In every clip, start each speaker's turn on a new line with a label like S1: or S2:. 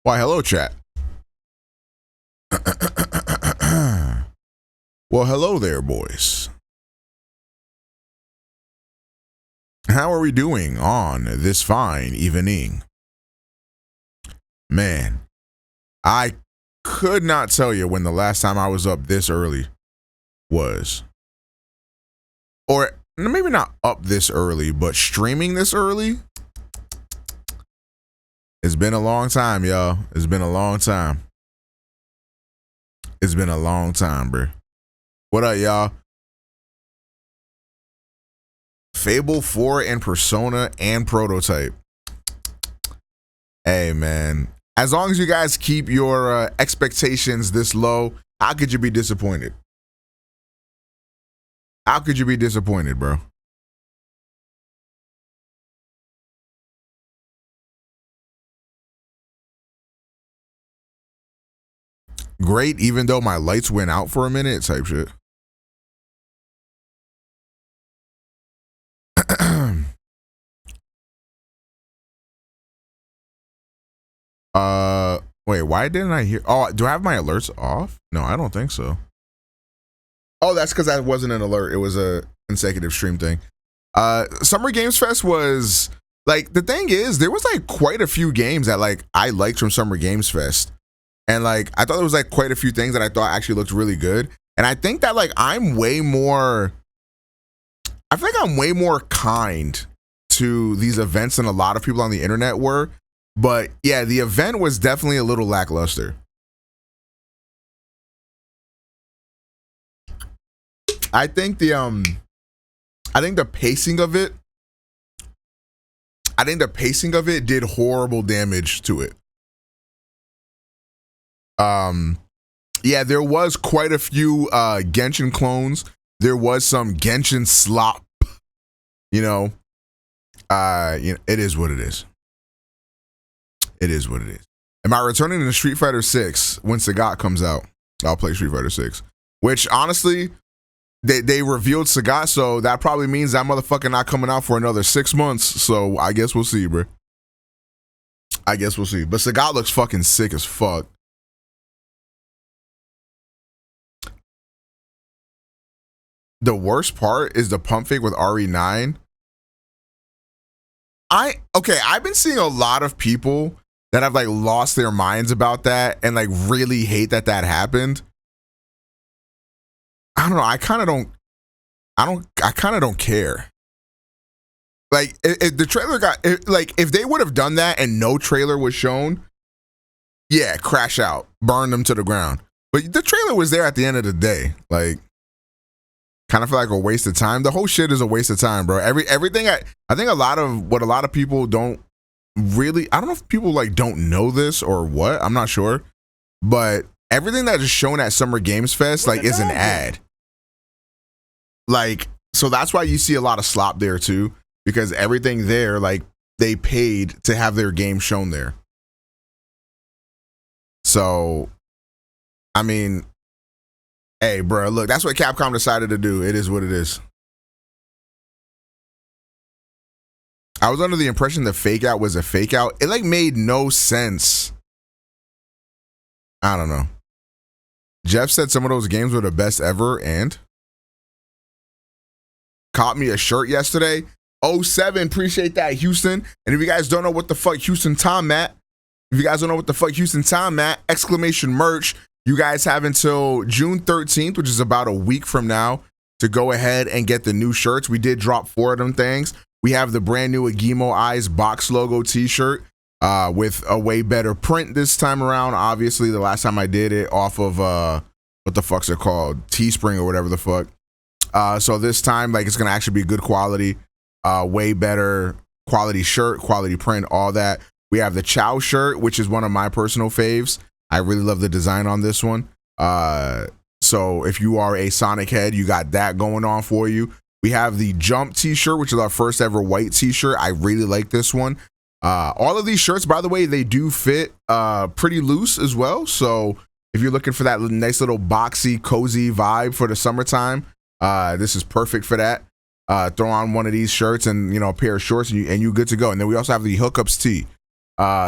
S1: Why, hello, chat. Well, hello there, boys. How are we doing on this fine evening? Man, I could not tell you when the last time I was up this early was. Or maybe not up this early, but streaming this early. It's been a long time, y'all. It's been a long time. It's been a long time, bro. What up, y'all? Fable 4 and Persona and Prototype. Hey, man. As long as you guys keep your expectations this low, how could you be disappointed? How could you be disappointed, bro? Great, even though my lights went out for a minute, type shit. Wait, why didn't I hear? Oh, do I have my alerts off? No, I don't think so. Oh, that's because that wasn't an alert. It was a consecutive stream thing. Summer Games Fest was like, the thing is, there was like quite a few games that like I liked from Summer Games Fest. And like, I thought there was like quite a few things that I thought actually looked really good. And I think that like I feel like I'm way more kind to these events than a lot of people on the internet were. But yeah, the event was definitely a little lackluster. I think the pacing of it, did horrible damage to it. Yeah, there was quite a few Genshin clones. There was some Genshin slop. You know, it is what it is. It is what it is. Am I returning to Street Fighter 6 when Sagat comes out? I'll play Street Fighter 6. Which honestly, they revealed Sagat, so that probably means that motherfucker not coming out for another 6 months. So I guess we'll see, bro. I guess we'll see. But Sagat looks fucking sick as fuck. The worst part is the pump fake with RE9. I've been seeing a lot of people that have like lost their minds about that and like really hate that happened. I don't know. I kind of don't care. Like if the trailer if they would have done that and no trailer was shown, yeah, crash out, burn them to the ground. But the trailer was there at the end of the day. Like, kind of feel like a waste of time. The whole shit is a waste of time, bro. Everything. I think a lot of people don't really. I don't know if people like don't know this or what. I'm not sure, but everything that is shown at Summer Games Fest like is an ad. Like, so that's why you see a lot of slop there too, because everything there, like, they paid to have their game shown there. So, I mean, hey, bro, look, that's what Capcom decided to do. It is what it is. I was under the impression the fake out was a fake out. It like made no sense. I don't know. Jeff said some of those games were the best ever and caught me a shirt yesterday. 07, appreciate that, Houston. And if you guys don't know what the fuck Houston Tom at, exclamation merch. You guys have until June 13th, which is about a week from now, to go ahead and get the new shirts. We did drop 4 of them things. We have the brand new Agimo Eyes box logo t-shirt with a way better print this time around. Obviously, the last time I did it off of, what the fuck's it called? Teespring or whatever the fuck. So this time, like, it's going to actually be good quality, way better quality shirt, quality print, all that. We have the Chow shirt, which is one of my personal faves. I really love the design on this one. So if you are a Sonic head, you got that going on for you. We have the Jump t-shirt, which is our first ever white t-shirt. I really like this one. All of these shirts, by the way, they do fit pretty loose as well. So if you're looking for that nice little boxy, cozy vibe for the summertime, this is perfect for that. Throw on one of these shirts and, you know, a pair of shorts and you're good to go. And then we also have the Hookups tee.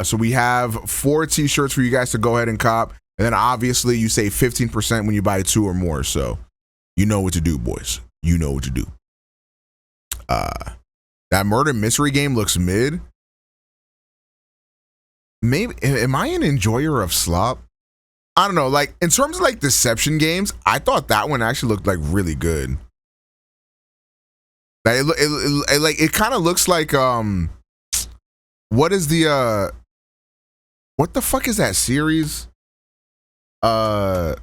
S1: So we have 4 t-shirts for you guys to go ahead and cop. And then obviously you save 15% when you buy 2 or more. So you know what to do, boys. You know what to do. That murder mystery game looks mid. Maybe, am I an enjoyer of slop? I don't know. Like, in terms of like deception games, I thought that one actually looked like really good. Like, it kind of looks like what is the what the fuck is that series? Oh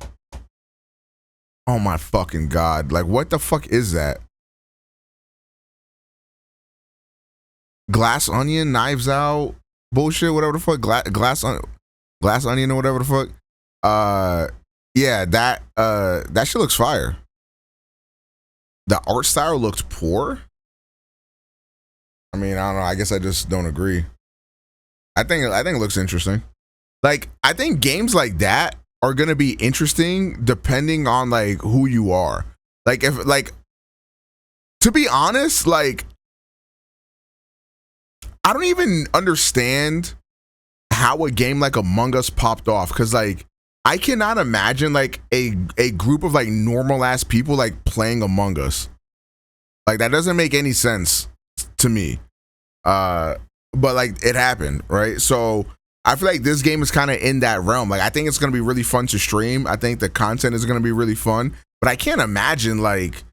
S1: my fucking god! Like, what the fuck is that? Glass Onion, Knives Out, bullshit, whatever the fuck. Glass Onion or whatever the fuck. Yeah, that shit looks fire. The art style looked poor. I mean, I don't know. I guess I just don't agree. I think it looks interesting. Like, I think games like that are gonna be interesting depending on like who you are. Like, if like, to be honest, like, I don't even understand how a game like Among Us popped off, because like I cannot imagine like a group of like normal ass people like playing Among Us. Like, that doesn't make any sense to me. But like, it happened, right? So I feel like this game is kind of in that realm. Like, I think it's gonna be really fun to stream. I think the content is gonna be really fun. But I can't imagine like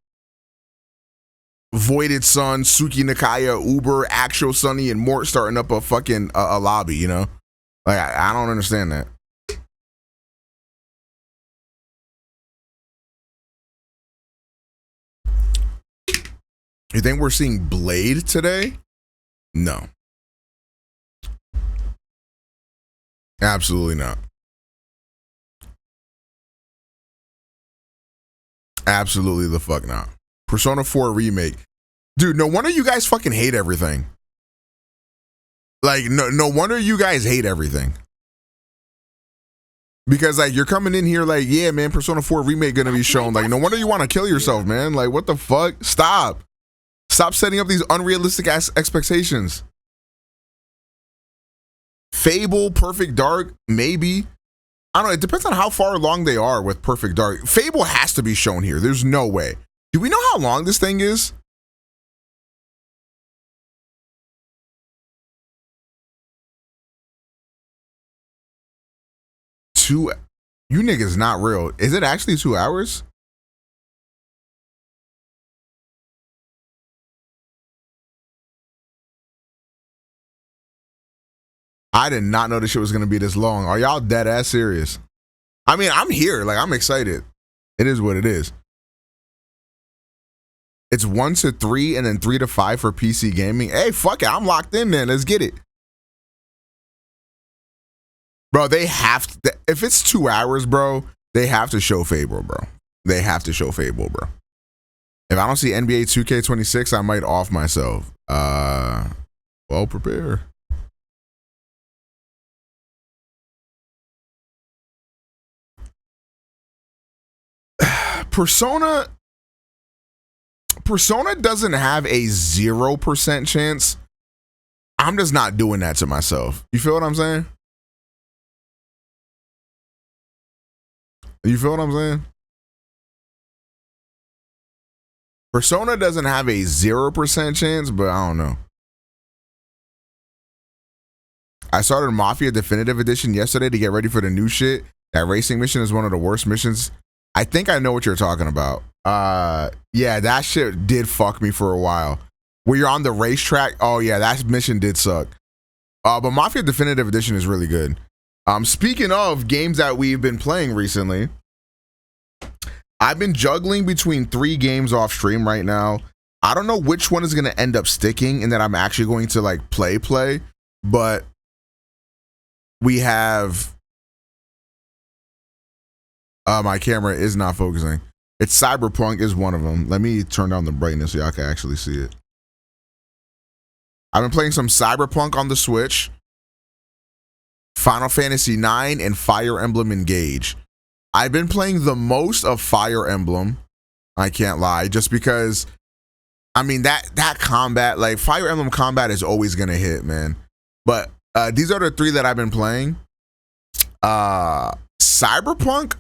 S1: Voided Sun, Suki Nakaya, Uber, Actual Sunny, and Mort starting up a fucking a lobby, you know? Like, I don't understand that. You think we're seeing Blade today? No. Absolutely not. Absolutely the fuck not. Persona 4 remake. Dude, no wonder you guys fucking hate everything. Like, no wonder you guys hate everything. Because like, you're coming in here like, yeah, man, Persona 4 remake gonna be shown. Like, no wonder you want to kill yourself, man. Like, what the fuck? Stop setting up these unrealistic ass expectations. Fable, Perfect Dark, maybe. I don't know. It depends on how far along they are with Perfect Dark. Fable has to be shown here. There's no way. Do we know how long this thing is? You niggas not real. Is it actually 2 hours? I did not know this shit was gonna be this long. Are y'all dead ass serious? I mean, I'm here. Like, I'm excited. It is what it is. It's 1 to 3 and then 3 to 5 for PC gaming. Hey, fuck it. I'm locked in, man. Let's get it. Bro, they have to, if it's 2 hours, bro, they have to show Fable, bro. They have to show Fable, bro. If I don't see NBA 2K26, I might off myself. Well, prepare. Persona doesn't have a 0% chance. I'm just not doing that to myself. You feel what I'm saying? You feel what I'm saying? Persona doesn't have a 0% chance, but I don't know. I started Mafia Definitive Edition yesterday to get ready for the new shit. That racing mission is one of the worst missions. I think I know what you're talking about. Yeah, that shit did fuck me for a while. Where you're on the racetrack. Oh yeah, that mission did suck. But Mafia Definitive Edition is really good. Speaking of games that we've been playing recently, I've been juggling between 3 games off stream right now. I don't know which one is going to end up sticking and that I'm actually going to like play, but we have my camera is not focusing. It's CyberPunk is one of them. Let me turn down the brightness so y'all can actually see it. I've been playing some CyberPunk on the Switch, Final Fantasy IX, and Fire Emblem Engage. I've been playing the most of Fire Emblem. I can't lie, just because, I mean, that combat, like Fire Emblem combat is always gonna hit, man. But these are the three that I've been playing. Cyberpunk,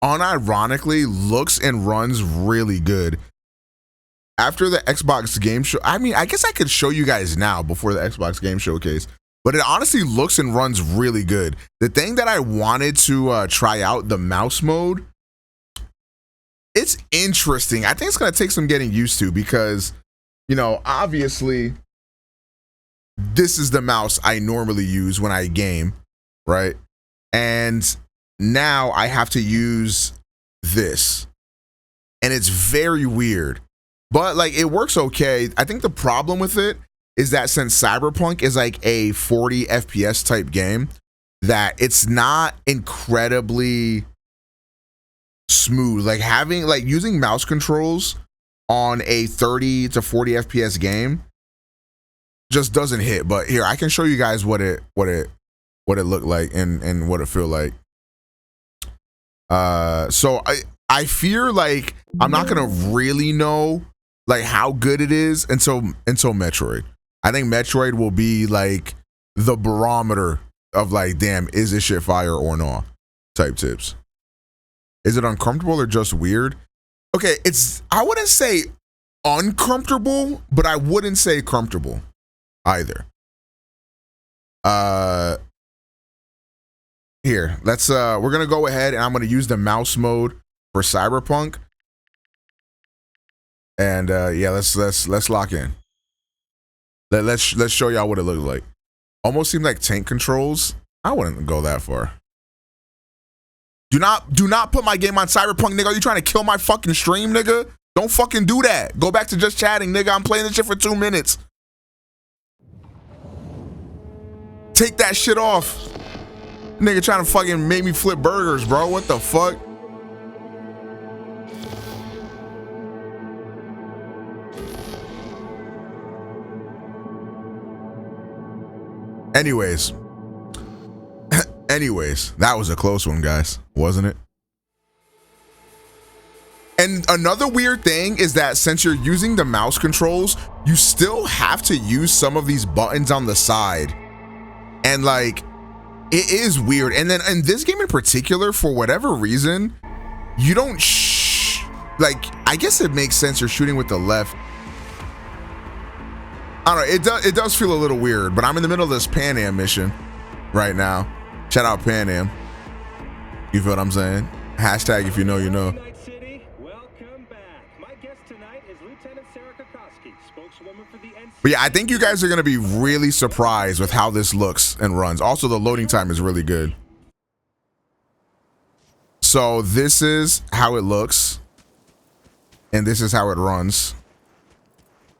S1: unironically, looks and runs really good. After the Xbox game show, I mean, I guess I could show you guys now before the Xbox game showcase, but it honestly looks and runs really good. The thing that I wanted to try out, the mouse mode, it's interesting. I think it's going to take some getting used to because, you know, obviously, this is the mouse I normally use when I game, right? And now I have to use this. And it's very weird. But like it works okay. I think the problem with it is that since Cyberpunk is like a 40 FPS type game, that it's not incredibly smooth. Like using mouse controls on a 30 to 40 FPS game just doesn't hit. But here, I can show you guys what it looked like and what it feel like. So I fear like I'm not gonna really know like how good it is until Metroid. I think Metroid will be like the barometer of like, damn, is this shit fire or not type tips. Is it uncomfortable or just weird? Okay, I wouldn't say uncomfortable, but I wouldn't say comfortable either. Here, let's we're gonna go ahead and I'm gonna use the mouse mode for Cyberpunk. And yeah, let's lock in. Let's show y'all what it looks like. Almost seems like tank controls. I wouldn't go that far. Do not put my game on Cyberpunk, nigga. Are you trying to kill my fucking stream, nigga? Don't fucking do that. Go back to just chatting, nigga. I'm playing this shit for 2 minutes. Take that shit off. Nigga trying to fucking make me flip burgers, bro. What the fuck? Anyways, that was a close one, guys, wasn't it? And another weird thing is that since you're using the mouse controls, you still have to use some of these buttons on the side. And like, it is weird. And then in this game in particular, for whatever reason, you don't like, I guess it makes sense you're shooting with the left. I don't know, it does feel a little weird, but I'm in the middle of this Pan Am mission right now. Shout out Pan Am. You feel what I'm saying? Hashtag if you know, you know. But yeah, I think you guys are gonna be really surprised with how this looks and runs. Also, the loading time is really good. So this is how it looks. And this is how it runs.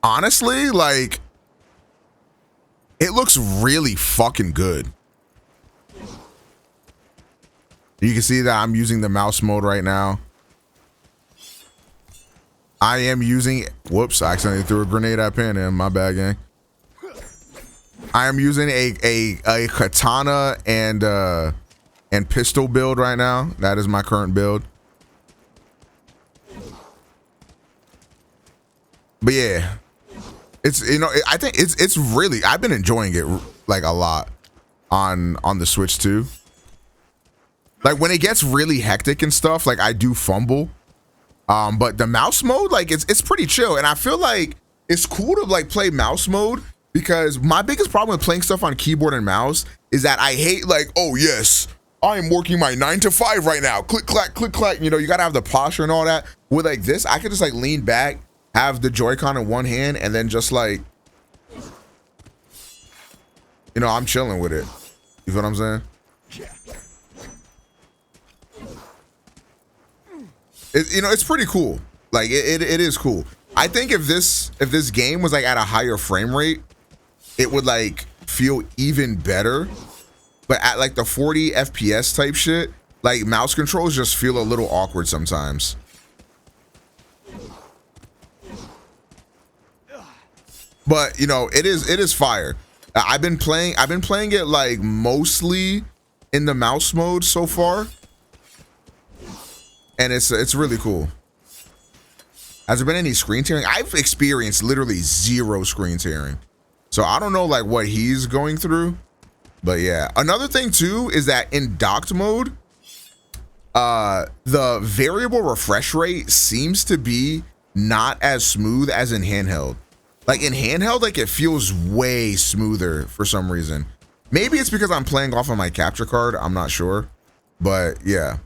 S1: Honestly, like, it looks really fucking good. You can see that I'm using the mouse mode right now. I am using, whoops, I accidentally threw a grenade at Pan Am, my bad, gang. I am using a katana and pistol build right now. That is my current build. But yeah, it's, you know, I think it's really, I've been enjoying it like a lot on the Switch too. Like when it gets really hectic and stuff, like I do fumble. But the mouse mode, like it's pretty chill. And I feel like it's cool to like play mouse mode because my biggest problem with playing stuff on keyboard and mouse is that I hate like, oh yes, I am working my 9 to 5 right now. Click, clack, click, clack. You know, you gotta have the posture and all that. With like this, I could just like lean back, have the Joy-Con in one hand, and then just like, you know, I'm chilling with it. You feel what I'm saying? You know, it's pretty cool. Like it is cool. I think if this game was like at a higher frame rate, it would like feel even better. But at like the 40 FPS type shit, like mouse controls just feel a little awkward sometimes. But you know, it is fire. I've been playing it like mostly in the mouse mode so far. And it's really cool. Has there been any screen tearing? I've experienced literally 0 screen tearing. So I don't know like what he's going through. But yeah, another thing too is that in docked mode, the variable refresh rate seems to be not as smooth as in handheld. Like in handheld, like it feels way smoother for some reason. Maybe it's because I'm playing off of my capture card. I'm not sure, but yeah.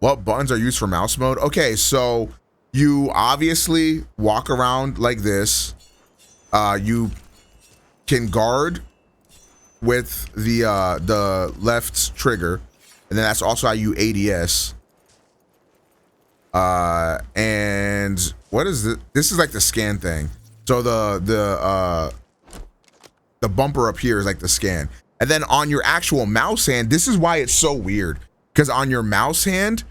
S1: What buttons are used for mouse mode? Okay, so you obviously walk around like this. You can guard with the left trigger, and then that's also how you ADS. And what is this? This is like the scan thing. So the bumper up here is like the scan, and then on your actual mouse hand, this is why it's so weird, because on your mouse hand,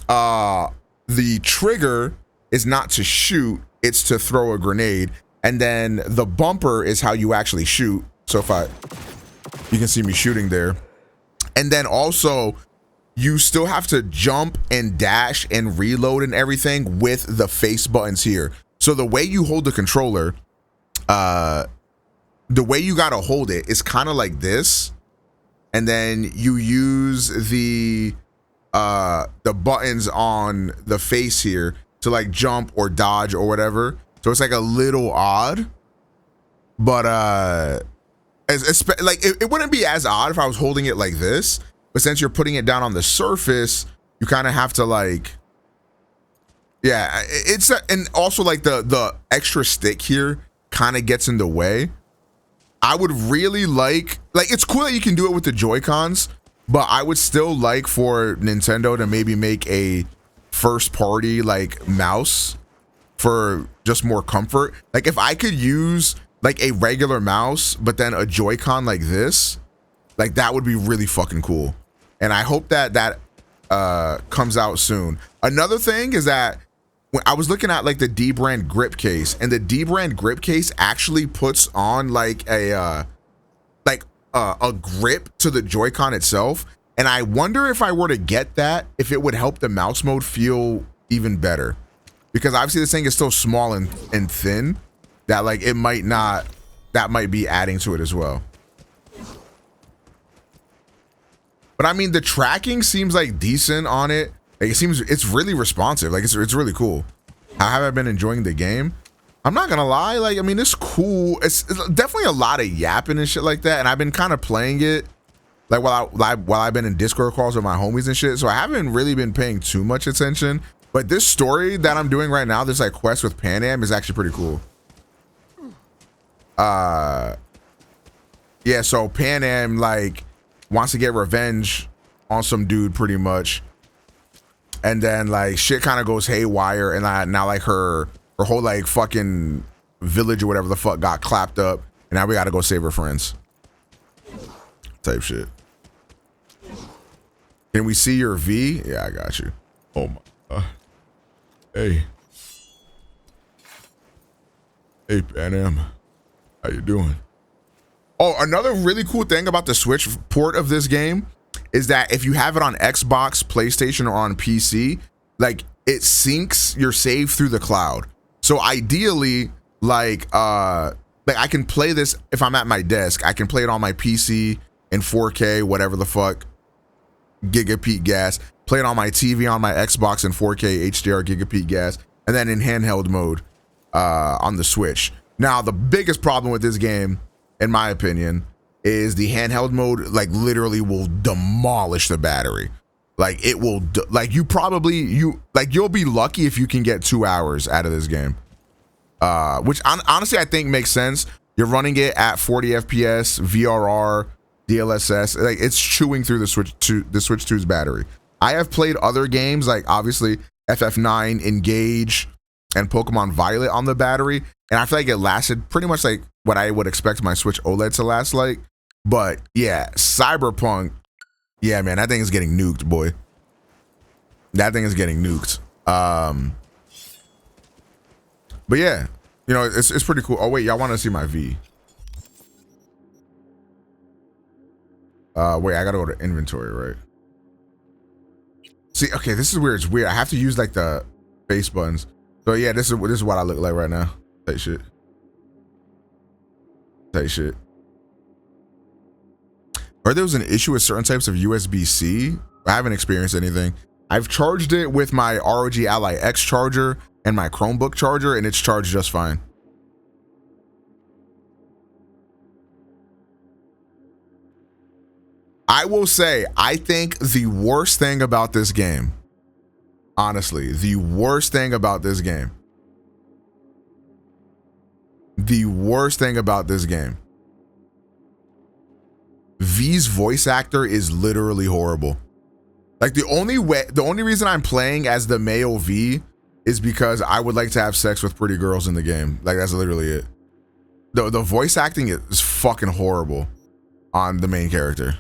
S1: the trigger is not to shoot, it's to throw a grenade, and then the bumper is how you actually shoot. So you can see me shooting there, and then also you still have to jump and dash and reload and everything with the face buttons here. So the way you hold the controller, the way you gotta hold it is kind of like this, and then you use the buttons on the face here to like jump or dodge or whatever. So it's like a little odd, but it wouldn't be as odd if I was holding it like this. But since you're putting it down on the surface, you kind of have to like, yeah, and also like the extra stick here kind of gets in the way. I would really like it's cool that you can do it with the Joy-Cons, but I would still like for Nintendo to maybe make a first party like mouse for just more comfort. Like if I could use like a regular mouse, but then a Joy-Con like this, like that would be really fucking cool. And I hope that comes out soon. Another thing is that when I was looking at like the D brand grip case, and the D brand grip case actually puts on like a grip to the Joy-Con itself. And I wonder if I were to get that, if it would help the mouse mode feel even better, because obviously this thing is still small and thin, that like it might not, that might be adding to it as well. But I mean, the tracking seems like decent on it. Like it's really responsive. Like it's really cool. How have I been enjoying the game? I'm not gonna lie. Like, I mean, it's cool. It's definitely a lot of yapping and shit like that. And I've been kind of playing it like while I've been in Discord calls with my homies and shit. So I haven't really been paying too much attention. But this story that I'm doing right now, this like quest with Pan Am, is actually pretty cool. Yeah. So Pan Am like wants to get revenge on some dude pretty much, and then like shit kind of goes haywire, and now like her whole like fucking village or whatever the fuck got clapped up, and now we gotta go save her friends type shit. Can we see your V? Yeah, I got you. Oh my hey Pan Am, how you doing? Oh, another really cool thing about the Switch port of this game is that if you have it on Xbox, PlayStation, or on PC, like it syncs your save through the cloud. So ideally, like I can play this if I'm at my desk. I can play it on my PC in 4K, whatever the fuck, gigabit gas. Play it on my TV on my Xbox in 4K HDR gigabit gas, and then in handheld mode on the Switch. Now, the biggest problem with this game, in my opinion, is the handheld mode like literally will demolish the battery. Like it will you'll be lucky if you can get 2 hours out of this game, which honestly I think makes sense. You're running it at 40 FPS, VRR, DLSS, like it's chewing through the Switch 2's battery. I have played other games like obviously FF9, Engage, and Pokemon Violet on the battery, and I feel like it lasted pretty much like what I would expect my Switch OLED to last like. But yeah, CyberPunk, yeah, man, that thing is getting nuked, boy. That thing is getting nuked. But yeah, you know, it's pretty cool. Oh wait, y'all want to see my V? Wait, I gotta go to inventory, right? See, okay, this is weird. It's weird. I have to use like the face buttons. So yeah, this is what I look like right now. That shit. Type shit. Or there was an issue with certain types of USB-C. I haven't experienced anything. I've charged it with my ROG Ally X charger and my Chromebook charger, and it's charged just fine. I will say, I think the worst thing about this game, honestly, the worst thing about this game, V's voice actor is literally horrible. Like the only reason I'm playing as the male V is because I would like to have sex with pretty girls in the game. Like that's literally it. The voice acting is fucking horrible on the main character.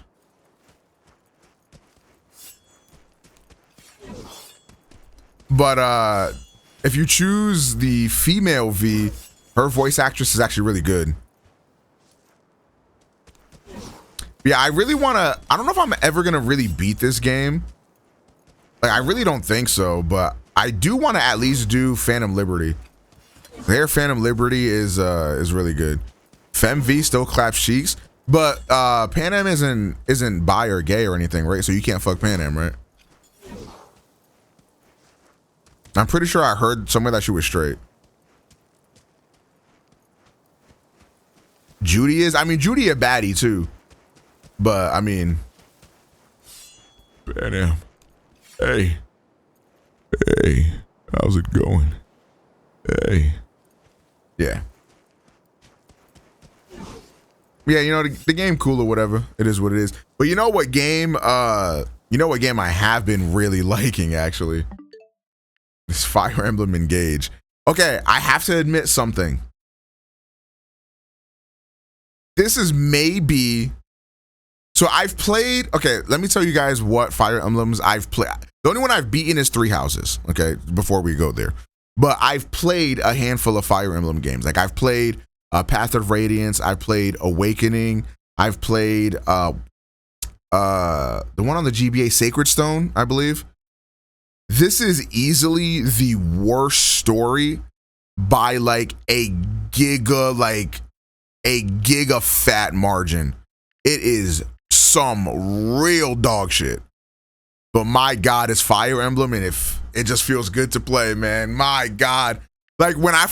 S1: But if you choose the female V, her voice actress is actually really good. Yeah, I really want to, I don't know if I'm ever going to really beat this game. Like, I really don't think so, but I do want to at least do Phantom Liberty. Their Phantom Liberty is really good. Fem V still claps cheeks, but Pan Am isn't bi or gay or anything, right? So you can't fuck Pan Am, right? I'm pretty sure I heard somewhere that she was straight. Judy is, I mean, Judy a baddie too. But I mean, Pan Am. Hey, how's it going? Hey, yeah, you know, the game cool or whatever. It is what it is. But you know what game? I have been really liking actually. This Fire Emblem Engage. Okay, I have to admit something. This is maybe. So I've played, okay, let me tell you guys what Fire Emblems I've played. The only one I've beaten is Three Houses, okay, before we go there. But I've played a handful of Fire Emblem games. Like I've played Path of Radiance, I've played Awakening, I've played the one on the GBA, Sacred Stone, I believe. This is easily the worst story by like a giga fat margin. It is some real dog shit, but my God, it's Fire Emblem, and if it just feels good to play, man. My God, like when I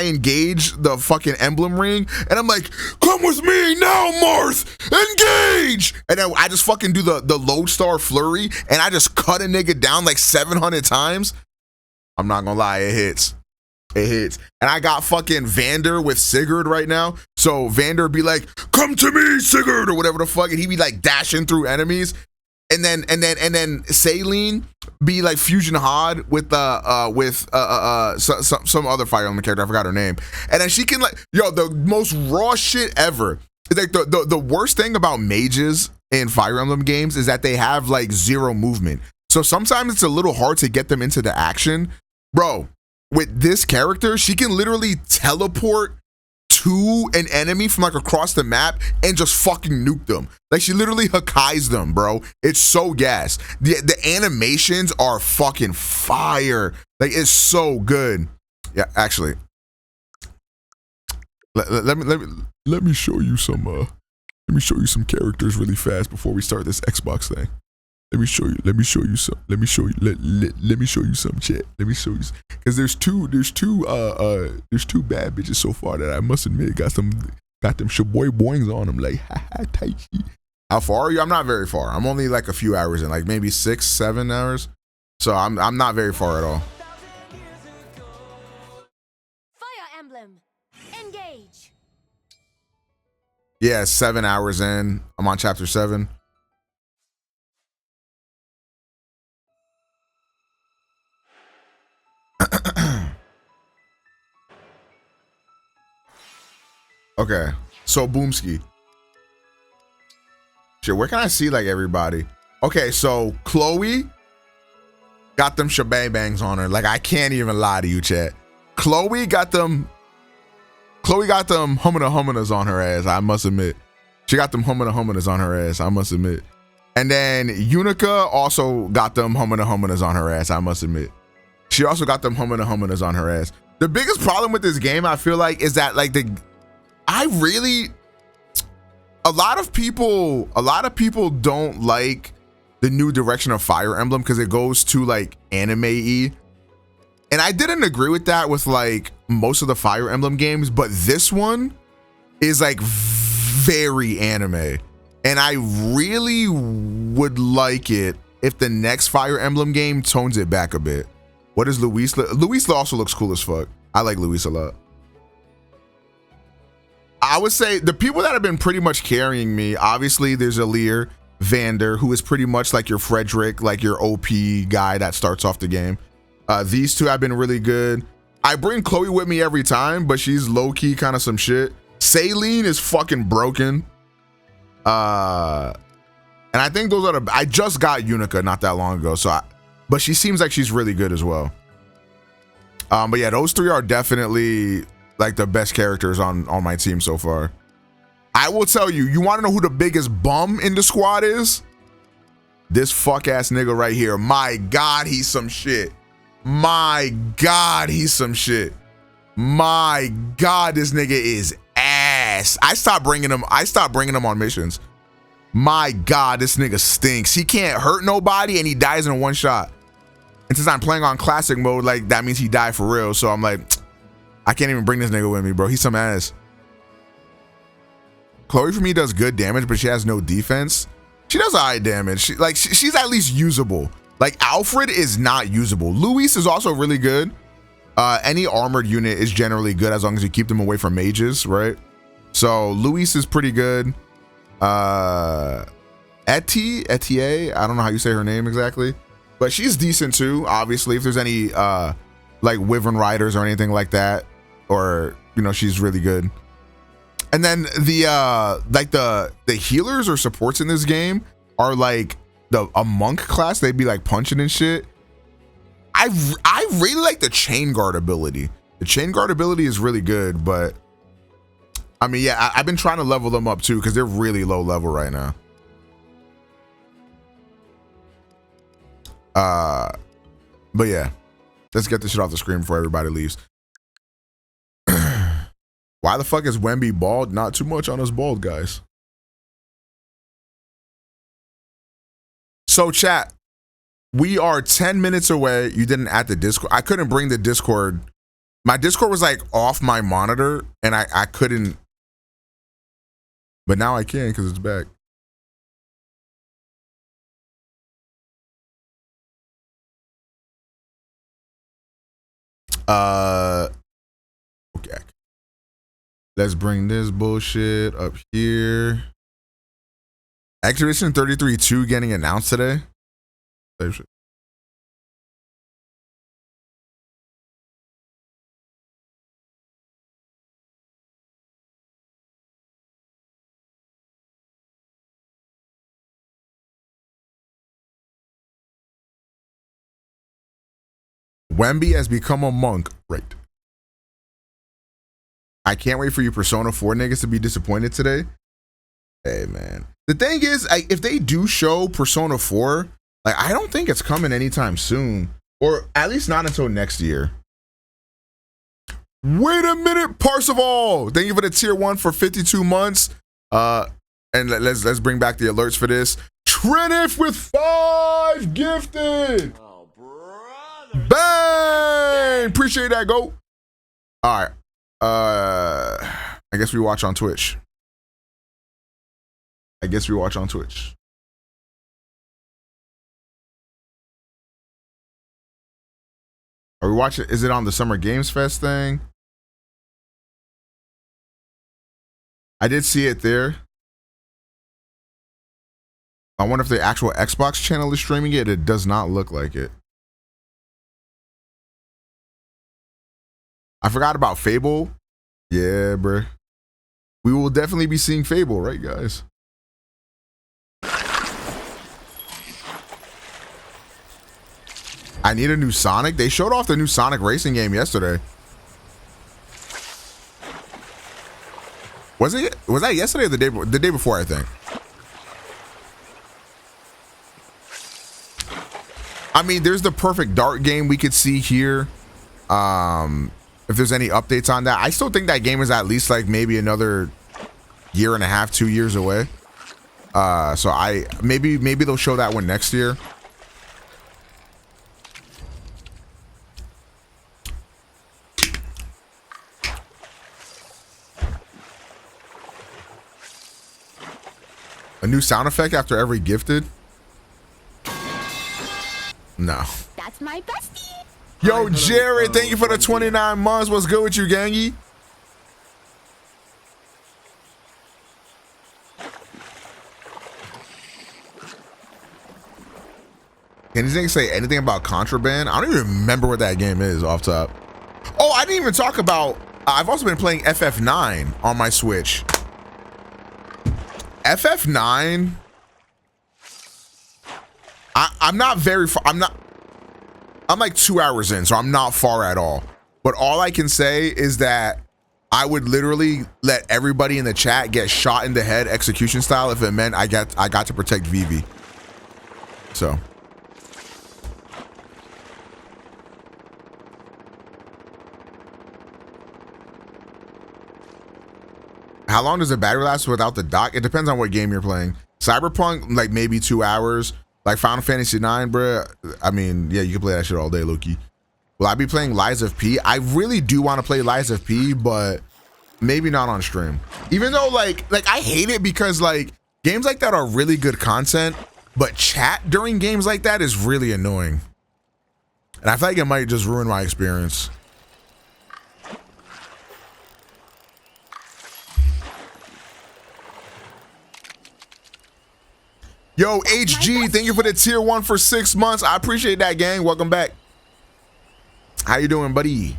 S1: engage the fucking emblem ring, and I'm like, come with me now, Marth, engage, and then I just fucking do the lodestar flurry, and I just cut a nigga down like 700 times. I'm not gonna lie, it hits. It hits. And I got fucking Vander with Sigurd right now. So Vander be like, come to me, Sigurd, or whatever the fuck. And he be like dashing through enemies. And then Saline be like Fusion Hod with some other Fire Emblem character. I forgot her name. And then she can like, yo, the most raw shit ever. It's like the worst thing about mages in Fire Emblem games is that they have like zero movement. So sometimes it's a little hard to get them into the action. Bro, with this character, she can literally teleport to an enemy from like across the map and just fucking nuke them. Like she literally Hakai's them, bro. It's so gas. The animations are fucking fire. Like it's so good. Yeah, actually, let me show you some characters really fast before we start this Xbox thing. Let me show you some chat. Let me show you, because there's two bad bitches so far that I must admit got them shaboy boings on them, like tai chi. How far are you? I'm not very far. I'm only like a few hours in, like maybe 6-7 hours. So I'm not very far at all.
S2: Fire Emblem, engage.
S1: Yeah, 7 hours in. I'm on chapter 7. Okay, so Boomski. Shit, where can I see like everybody? Okay, so Chloe got them shabang bangs on her. Like I can't even lie to you, chat. Chloe got them humana on her ass, I must admit. She got them humana on her ass, I must admit. And then Unica also got them humana on her ass, I must admit. She also got them humana on her ass. The biggest problem with this game, I feel like, is that like I really, a lot of people don't like the new direction of Fire Emblem because it goes to like anime-y. And I didn't agree with that with like most of the Fire Emblem games, but this one is like very anime. And I really would like it if the next Fire Emblem game tones it back a bit. What is Luis? Luis also looks cool as fuck. I like Luis a lot. I would say the people that have been pretty much carrying me, obviously there's Alir, Vander, who is pretty much like your Frederick, like your OP guy that starts off the game. These two have been really good. I bring Chloe with me every time, but she's low-key kind of some shit. Saline is fucking broken. And I think those are I just got Unica not that long ago, but she seems like she's really good as well. But yeah, those three are definitely like the best characters on my team so far. I will tell you, you want to know who the biggest bum in the squad is? This fuck ass nigga right here. My God, he's some shit. My God, he's some shit. My God, this nigga is ass. I stopped bringing him on missions. My God, this nigga stinks. He can't hurt nobody and he dies in one shot. And since I'm playing on classic mode, like that means he died for real. So I'm like, I can't even bring this nigga with me, bro. He's some ass. Chloe for me does good damage, but she has no defense. She does high damage. She's at least usable. Like Alfred is not usable. Luis is also really good. Any armored unit is generally good as long as you keep them away from mages, right? So Luis is pretty good. Etienne, I don't know how you say her name exactly, but she's decent too. Obviously, if there's any like Wyvern Riders or anything like that, or you know, she's really good. And then the like the healers or supports in this game are like a monk class. They'd be like punching and shit. I really like the chain guard ability. The chain guard ability is really good, but I mean, yeah, I've been trying to level them up too because they're really low level right now. But yeah, let's get this shit off the screen before everybody leaves. Why the fuck is Wemby bald? Not too much on us bald guys. So chat, we are 10 minutes away. You didn't add the Discord. I couldn't bring the Discord. My Discord was like off my monitor and I couldn't, but now I can because it's back. Okay. Let's bring this bullshit up here. Activision 33-2 getting announced today. Same shit. Wemby has become a monk, right? I can't wait for you Persona 4 niggas to be disappointed today. Hey man, the thing is, if they do show Persona 4, like I don't think it's coming anytime soon, or at least not until next year. Wait a minute, Parseval. Thank you for the tier 1 for 52 months. And let's bring back the alerts for this. Trinif with 5 gifted. Oh, brother. Bang! Appreciate that, go. All right. I guess we watch on Twitch. Are we watching? Is it on the Summer Games Fest thing? I did see it there. I wonder if the actual Xbox channel is streaming it. It does not look like it. I forgot about Fable. Yeah, bruh. We will definitely be seeing Fable, right, guys? I need a new Sonic. They showed off the new Sonic racing game yesterday. Was that yesterday or the day before, I think? I mean, there's the perfect dart game we could see here. if there's any updates on that. I still think that game is at least like maybe another year and a half, 2 years away. So maybe they'll show that one next year. A new sound effect after every gifted? No.
S2: That's my bestie.
S1: Yo, Jared, thank you for the 29 months. What's good with you, gangy? Can these niggas say anything about Contraband? I don't even remember what that game is off top. Oh, I didn't even talk about, I've also been playing FF9 on my Switch. FF9, I'm not very far, I'm like 2 hours in, so I'm not far at all. But all I can say is that I would literally let everybody in the chat get shot in the head execution style if it meant I got to protect Vivi. So. How long does the battery last without the dock? It depends on what game you're playing. CyberPunk, like maybe 2 hours. Like Final Fantasy 9, bro. I mean, yeah, you can play that shit all day, Loki. Will I be playing Lies of P? I really do want to play Lies of P, but maybe not on stream. Even though, like I hate it because like games like that are really good content, but chat during games like that is really annoying. And I feel like it might just ruin my experience. Yo, HG, thank you for the tier 1 for 6 months. I appreciate that, gang. Welcome back. How you doing, buddy?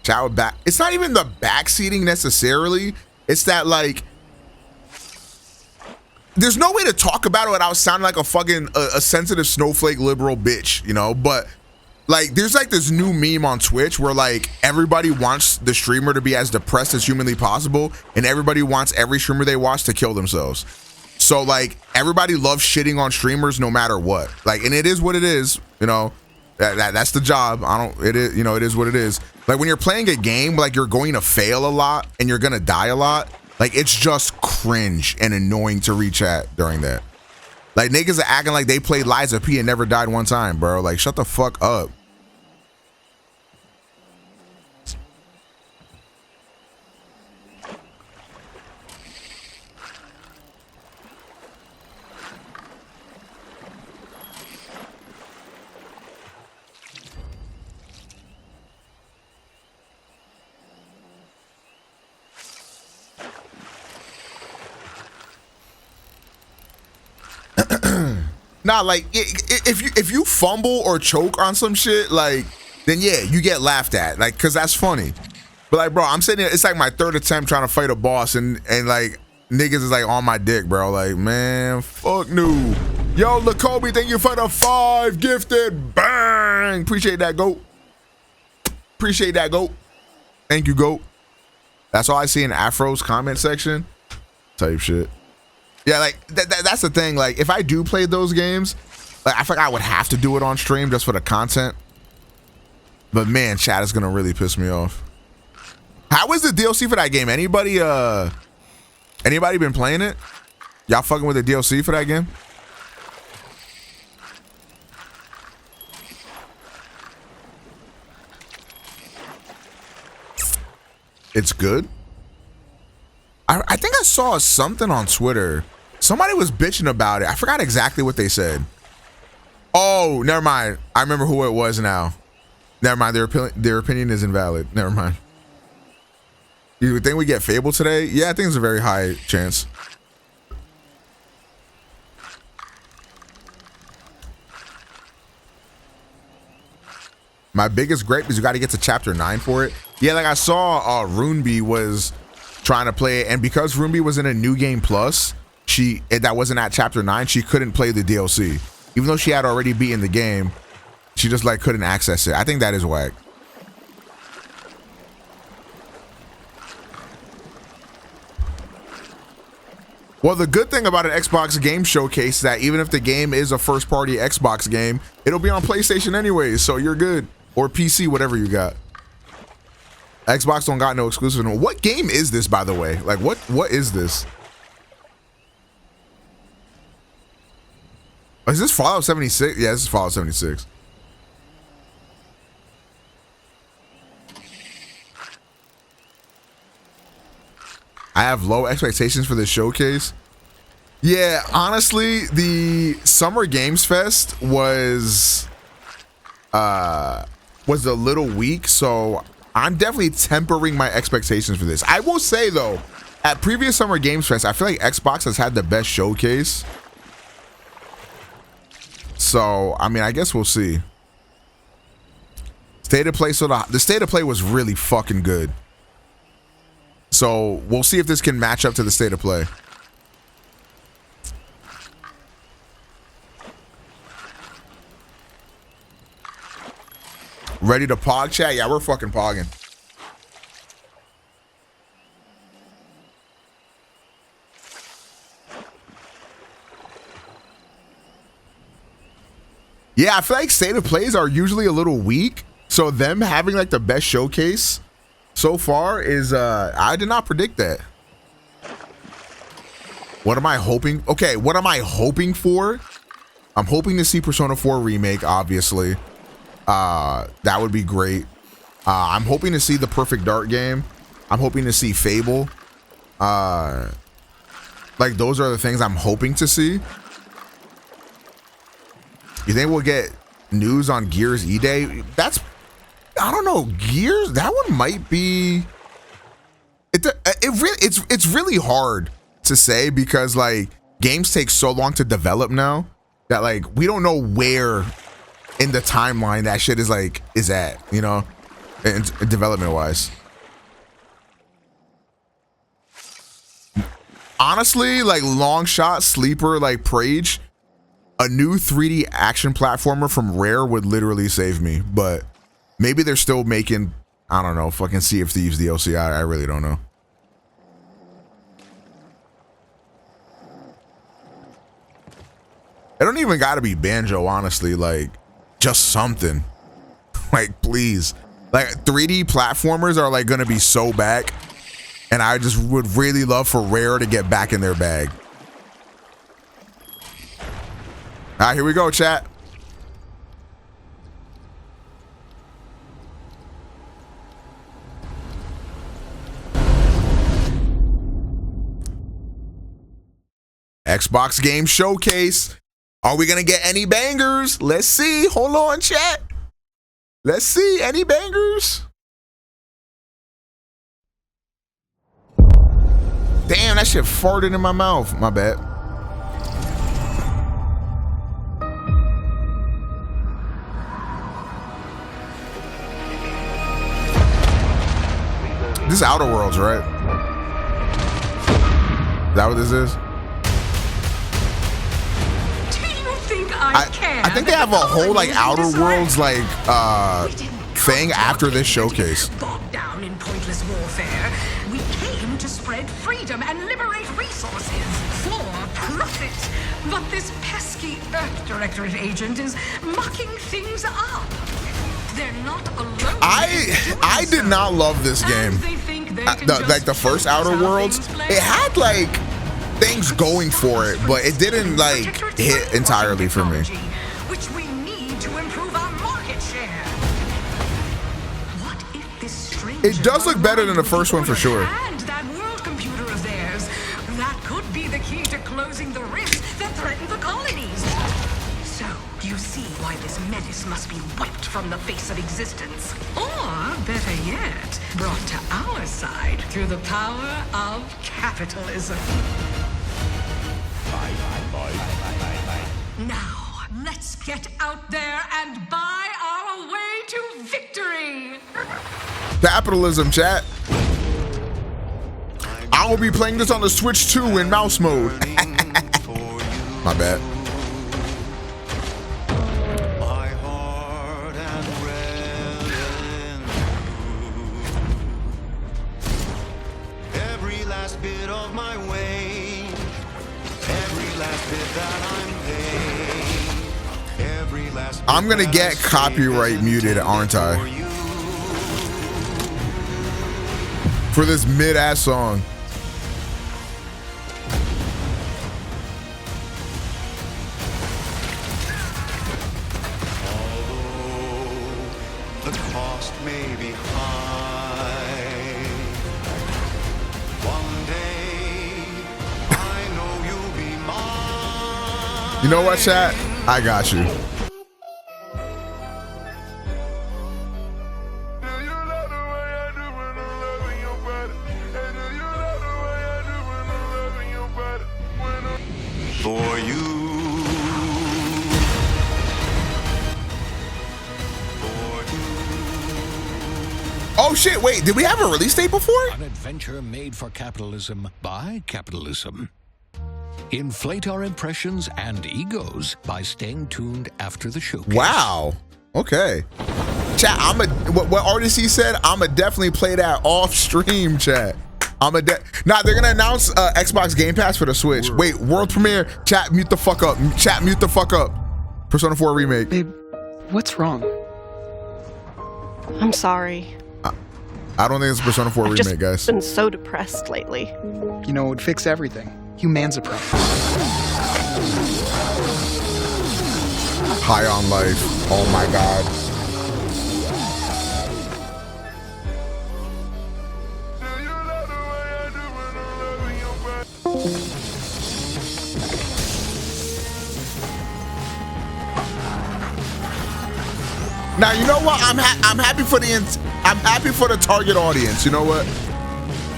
S1: Shower back. It's not even the back seating necessarily. It's that like, there's no way to talk about it without sounding like a fucking a sensitive snowflake liberal bitch, you know? But like, there's like this new meme on Twitch where like everybody wants the streamer to be as depressed as humanly possible, and everybody wants every streamer they watch to kill themselves. So like everybody loves shitting on streamers no matter what. Like, and it is what it is, you know. That's the job. It is, you know, it is what it is. Like when you're playing a game, like you're going to fail a lot and you're gonna die a lot. Like it's just cringe and annoying to reach at during that. Like niggas are acting like they played Lies of P and never died one time, bro. Like shut the fuck up. Nah, like if you fumble or choke on some shit, like then yeah, you get laughed at, like, cause that's funny. But like, bro, I'm sitting here, it's like my 3rd attempt trying to fight a boss, and like niggas is like on my dick, bro. Like, man, fuck no. Yo, Lakobe, thank you for the 5 gifted. Bang! Appreciate that, GOAT. Appreciate that, GOAT. Thank you, GOAT. That's all I see in Afro's comment section. Type shit. Yeah, like that's the thing. Like, if I do play those games, like I feel like I would have to do it on stream just for the content. But man, chat is gonna really piss me off. How is the DLC for that game? Anybody been playing it? Y'all fucking with the DLC for that game? It's good. I think I saw something on Twitter. Somebody was bitching about it. I forgot exactly what they said. Oh, never mind. I remember who it was now. Never mind. Their opinion is invalid. Never mind. You think we get Fable today? Yeah, I think it's a very high chance. My biggest gripe is you got to get to chapter 9 for it. Yeah, like I saw Runeby was trying to play it, and because Runeby was in a New Game Plus, that wasn't at chapter 9, she couldn't play the DLC. Even though she had already beaten the game, she just like couldn't access it. I think that is whack. Well, the good thing about an Xbox game showcase is that even if the game is a first-party Xbox game, it'll be on PlayStation anyways, so you're good. or PC, whatever you got. Xbox don't got no exclusive. What game is this, by the way? Like, what is this? Is this Fallout 76? Yeah, this is Fallout 76. I have low expectations for this showcase. Yeah, honestly, the Summer Games Fest was a little weak, so I'm definitely tempering my expectations for this. I will say though, at previous Summer Games Fest, I feel like Xbox has had the best showcase. So, I mean, I guess we'll see. State of Play, so the State of Play was really fucking good. So, we'll see if this can match up to the State of Play. Ready to pog, chat? Yeah, we're fucking pogging. Yeah, I feel like State of Plays are usually a little weak. So them having like the best showcase so far is, I did not predict that. What am I hoping? Okay, what am I hoping for? I'm hoping to see Persona 4 Remake, obviously. That would be great. I'm hoping to see the Perfect Dark game. I'm hoping to see Fable. Like those are the things I'm hoping to see. You think we'll get news on Gears E-Day? That's, I don't know, Gears, that one might be, it's really hard to say because like games take so long to develop now that like we don't know where in the timeline that shit is at, you know, in development wise. Honestly, like long shot sleeper like Prage, a new 3D action platformer from Rare would literally save me, but maybe they're still making, I don't know, fucking Sea of Thieves DLC. I really don't know. It don't even gotta be Banjo, honestly, like just something. Like, please. Like 3D platformers are like gonna be so back, and I just would really love for Rare to get back in their bag. All right, here we go, chat. Xbox Game Showcase. Are we gonna get any bangers? Let's see. Hold on, chat. Let's see. Any bangers? Damn, that shit farted in my mouth. My bad. This is Outer Worlds, right? Is that what this is? I think they have a whole like Outer Worlds like thing after this showcase.
S3: Bogged down in pointless warfare, we came to spread freedom and liberate resources for profit. But this pesky Earth Directorate agent is mucking things up. They're not alone.
S1: I did not love this game. Like the first Outer Worlds, it had like things going for it, but it didn't like hit entirely for me.
S3: Which we need to improve our market share. What if this stranger
S1: It does look better than the first one for sure.
S3: And that world computer of theirs, that could be the key to closing the rifts that threaten the colonies. So you see why this menace must be wiped from the face of existence, or better yet, brought to our side through the power of capitalism. Now, let's get out there and buy our way to victory!
S1: Capitalism, chat. I will be playing this on the Switch 2 in mouse mode. My bad.
S4: Every last bit of my way, every last bit that I'm paying, every last
S1: I'm gonna
S4: bit
S1: get
S4: that I
S1: copyright
S4: saved
S1: muted, aren't I?
S4: for you.
S1: For this mid-ass song.
S4: Although the cost may be high, one day I know you'll be mine.
S1: You know what, chat? I got you.
S4: For you.
S1: Oh shit, wait, did we have a release date before?
S5: An adventure made for capitalism by capitalism. Inflate our impressions and egos by staying tuned after the showcase.
S1: Wow. Okay. Chat, what artist he said, I'ma definitely play that off stream, chat. Nah, they're gonna announce Xbox Game Pass for the Switch. Wait, world premiere. Chat, mute the fuck up. Chat, mute the fuck up. Persona 4 remake.
S6: Babe, what's wrong?
S7: I'm sorry.
S1: I don't think it's Persona 4
S7: I've
S1: remake,
S7: just
S1: guys.
S7: been so depressed lately.
S6: You know, it would fix everything. Humanzapro.
S1: High on life. Oh my god. Now you know what? I'm happy for the target audience. You know what?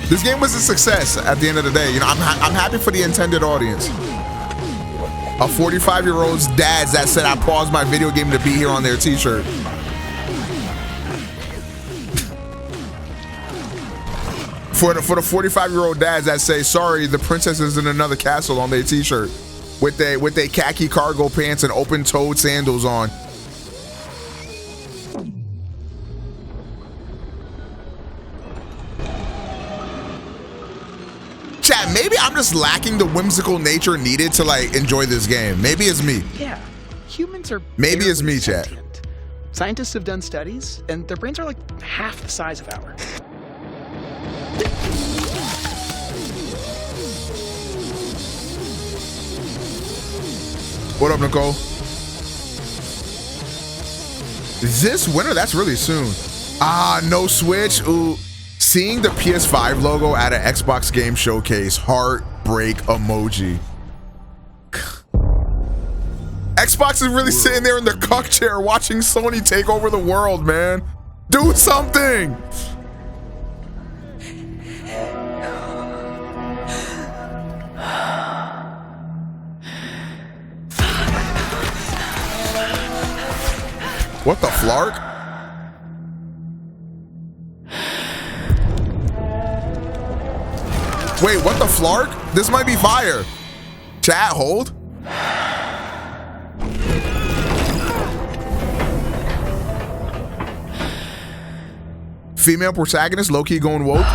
S1: This game was a success at the end of the day. You know, I'm happy for the intended audience. A 45-year-old's dads that said I paused my video game to be here on their t-shirt. For the 45-year-old dads that say sorry, the princess is in another castle on their t-shirt with their khaki cargo pants and open-toed sandals on. Chat, maybe I'm just lacking the whimsical nature needed to like enjoy this game. Maybe it's me.
S6: Yeah, humans are
S1: Maybe it's me, chat.
S6: sentient. Scientists have done studies, and their brains are like half the size of ours.
S1: What up, Nicole? This winter? That's really soon. Ah, no Switch. Ooh. Seeing the PS5 logo at an Xbox game showcase, heartbreak emoji. Xbox is really sitting there in the cuck chair watching Sony take over the world, man. Do something. What the flark? Wait, what the flark? This might be fire. Chat, hold. Female protagonist, low-key going woke.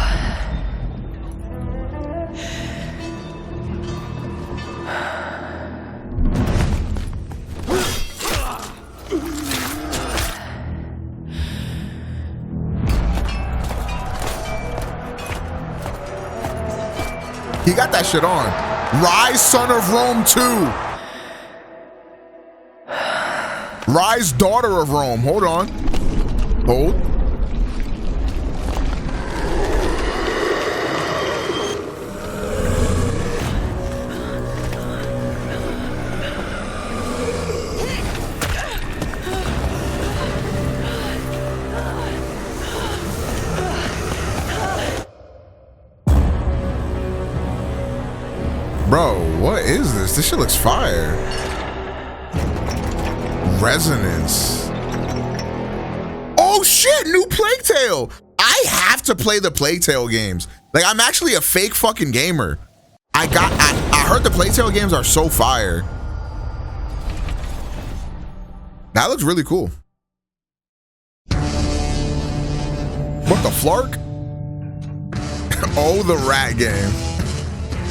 S1: He got that shit on. Rise, Son of Rome 2. Rise, Daughter of Rome. Hold on. Hold. Bro, what is this? This shit looks fire. Resonance. Oh shit, new Plague Tale. I have to play the Plague Tale games. Like, I'm actually a fake fucking gamer. I heard the Plague Tale games are so fire. That looks really cool. What the flark? Oh, the rat game.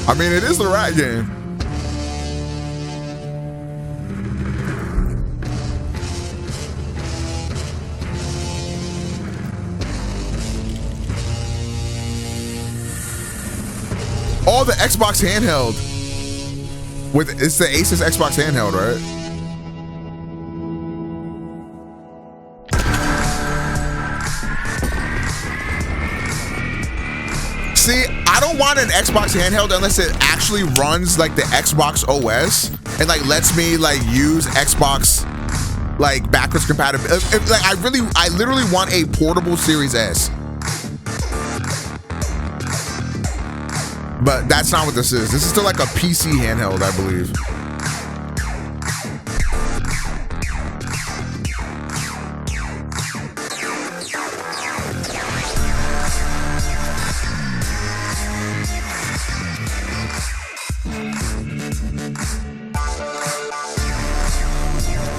S1: I mean, it is the rat game. Oh, the Xbox handheld. It's the Asus Xbox handheld, right? See, I don't want an Xbox handheld unless it actually runs like the Xbox OS and like lets me like use Xbox like backwards compatibility. Like I literally want a portable Series S. But that's not what this is. This is still like a PC handheld, I believe.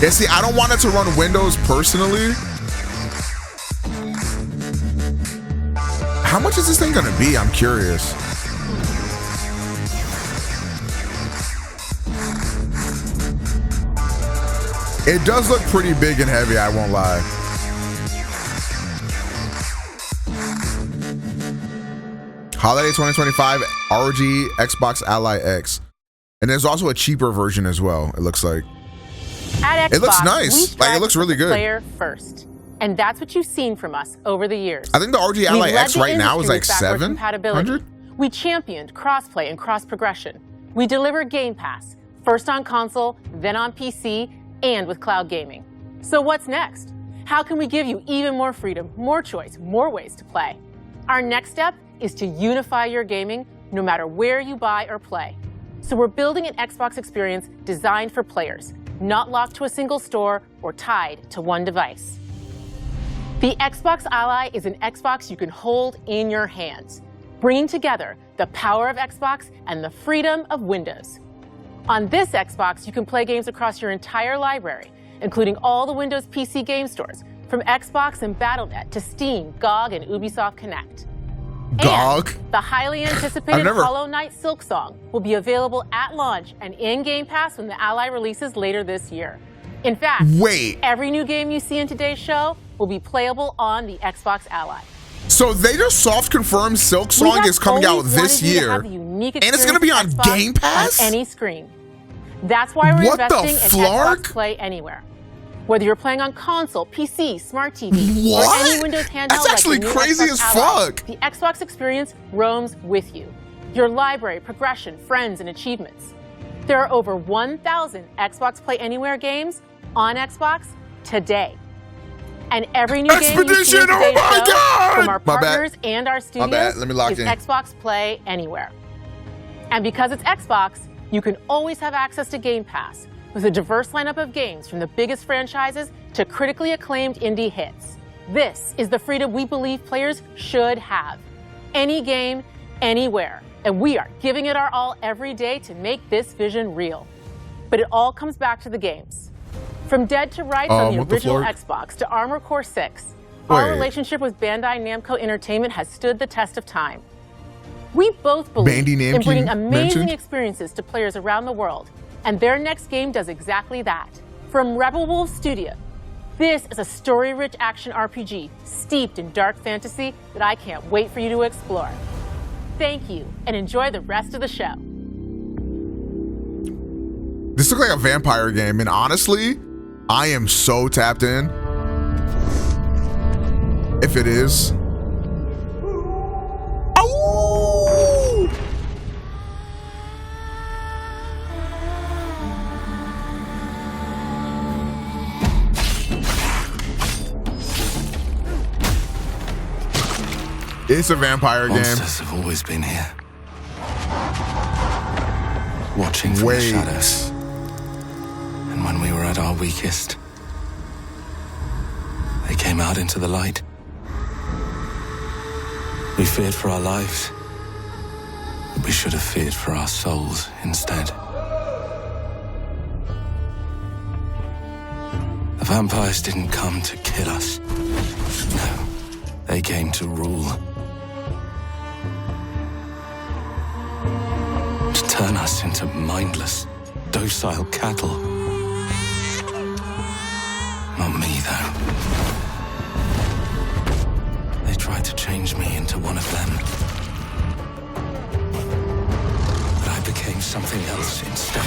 S1: Yeah, see, I don't want it to run Windows personally. How much is this thing gonna be? I'm curious. It does look pretty big and heavy, I won't lie. Holiday 2025 ROG Xbox Ally X. And there's also a cheaper version as well, it looks like.
S7: At Xbox,
S1: it looks nice. Like, it looks really good.
S7: Player first. And that's what you've seen from us over the years.
S1: I think the ROG Ally X right now is like $700.
S7: We championed crossplay and cross progression. We delivered Game Pass, first on console, then on PC, and with cloud gaming. So what's next? How can we give you even more freedom, more choice, more ways to play? Our next step is to unify your gaming no matter where you buy or play. So we're building an Xbox experience designed for players, not locked to a single store or tied to one device. The Xbox Ally is an Xbox you can hold in your hands, bringing together the power of Xbox and the freedom of Windows. On this Xbox, you can play games across your entire library, including all the Windows PC game stores, from Xbox and Battle.net to Steam, GOG, and Ubisoft Connect.
S1: GOG?
S7: And the highly anticipated Hollow Knight Silksong will be available at launch and in Game Pass when the Ally releases later this year. In fact, every new game you see in today's show will be playable on the Xbox Ally.
S1: So they just soft confirmed Silksong is coming out this year, and it's going to be on Game Pass?
S7: On any screen. That's why we're investing in Xbox Play Anywhere. Whether you're playing on console, PC, smart TV, or any Windows handheld,
S1: that's actually
S7: like
S1: crazy as fuck.
S7: The Xbox experience roams with you. Your library, progression, friends, and achievements. There are over 1,000 Xbox Play Anywhere games on Xbox today. And every new game you see in today's show from our partners and our studios is Xbox Play Anywhere. And because it's Xbox, you can always have access to Game Pass with a diverse lineup of games from the biggest franchises to critically acclaimed indie hits. This is the freedom we believe players should have. Any game, anywhere. And we are giving it our all every day to make this vision real. But it all comes back to the games. From Dead to Rights on the original Xbox to Armored Core 6, our relationship with Bandai Namco Entertainment has stood the test of time. We both believe in bringing amazing experiences to players around the world, and their next game does exactly that. From Rebel Wolf Studio, this is a story-rich action RPG steeped in dark fantasy that I can't wait for you to explore. Thank you, and enjoy the rest of the show.
S1: This looks like a vampire game, and honestly, I am so tapped in. If it is. Oh! It's a vampire game.
S8: Monsters have always been here. Watching from the shadows. And when we were at our weakest, they came out into the light. We feared for our lives, but we should have feared for our souls instead. The vampires didn't come to kill us. No, they came to rule. To turn us into mindless, docile cattle. Not me, though. They tried to change me into one of them. became something else instead.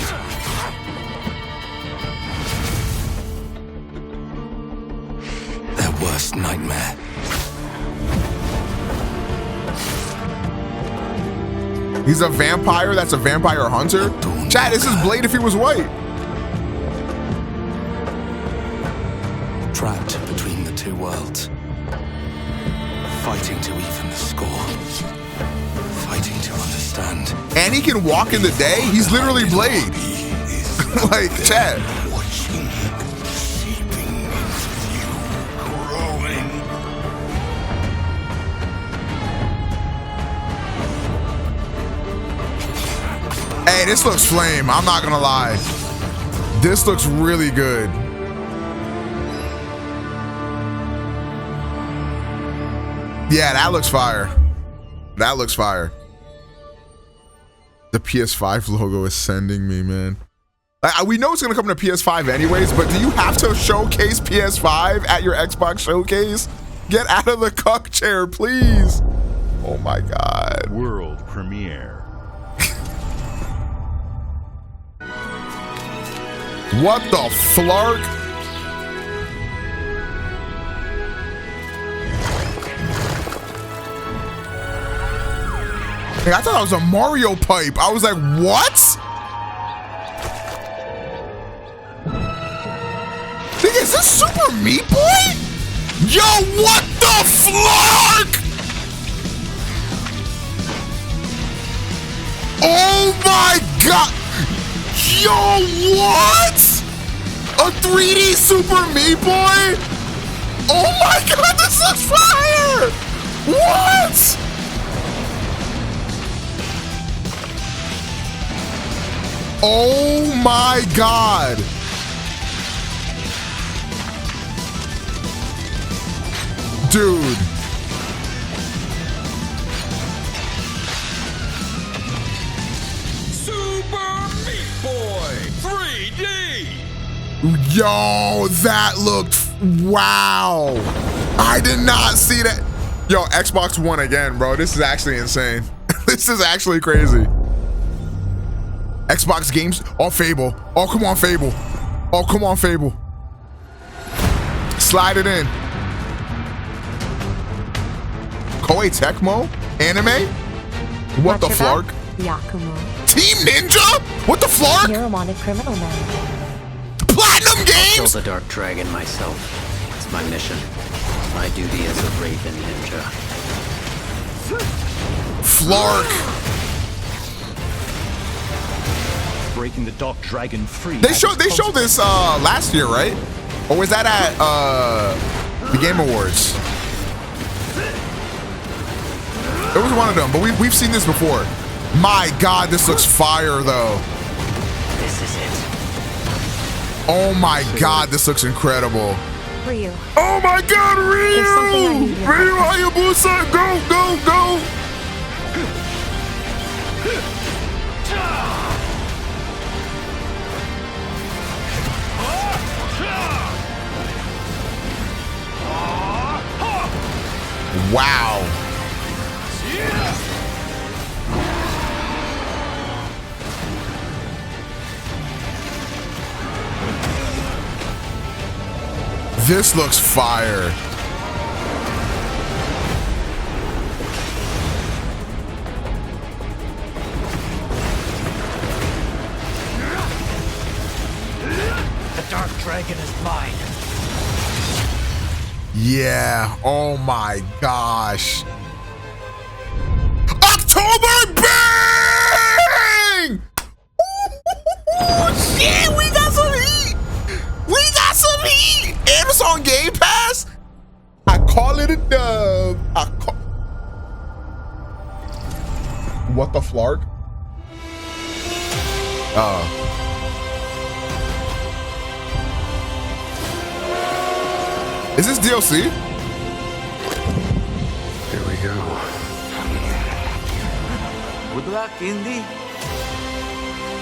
S8: Their worst nightmare.
S1: He's a vampire that's a vampire hunter? Chad, this is Blade if he was white.
S8: Trapped between the two worlds. Fighting to even the score. Fighting to understand.
S1: And he can walk in the day? He's literally Blade. Like, Chad.
S4: Watching, seeping into you, growing.
S1: Hey, this looks flame. I'm not gonna lie. This looks really good. Yeah, that looks fire. That looks fire. The PS5 logo is sending me, man. We know it's gonna come to PS5 anyways, but do you have to showcase PS5 at your Xbox showcase? Get out of the cuck chair, please. Oh my God.
S9: World premiere.
S1: What the flark? Hey, I thought that was a Mario pipe. I was like, what? Nigga, is this Super Meat Boy? Yo, what the flark? Oh my God. Yo, what? A 3D Super Meat Boy? Oh my God, this looks fire! What? Oh my God. Dude. Yo, that looked, wow. I did not see that. Yo, Xbox One again, bro. This is actually insane. This is actually crazy. Xbox games, oh, Fable. Oh, come on, Fable. Oh, come on, Fable. Slide it in. Koei Tecmo? Anime? What the flark?
S10: Yakumo.
S1: Team Ninja? What the flark?
S10: You're a wanted criminal now.
S1: Platinum Games?
S11: Kill the Dark Dragon myself. It's my mission. My duty as a Raven Ninja.
S1: Flark.
S9: Breaking the Dark Dragon free.
S1: They showed this last year, right? Or was that at the Game Awards? It was one of them, but we've seen this before. My God, this looks fire though.
S11: This is it.
S1: Oh my God, this looks incredible.
S10: Ryu.
S1: Oh my God, Ryu! Ryu Hayabusa, go, go, go! Wow. This looks fire.
S11: The Dark Dragon is mine.
S1: Yeah. Oh my gosh. October bang! Ooh, shit, we got some heat. We got some heat. And it's on Game Pass. I call it a dub. What the flark? Is this DLC?
S8: Here we go.
S11: Good luck, Indy.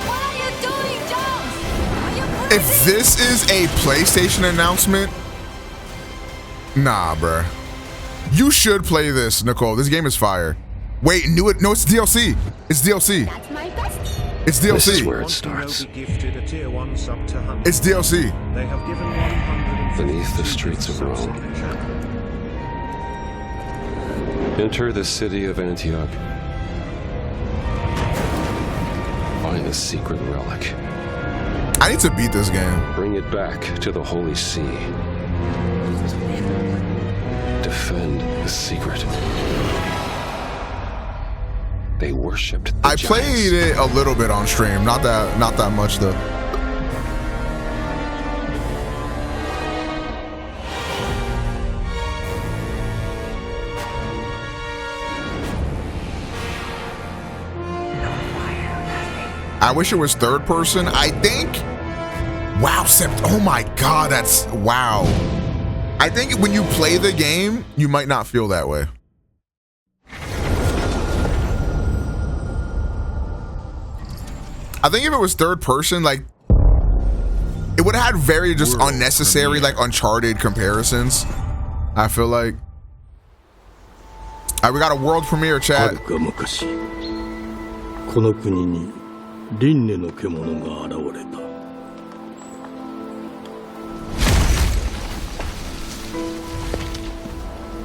S2: What are you doing, Jones? Are you crazy?
S1: If this is a PlayStation announcement, nah, bruh. You should play this, Nicole. This game is fire. Wait, no, it's DLC. It's DLC.
S2: That's my bestie.
S1: It's DLC.
S12: This is where it starts.
S1: It's DLC.
S12: Beneath the streets of Rome. Enter the city of Antioch. Find the secret relic.
S1: I need to beat this game.
S12: Bring it back to the Holy See. Defend the secret. They worshipped the
S1: I played it a little bit on stream, not that much though. I wish it was third person. I think. Wow, oh my God, that's wow. I think when you play the game, you might not feel that way. I think if it was third person, like it would have had very just unnecessary, like Uncharted comparisons. I feel like. All right, we got a world premiere, chat.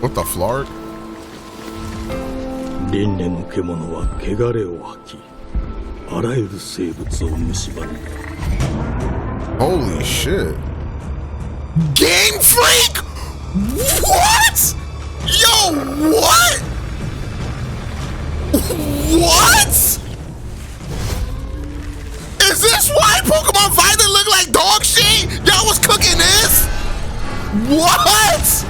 S1: What the flark? Holy shit. Game Freak? What? Yo, what? What? Is this why Pokemon Violet look like dog shit? Y'all was cooking this? What?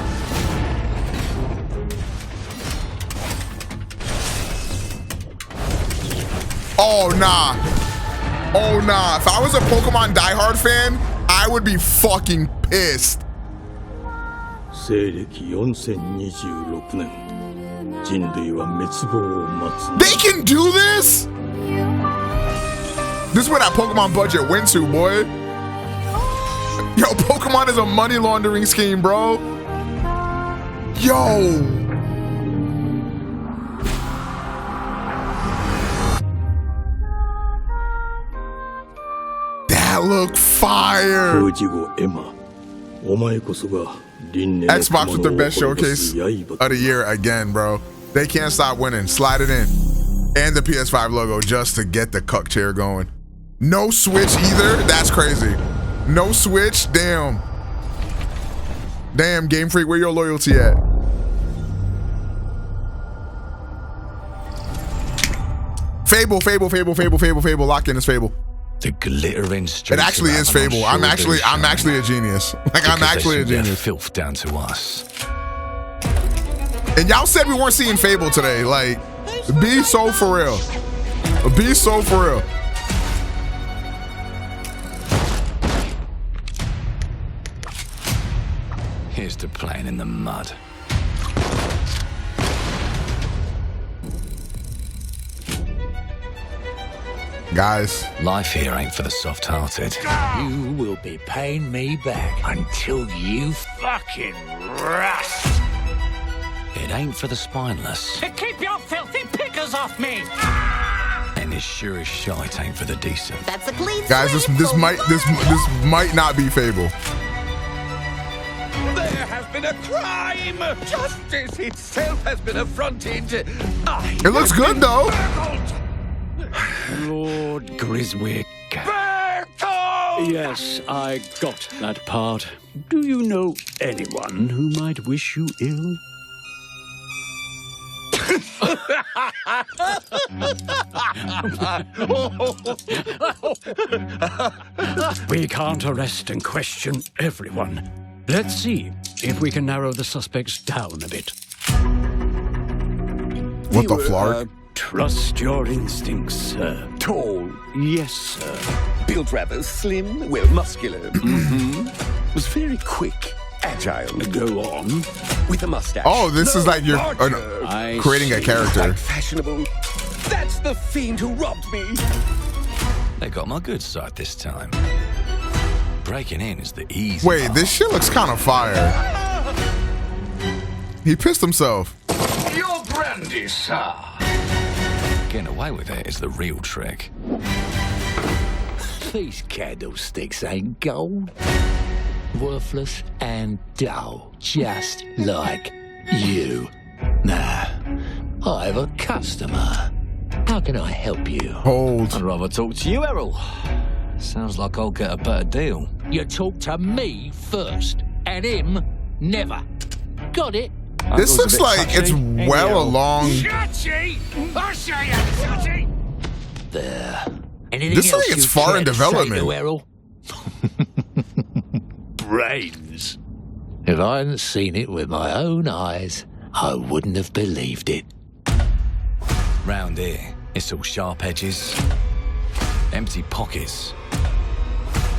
S1: Oh, nah. Oh, nah. If I was a Pokemon diehard fan, I would be fucking pissed. They can do this? This is where that Pokemon budget went to, boy. Yo, Pokemon is a money laundering scheme, bro. Yo. That look fire. Xbox with the best showcase of the year again, bro. They can't stop winning. Slide it in. And the PS5 logo just to get the cuck chair going. No Switch either. That's crazy. No Switch. Damn. Damn, Game Freak, where your loyalty at? Fable. Lock in, it's Fable.
S5: The glittering streets.
S1: It actually is Fable. I'm actually a genius. Like, I'm actually a genius.
S5: Filth down to us.
S1: And y'all said we weren't seeing Fable today. Like, be so for real. Be so for real.
S5: Here's to playing in the mud.
S1: Guys,
S5: life here ain't for the soft-hearted.
S13: You will be paying me back until you fucking rust.
S5: It ain't for the spineless.
S13: Keep your filthy pickers off me!
S5: And as sure as shite ain't for the decent.
S2: That's a clean
S1: guys, this might not be Fable.
S13: There has been a crime! Justice itself has been affronted.
S1: It looks good though.
S13: Lord Griswick. Bertolt! Yes, I got that part. Do you know anyone who might wish you ill? We can't arrest and question everyone. Let's see if we can narrow the suspects down a bit.
S1: What the flark?
S13: Trust your instincts, sir.
S14: Tall.
S13: Yes, sir.
S14: Built rather slim, well, muscular. Mm-hmm. Was very quick, agile.
S13: Go on.
S14: With a mustache.
S1: Oh, this is like you're creating a character.
S14: Like fashionable. That's the fiend who robbed me.
S5: They got my good side this time. Breaking in is the easy
S1: Wait,
S5: part.
S1: this shit looks kind of fire. He pissed himself.
S13: Your brandy, sir.
S5: Getting away with it is the real trick.
S15: These candlesticks ain't gold. Worthless and dull, just like you. Nah, I have a customer. How can I help you?
S1: Hold.
S16: I'd rather talk to you, Errol. Sounds like I'll get a better deal.
S15: You talk to me first, and him never. Got it?
S1: This looks like it's well along.
S15: Touchy! I say touchy! There. Anything
S1: This
S15: else
S1: like it's
S15: you
S1: far
S15: care
S1: in
S15: to say
S1: development.
S15: to Errol? Brains. If I hadn't seen it with my own eyes, I wouldn't have believed it.
S16: Round here, it's all sharp edges, empty pockets,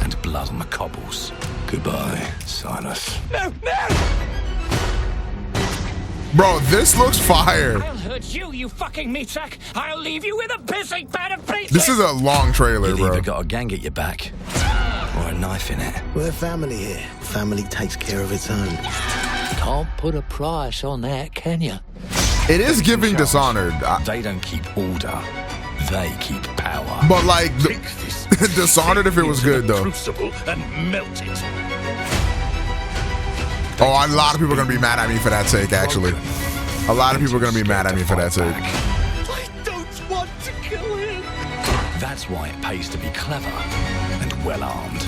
S16: and blood on the cobbles.
S8: Goodbye, Silas.
S15: No, no!
S1: Bro, this looks fire.
S15: I'll hurt you, you fucking meat sack. I'll leave you with a pissing pan of pieces.
S1: This is a long trailer,
S16: You've
S1: bro.
S16: either got a gang at your back or a knife in it.
S17: We're family here. Family takes care of its own.
S15: Can't put a price on that, can you?
S1: It is giving Dishonored.
S16: They don't keep order. They keep power.
S1: But like, Dishonored if it was good, though.
S15: Crucible and melt it.
S1: Oh, a lot of people are going to be mad at me for that take, actually. A lot of people are going to be mad at me for that take.
S15: I don't want to kill him.
S16: That's why it pays to be clever and well-armed.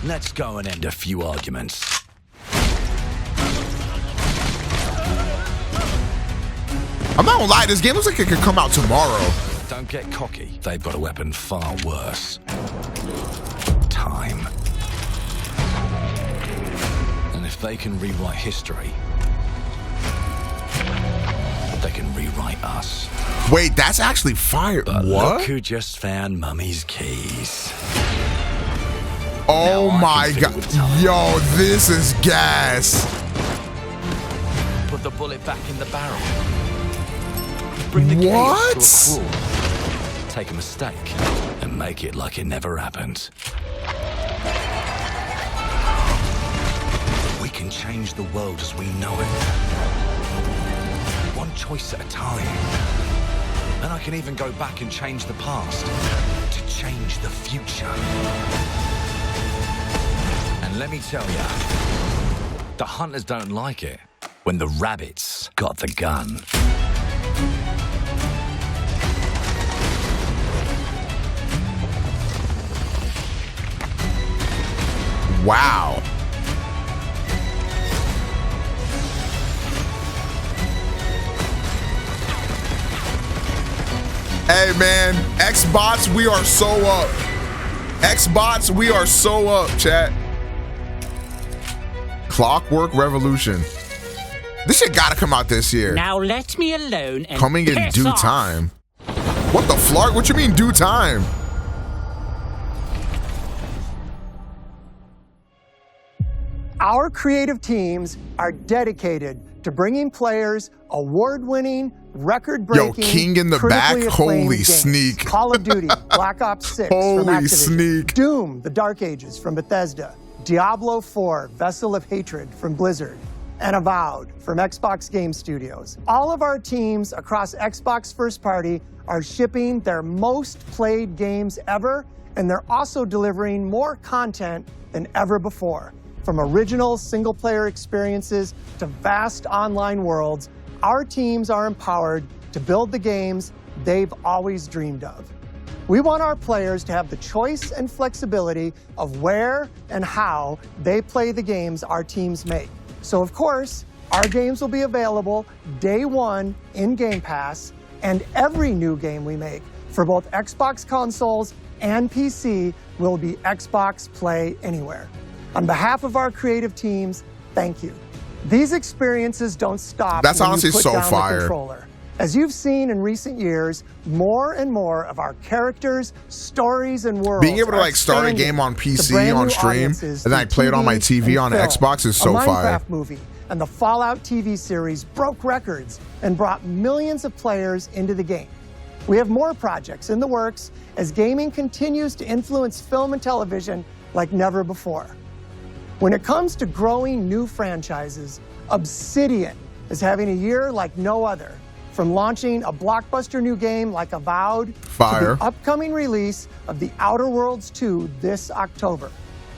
S16: Let's go and end a few arguments.
S1: I'm not gonna lie, this game looks like it could come out tomorrow.
S16: Don't get cocky. They've got a weapon far worse. Time. And if they can rewrite history, they can rewrite us.
S1: Wait, that's actually fire.
S16: But
S1: What?
S16: look who just found Mummy's keys.
S1: Oh my god. Yo, this is gas.
S16: Put the bullet back in the barrel. Bring the chaos to a crawl. Take a mistake and make it like it never happened. We can change the world as we know it. One choice at a time. And I can even go back and change the past to change the future. And let me tell you, the hunters don't like it when the rabbits got the gun.
S1: Wow. Hey man, Xbox, we are so up. Xbox, we are so up, chat. Clockwork Revolution. This shit gotta come out this year.
S15: Now let me alone and
S1: coming in
S15: piss
S1: due
S15: off.
S1: time. What the flark? What you mean due time?
S18: Our creative teams are dedicated to bringing players award-winning, record-breaking,
S1: Yo, King in the back,
S18: critically
S1: holy
S18: acclaimed games.
S1: sneak.
S18: Call of Duty, Black Ops 6 from
S1: Holy
S18: Activision,
S1: sneak.
S18: Doom, The Dark Ages from Bethesda, Diablo 4, Vessel of Hatred from Blizzard, and Avowed from Xbox Game Studios. All of our teams across Xbox First Party are shipping their most played games ever, and they're also delivering more content than ever before. From original single-player experiences to vast online worlds, our teams are empowered to build the games they've always dreamed of. We want our players to have the choice and flexibility of where and how they play the games our teams make. So, of course, our games will be available day one in Game Pass, and every new game we make for both Xbox consoles and PC will be Xbox Play Anywhere. On behalf of our creative teams, thank you. These experiences don't stop
S1: That's
S18: when
S1: honestly
S18: you put
S1: so
S18: down
S1: fire.
S18: the controller. As you've seen in recent years, more and more of our characters, stories, and worlds
S1: Being able to
S18: are
S1: like start a
S18: expanding
S1: game on
S18: to
S1: PC
S18: brand
S1: on
S18: new
S1: stream
S18: audiences
S1: and then I
S18: through
S1: play it on my
S18: TV
S1: TV on
S18: and film.
S1: Xbox is so
S18: a
S1: fire.
S18: Minecraft movie and the Fallout TV series broke records and brought millions of players into the game. We have more projects in the works as gaming continues to influence film and television like never before. When it comes to growing new franchises, Obsidian is having a year like no other. From launching a blockbuster new game like Avowed
S1: Fire.
S18: to the upcoming release of The Outer Worlds 2 this October.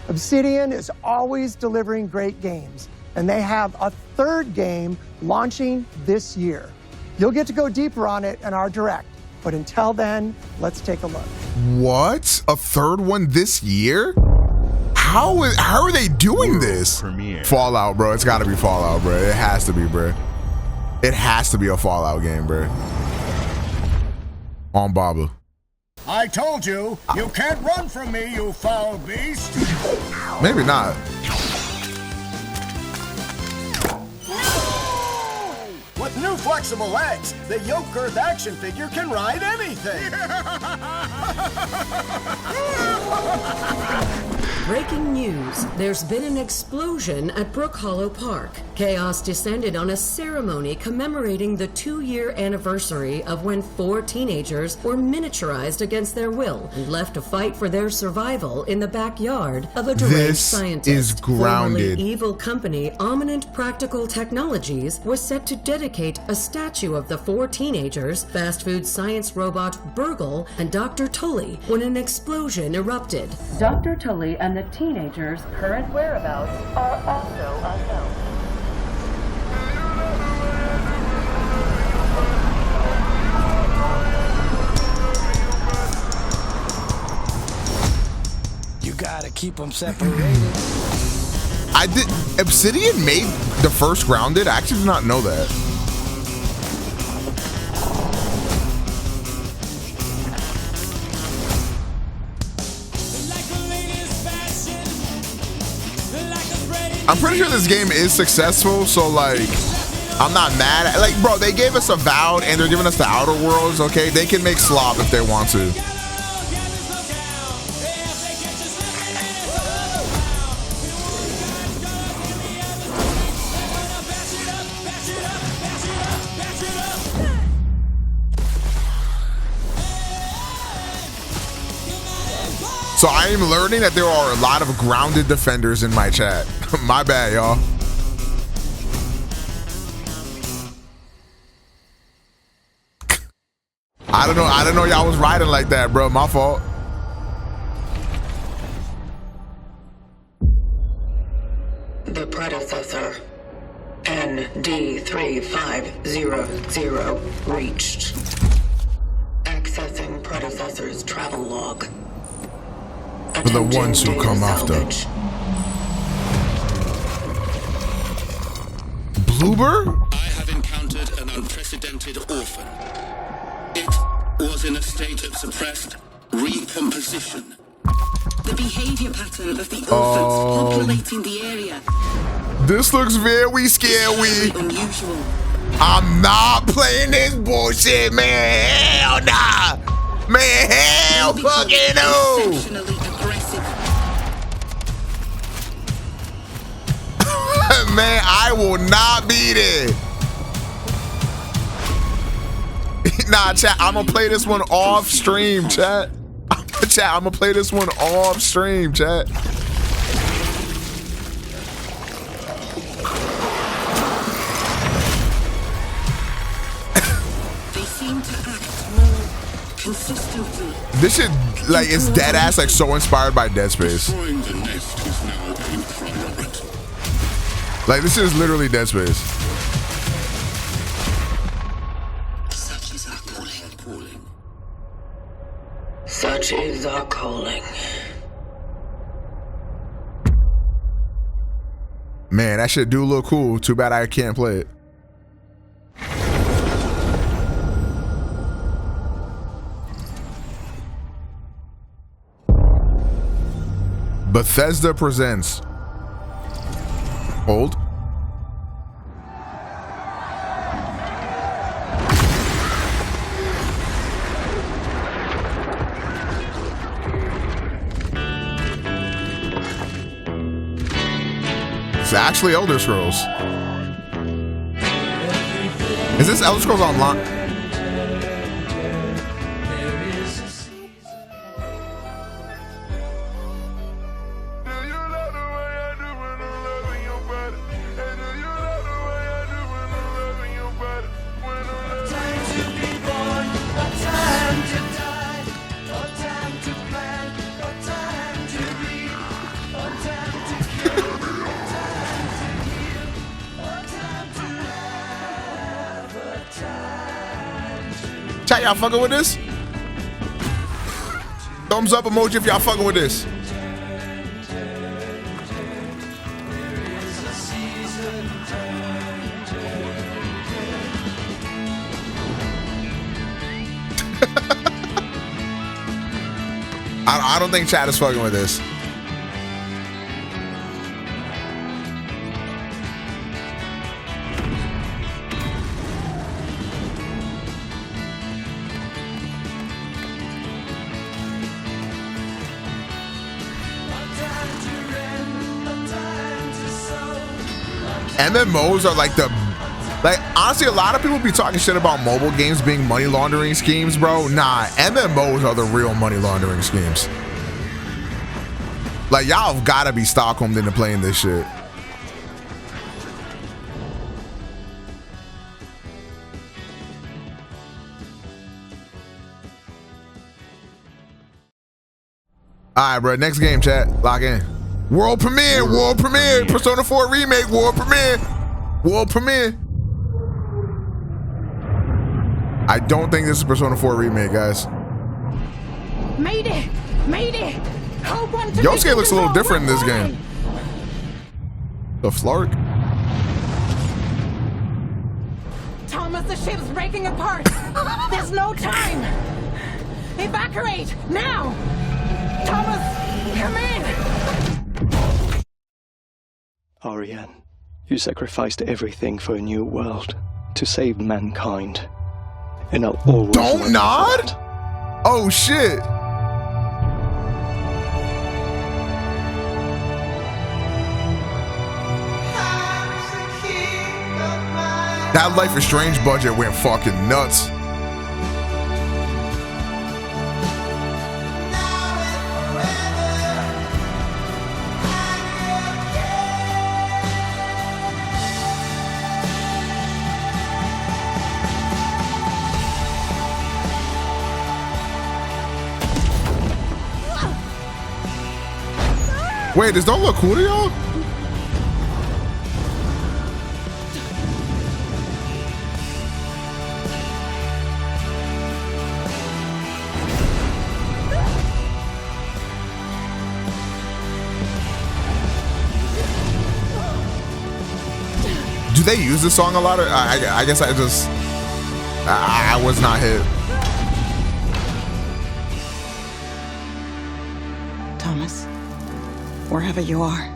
S18: Obsidian is always delivering great games, and they have a third game launching this year. You'll get to go deeper on it in our Direct, but until then, let's take a look.
S1: What? A third one this year? How are they doing this? Fallout, bro. It's got to be Fallout, bro. It has to be, bro. It has to be a Fallout game, bro. On Baba.
S19: I told you, you can't run from me, you foul beast.
S1: Maybe not.
S19: With new flexible legs, the yoke girth action figure can ride anything.
S20: Breaking news. There's been an explosion at Brook Hollow Park. Chaos descended on a ceremony commemorating the 2-year anniversary of when 4 teenagers were miniaturized against their will and left to fight for their survival in the backyard of a deranged scientist.
S1: This is grounded.
S20: Formerly evil company Ominent Practical Technologies was set to dedicate a statue of the 4 teenagers, fast food science robot Burgle, and Dr. Tully when an explosion erupted. Dr. Tully and the teenagers' current whereabouts are also unknown.
S15: You gotta keep them separated.
S1: Obsidian made the first Grounded? I actually did not know that. I'm pretty sure this game is successful, so like, I'm not mad at, like, bro, they gave us Avowed and they're giving us the Outer Worlds, okay? They can make slop if they want to. So I am learning that there are a lot of grounded defenders in my chat. My bad, y'all. I don't know y'all was riding like that, bro. My fault.
S20: The predecessor, ND3500, reached. Accessing predecessor's travel log.
S1: For the ones who come after. Bloober?
S21: I have encountered an unprecedented orphan. It was in a state of suppressed recomposition. The behavior pattern of the orphans populating the area.
S1: This looks very scary.
S21: Unusual.
S1: I'm not playing this bullshit, man. Hell nah. Man, hell fucking no.
S21: Exceptionally aggressive.
S1: Man, I will not be there. Nah, chat, I'm gonna play this one off stream, chat. Chat, I'm gonna play this one off stream, chat.
S21: They seem to act more consistently.
S1: This shit, like, it's dead ass, like, so inspired by Dead Space.
S21: Destroying the nest is now a priority.
S1: Like, this is literally Dead Space.
S21: Such is our calling.
S20: Such is our calling.
S1: Man, that shit do look cool. Too bad I can't play it. Bethesda presents. Hold. It's actually Elder Scrolls. Is this Elder Scrolls Online? Chat, y'all fucking with this? Thumbs up emoji if y'all fucking with this. I don't think chat is fucking with this. MMOs are like honestly, a lot of people be talking shit about mobile games being money laundering schemes, bro. Nah, MMOs are the real money laundering schemes. Like, y'all have gotta be Stockholmed into playing this shit. Alright, bro, next game, chat. Lock in. World premiere, Persona 4 remake, world premiere. I don't think this is Persona 4 remake, guys.
S2: Mayday!
S1: Yosuke looks a little different in this game. The Flark.
S2: Thomas, the ship's breaking apart. There's no time. Evacuate now. Thomas, come in.
S3: Ariane, you sacrificed everything for a new world to save mankind. And I'll always
S1: don't nod? Oh shit. That Life is Strange budget went fucking nuts. Wait, does that look cool to y'all? Do they use this song a lot? I guess I was not hit.
S2: Thomas, wherever you are,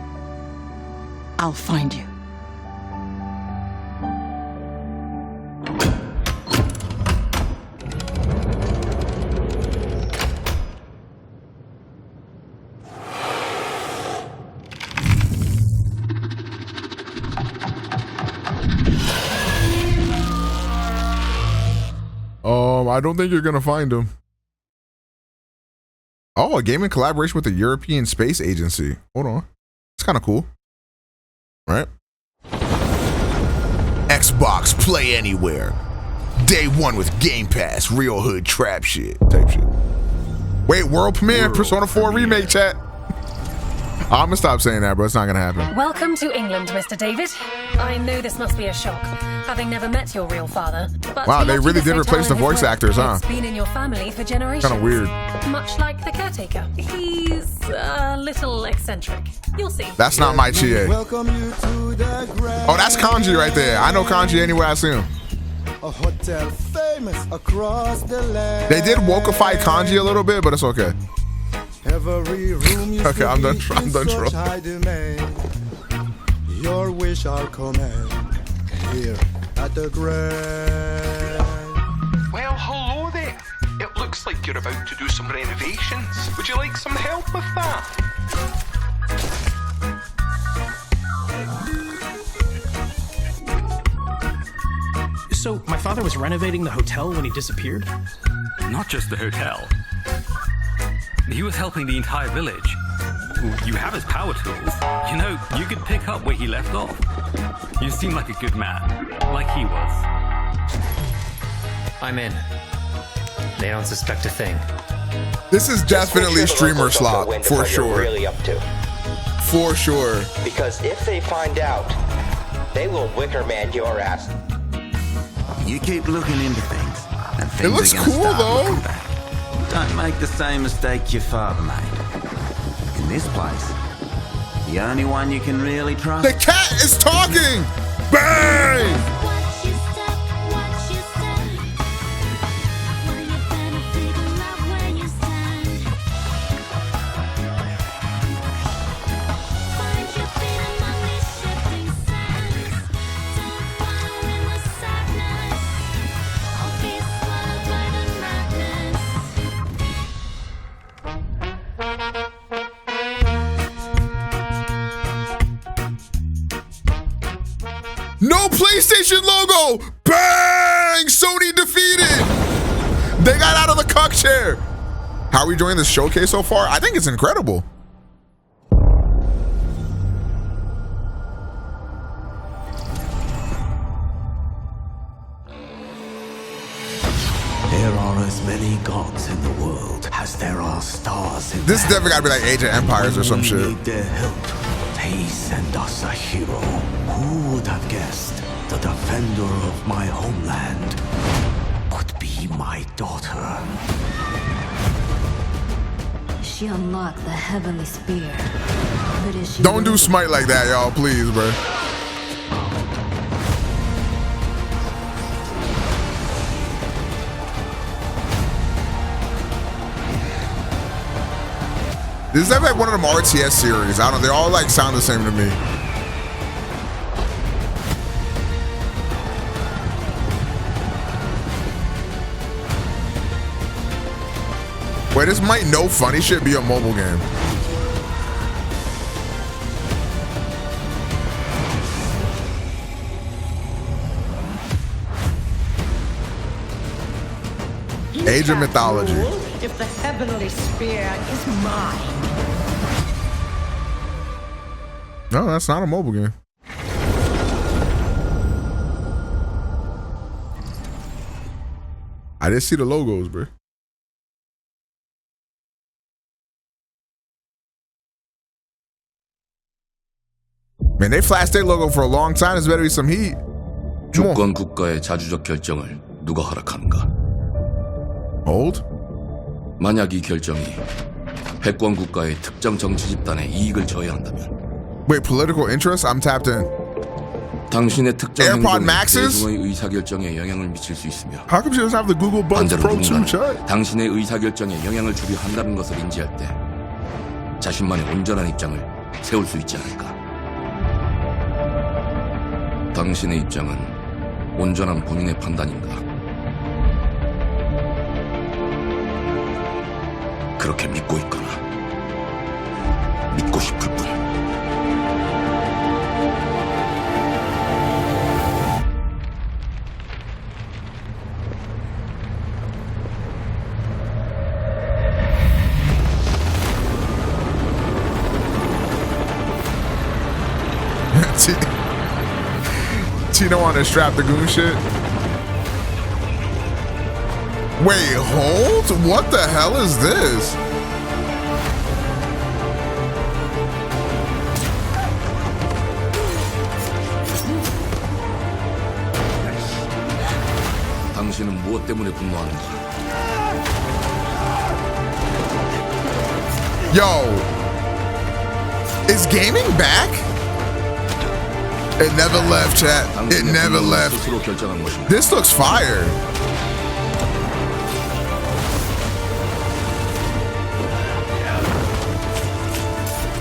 S2: I'll find you.
S1: I don't think you're gonna find him. Oh, a game in collaboration with the European Space Agency. Hold on. It's kind of cool. Right? Xbox Play Anywhere. Day one with Game Pass. Real hood trap shit. Type shit. Wait, world premiere. Persona 4 remake, chat. I'm gonna stop saying that, bro. It's not gonna happen.
S10: Welcome to England, Mr. David. I know this must be a shock, having never met your real father. But
S1: wow, they really did replace the voice actors, huh?
S10: It's been in your family for generations.
S1: Kind of weird.
S10: Much like the caretaker. He's a little eccentric. You'll see.
S1: That's not my Chie. Oh, that's Kanji right there. I know Kanji anywhere I see him.
S22: A hotel famous across the land.
S1: They did wokeify Kanji a little bit, but it's okay.
S22: Every room you
S1: okay, I'm done trolling.
S22: Your wish I'll command here at the Grand.
S23: Well, hello there. It looks like you're about to do some renovations. Would you like some help with that?
S6: So, my father was renovating the hotel when he disappeared?
S24: Not just the hotel. He was helping the entire village. You have his power tools. You know, you could pick up where he left off. You seem like a good man, like he was.
S11: I'm in. They don't suspect a thing.
S1: This is definitely streamer slop, for sure.
S25: Really up to.
S1: For sure.
S25: Because if they find out, they will wicker man your ass.
S17: You keep looking into things.
S4: And
S1: It
S4: things
S1: looks
S4: are gonna
S1: cool
S4: start
S1: though.
S4: looking back. Don't make the same mistake your father made. In this place, the only one you can really trust.
S1: The cat is talking. Bang! No PlayStation logo! Bang! Sony defeated! They got out of the cuck chair. How are we enjoying this showcase so far? I think it's incredible.
S17: There are as many gods in the world as there are stars in
S1: This definitely gotta be like Age of Empires or some shit.
S17: We need their help. They send us a hero. Who would have guessed the defender of my homeland would be my daughter?
S2: She unlocked the heavenly spear. But is she
S1: Don't do Smite like that, y'all, please, bro. This is like one of them RTS series. I don't know. They all like sound the same to me. Wait, this might no funny shit be a mobile game. Age of Mythology.
S7: If the heavenly spear is mine.
S1: No, that's not a mobile game. I didn't see the logos, bro. Man, they flashed their logo for a long time. There's better be some heat.
S9: 주권 국가의 자주적 결정을 누가 허락하는가?
S1: Hold?
S9: 만약 이 결정이 패권 국가의 특정 정치 집단의 이익을 저해한다면
S1: Wait, political interest? I'm tapped in.
S9: 당신의 특정
S1: AirPod
S9: 행동이
S1: Maxes?
S9: 대중의 의사결정에 영향을 미칠 수 있으며
S1: How come she doesn't have the Google Buds
S9: 반대로
S1: Pro 2
S9: 누군가는
S1: chat?
S9: 당신의 의사결정에 영향을 주려 한다는 것을 인지할 때 자신만의 온전한 입장을 세울 수 있지 않을까? 당신의 입장은 온전한 본인의 판단인가? 그렇게 믿고 있거나 믿고 싶을 뿐.
S1: Tino want to strap the goon shit? Wait, hold? What the hell is this?
S9: 당신은 무엇 때문에 분노하는지.
S1: Yo, is gaming back? It never left, chat. It never left. This looks fire.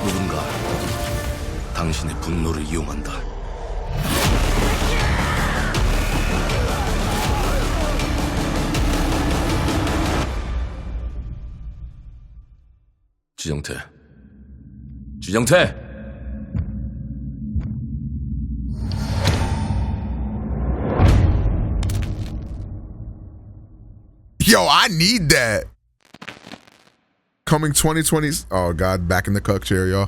S9: 누군가 당신의 분노를 이용한다. 지정태.
S1: Yo, I need that. Coming 2020. Oh God, back in the cuck chair, y'all.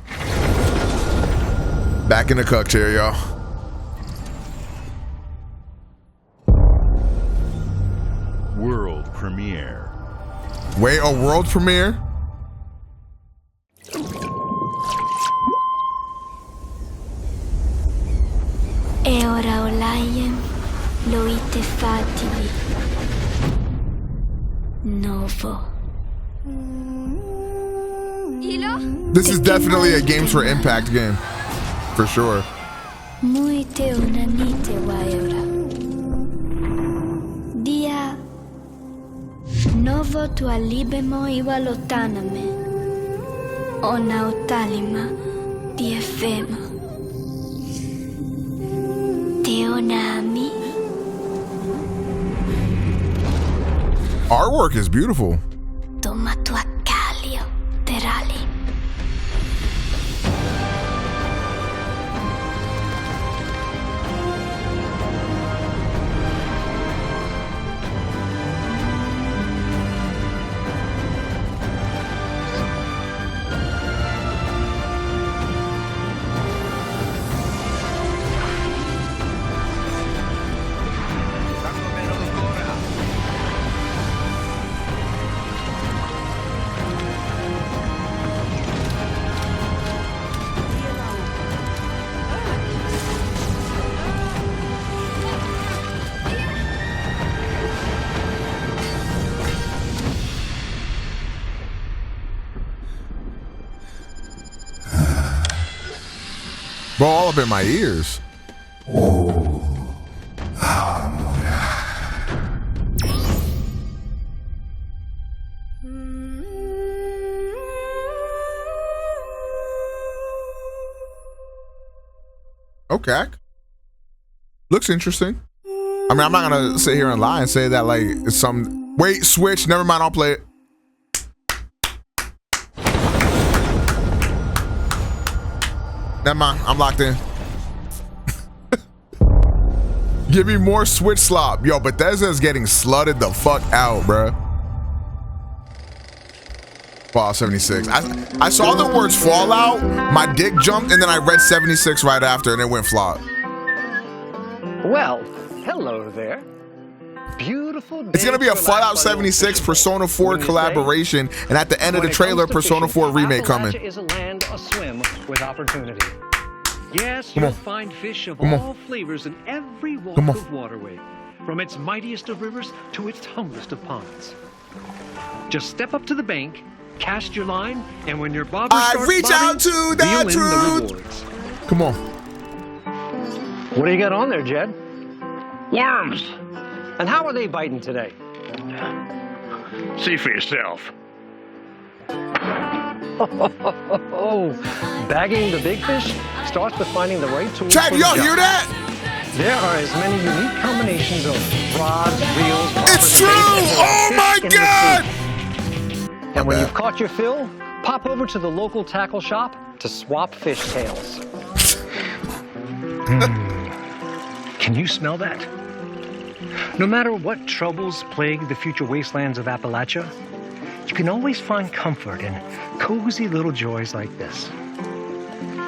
S1: Back in the cuck chair, y'all.
S12: World premiere.
S1: Wait, a world premiere?
S2: E ora Olaiem lo ite fatili. Novo.
S1: This is definitely a Games for Impact game, for sure.
S2: Muite unanite waeura. Dia novo tu alibemo iwa lotaname. Ona utalima diefema. Teonami.
S1: Artwork is beautiful.
S2: Toma tu acalio, terali.
S1: Bro, all up in my ears. Okay. Looks interesting. I mean, I'm not gonna sit here and lie and say that like it's some. Wait, switch. Never mind. I'll play it. Never mind. I'm locked in. Give me more Switch slop. Yo, Bethesda is getting slutted the fuck out, bruh. Fallout 76. I saw the words Fallout, my dick jumped, and then I read 76 right after, and it went flop.
S5: Well, hello there. Beautiful.
S1: It's gonna be a Fallout 76 Persona 4 collaboration, and at the end of the trailer, Persona 4 remake coming.
S5: Is a land aswim with opportunity. Yes, you'll find fish of all flavors in every walk of waterway, from its mightiest of rivers to its humblest of ponds. Just step up to the bank, cast your line, and when your bobber starts
S1: reach
S5: bobbing,
S1: out to the
S5: reel in
S1: truth.
S5: the rewards.
S1: Come on.
S5: What do you got on there, Jed? Worms. And how are they biting today?
S8: See for yourself.
S5: Bagging the big fish starts with finding the right tools.
S1: Chad,
S5: for
S1: y'all
S5: the
S1: hear
S5: job.
S1: that?
S5: There are as many unique combinations of rods, reels,
S1: It's true! Oh my God!
S5: And when you've caught your fill, pop over to the local tackle shop to swap fish tails. Can you smell that? No matter what troubles plague the future wastelands of Appalachia, you can always find comfort in cozy little joys like this.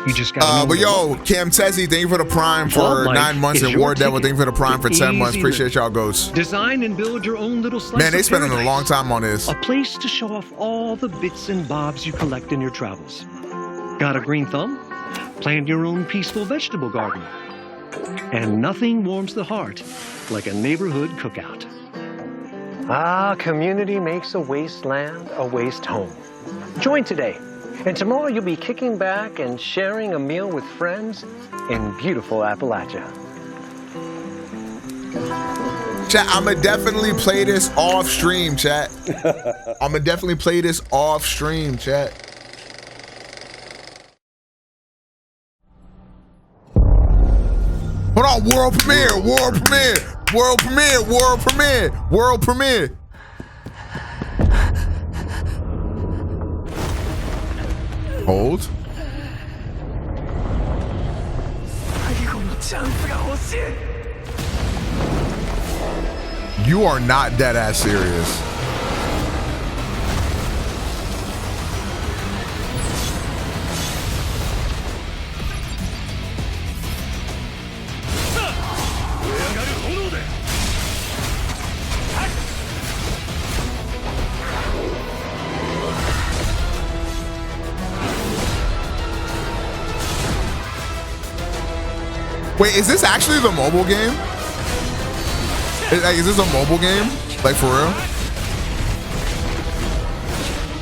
S5: You just got.
S1: But yo, Cam Tezzy, thank you for the Prime for 9 months, and War Devil, thank you for the Prime for 10 months. Appreciate y'all, ghosts.
S5: Design and build your own little slice.
S1: Man, they
S5: of
S1: spending a
S5: paradise.
S1: long time on this.
S5: A place to show off all the bits and bobs you collect in your travels. Got a green thumb? Plant your own peaceful vegetable garden. And nothing warms the heart like a neighborhood cookout. Ah, community makes a wasteland a waste home. Join today, and tomorrow you'll be kicking back and sharing a meal with friends in beautiful Appalachia.
S1: Chat, I'ma definitely play this off stream, chat. I'ma definitely play this off stream, chat. Hold on, world premiere, world premiere, world premiere, world premiere, world premiere. Hold. You are not dead ass serious. Wait, is this actually the mobile game? Is this a mobile game? Like, for real?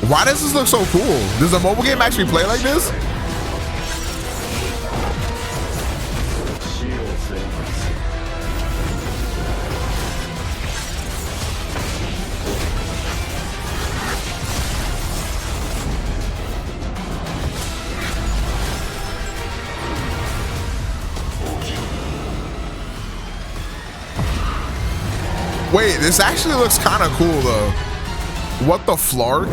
S1: Why does this look so cool? Does a mobile game actually play like this? Wait, this actually looks kind of cool though. What the flark?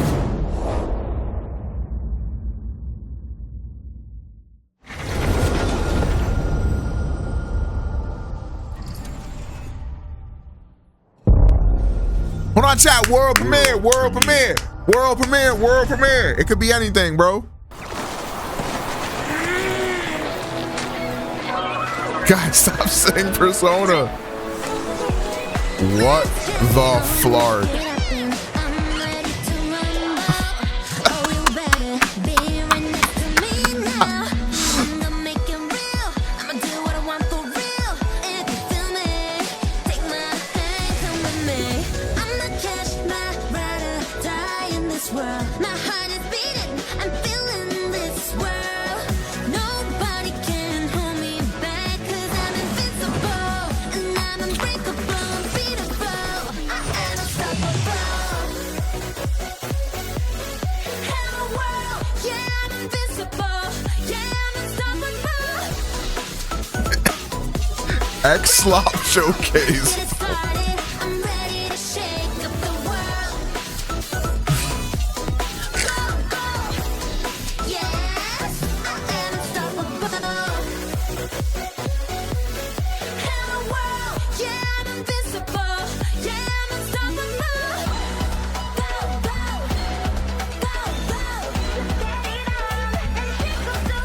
S1: Hold on, chat. World premiere, world premiere, world premiere, world premiere. It could be anything, bro. Guys, stop saying Persona. What the flark? X-Slop Showcase.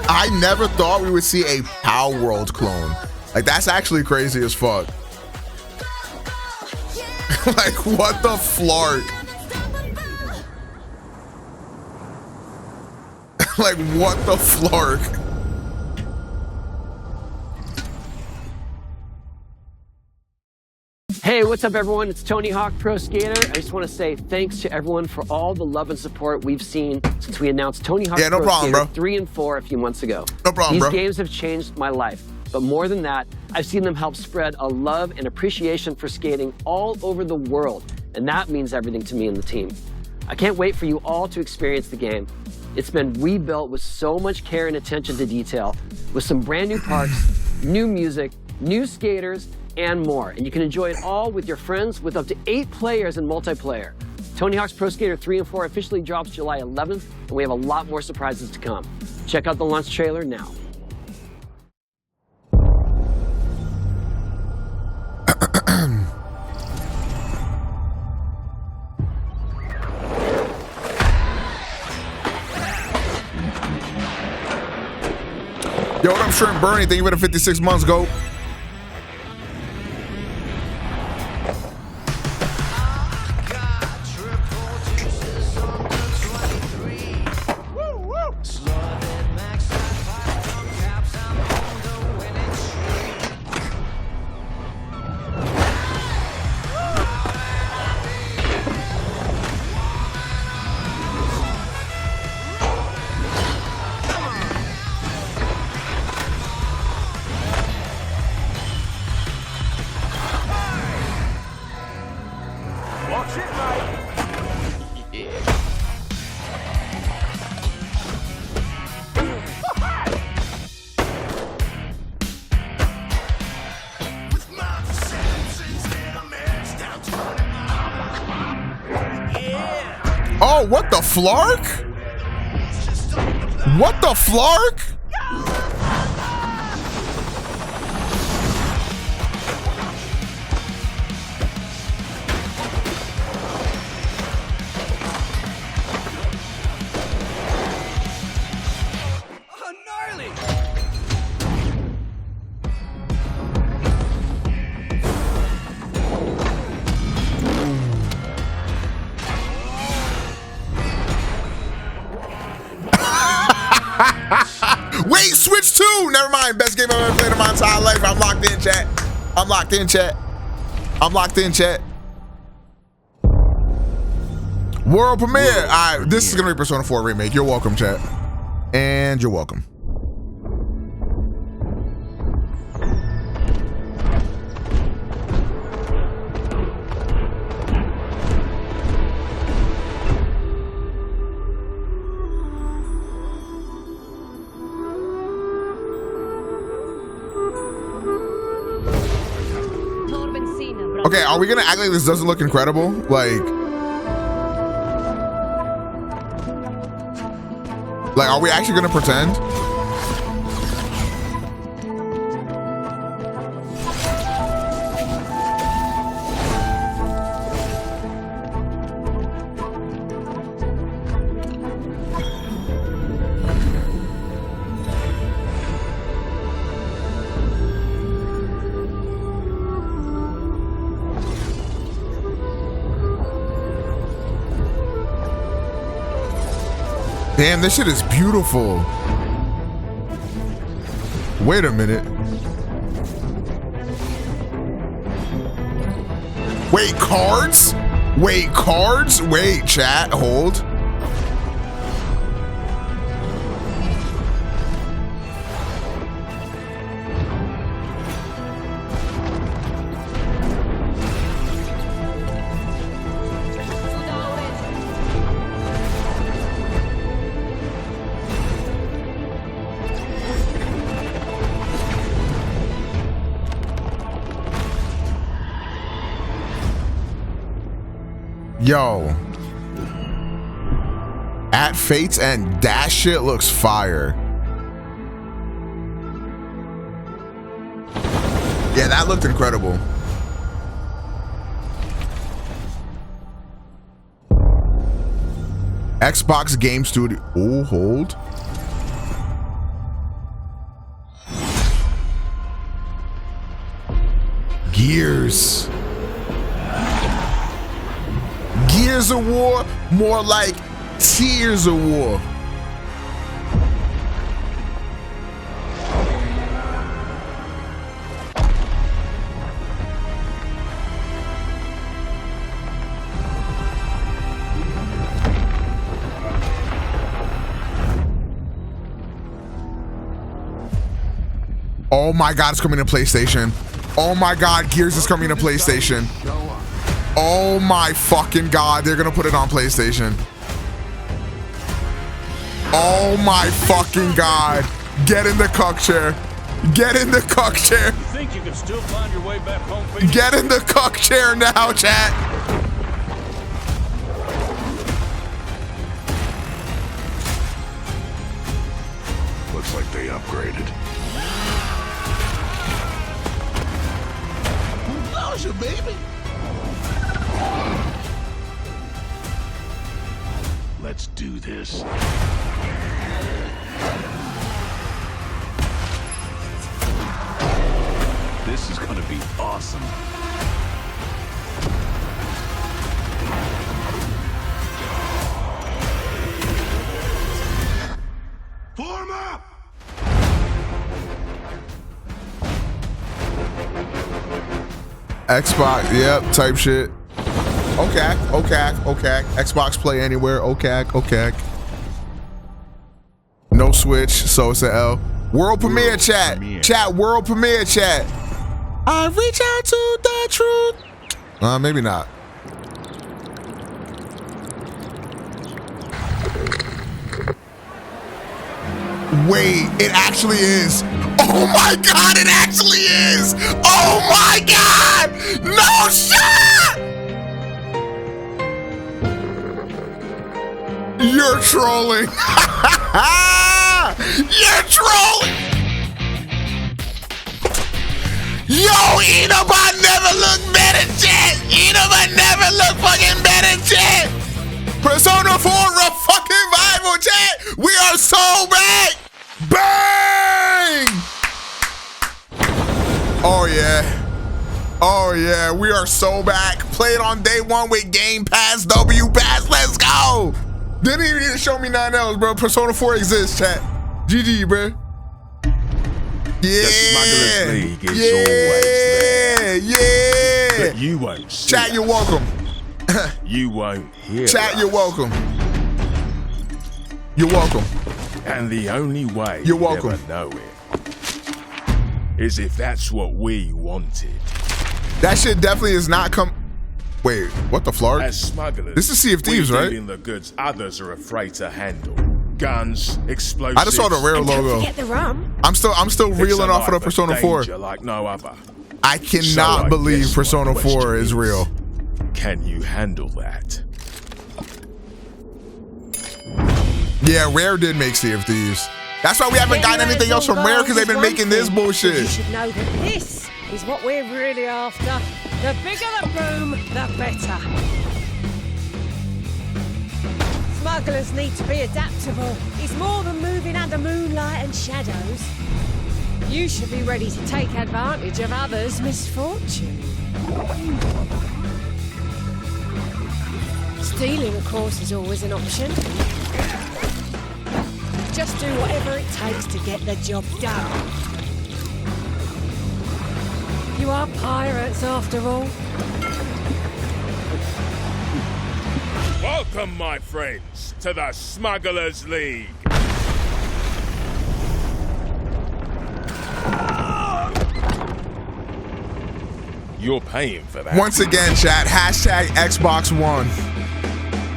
S1: I never thought we would see a Power World clone. Like, that's actually crazy as fuck. Like, what the flark? Like, what the flark?
S11: Hey, what's up, everyone? It's Tony Hawk Pro Skater. I just want to say thanks to everyone for all the love and support we've seen since we announced Tony Hawk Pro Skater 3 and 4 a few months ago.
S1: No problem,
S11: These
S1: bro.
S11: games have changed my life. But more than that, I've seen them help spread a love and appreciation for skating all over the world. And that means everything to me and the team. I can't wait for you all to experience the game. It's been rebuilt with so much care and attention to detail, with some brand new parks, new music, new skaters, and more. And you can enjoy it all with your friends with up to 8 players in multiplayer. Tony Hawk's Pro Skater 3 and 4 officially drops July 11th, and we have a lot more surprises to come. Check out the launch trailer now.
S1: Yo, what up, Shrimp Bernie? Thank you for the 56 months, go. Oh, what the flark? What the flark? Wait, Switch 2! Never mind. Best game I've ever played in my entire life. I'm locked in, chat. I'm locked in, chat. I'm locked in, chat. World premiere. All right, this is gonna be Persona 4 remake. You're welcome, chat. And you're welcome. Okay, are we gonna act like this doesn't look incredible? Like, are we actually gonna pretend? Damn, this shit is beautiful. Wait a minute. Wait, cards? Wait, cards? Wait, chat, hold. Yo, at Fates and that shit looks fire. Yeah, that looked incredible. Xbox Game Studio. Oh, hold. Gears. Gears of War, more like Tears of War. Oh my God, it's coming to PlayStation. Oh my God, Gears is coming to PlayStation. Oh my fucking God, they're gonna put it on PlayStation. Oh my fucking God. Get in the cuck chair. Get in the cuck chair.
S13: You think you can still find your way back home, Phoenix?
S1: Get in the cuck chair now, chat.
S13: Looks like they upgraded.
S22: Nausea, baby.
S13: Let's do this. This is gonna be awesome. Form up!
S1: Xbox, yep, type shit. Okay. Xbox Play Anywhere, okay. No Switch, so it's an L. World premiere chat. Chat, world premiere chat. I reach out to the truth. Maybe not. Wait, it actually is. Oh my God, it actually is. Oh my God. No shot. You're trolling. You're trolling. Yo, Enobot never looked better, chat. Enobot never looked fucking better, chat. Persona 4 a fucking rival, chat. We are so back. Bang! Oh yeah. Oh yeah, we are so back. Played on day one with Game Pass, W Pass, let's go. Didn't even need to show me nothing else, bro. Persona 4 exists, chat. GG, bro. Yeah. Yeah.
S13: But you won't see
S1: Chat, you're welcome.
S14: You won't hear
S1: Chat,
S14: us.
S1: you're welcome. You're welcome.
S14: And the only way
S1: you're welcome.
S14: Never know it is if that's what we wanted.
S1: That shit definitely is not come. Wait, what the flark?
S14: As smugglers,
S1: this is Sea of Thieves,
S14: we
S1: right?
S14: deal in the goods others are afraid to handle. Guns, explosives.
S1: I just saw the Rare logo.
S7: Get the rum.
S1: I'm still reeling off of the Persona 4.
S14: Like no other.
S1: I cannot believe Persona 4 is real.
S14: Can you handle that?
S7: Yeah,
S1: Rare did make Sea of Thieves. That's why we haven't gotten anything else from Rare, because they've been making this bullshit.
S7: You should know that this is what we're really after. The bigger the room, the better. Smugglers need to be adaptable. It's more than moving under moonlight and shadows. You should be ready to take advantage of others' misfortune. Stealing, of course, is always an option. Just do whatever it takes to get the job done. You are pirates, after all.
S14: Welcome, my friends, to the Smugglers League. You're paying for that.
S1: Once again, chat, hashtag Xbox One.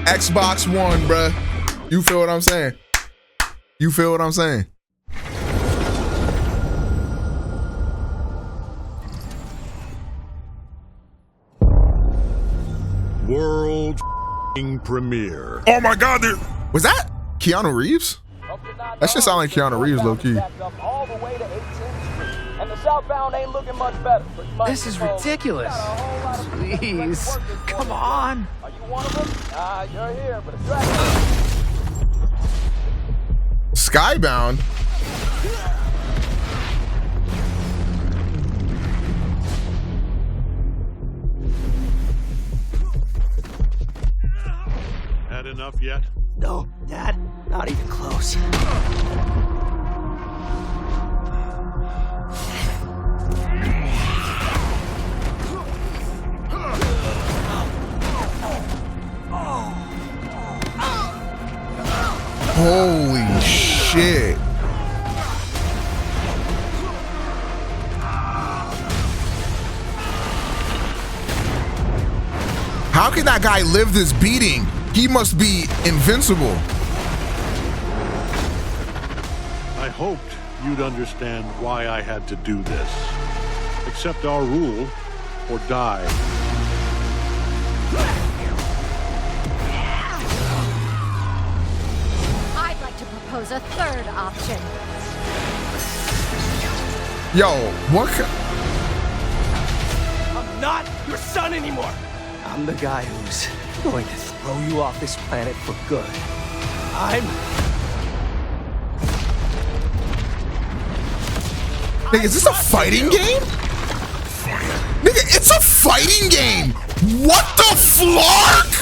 S1: Xbox One, bruh. You feel what I'm saying? You feel what I'm saying?
S12: World premiere.
S1: Oh my God, dude. Was that Keanu Reeves? That shit sound like Keanu Reeves, low key.
S15: And the southbound ain't looking much better.
S6: This is ridiculous. Please, come on.
S15: Are you one of them? You're here, but it's
S1: Skybound?
S12: Had enough yet?
S6: No, Dad, not even close.
S1: Holy shit. How can that guy live this beating? He must be invincible.
S12: I hoped you'd understand why I had to do this. Accept our rule or die.
S2: I'd like to propose a third option.
S1: Yo, what?
S15: I'm not your son anymore.
S6: I'm the guy who's going to throw you off this planet for good.
S1: Nigga, is this a fighting game? Nigga, it's a fighting game! What the flark?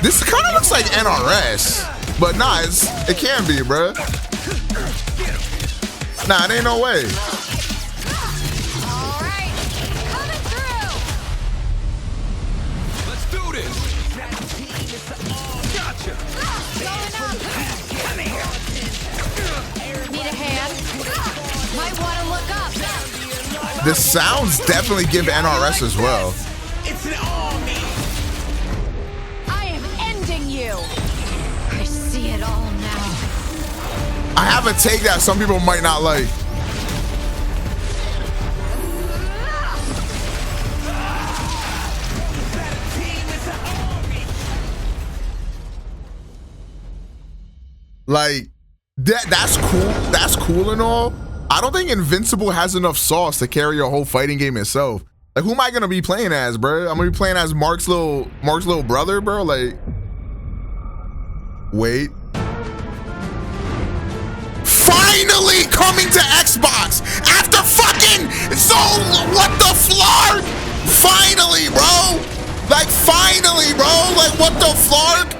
S1: This kind of looks like NRS, but nah, it can be, bruh. Nah, it ain't no way. The sounds definitely give NRS as well.
S2: It's an army. I am ending you. I see it all now.
S1: I have a take that some people might not like. Like that's cool. That's cool and all. I don't think Invincible has enough sauce to carry a whole fighting game itself. Like, who am I gonna be playing as, bro? I'm gonna be playing as Mark's little brother, bro. Like, wait. Finally coming to Xbox after fucking what the flark? Finally, bro. Like, finally, bro. Like, what the flark?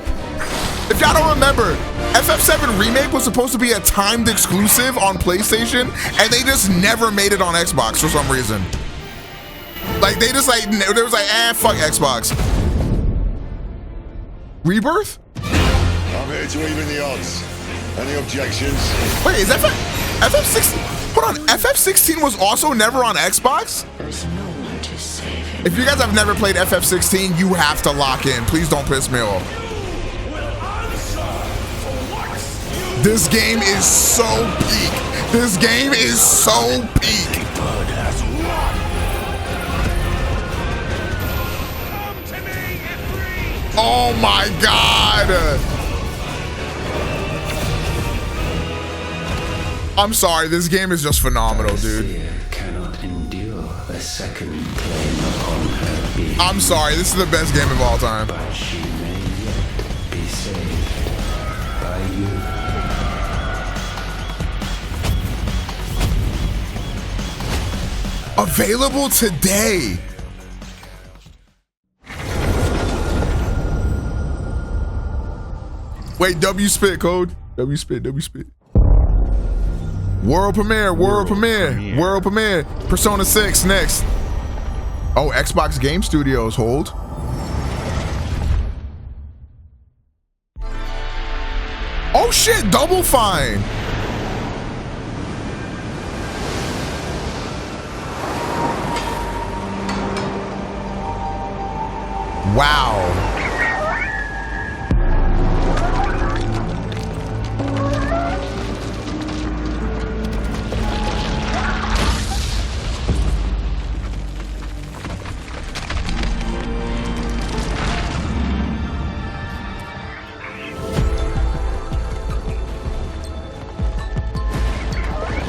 S1: If y'all don't remember, FF7 Remake was supposed to be a timed exclusive on PlayStation, and they just never made it on Xbox for some reason. Like, they just like, they was like, fuck Xbox. Rebirth?
S13: I'm here to even the odds. Any objections?
S1: Wait, is FF16? Hold on, FF16 was also never on Xbox?
S2: There's no one to save him.
S1: If you guys have never played FF16, you have to lock in. Please don't piss me off. This game is so peak. This game is so peak. Oh my God. I'm sorry, this game is just phenomenal, dude.
S16: Cannot endure a second claim upon her being.
S1: I'm sorry, this is the best game of all time.
S16: But she may yet be saved by you.
S1: Available today. Wait, W spit code. W spit. World premiere. Persona 6 next. Oh, Xbox Game Studios, hold. Oh shit, Double Fine. Wow.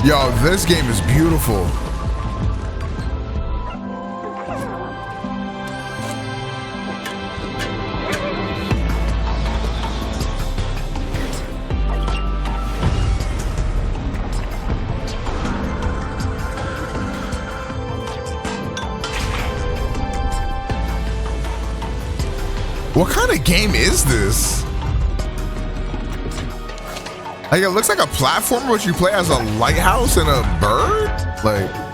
S1: Yo, this game is beautiful. What kind of game is this? Like, it looks like a platformer, which you play as a lighthouse and a bird? Like...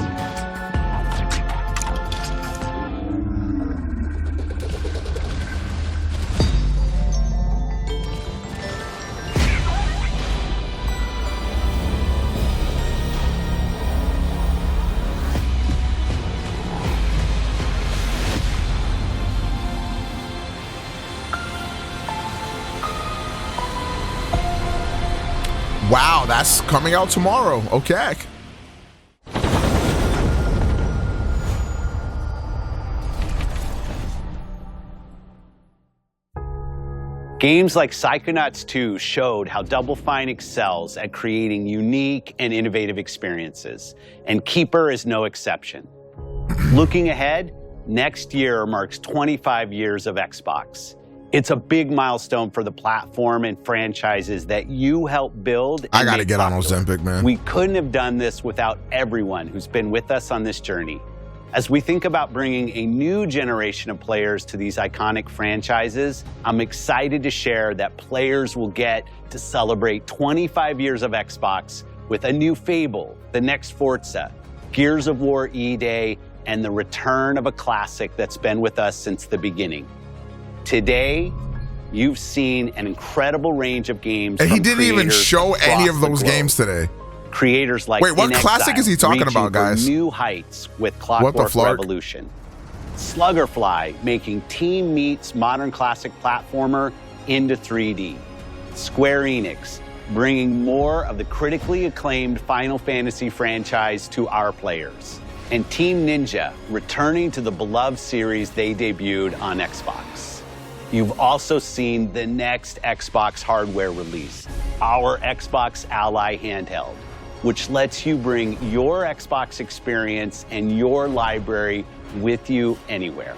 S1: Wow, that's coming out tomorrow. Okay.
S18: Games like Psychonauts 2 showed how Double Fine excels at creating unique and innovative experiences, and Keeper is no exception. Looking ahead, next year marks 25 years of Xbox. It's a big milestone for the platform and franchises that you helped build.
S1: I gotta get on Ozempic, man.
S18: We couldn't have done this without everyone who's been with us on this journey. As we think about bringing a new generation of players to these iconic franchises, I'm excited to share that players will get to celebrate 25 years of Xbox with a new Fable, the next Forza, Gears of War E-Day, and the return of a classic that's been with us since the beginning. Today, you've seen an incredible range of games.
S1: And he didn't even show any of those games today.
S18: Creators like
S1: Wait, what classic is he talking about, guys?
S18: New heights with Clockwork Revolution. Sluggerfly making Team Meat's modern classic platformer into 3D. Square Enix bringing more of the critically acclaimed Final Fantasy franchise to our players. And Team Ninja returning to the beloved series they debuted on Xbox. You've also seen the next Xbox hardware release, our Xbox Ally Handheld, which lets you bring your Xbox experience and your library with you anywhere.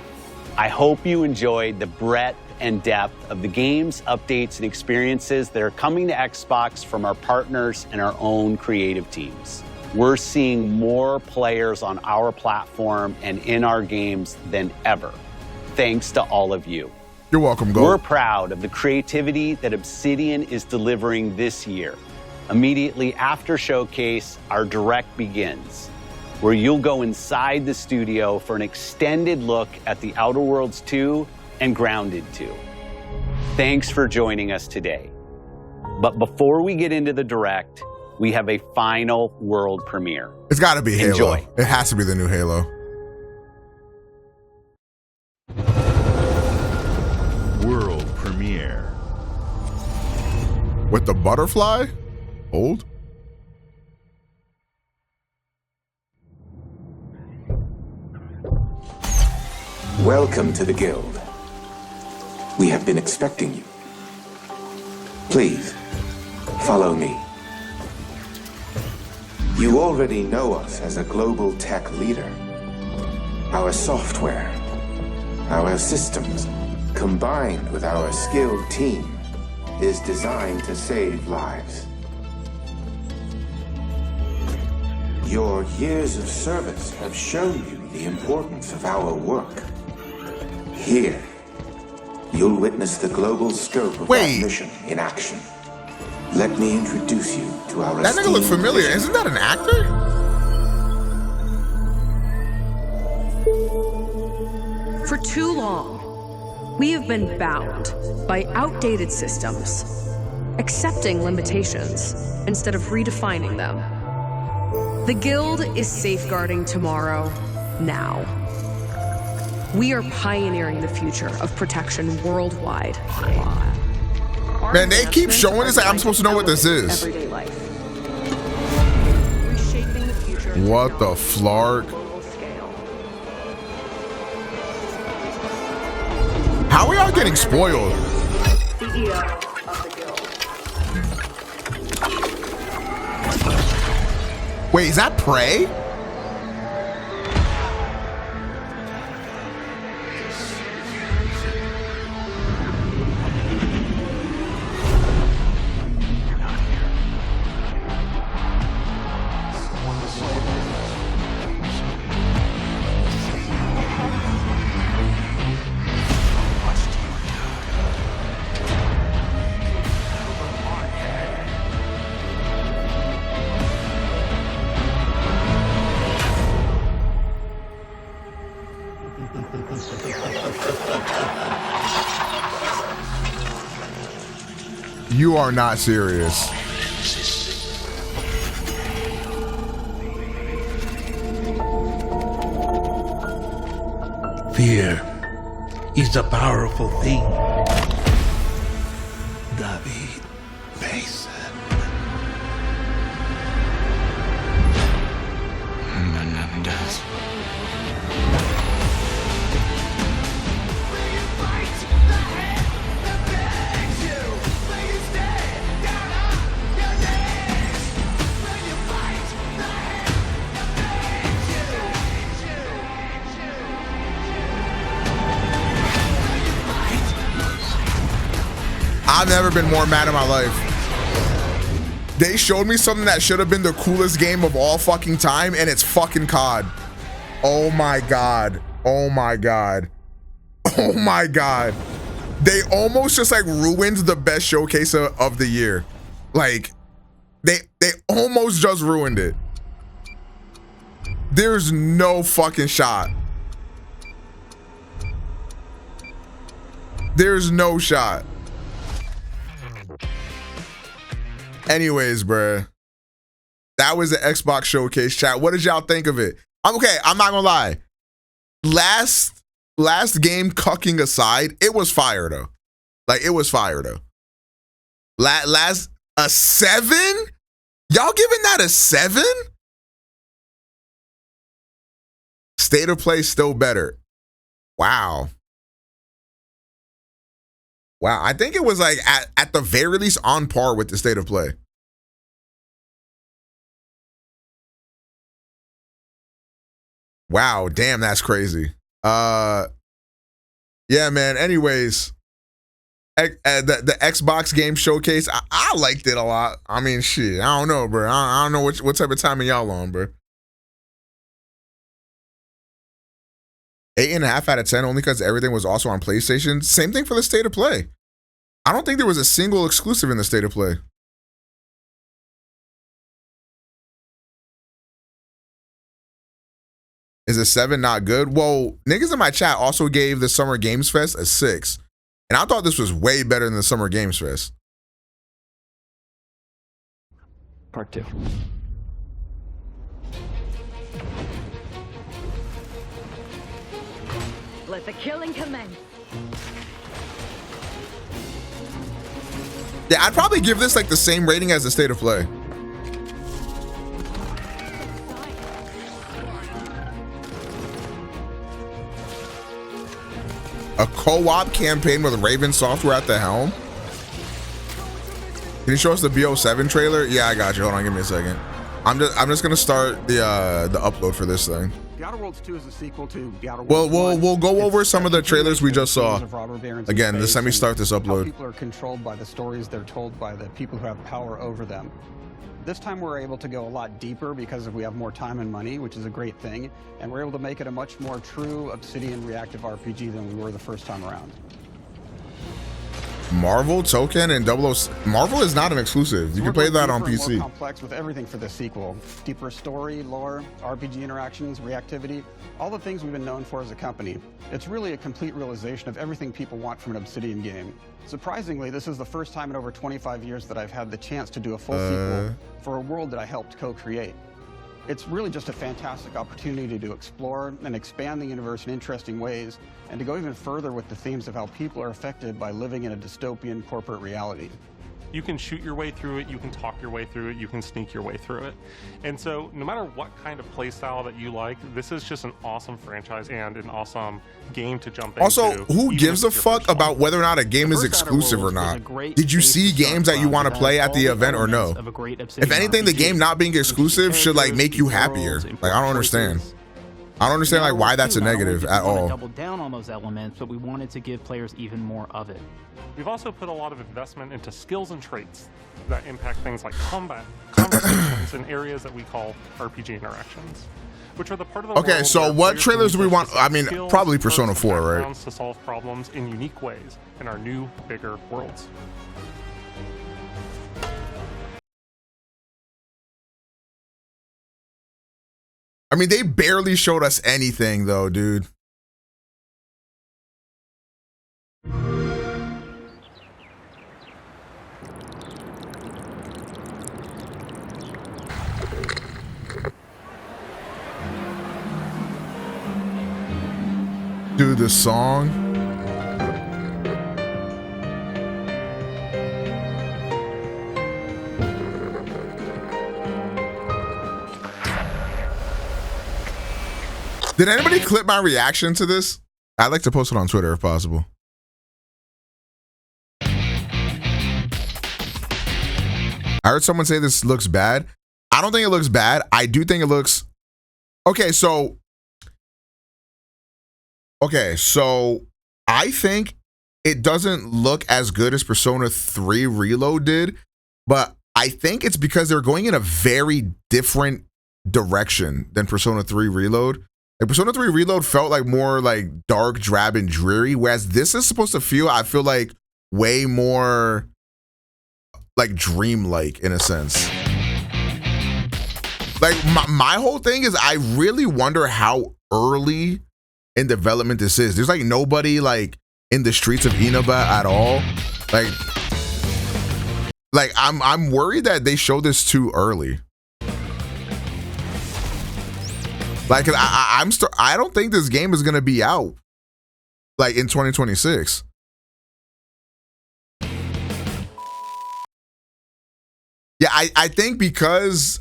S18: I hope you enjoyed the breadth and depth of the games, updates, and experiences that are coming to Xbox from our partners and our own creative teams. We're seeing more players on our platform and in our games than ever, thanks to all of you.
S1: You're welcome, Go.
S18: We're proud of the creativity that Obsidian is delivering this year. Immediately after Showcase, our direct begins, where you'll go inside the studio for an extended look at The Outer Worlds 2 and Grounded 2. Thanks for joining us today. But before we get into the direct, we have a final world premiere.
S1: It's got to be Halo.
S18: Enjoy.
S1: It has to be the new Halo.
S14: World premiere.
S1: With the butterfly? Old?
S16: Welcome to the Guild. We have been expecting you. Please, follow me. You already know us as a global tech leader. Our software, our systems, combined with our skilled team, is designed to save lives. Your years of service have shown you the importance of our work. Here, you'll witness the global scope of that mission in action. Let me introduce you to our
S1: That nigga look familiar. Isn't that an actor?
S3: For too long, we have been bound by outdated systems, accepting limitations instead of redefining them. The Guild is safeguarding tomorrow, now. We are pioneering the future of protection worldwide.
S1: Man, they keep showing this like I'm supposed to know what this is.
S3: Everyday life. Reshaping the future.
S1: What the flark? How are y'all getting spoiled?
S3: CEO of the Guild.
S1: Wait, is that Prey? You are not serious.
S17: Fear is a powerful thing. David Mason. Menendez.
S1: I've never been more mad in my life. They showed me something that should have been the coolest game of all fucking time, and it's fucking COD. Oh my god. Oh my god. Oh my god. They almost just like ruined the best showcase of the year. Like, they almost just ruined it. There's no fucking shot. There's no shot. Anyways, bruh, that was the Xbox showcase, chat. What did y'all think of it? I'm not gonna lie. Last game cucking aside, it was fire though. Like, it was fire though. Last a 7? Y'all giving that a 7? State of play still better. Wow. Wow, I think it was like at the very least on par with the state of play. Wow, damn, that's crazy. Yeah, man. Anyways, the Xbox game showcase, I liked it a lot. I mean, shit, I don't know, bro. I don't know what type of timing y'all on, bro. 8.5 out of 10 only because everything was also on PlayStation. Same thing for the State of Play. I don't think there was a single exclusive in the State of Play. Is a 7 not good? Well, niggas in my chat also gave the Summer Games Fest a 6. And I thought this was way better than the Summer Games Fest.
S11: Part 2.
S2: Let the killing commence.
S1: Yeah, I'd probably give this like the same rating as the State of Play. A co-op campaign with Raven Software at the helm. Can you show us the BO7 trailer? Yeah, I got you. Hold on, give me a second. I'm just gonna start the upload for this thing.
S10: The Outer Worlds 2 is a sequel to The Outer
S1: Well,
S10: Worlds 1.
S1: we'll go over some of the trailers we just saw.
S10: Of robber barons in
S1: Again,
S10: space
S1: let me start this
S10: and how
S1: upload.
S10: people are controlled by the stories they're told by the people who have power over them. This time we're able to go a lot deeper because we have more time and money, which is a great thing, and we're able to make it a much more true Obsidian reactive RPG than we were the first time around.
S1: Marvel Token and 00. Marvel is not an exclusive. You can play that on
S10: Deeper and
S1: PC.
S10: more complex with everything for this sequel. Deeper story, lore, RPG interactions, reactivity, all the things we've been known for as a company. It's really a complete realization of everything people want from an Obsidian game. Surprisingly, this is the first time in over 25 years that I've had the chance to do a full sequel for a world that I helped co-create. It's really just a fantastic opportunity to explore and expand the universe in interesting ways, and to go even further with the themes of how people are affected by living in a dystopian corporate reality.
S19: You can shoot your way through it, you can talk your way through it, you can sneak your way through it. And so no matter what kind of play style that you like, this is just an awesome franchise and an awesome game to jump
S1: Also,
S19: into.
S1: who gives a fuck about whether or not a game is exclusive or not? Did you see games that you want to play at the event or no? If anything, the game not being exclusive should like make you happier. Like, I don't understand. I don't understand like why that's a negative at all.
S20: Double down on those elements, but we wanted to give players even more of it.
S19: We've also put a lot of investment into skills and traits that impact things like combat, conversations, and areas that we call RPG interactions, which are the part of the
S1: Okay,
S19: world
S1: so
S19: where
S1: what
S19: players
S1: trailers do
S19: can
S1: we want?
S19: exercise
S1: I mean,
S19: skills,
S1: probably Persona
S19: perks, and
S1: 4, right?
S19: backgrounds to solve problems in unique ways in our new, bigger worlds.
S1: I mean, they barely showed us anything though, dude. Dude, the song. Did anybody clip my reaction to this? I'd like to post it on Twitter if possible. I heard someone say this looks bad. I don't think it looks bad. I do think it looks... Okay, so I think it doesn't look as good as Persona 3 Reload did, but I think it's because they're going in a very different direction than Persona 3 Reload. Like Persona 3 Reload felt like more like dark, drab, and dreary, whereas this is supposed to feel, I feel like, way more like dreamlike in a sense. Like my whole thing is I really wonder how early in development this is. There's like nobody like in the streets of Inaba at all. Like I'm worried that they showed this too early. Like I don't think this game is gonna be out like in 2026. Yeah, I think because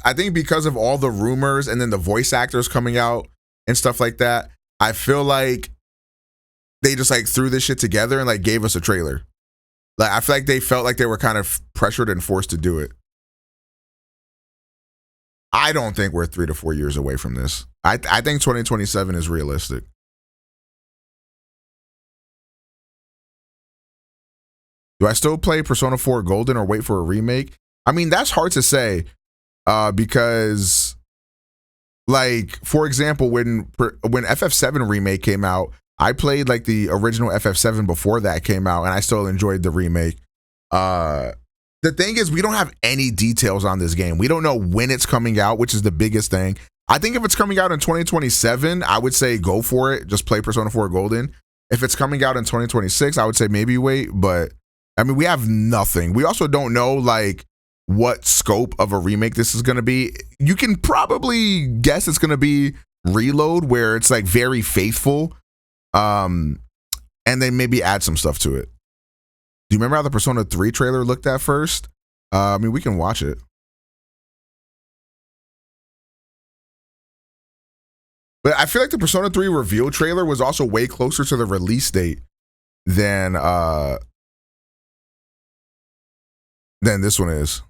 S1: of all the rumors and then the voice actors coming out and stuff like that, I feel like they just like threw this shit together and like gave us a trailer. Like I feel like they felt like they were kind of pressured and forced to do it. I don't think we're 3 to 4 years away from this. I think 2027 is realistic. Do I still play Persona 4 Golden or wait for a remake? I mean, that's hard to say because Like, for example, when FF7 remake came out, I played like the original FF7 before that came out, and I still enjoyed the remake. The thing is, we don't have any details on this game. We don't know when it's coming out, which is the biggest thing. I think if it's coming out in 2027, I would say go for it. Just play Persona 4 Golden. If it's coming out in 2026, I would say maybe wait. But I mean, we have nothing. We also don't know like what scope of a remake this is going to be. You can probably guess it's going to be Reload, where it's like very faithful, and then maybe add some stuff to it. Do you remember how the Persona 3 trailer looked at first? I mean, we can watch it. But I feel like the Persona 3 reveal trailer was also way closer to the release date than this one is.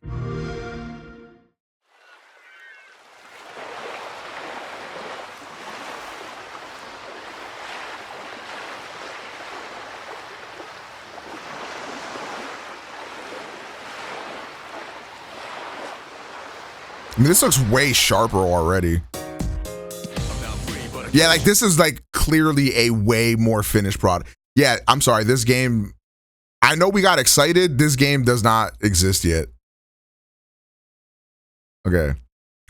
S1: I mean, this looks way sharper already. Yeah, like this is like clearly a way more finished product. Yeah, I'm sorry, this game, I know we got excited. This game does not exist yet. Okay.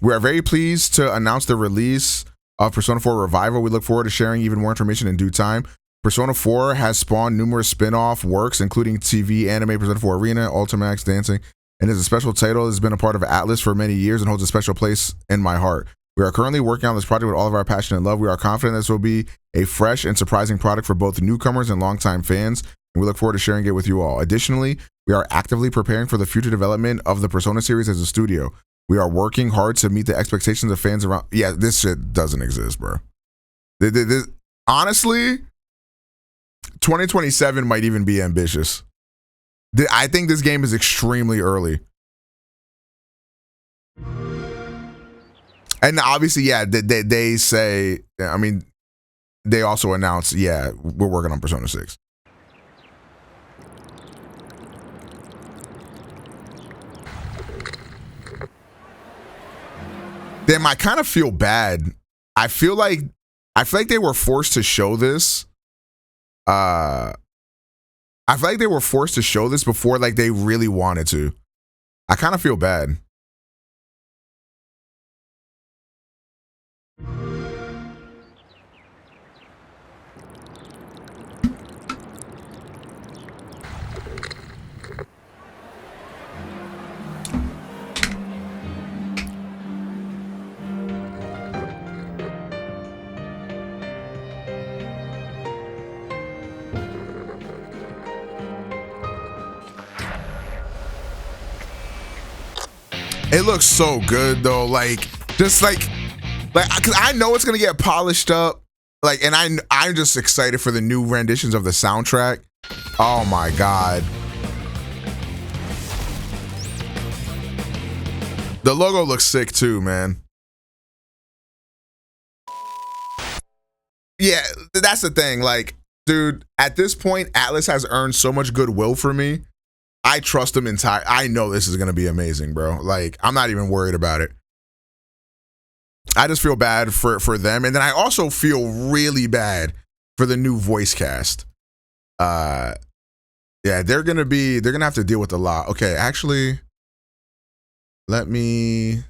S1: We are very pleased to announce the release of Persona 4 Revival. We look forward to sharing even more information in due time. Persona 4 has spawned numerous spin-off works, including TV, anime, Persona 4 Arena, Ultimax, Dancing, and is a special title. It has been a part of Atlas for many years and holds a special place in my heart. We are currently working on this project with all of our passion and love. We are confident this will be a fresh and surprising product for both newcomers and longtime fans, and we look forward to sharing it with you all. Additionally, we are actively preparing for the future development of the Persona series as a studio. We are working hard to meet the expectations of fans around. Yeah, this shit doesn't exist, bro. Honestly, 2027 might even be ambitious. I think this game is extremely early. And obviously, yeah, they say, I mean, they also announced, yeah, we're working on Persona 6. Damn, I kind of feel bad. I feel like they were forced to show this. I feel like they were forced to show this before like they really wanted to. I kind of feel bad. It looks so good though, like just like because I know it's gonna get polished up, like, and I'm just excited for the new renditions of the soundtrack. Oh my god, the logo looks sick too, man. Yeah, that's the thing. Like, dude, at this point, Atlas has earned so much goodwill for me. I trust them entire. I know this is gonna be amazing, bro. Like, I'm not even worried about it. I just feel bad for them, and then I also feel really bad for the new voice cast. Yeah, they're gonna have to deal with a lot. Okay, actually, let me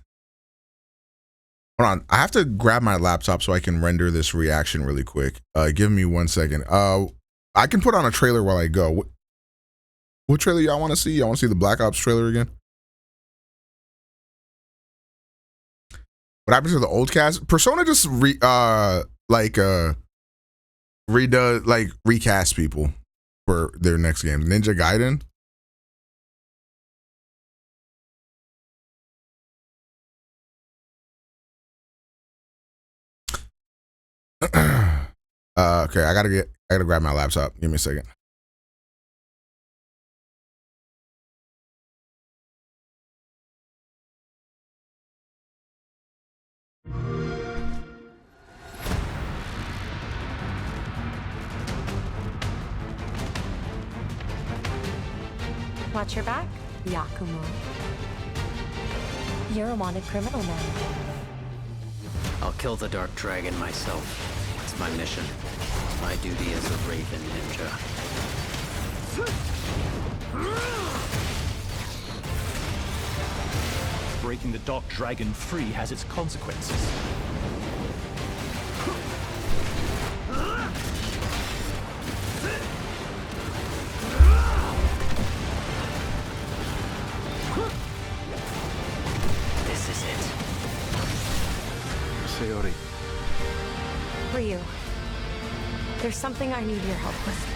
S1: hold on. I have to grab my laptop so I can render this reaction really quick. Give me 1 second. I can put on a trailer while I go. What trailer y'all want to see? Y'all want to see the Black Ops trailer again? What happens to the old cast? Persona just recast people for their next game. Ninja Gaiden. Okay, I gotta grab my laptop. Give me a second.
S4: Watch your back, Yakumo. You're a wanted criminal now. I'll kill the Dark Dragon myself. It's my mission. My duty as a Raven Ninja.
S21: Breaking the Dark Dragon free has its consequences.
S4: This is it. Sayori.
S23: Ryu, there's something I need your help with.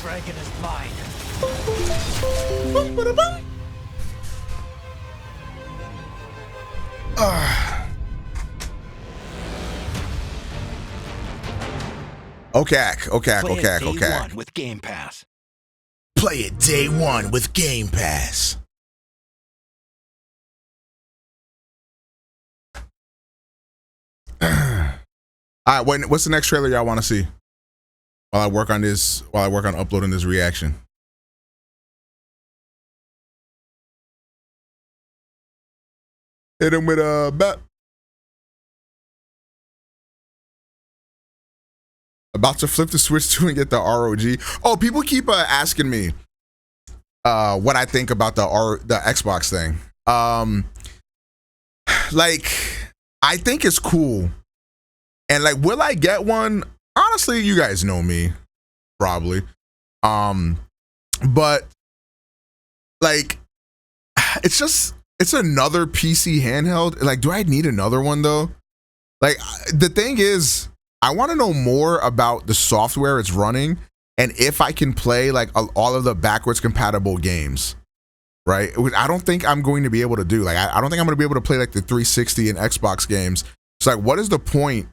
S4: Dragon is mine.
S1: Okay.
S4: Day one with Game Pass.
S1: Play it day one with Game Pass. All right, what's the next trailer y'all want to see? While I work on uploading this reaction. Hit him with a bat. About to flip the switch to and get the ROG. Oh, people keep asking me what I think about the Xbox thing. Like, I think it's cool. And like, will I get one? Honestly, you guys know me, probably. But like, it's another PC handheld. Like, do I need another one though? Like, the thing is, I want to know more about the software it's running and if I can play like all of the backwards compatible games, right? I don't think I'm going to be able to do. Like, I don't think I'm going to be able to play like the 360 and Xbox games. It's like, what is the point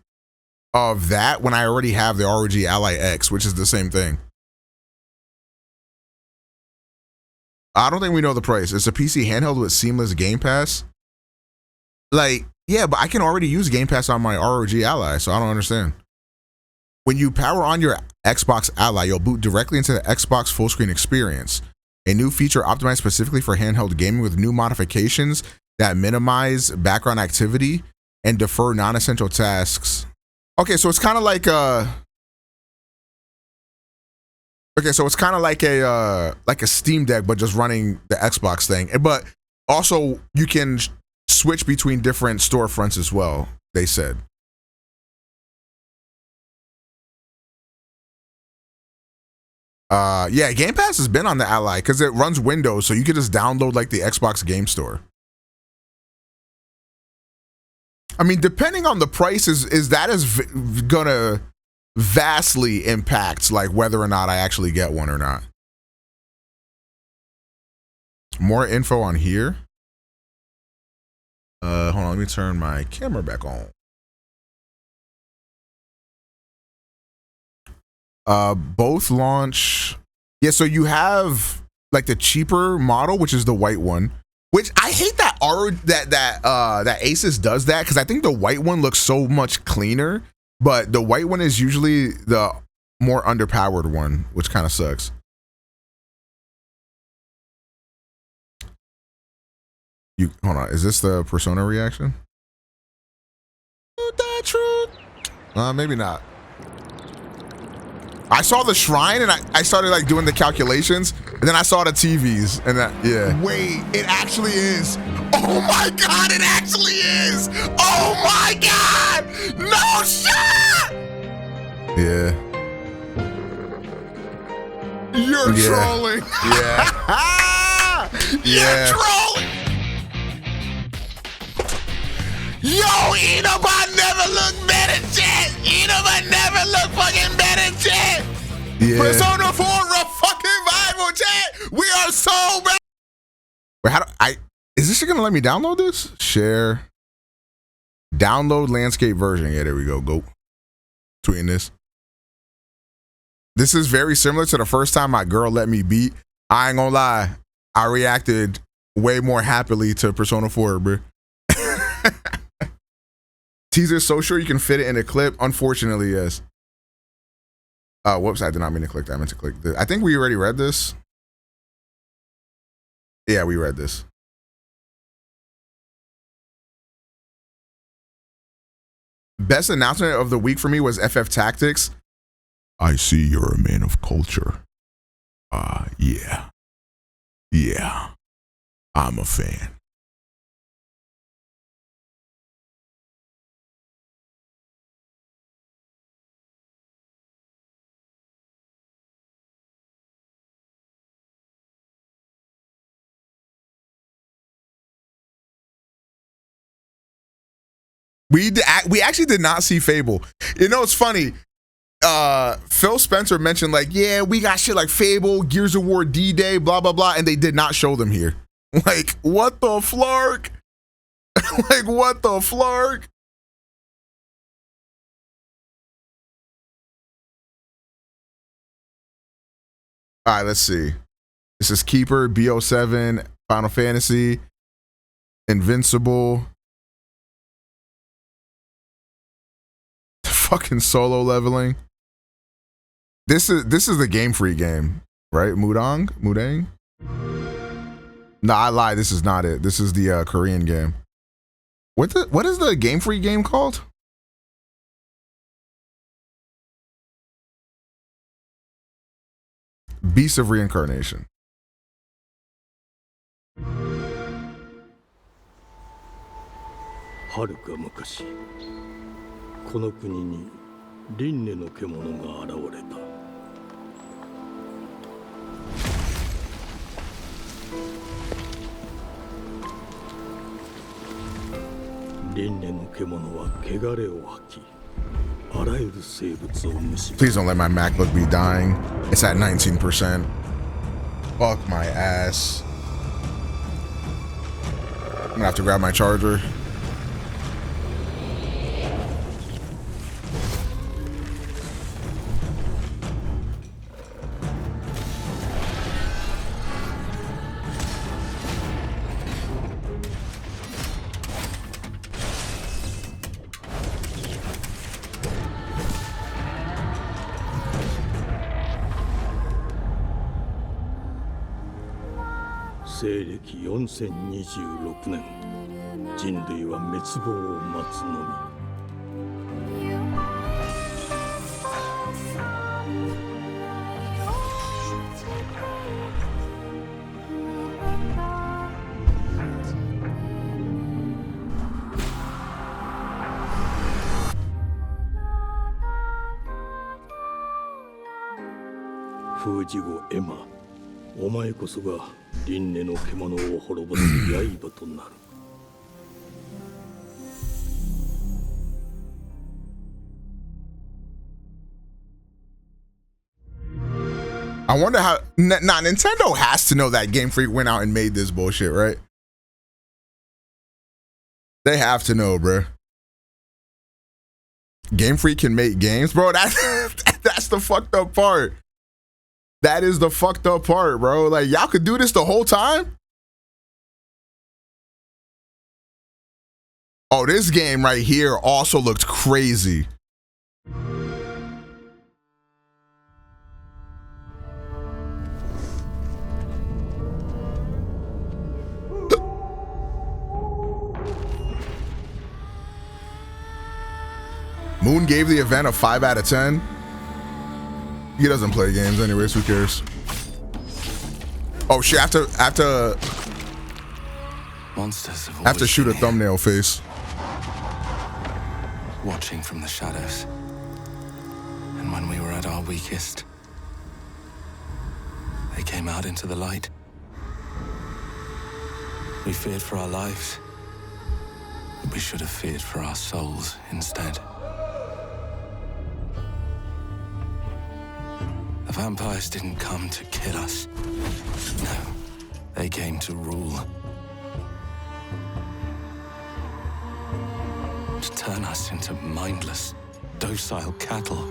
S1: of that when I already have the ROG Ally X, which is the same thing? I don't think we know the price. It's a PC handheld with seamless Game Pass. Like, yeah, but I can already use Game Pass on my ROG Ally, so I don't understand. When you power on your Xbox Ally, you'll boot directly into the Xbox full screen experience, a new feature optimized specifically for handheld gaming with new modifications that minimize background activity and defer non-essential tasks. Okay, so it's kind of like a Steam Deck, but just running the Xbox thing. But also, you can switch between different storefronts as well, they said. Yeah, Game Pass has been on the Ally because it runs Windows, so you can just download like the Xbox Game Store. I mean, depending on the price, is gonna vastly impact like whether or not I actually get one or not. More info on here. Hold on, let me turn my camera back on. Both launch. Yeah, so you have like the cheaper model, which is the white one. Which I hate that that Asus does that, because I think the white one looks so much cleaner, but the white one is usually the more underpowered one, which kind of sucks. Hold on, is this the Persona reaction? That truth? Maybe not. I saw the shrine and I started like doing the calculations, and then I saw the TVs and that, yeah.
S24: Wait, it actually is. Oh my God, it actually is. Oh my God, no shot.
S1: Yeah.
S24: You're trolling.
S1: Yeah.
S24: You're trolling. Yo, Inaba never looked better, chat. Inaba never looked fucking better, chat.
S1: Yeah.
S24: Persona 4 refused
S1: chat. We are so bad. Wait, is this shit gonna let me download this? Share. Download landscape version. Yeah, there we go. Go. Tweeting this. This is very similar to the first time my girl let me beat. I ain't gonna lie. I reacted way more happily to Persona 4, bro. Teaser so sure you can fit it in a clip. Unfortunately, yes. Whoops, I did not mean to click that. I meant to click this. I think we already read this. Yeah, we read this. Best announcement of the week for me was FF Tactics. I see you're a man of culture. Yeah. Yeah. I'm a fan. We actually did not see Fable. You know, it's funny. Phil Spencer mentioned like, yeah, we got shit like Fable, Gears of War, D-Day, blah, blah, blah. And they did not show them here. Like, what the flark? Like, what the flark? All right, let's see. This is Keeper, BO7, Final Fantasy, Invincible. Fucking solo leveling. This is the Game Freak game, right? Mudang? Nah, I lied. This is not it. This is the Korean game. What is the Game Freak game called? Beast of Reincarnation. Please don't let my MacBook be dying. It's at 19%. Fuck my ass. I'm gonna have to grab my charger. I wonder how. Nah, Nintendo has to know that Game Freak went out and made this bullshit, right? They have to know, bro. Game Freak can make games, bro. That's the fucked up part. That is the fucked up part, bro. Like, y'all could do this the whole time? Oh, this game right here also looked crazy. Moon gave the event a 5 out of 10. He doesn't play games anyways, who cares? Oh shit, I have to shoot a thumbnail face.
S5: Watching from the shadows. And when we were at our weakest, they came out into the light. We feared for our lives, but we should have feared for our souls instead. The vampires didn't come to kill us. No, they came to rule. To turn us into mindless, docile cattle.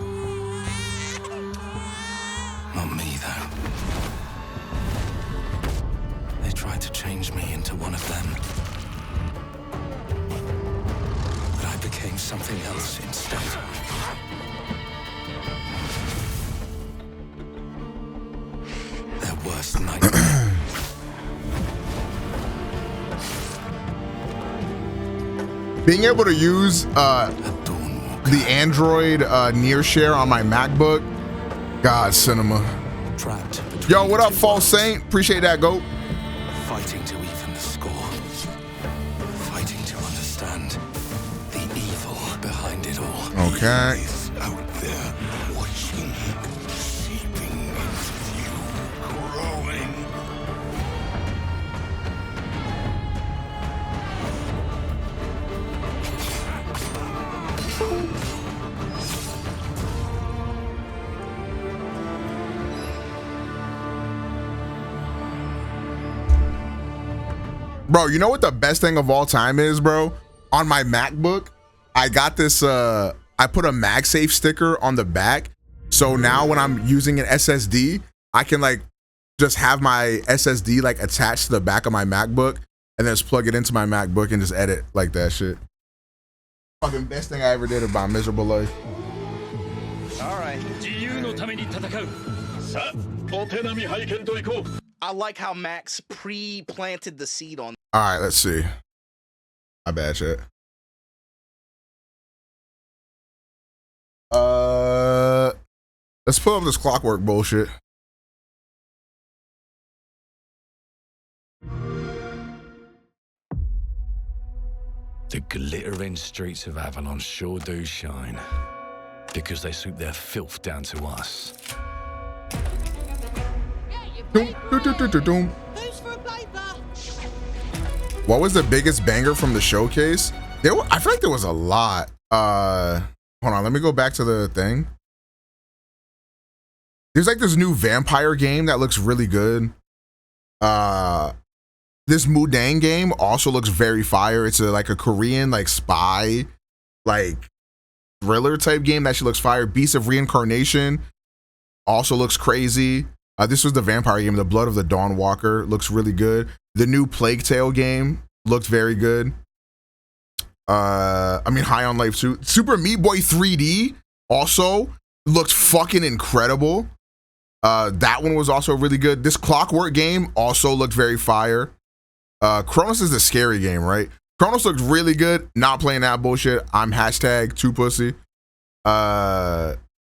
S5: Not me, though. They tried to change me into one of them. But I became something else instead. Their worst nightmare.
S1: Being able to use the Android near share on my MacBook, God, cinema.
S5: Trapped.
S1: Yo, what up, False Saint? Appreciate that, GOAT.
S5: Fighting to even the score. Fighting to understand the evil behind it all.
S1: Okay.
S13: Out there, watching, seeping into you, growing.
S1: Bro, you know what the best thing of all time is, bro? On my MacBook, I got this, I put a MagSafe sticker on the back. So now when I'm using an SSD, I can like just have my SSD like attached to the back of my MacBook and then just plug it into my MacBook and just edit like that shit. Fucking best thing I ever did about miserable life.
S15: All right. I like how Max pre-planted the seed on.
S1: All right, let's see. My bad shit. Let's pull up this clockwork bullshit.
S17: The glittering streets of Avalon sure do shine, because they suit their filth down to us.
S1: What was the biggest banger from the showcase? I feel like there was a lot. Hold on, let me go back to the thing. There's like this new vampire game that looks really good. This Mudang game also looks very fire. It's like a Korean like spy, like thriller type game that actually looks fire. Beast of Reincarnation also looks crazy. This was the vampire game, The Blood of the Dawnwalker, looks really good. The new Plague Tale game looked very good. I mean, High on Life too. Super Meat Boy 3D also looked fucking incredible. That one was also really good. This Clockwork game also looked very fire. Chronos is the scary game, right? Chronos looked really good. Not playing that bullshit. I'm #2pussy.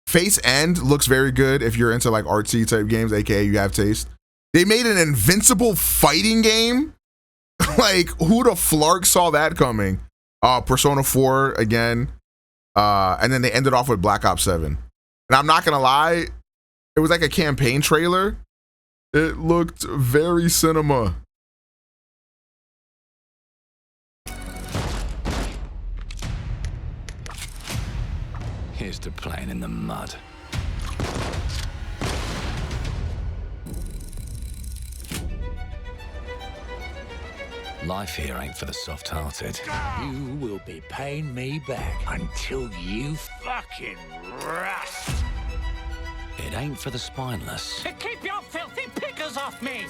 S1: Face End looks very good if you're into like artsy type games, aka you have taste. They made an Invincible fighting game. Like, who the flark saw that coming? Persona 4 again. And then they ended off with Black Ops 7. And I'm not gonna lie, it was like a campaign trailer. It looked very cinema.
S17: Here's to playing in the mud. Life here ain't for the soft-hearted.
S21: You will be paying me back until you fucking rust.
S17: It ain't for the spineless.
S21: To keep your filthy pickers off me!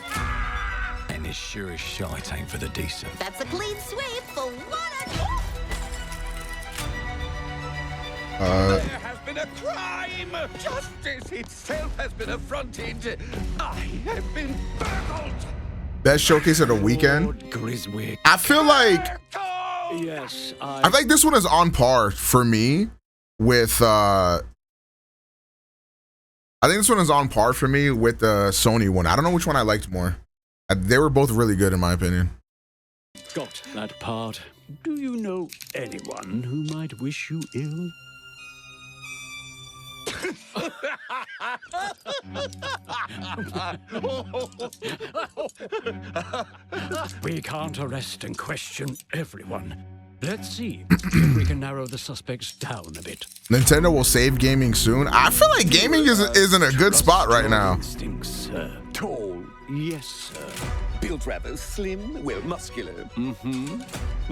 S17: And it sure as shite ain't for the decent.
S2: That's a clean sweep for one.
S15: There has been a crime! Justice itself has been affronted! I have been burgled!
S1: Best showcase of the weekend. I feel like
S21: Yes,
S1: I feel like this one is on par for me with I think this one is on par for me with the Sony one. I don't know which one I liked more. They were both really good in my opinion.
S21: got that part. Do you know anyone who might wish you ill? We can't arrest and question everyone. Let's see if we can narrow the suspects down a bit.
S1: Nintendo will save gaming soon. I feel like gaming is in a good spot right now.
S15: Tall, yes, sir. Built rather slim, well, muscular.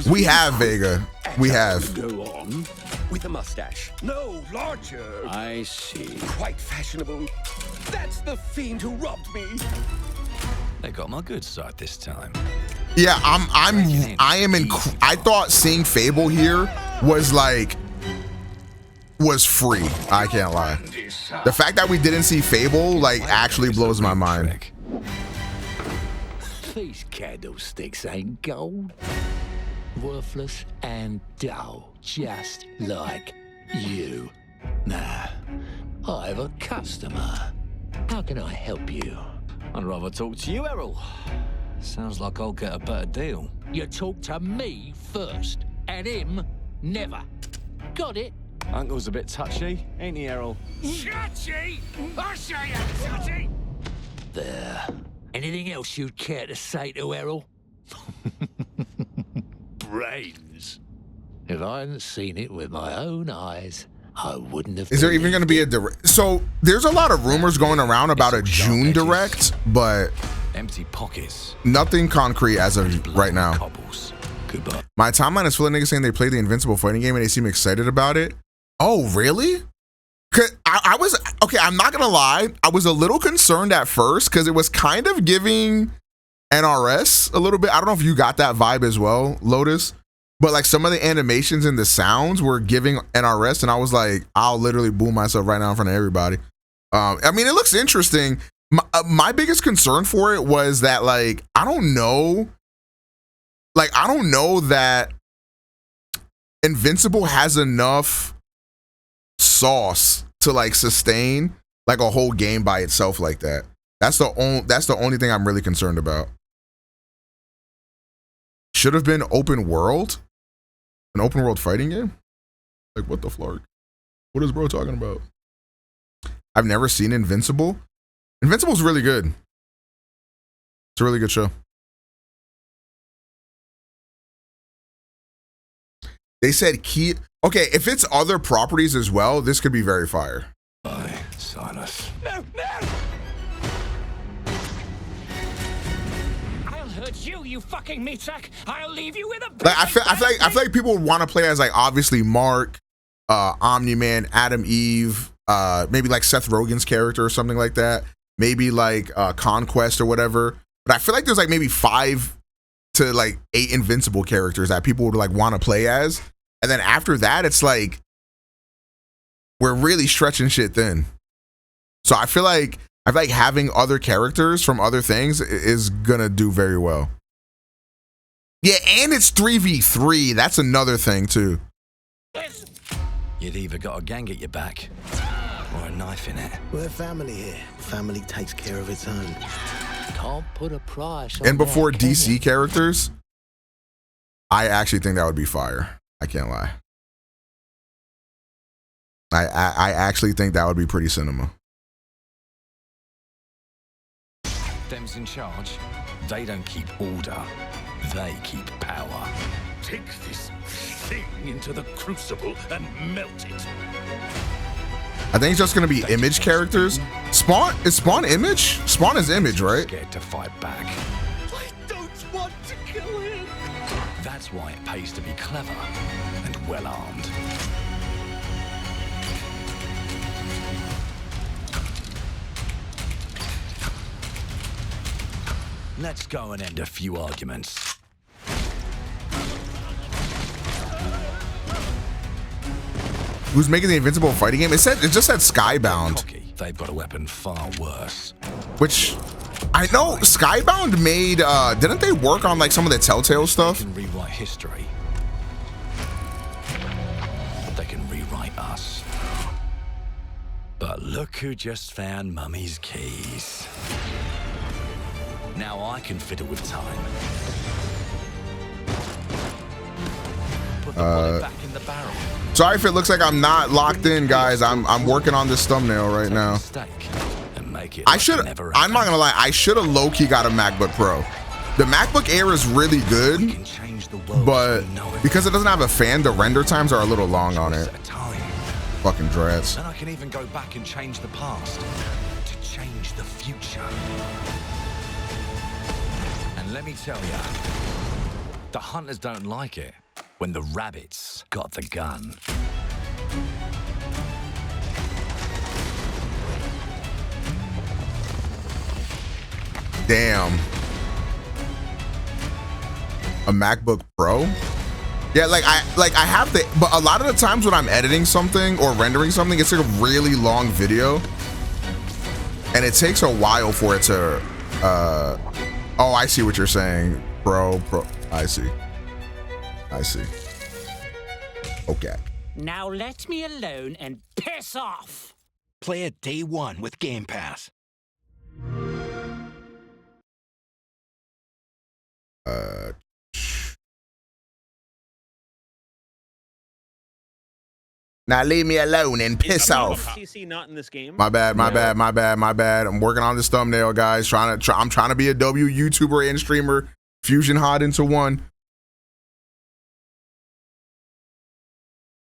S1: We have Vega. We have.
S15: Go on. With a mustache. No, larger.
S21: I see.
S15: Quite fashionable. That's the fiend who robbed me.
S5: They got my good side this time.
S1: Yeah, I thought seeing Fable here was free. I can't lie. The fact that we didn't see Fable like actually blows my mind.
S21: These candlesticks ain't gold. Worthless and dull, just like you. Nah, I have a customer. How can I help you?
S5: I'd rather talk to you, Errol. Sounds like I'll get a better deal.
S21: You talk to me first, and him never. Got it?
S5: Uncle's a bit touchy, ain't he, Errol?
S21: Touchy? I'll show you, touchy! There. Anything else you'd care to say to Errol? Brains. If I hadn't seen it with my own eyes, I wouldn't have.
S1: Is there even going to be a direct? So there's a lot of rumors going around about a June direct, but
S5: empty pockets.
S1: Nothing concrete as of right now.
S5: Goodbye.
S1: My timeline is full of niggas saying they played the Invincible fighting game and they seem excited about it. Oh, really? I was okay. I'm not gonna lie. I was a little concerned at first because it was kind of giving NRS a little bit. I don't know if you got that vibe as well, Lotus. But like some of the animations and the sounds were giving NRS, and I was like, I'll literally boom myself right now in front of everybody. I mean, it looks interesting. My biggest concern for it was that like I don't know that Invincible has enough sauce to like sustain like a whole game by itself like that. That's the only thing I'm really concerned about. Should have been open world. An open world fighting game? Like, what the flark? What is bro talking about? I've never seen Invincible. Invincible's really good. It's a really good show. They said okay, if it's other properties as well, this could be very fire.
S5: Bye, Silas.
S21: No! Hurt you fucking meat sack. I'll leave you with a.
S1: Like, I feel like people would want to play as like obviously Mark, Omni-Man, Adam Eve, maybe like Seth Rogen's character or something like that. Maybe like Conquest or whatever. But I feel like there's like maybe 5 to like 8 Invincible characters that people would like want to play as. And then after that, it's like we're really stretching shit thin. So I feel like having other characters from other things is gonna do very well. Yeah, and it's 3v3. That's another thing too.
S5: You'd either got a gang at your back or a knife in it.
S17: We're family here. Family takes care of its own. Can't put a price on
S1: And before
S17: that,
S1: DC characters, I actually think that would be fire. I can't lie. I actually think that would be pretty cinema.
S5: Them's in charge. They don't keep order. They keep power.
S21: Take this thing into the crucible and melt it.
S1: I think it's just gonna be image characters. Spawn is Spawn image? Spawn is image, right?
S5: Scared to fight back.
S21: I don't want to kill him.
S5: That's why it pays to be clever and well armed. Let's go and end a few arguments.
S1: Who's making the Invincible fighting game? It just said Skybound.
S5: They've got a weapon far worse.
S1: Which I know Skybound made. Didn't they work on like some of the Telltale stuff?
S5: They can rewrite history, but they can rewrite us. But look who just found Mummy's keys. Now I can fiddle with time. Put the bullet back in the barrel.
S1: Sorry if it looks like I'm not locked in, guys. I'm working on this thumbnail right now. I'm not gonna lie, I should have low-key got a MacBook Pro. The MacBook Air is really good, but because it doesn't have a fan, the render times are a little long on it. Fucking dreads.
S17: And I can even go back and change the past to change the future. And let me tell ya, the hunters don't like it when the rabbits got the gun.
S1: Damn. A MacBook Pro? Yeah, like I have the, but a lot of the times when I'm editing something or rendering something, it's like a really long video, and it takes a while for it to. Oh, I see what you're saying, bro. I see. Okay.
S7: Now let me alone and piss off.
S17: Play it day one with Game Pass.
S1: Now leave me alone and piss off.
S8: CC not in this game.
S1: My bad. I'm working on this thumbnail, guys. I'm trying to be a W YouTuber and streamer. Fusion hot into one.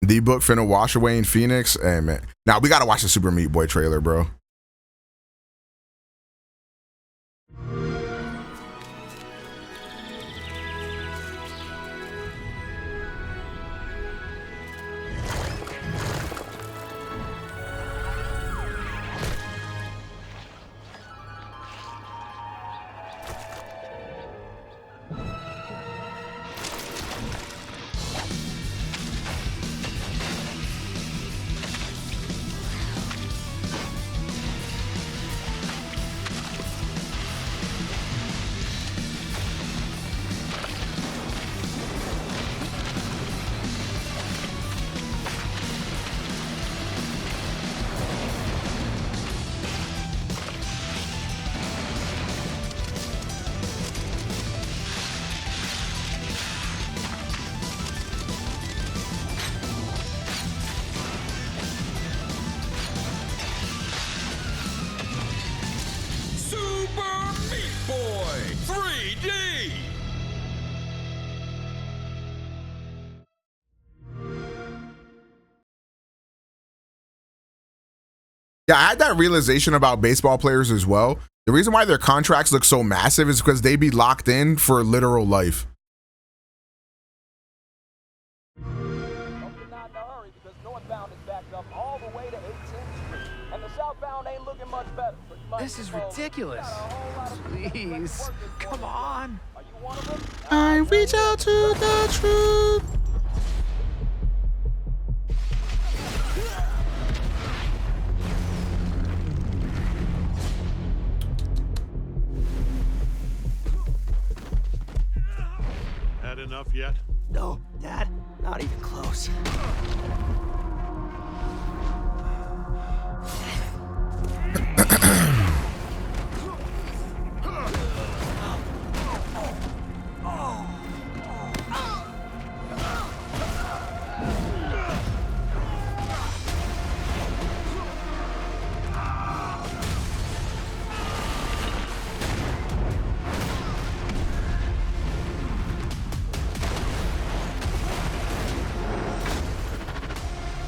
S1: D-Book finna wash away in Phoenix. Hey, man. Now, we gotta watch the Super Meat Boy trailer, bro. Yeah, I had that realization about baseball players as well. The reason why their contracts look so massive is because they be locked in for literal life.
S9: This is ridiculous. Please, come on.
S1: I reach out to the truth.
S12: Had enough yet?
S9: No, Dad, not even close.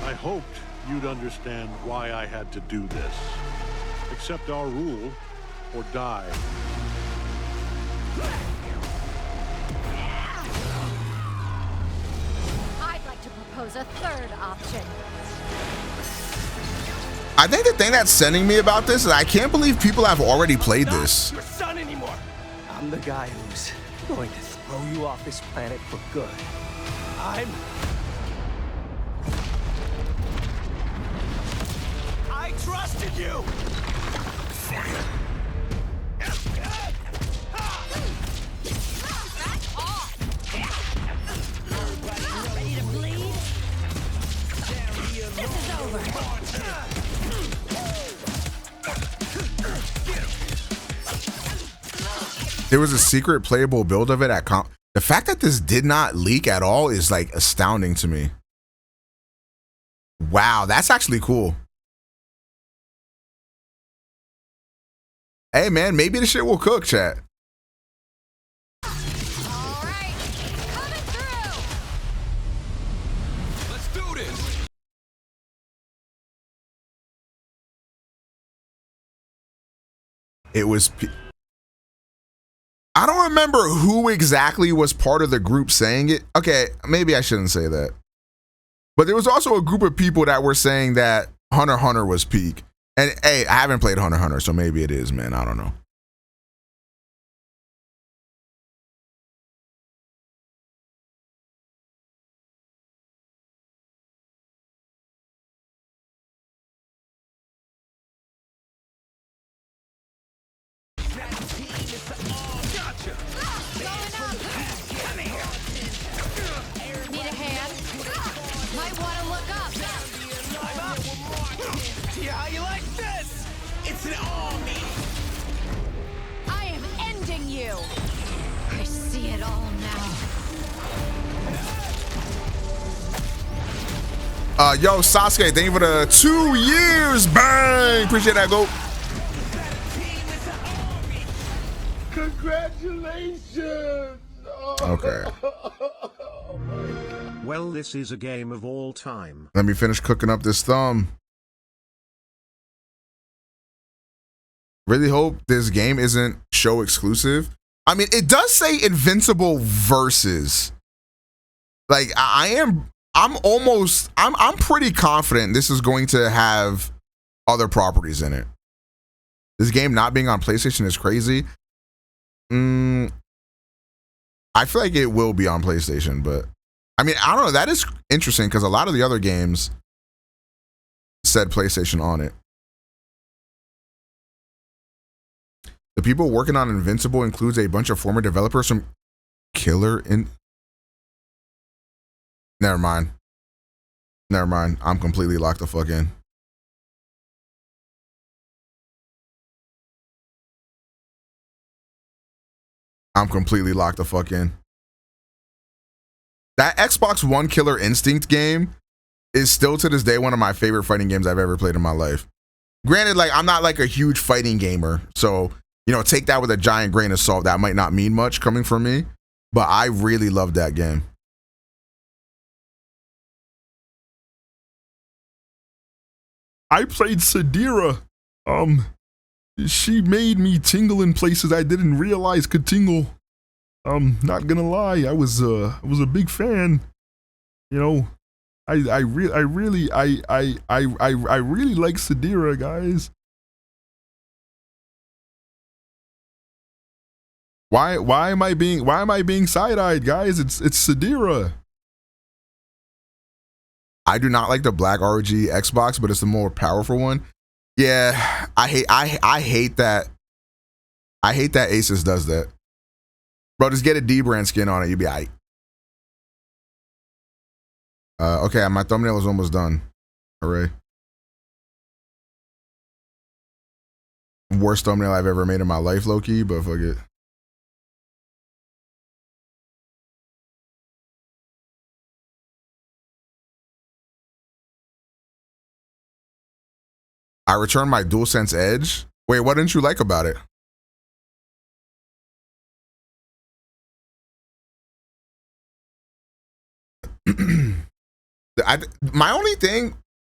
S12: I hoped you'd understand why I had to do this. Accept our rule or die.
S2: I'd like to propose a third option.
S1: I think the thing that's sending me about this is I can't believe people have already played this.
S9: Your son anymore. I'm the guy who's going to throw you off this planet for good. I trusted you.
S2: Ready to bleed? This is over.
S1: There was a secret playable build of it at Cont. The fact that this did not leak at all is like astounding to me. Wow, that's actually cool. Hey man, maybe the shit will cook, chat. It was. I don't remember who exactly was part of the group saying it. Okay, maybe I shouldn't say that. But there was also a group of people that were saying that Hunter x Hunter was peak. And hey, I haven't played Hunter x Hunter, so maybe it is, man. I don't know.
S2: Need a hand? Might want to look up.
S15: I'm up. See how you like this? It's an army.
S2: I am ending you. I see it all now.
S1: Yo, Sasuke, thank you for the 2 years. Bang! Appreciate that, go.
S6: Congratulations!
S1: Okay.
S6: Well, this is a game of all time.
S1: Let me finish cooking up this thumb. Really hope this game isn't show exclusive. I mean, it does say Invincible Versus. Like, I'm pretty confident this is going to have other properties in it. This game not being on PlayStation is crazy. I feel like it will be on PlayStation, but I mean, I don't know. That is interesting because a lot of the other games said PlayStation on it. The people working on Invincible includes a bunch of former developers from Killer in. Never mind. I'm completely locked the fuck in. I'm completely locked the fuck in. That Xbox One Killer Instinct game is still to this day one of my favorite fighting games I've ever played in my life. Granted, like, I'm not like a huge fighting gamer, so, you know, take that with a giant grain of salt. That might not mean much coming from me, but I really loved that game. I played Sadira. She made me tingle in places I didn't realize could tingle. Not gonna lie, I was a big fan. You know, I really like Sadira, guys. Why am I being side-eyed, guys? It's Sadira. I do not like the Black ROG Xbox, but it's the more powerful one. Yeah, I hate that. I hate that Asus does that. Bro, just get a D-brand skin on it. You'll be aight. Okay, my thumbnail is almost done. Hooray. Worst thumbnail I've ever made in my life, low-key, but fuck it. I returned my DualSense Edge. Wait, what didn't you like about it? My only thing,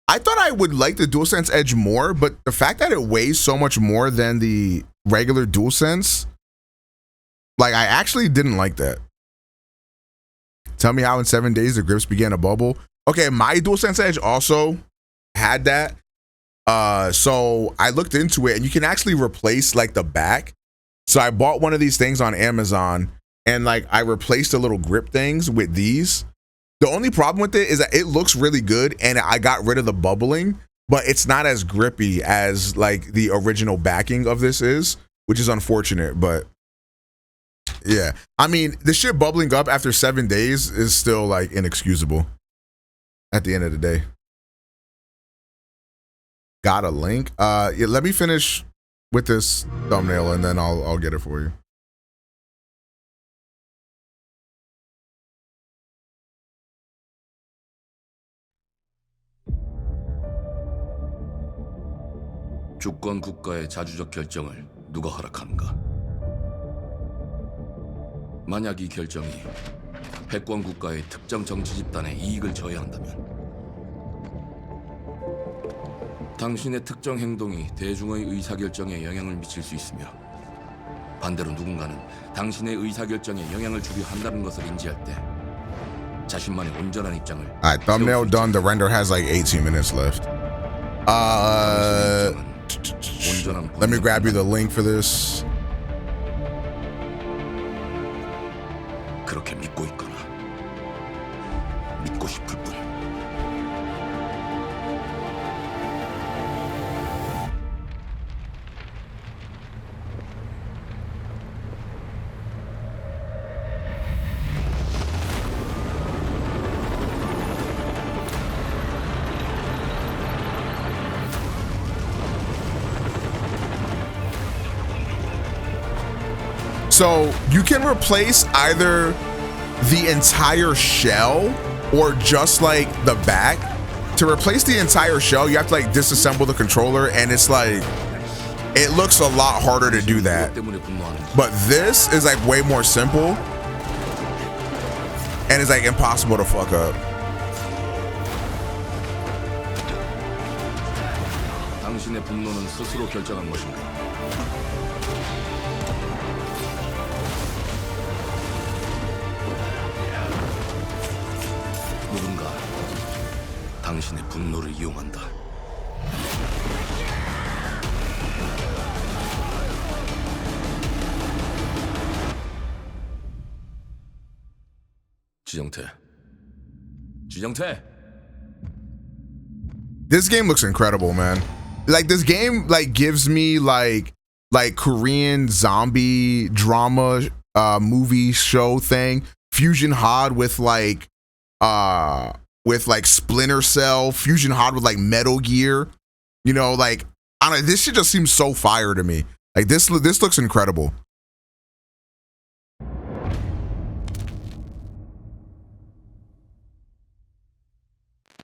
S1: I thought I would like the DualSense Edge more, but the fact that it weighs so much more than the regular DualSense, like, I actually didn't like that. Tell me how in 7 days the grips began to bubble. Okay, my DualSense Edge also had that. So I looked into it, and you can actually replace like the back. So I bought one of these things on Amazon, and like I replaced the little grip things with these. The only problem with it is that it looks really good, and I got rid of the bubbling, but it's not as grippy as like the original backing of this is, which is unfortunate. But yeah, I mean, the shit bubbling up after 7 days is still like inexcusable at the end of the day. Got a link? Yeah, let me finish with this thumbnail and then I'll get it for you.
S5: 주권 국가의 자주적 결정을 누가 허락하는가? 만약 이 결정이 패권 국가의 특정 정치 집단의 이익을 저해한다면 당신의 특정 행동이 대중의 의사결정에 영향을 미칠 수 있으며 반대로 누군가는 당신의 의사결정에 영향을 주려 한다는 것을 인지할 때 자신만의 온전한 입장을
S1: Alright, thumbnail done. The render has like 18 minutes left. Let me grab you the link for this.
S5: 그렇게 믿고 있거나 믿고 싶을 뿐.
S1: So you can replace either the entire shell or just like the back. To replace the entire shell, you have to like disassemble the controller, and it's like, it looks a lot harder to do that. But this is like way more simple, and it's like impossible to fuck up.
S5: 당신의 분노는 스스로 결정한 것인가? 누군가 당신의 분노를 이용한다. 지정태.
S1: This game looks incredible, man. Like this game like gives me like Korean zombie drama movie show thing. Fusion Hod with like Splinter Cell, Fusion Hod with like Metal Gear. You know, like I don't know, this shit just seems so fire to me. Like this looks incredible.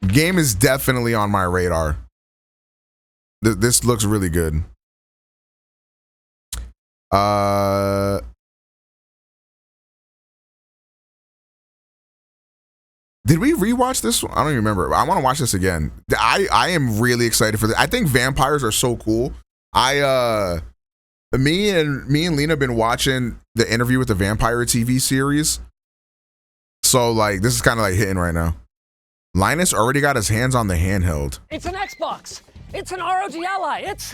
S1: Game is definitely on my radar. This looks really good. Did we rewatch this one? I don't even remember. I want to watch this again. I am really excited for this. I think vampires are so cool. Me and Lena have been watching the Interview with the Vampire TV series. So like this is kind of like hitting right now. Linus already got his hands on the handheld.
S8: It's an Xbox. It's an ROG Ally. It's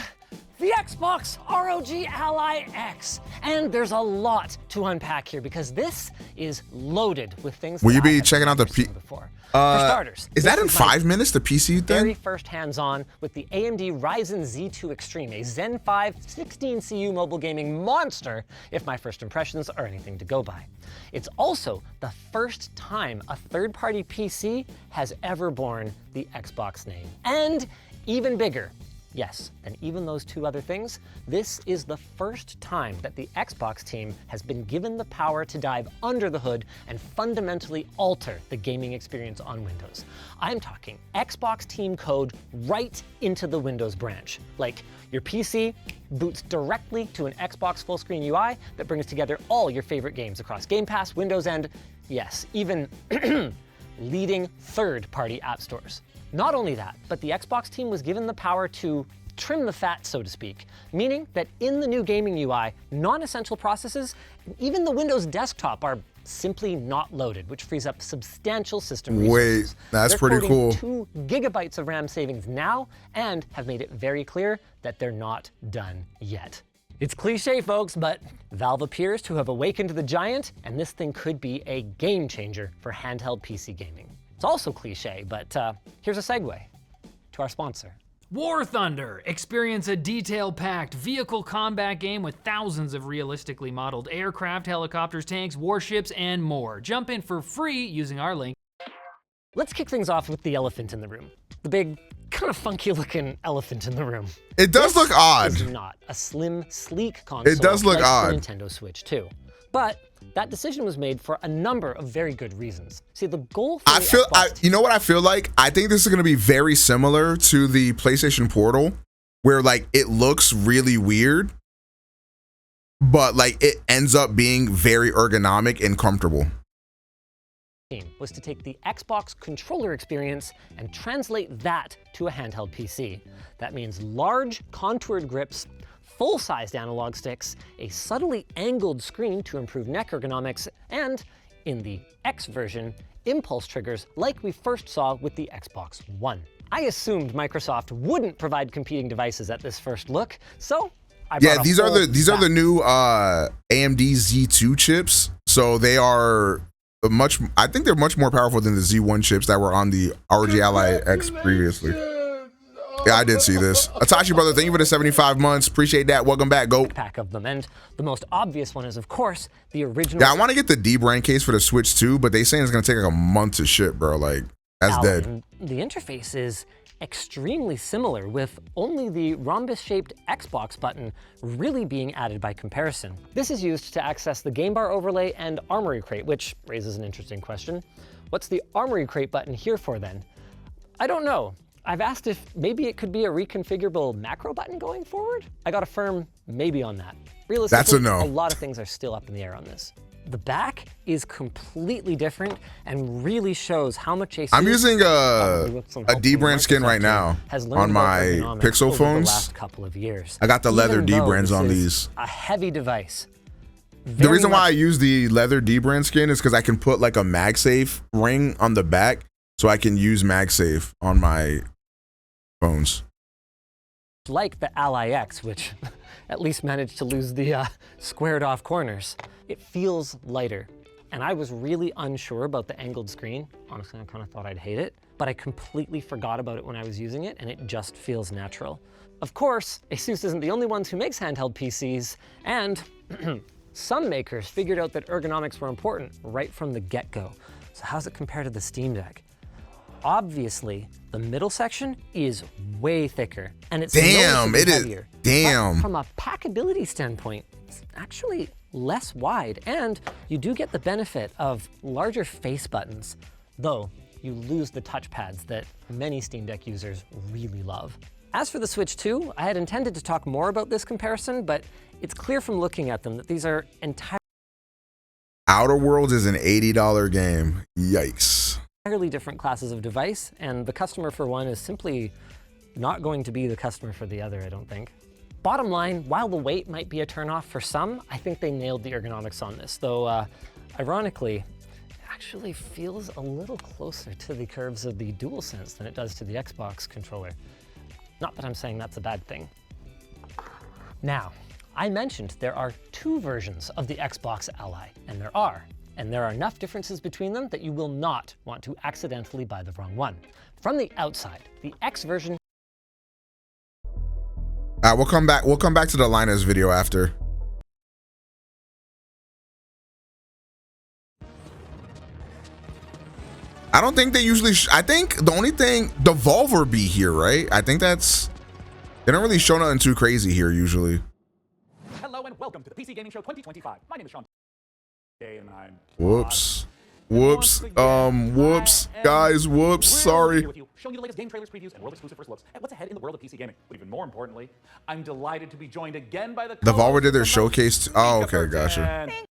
S8: the Xbox ROG Ally X. And there's a lot to unpack here because this is loaded with things.
S1: Will you be checking out the
S8: before? For starters,
S1: is that in 5 minutes, the PC thing?
S8: Very first hands-on with the AMD Ryzen Z2 Extreme, a Zen 5 16CU mobile gaming monster, if my first impressions are anything to go by. It's also the first time a third-party PC has ever borne the Xbox name. And even bigger, yes, and even those two other things, this is the first time that the Xbox team has been given the power to dive under the hood and fundamentally alter the gaming experience on Windows. I'm talking Xbox team code right into the Windows branch. Like your PC boots directly to an Xbox full screen UI that brings together all your favorite games across Game Pass, Windows, and yes, even leading third-party app stores. Not only that, but the Xbox team was given the power to trim the fat, so to speak, meaning that in the new gaming UI, non-essential processes, and even the Windows desktop are simply not loaded, which frees up substantial system resources.
S1: Wait, that's pretty cool.
S8: 2 gigabytes of RAM savings now, and have made it very clear that they're not done yet. It's cliche, folks, but Valve appears to have awakened the giant, and this thing could be a game changer for handheld PC gaming. It's also cliche, but here's a segue to our sponsor.
S14: War Thunder. Experience a detail-packed vehicle combat game with thousands of realistically modeled aircraft, helicopters, tanks, warships, and more. Jump in for free using our link.
S8: Let's kick things off with the elephant in the room. The big, kind of funky-looking elephant in the room.
S1: It does look odd.
S8: It's not a slim, sleek console.
S1: It does look
S8: like
S1: odd.
S8: The Nintendo Switch 2. But that decision was made for a number of very good reasons. See, the goal for
S1: you know what I feel like? I think this is going to be very similar to the PlayStation Portal, where like it looks really weird, but like it ends up being very ergonomic and comfortable.
S8: was to take the Xbox controller experience and translate that to a handheld PC. That means large, contoured grips, full-sized analog sticks, a subtly angled screen to improve neck ergonomics, and, in the X version, impulse triggers like we first saw with the Xbox One. I assumed Microsoft wouldn't provide competing devices at this first look, so
S1: yeah, these are the new AMD Z2 chips. So they are I think they're much more powerful than the Z1 chips that were on the ROG Ally X previously. Yeah, I did see this. Atashi brother, thank you for the 75 months. Appreciate that. Welcome back. Go.
S8: Pack of them, and the most obvious one is, of course, the original.
S1: Yeah, I want to get the D-Brand case for the Switch too, but they saying it's gonna take like a month to ship, bro. Like that's dead.
S8: The interface is extremely similar, with only the rhombus-shaped Xbox button really being added by comparison. This is used to access the game bar overlay and Armory Crate, which raises an interesting question. What's the Armory Crate button here for then? I don't know. I've asked if maybe it could be a reconfigurable macro button going forward. I got a firm maybe on that. Realistically,
S1: that's a no.
S8: A lot of things are still up in the air on this. The back is completely different and really shows how much
S1: I'm using a D-Brand skin right now on my Pixel phones.
S8: The last couple of years.
S1: I got the leather D-Brands on these.
S8: A heavy device.
S1: The reason why I use the leather D-Brand skin is because I can put like a MagSafe ring on the back, so I can use MagSafe on my phones.
S8: Like the Ally X, which at least managed to lose the squared off corners. It feels lighter, and I was really unsure about the angled screen. Honestly, I kind of thought I'd hate it, but I completely forgot about it when I was using it, and it just feels natural. Of course, ASUS isn't the only ones who makes handheld PCs, and some makers figured out that ergonomics were important right from the get-go. So how's it compare to the Steam Deck? Obviously, the middle section is way thicker, and it's heavier.
S1: Damn.
S8: But from a packability standpoint, it's actually less wide, and you do get the benefit of larger face buttons, though you lose the touchpads that many Steam Deck users really love. As for the Switch 2, I had intended to talk more about this comparison, but it's clear from looking at them that these are
S1: Outer Worlds is an $80 game. Yikes.
S8: entirely different classes of device, and the customer for one is simply not going to be the customer for the other, I don't think. Bottom line, while the weight might be a turnoff for some, I think they nailed the ergonomics on this, though ironically, it actually feels a little closer to the curves of the DualSense than it does to the Xbox controller. Not that I'm saying that's a bad thing. Now, I mentioned there are two versions of the Xbox Ally, and there are enough differences between them that you will not want to accidentally buy the wrong one. From the outside, the X version.
S1: We'll come back to the Linus video after. I don't think they usually, I think the only thing, Devolver be here, right? I think that's, they don't really show nothing too crazy here usually.
S3: Hello and welcome to the PC Gaming Show 2025. My name is Sean. And I'm
S1: Whoops. Guys, sorry.
S3: Showing you the latest game trailers, previews, and world-exclusive first looks at what's ahead in the world of PC gaming. But even more importantly, I'm delighted to be joined again by the
S1: Devolver did their showcase. Oh, okay, gotcha.
S16: Thank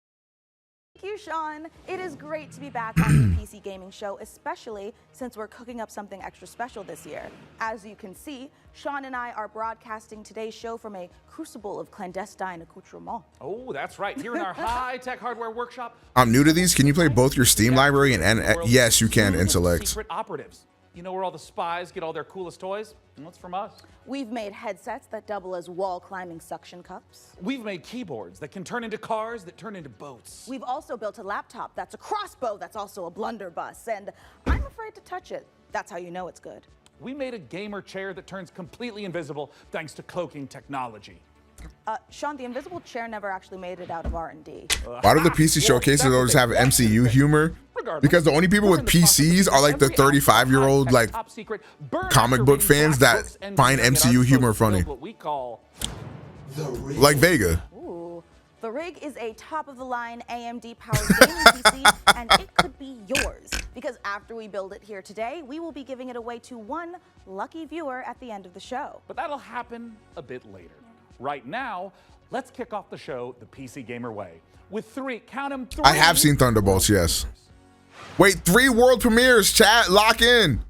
S16: you, Sean. It is great to be back on the PC Gaming Show, especially since we're cooking up something extra special this year. As you can see, Sean and I are broadcasting today's show from a crucible of clandestine accoutrement.
S3: Oh, that's right. Here in our high-tech hardware workshop.
S1: I'm new to these. Can you play both your Steam library and yes, you can, Intellect.
S3: Secret operatives. You know where all the spies get all their coolest toys? And what's from us?
S16: We've made headsets that double as wall-climbing suction cups.
S3: We've made keyboards that can turn into cars that turn into boats.
S16: We've also built a laptop that's a crossbow that's also a blunderbuss, and I'm afraid to touch it. That's how you know it's good.
S3: We made a gamer chair that turns completely invisible thanks to cloaking technology.
S16: Sean, the invisible chair never actually made it out of R&D.
S1: Why do the PC showcases always have MCU humor? Because the only people with PCs are like the 35-year-old like comic book fans that find MCU humor funny. Like Vega.
S16: Ooh. The Rig is a top-of-the-line AMD-powered gaming PC, and it could be yours. Because after we build it here today, we will be giving it away to one lucky viewer at the end of the show.
S3: But that'll happen a bit later. Right now, let's kick off the show the PC Gamer way with three, count them, three.
S1: I have seen Thunderbolts, yes. Wait, 3 world premieres, chat. Lock in.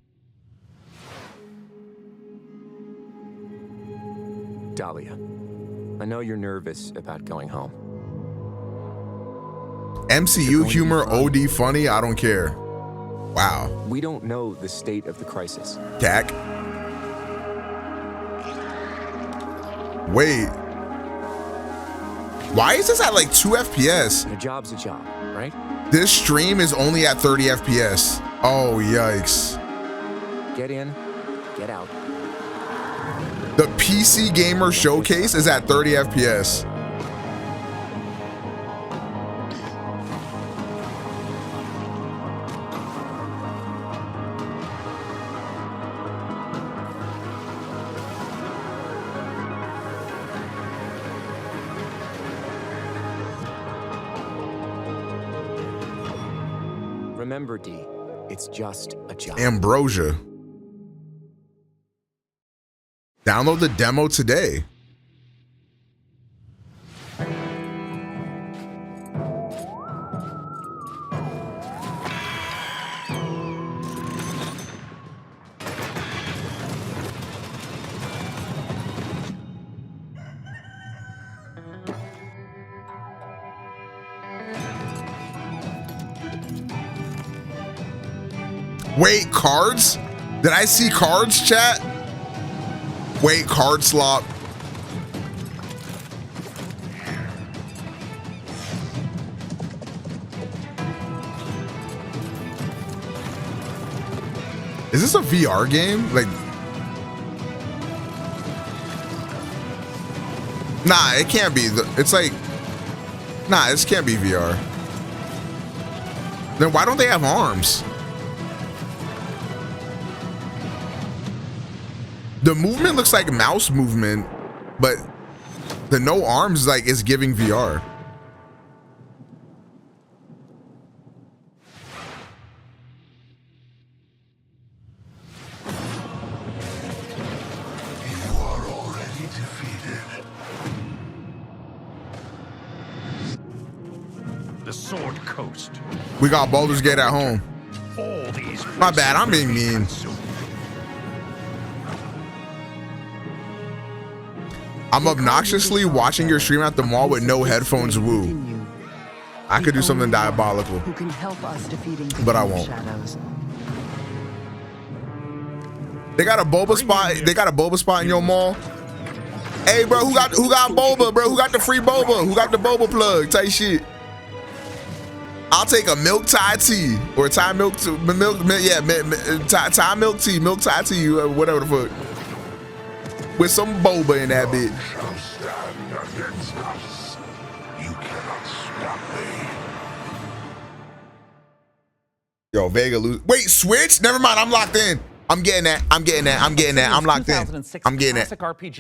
S9: Dahlia, I know you're nervous about going home.
S1: MCU humor, OD funny, I don't care. Wow.
S9: We don't know the state of the crisis.
S1: Dak. Wait. Why is this at like 2 FPS?
S9: A job's a job, right?
S1: This stream is only at 30 FPS. Oh, yikes.
S9: Get in, get out.
S1: The PC Gamer Showcase is at 30 FPS.
S9: Remember, D, it's just a job.
S1: Ambrosia. Download the demo today. Wait, cards? Did I see cards, chat? Wait, card slop. Is this a VR game? Like, nah, it can't be. It's like, nah, this can't be VR. Then why don't they have arms? The movement looks like mouse movement, but the no arms like is giving VR.
S17: You are already defeated.
S10: The Sword Coast.
S1: We got Baldur's Gate at home.
S10: All these
S1: My bad, I'm being mean. I'm obnoxiously watching your stream at the mall with no headphones. Woo. I could do something diabolical,
S11: who can help us defeating
S1: but I won't.
S11: shadows.
S1: They got a boba spot. They got a boba spot in your mall. Hey, bro, who got boba, bro? Who got the free boba? Who got the boba plug? Type shit. I'll take a milk Thai tea or Thai milk, Thai milk tea, milk Thai tea, whatever the fuck. With some boba in that bitch. Yo, Vega lose. Wait, Switch? Never mind. I'm locked in. I'm getting that. I'm getting that. I'm getting that. I'm locked in. I'm getting that.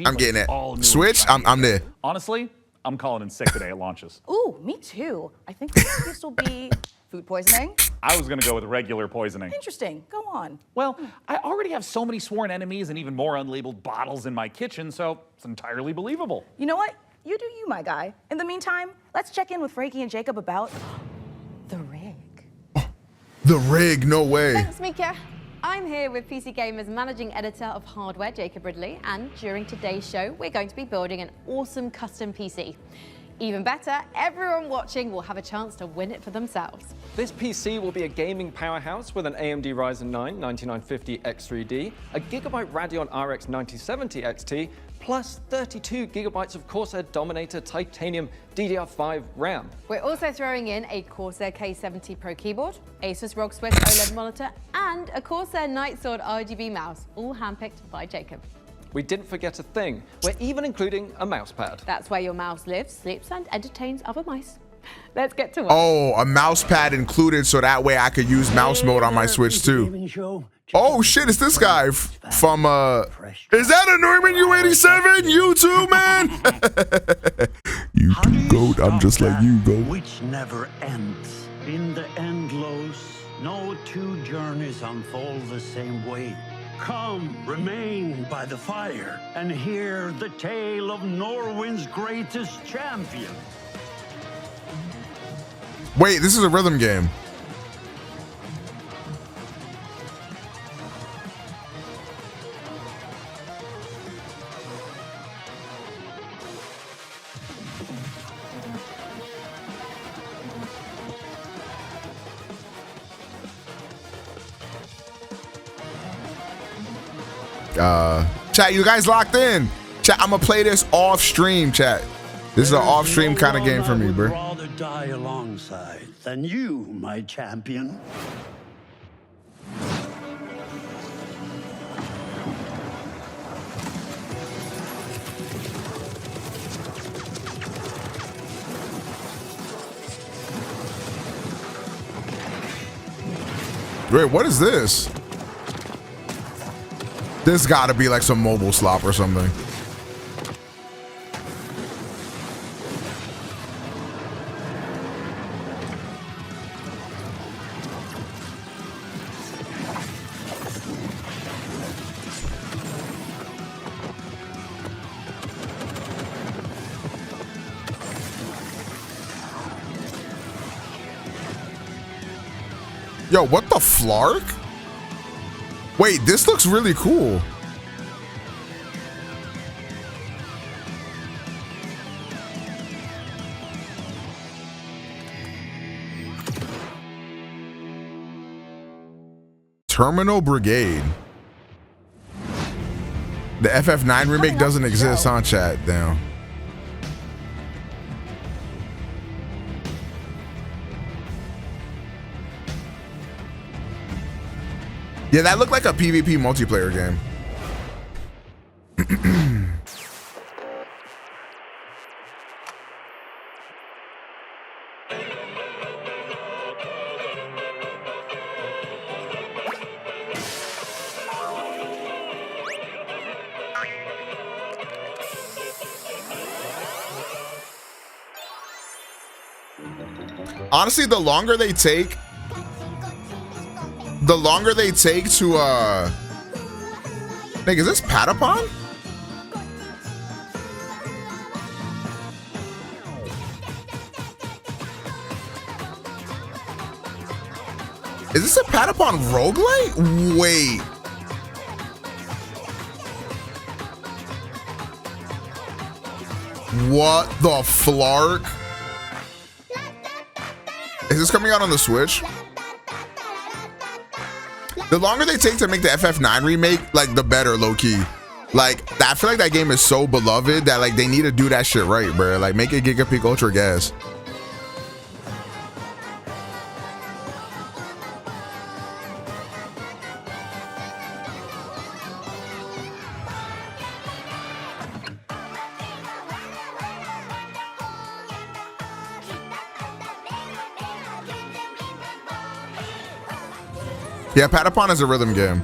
S1: I'm getting that. Switch? I'm there.
S3: Honestly, I'm calling in sick today at launches.
S16: Ooh, me too. I think this will be food poisoning.
S3: I was gonna go with regular poisoning.
S16: Interesting. Go on.
S3: Well, I already have so many sworn enemies and even more unlabeled bottles in my kitchen, so it's entirely believable.
S16: You know what? You do you, my guy. In the meantime, let's check in with Frankie and Jacob about the rig.
S1: The rig, no way.
S18: Thanks, Mika. I'm here with PC Gamer's managing editor of hardware, Jacob Ridley, and during today's show, we're going to be building an awesome custom PC. Even better, everyone watching will have a chance to win it for themselves.
S22: This PC will be a gaming powerhouse with an AMD Ryzen 9 9950 X3D, a Gigabyte Radeon RX 9070 XT, plus 32 gigabytes of Corsair Dominator Titanium DDR5 RAM.
S18: We're also throwing in a Corsair K70 Pro keyboard, Asus ROG Swift OLED monitor, and a Corsair Nightsword RGB mouse, all handpicked by Jacob.
S22: We didn't forget a thing. We're even including a mouse pad.
S18: That's where your mouse lives, sleeps, and entertains other mice. Let's get to work.
S1: Oh, a mouse pad included, so that way I could use mouse mode on my Switch too. Oh shit, it's this guy from is that a Norman U87? You too, man? You too, goat. I'm just like you, goat.
S17: Which never ends. In the endless, no two journeys unfold the same way. Come, remain by the fire, and hear the tale of Norwin's greatest champion.
S1: Wait, this is a rhythm game. Chat, you guys locked in. Chat, I'm gonna play this off stream, chat. This is an off stream kind of game for me, bro.
S17: I'd rather die alongside than you, my champion.
S1: Wait, what is this? This gotta be like some mobile slop or something. Yo, what the flark? Wait, this looks really cool. Terminal Brigade. The FF9 remake doesn't exist, huh, chat? Damn. Yeah, that looked like a PvP multiplayer game. Honestly, the longer they take to Nick, is this Patapon? Is this a Patapon roguelite? Wait. What the flark? Is this coming out on the Switch? The longer they take to make the FF9 remake, like, the better, low-key. Like, I feel like that game is so beloved that, like, they need to do that shit right, bro. Like, make it Giga Peak Ultra Gas. Yeah, Patapon is a rhythm game.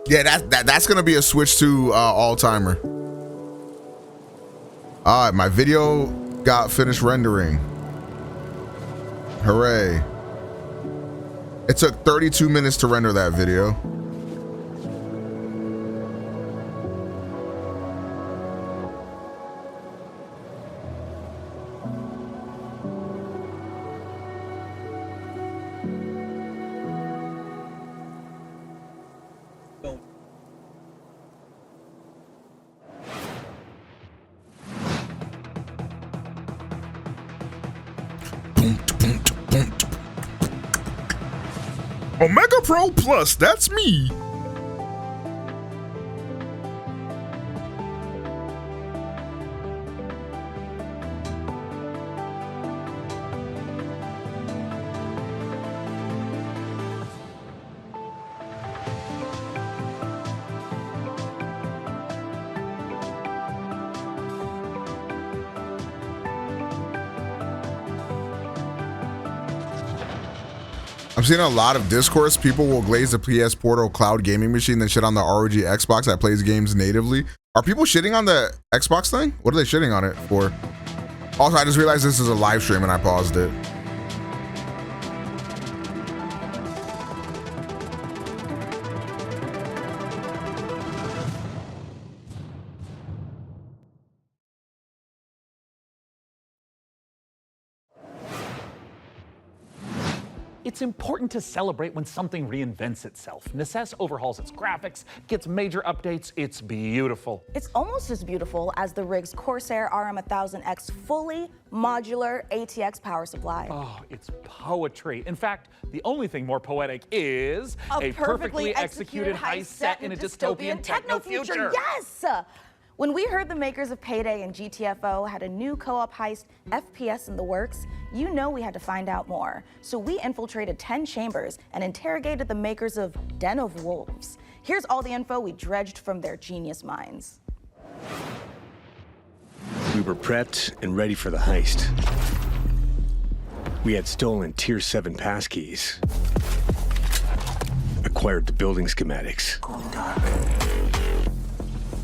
S1: Yeah, that's gonna be a Switch 2 all-timer. All right, my video got finished rendering. Hooray. It took 32 minutes to render that video. OmegaPro Plus, that's me. I'm seeing a lot of discourse. People will glaze the PS Portal cloud gaming machine, then shit on the ROG Xbox that plays games natively. Are people shitting on the Xbox thing? What are they shitting on it for? Also, I just realized this is a live stream and I paused it.
S3: It's important to celebrate when something reinvents itself. Necess overhauls its graphics, gets major updates. It's beautiful.
S16: It's almost as beautiful as the rig's Corsair RM1000X fully modular ATX power supply.
S3: Oh, it's poetry. In fact, the only thing more poetic is
S16: a perfectly executed heist set in a dystopian techno future. Yes! When we heard the makers of Payday and GTFO had a new co-op heist FPS in the works, you know we had to find out more. So we infiltrated 10 chambers and interrogated the makers of Den of Wolves. Here's all the info we dredged from their genius minds.
S11: We were prepped and ready for the heist. We had stolen Tier 7 passkeys, acquired the building schematics,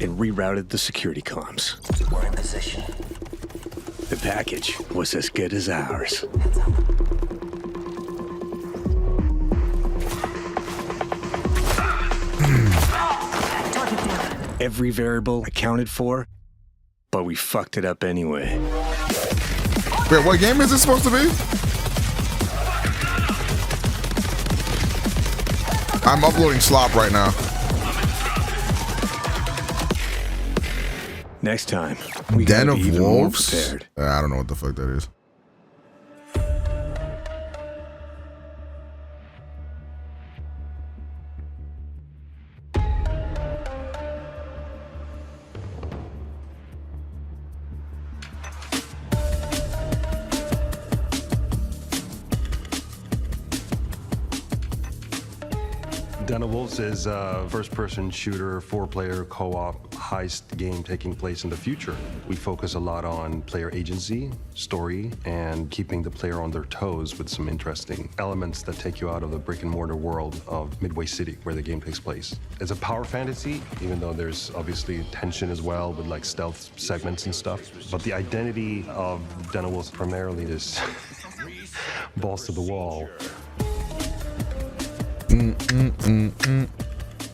S11: and rerouted the security comms.
S19: We're in position.
S11: The package was as good as ours. Every variable accounted for, but we fucked it up anyway.
S1: Wait, what game is this supposed to be? I'm uploading slop right now.
S11: Next time, we
S1: Den
S11: gotta
S1: of
S11: be even more
S1: Wolves?
S11: prepared.
S1: I don't know what the fuck that is.
S20: Den of Wolves is a first-person shooter, four-player co-op heist game taking place in the future. We focus a lot on player agency, story, and keeping the player on their toes with some interesting elements that take you out of the brick-and-mortar world of Midway City, where the game takes place. It's a power fantasy, even though there's obviously tension as well with like stealth segments and stuff. But the identity of Den of Wolves primarily is balls to the wall.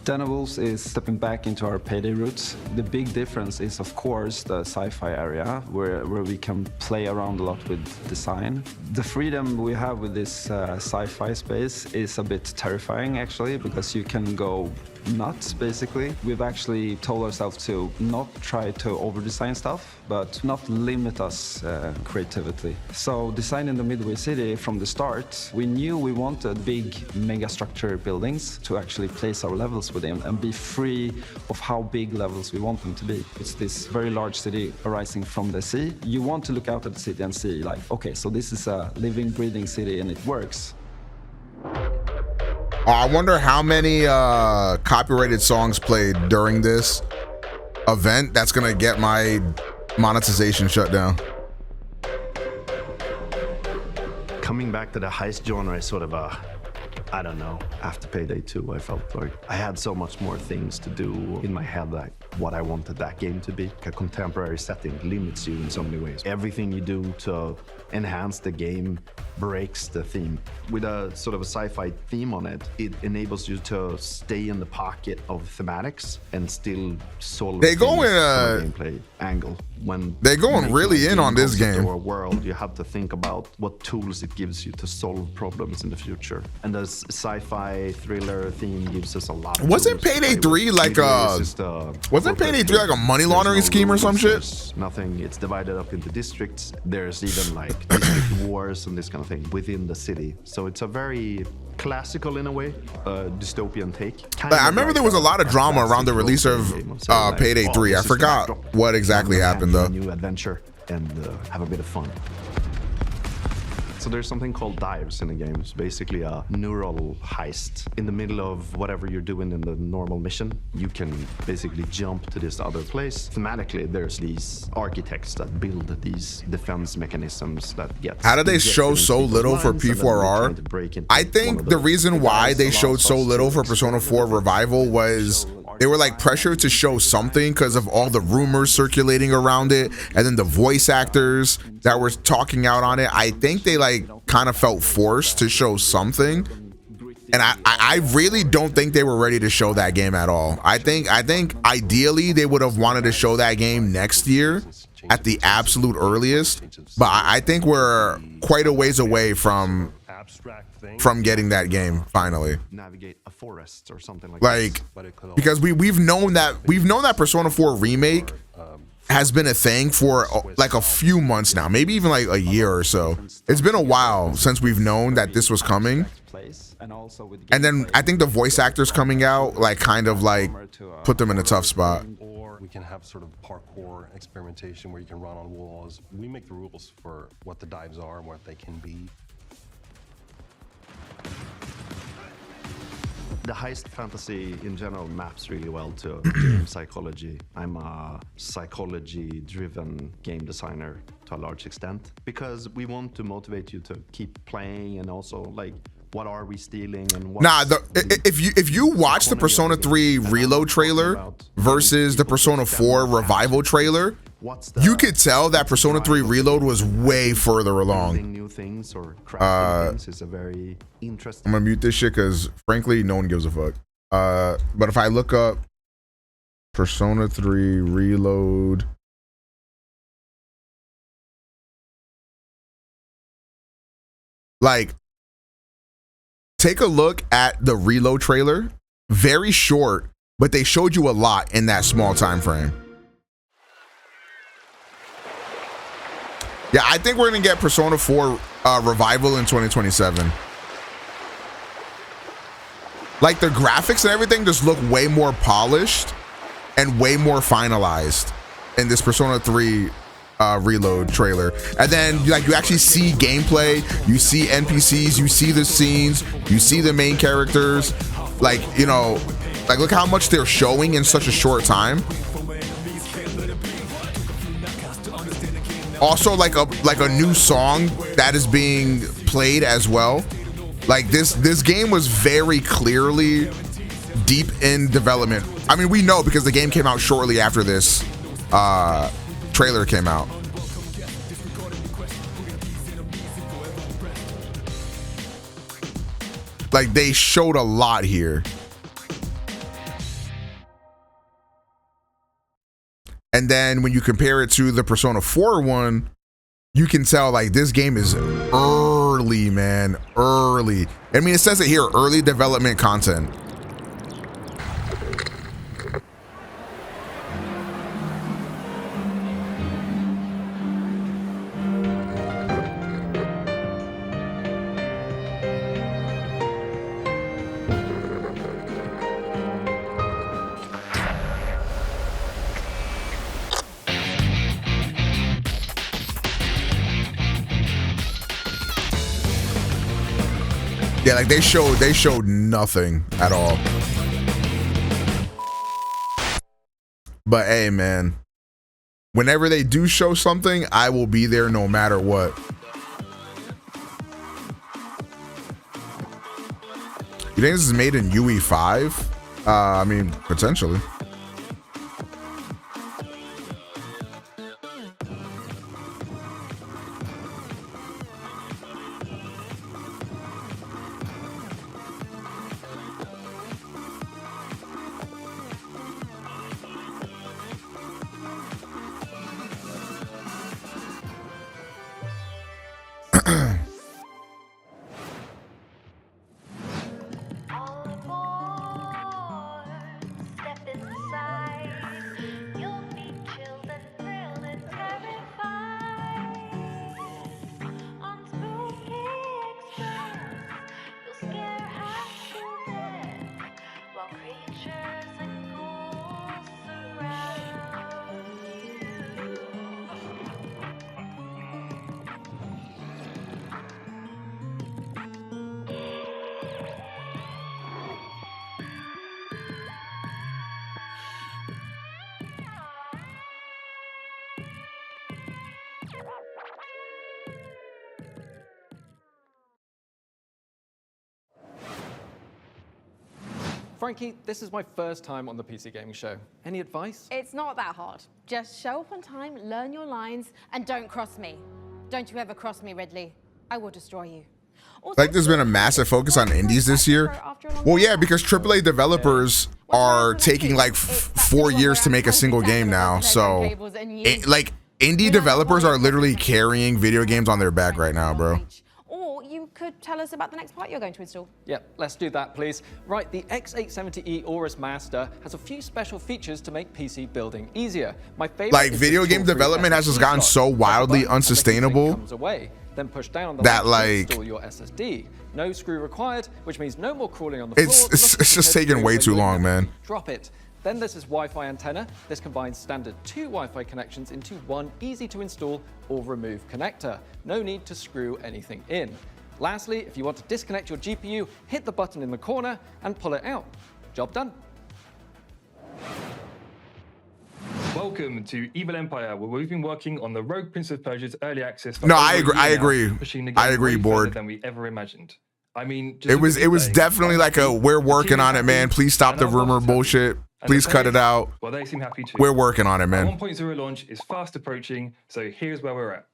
S23: Den of Wolves is stepping back into our Payday roots. The big difference is, of course, the sci-fi area, where we can play around a lot with design. The freedom we have with this sci-fi space is a bit terrifying, actually, because you can go nuts, basically. We've actually told ourselves to not try to over-design stuff, but not limit us creativity. So designing the Midway City from the start, we knew we wanted big mega-structure buildings to actually place our levels within and be free of how big levels we want them to be. It's this very large city arising from the sea. You want to look out at the city and see, like, okay, so this is a living, breathing city and it works.
S1: I wonder how many copyrighted songs played during this event that's gonna get my monetization shut down.
S25: Coming back to the heist genre is sort of a, I don't know, after Payday 2, I felt like I had so much more things to do in my head, like what I wanted that game to be. A contemporary setting limits you in so many ways. Everything you do to enhance the game breaks the theme. With a sort of a sci-fi theme on it, it enables you to stay in the pocket of thematics and still solve
S1: They go in
S25: a gameplay angle. When
S1: they're going really in on this game.
S25: Or world, you have to think about what tools it gives you to solve problems in the future. And the sci-fi thriller theme gives us a lot of
S1: Wasn't
S25: tools to
S1: Payday
S25: play
S1: 3
S25: with.
S1: like wasn't Payday 3 like a money laundering scheme or some shit?
S25: Nothing. It's divided up into districts. There's even like district wars and this kind of thing within the city. So it's a very classical, in a way, dystopian take.
S1: I remember there was a lot of drama around the release of Payday 3. I forgot what exactly happened though.
S25: A new adventure and have a bit of fun. So there's something called dives in the game. It's basically a neural heist. In the middle of whatever you're doing in the normal mission, you can basically jump to this other place. Thematically, there's these architects that build these defense mechanisms that get...
S1: How did they show so little for P4R? I think the reason why they showed so little for Persona 4 Revival was they were like pressured to show something because of all the rumors circulating around it, and then the voice actors that were talking out on it. I think they like kind of felt forced to show something, and I really don't think they were ready to show that game at all. I think ideally they would have wanted to show that game next year at the absolute earliest, but I think we're quite a ways away from from getting that game finally.
S25: Navigate a forest or something like
S1: Like, because we've known that Persona 4 remake has been a thing for like a few months now, maybe even like a year or so. It's been a while since we've known that this was coming. And then I think the voice actors coming out like kind of like put them in a tough spot.
S20: Or we can have sort of parkour experimentation where you can run on walls. We make the rules for what the dives are and what they can be.
S25: The heist fantasy in general maps really well to game psychology. I'm a psychology-driven game designer to a large extent because we want to motivate you to keep playing and also like what are we stealing and what.
S1: Nah, if you watch the Persona 3 Reload trailer versus the Persona 4 Revival trailer, you could tell that Persona 3 Reload was way further along.
S25: New things or crafting things is a very interesting.
S1: I'm gonna mute this shit because frankly, no one gives a fuck. But if I look up Persona 3 Reload, like, take a look at the Reload trailer. Very short, but they showed you a lot in that small time frame. Yeah, I think we're gonna get Persona 4 Revival in 2027. Like the graphics and everything just look way more polished and way more finalized in this Persona 3 Reload trailer. And then like you actually see gameplay, you see NPCs, you see the scenes, you see the main characters. Like, you know, like look how much they're showing in such a short time. Also like a new song that is being played as well. Like this game was very clearly deep in development. I mean, we know because the game came out shortly after this trailer came out. Like they showed a lot here. And then when you compare it to the Persona 4 one, you can tell like this game is early, man, early. I mean, it says it here, early development content. Yeah, like they showed nothing at all. But hey, man, whenever they do show something, I will be there no matter what. You think this is made in UE5? I mean, potentially.
S22: Frankie, this is my first time on the PC Gaming Show. Any advice?
S18: It's not that hard. Just show up on time, learn your lines, and don't cross me. Don't you ever cross me, Ridley. I will destroy you. Also,
S1: Like there's been a massive focus on indies this year. Well, yeah, because AAA developers are taking like 4 years to make a single game now. So like indie developers are literally carrying video games on their back right now, bro.
S18: Or you could tell us about the next part you're going to install.
S22: Yep, let's do that, please. Right, the X870E Aorus Master has a few special features to make PC building easier. My favorite
S1: like video game development has just gotten so wildly unsustainable
S22: then push down on the
S1: that
S22: like install your SSD. No screw required, which means no more crawling on the floor.
S1: It's just taking way too long, man.
S22: Drop it. Then there's this Wi-Fi antenna. This combines standard 2 Wi-Fi connections into one easy to install or remove connector. No need to screw anything in. Lastly, if you want to disconnect your GPU, hit the button in the corner and pull it out. Job done.
S4: Welcome to Evil Empire, where we've been working on the Rogue Prince of Persia's early access. For
S1: No, I agree.
S4: Pushing the game
S1: I agree,
S4: way
S1: Board.
S4: further than we ever imagined. I mean,
S1: It was definitely like a we're working on it, man. Please stop the rumor bullshit. Please cut it out.
S4: Well, they seem happy too.
S1: We're working on it,
S4: Our
S1: man.
S4: 1.0 launch is fast approaching, so here's where we're at.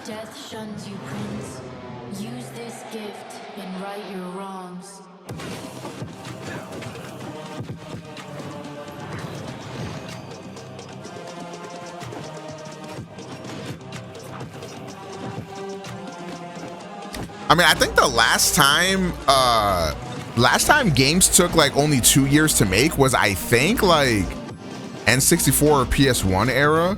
S2: Death shuns you, Prince. Use this gift and right your wrongs.
S1: I mean, I think the last time games took like only 2 years to make was, I think, like N64 or PS1 era.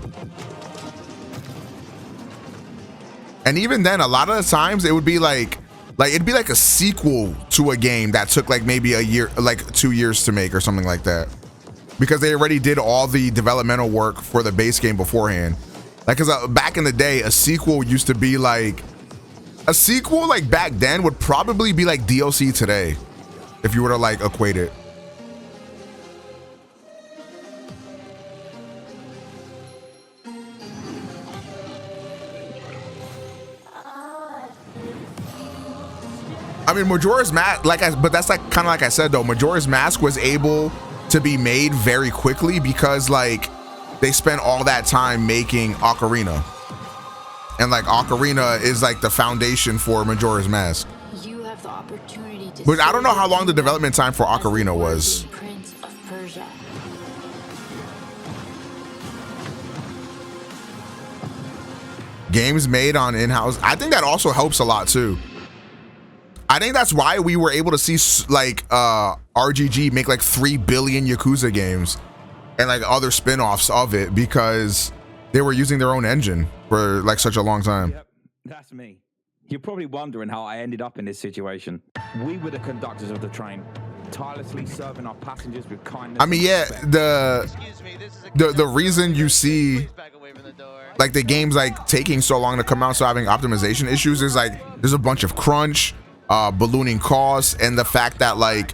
S1: And even then, a lot of the times it would be like it'd be like a sequel to a game that took like maybe a year, like 2 years to make or something like that, because they already did all the developmental work for the base game beforehand. Like, cause back in the day, a sequel used to be like, a sequel like back then would probably be like DLC today, if you were to like equate it. I mean, Majora's Mask, but that's like kind of like I said though, Majora's Mask was able to be made very quickly because like they spent all that time making Ocarina. And like Ocarina is like the foundation for Majora's Mask.
S2: You have the opportunity to
S1: But I don't know how long the development time for Ocarina was.
S2: Prince of Persia.
S1: Games made on in-house. I think that also helps a lot too. I think that's why we were able to see like RGG make like 3 billion Yakuza games and like other spin-offs of it, because they were using their own engine for like such a long time.
S13: Yep, that's me. You're probably wondering how I ended up in this situation. We were the conductors of the train, tirelessly serving our passengers with kindness.
S1: I mean, yeah, the reason you see like the games like taking so long to come out, so having optimization issues, is like there's a bunch of crunch, ballooning costs, and the fact that like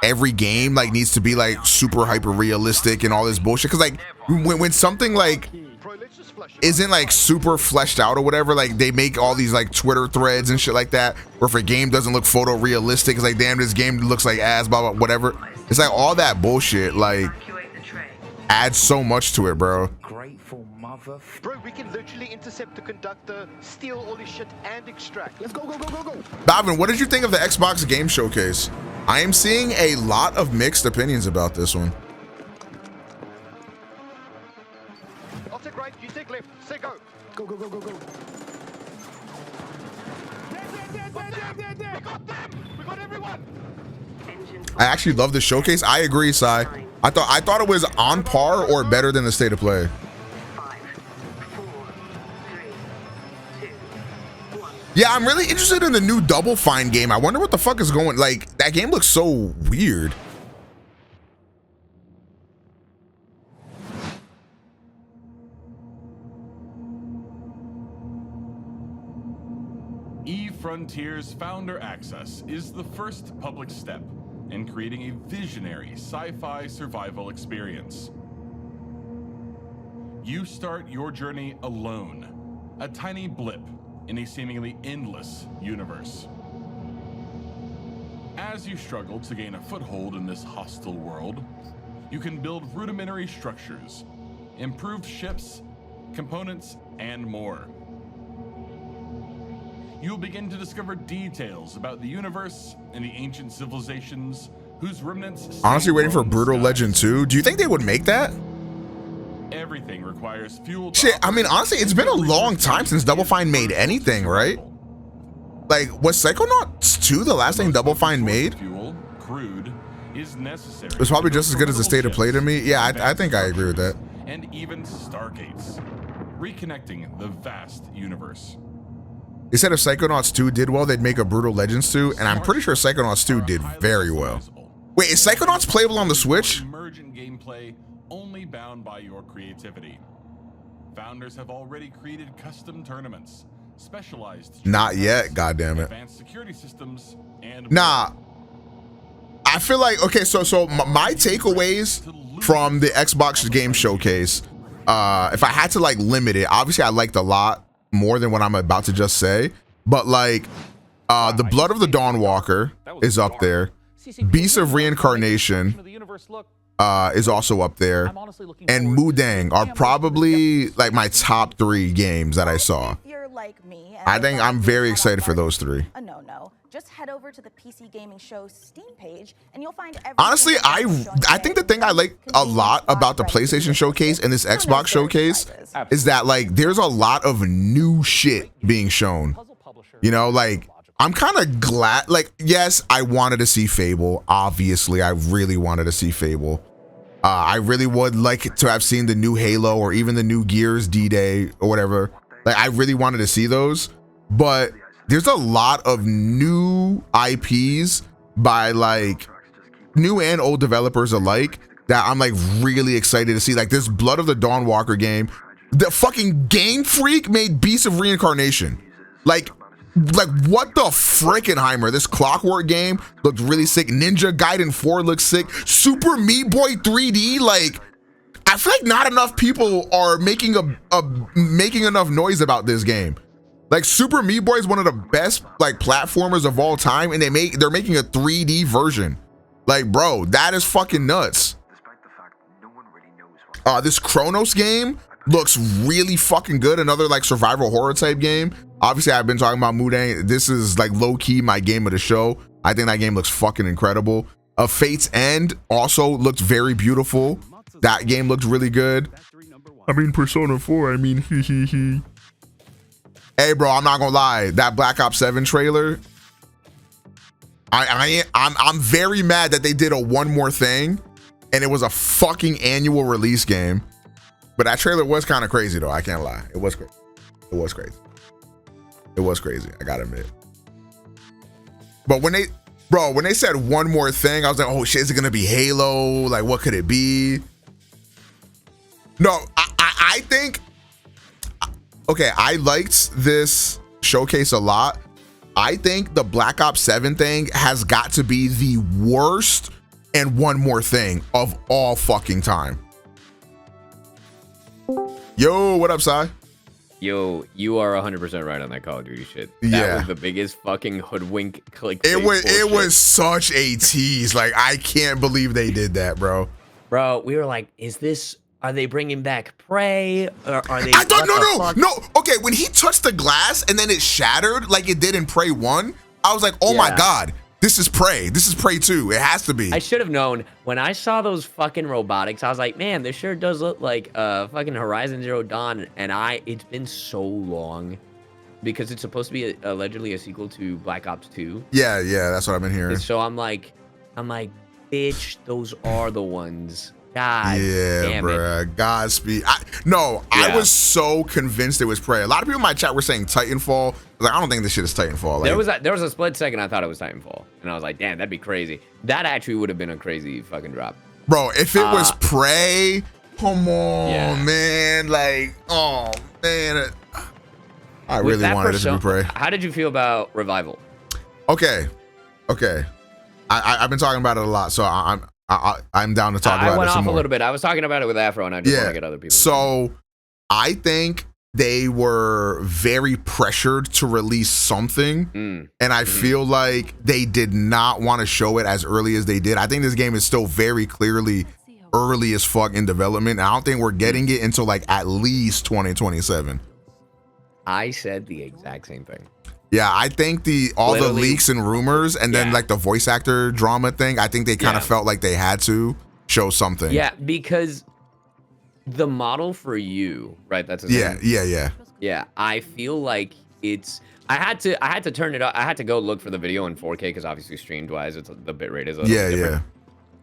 S1: every game like needs to be like super hyper realistic and all this bullshit. Because like when something like isn't like super fleshed out or whatever, like they make all these like Twitter threads and shit like that, where if a game doesn't look photorealistic, it's like, damn, this game looks like ass, blah blah, whatever. It's like all that bullshit like adds so much to it, bro.
S13: Grateful mother.
S19: Bro, we can literally intercept the conductor, steal all his shit, and extract. Let's go, go, go, go, go.
S1: Davin, what did you think of the Xbox Game Showcase? I am seeing a lot of mixed opinions about this one.
S19: I'll take right, you take left. Say go. Go, go, go, go, go. We got them! We got everyone!
S1: I actually love the showcase. I agree, Sai. I thought it was on par or better than the State of Play. Yeah, I'm really interested in the new Double Fine game. I wonder what the fuck is going, like, that game looks so weird.
S21: eFrontier's Founder Access is the first public step in creating a visionary sci-fi survival experience. You start your journey alone, a tiny blip in a seemingly endless universe. As you struggle to gain a foothold in this hostile world, you can build rudimentary structures, improved ships, components, and more. You'll begin to discover details about the universe and the ancient civilizations whose remnants...
S1: Honestly, waiting for Brutal Legend 2. Do you think they would make that?
S21: Everything requires fuel.
S1: Shit, I mean, honestly, it's been a long time since Double Fine made anything, right? Like, was Psychonauts 2 the last thing Double Fine made?
S21: Fuel, crude, is necessary.
S1: It was probably just as good as the State of Play to me. Yeah, I think I agree with that.
S21: And even stargates, reconnecting the vast universe.
S1: They said if Psychonauts 2 did well, they'd make a Brutal Legends 2, and I'm pretty sure Psychonauts 2 did very well. Wait, is Psychonauts playable on the Switch?
S21: Emergent gameplay only bound by your creativity. Founders have already created custom tournaments, specialized.
S1: Not yet, goddammit.
S21: Advanced security systems and
S1: Nah. I feel like, okay, so my takeaways from the Xbox Game Showcase, if I had to like limit it, obviously I liked a lot more than what I'm about to just say, but like the Blood of the Dawnwalker is up there. Beast of Reincarnation is also up there, and Mudang are probably like my top 3 games that I saw. I think I'm very excited for those 3.
S16: No. Just head over to the PC Gaming Show Steam page and you'll find
S1: Honestly, I think the thing I like a lot about the PlayStation Showcase and this Xbox Showcase is that like there's a lot of new shit being shown. You know, like I'm kind of glad, like, yes, I wanted to see Fable. Obviously, I really wanted to see Fable. I really would like to have seen the new Halo or even the new Gears D-Day or whatever. Like, I really wanted to see those, but there's a lot of new IPs by like new and old developers alike that I'm like really excited to see. Like this Blood of the Dawnwalker game, the fucking Game Freak made Beast of Reincarnation. Like what the frickenheimer? This Clockwork game looked really sick. Ninja Gaiden 4 looks sick. Super Meat Boy 3D, like I feel like not enough people are making making enough noise about this game. Like Super Meat Boy is one of the best like platformers of all time, and they're making a 3D version. Like, bro, that is fucking nuts. This Chronos game looks really fucking good. Another like survival horror type game. Obviously, I've been talking about Mudang. This is like low key my game of the show. I think that game looks fucking incredible. Fate's End also looked very beautiful. That game looked really good. I mean, Persona 4. I mean, he. Hey, bro, I'm not gonna lie. That Black Ops 7 trailer. I'm very mad that they did a one more thing, and it was a fucking annual release game. But that trailer was kind of crazy, though. I can't lie. It was crazy. It was crazy. It was crazy. I gotta admit. But when they said one more thing, I was like, oh shit, is it gonna be Halo? Like, what could it be? No, I think. Okay, I liked this showcase a lot. I think the Black Ops 7 thing has got to be the worst and one more thing of all fucking time. Yo, what up, Sai?
S6: Yo, you are 100% right on that Call of Duty shit. That
S1: Yeah.
S6: was the biggest fucking hoodwink click.
S1: It was such a tease. Like, I can't believe they did that, bro.
S6: Bro, we were like, are they bringing back Prey? Or are they?
S1: I thought, no. Okay, when he touched the glass and then it shattered like it did in Prey 1, I was like, oh my God, this is Prey. This is Prey 2. It has to be.
S6: I should have known. When I saw those fucking robotics, I was like, man, this sure does look like fucking Horizon Zero Dawn. And it's been so long because it's supposed to be allegedly a sequel to Black Ops 2.
S1: Yeah, that's what I've been hearing.
S6: And so I'm like, bitch, those are the ones. God damn
S1: bruh. Godspeed. I was so convinced it was Prey. A lot of people in my chat were saying Titanfall. Like, I don't think this shit is Titanfall. Like,
S6: there was a split second I thought it was Titanfall, and I was like, damn, that'd be crazy. That actually would have been a crazy fucking drop.
S1: Bro, if it was Prey, come on, man. Like, oh man, I really wanted it to be Prey.
S6: How did you feel about Revival?
S1: Okay. I've been talking about it a lot, so I'm down to talk about it some more.
S6: I went off a little bit. I was talking about it with Afro, and I just want to get other people.
S1: So I think they were very pressured to release something, and I feel like they did not want to show it as early as they did. I think this game is still very clearly early as fuck in development. I don't think we're getting it until like at least 2027.
S6: I said the exact same thing.
S1: Yeah, I think all the leaks and rumors and then like the voice actor drama thing, I think they kind of felt like they had to show something.
S6: Yeah, because the model for you, right? That's his
S1: Yeah,
S6: name? Yeah. I feel like it's. I had to turn it up. I had to go look for the video in 4K because obviously streamed wise, the bitrate is a little bit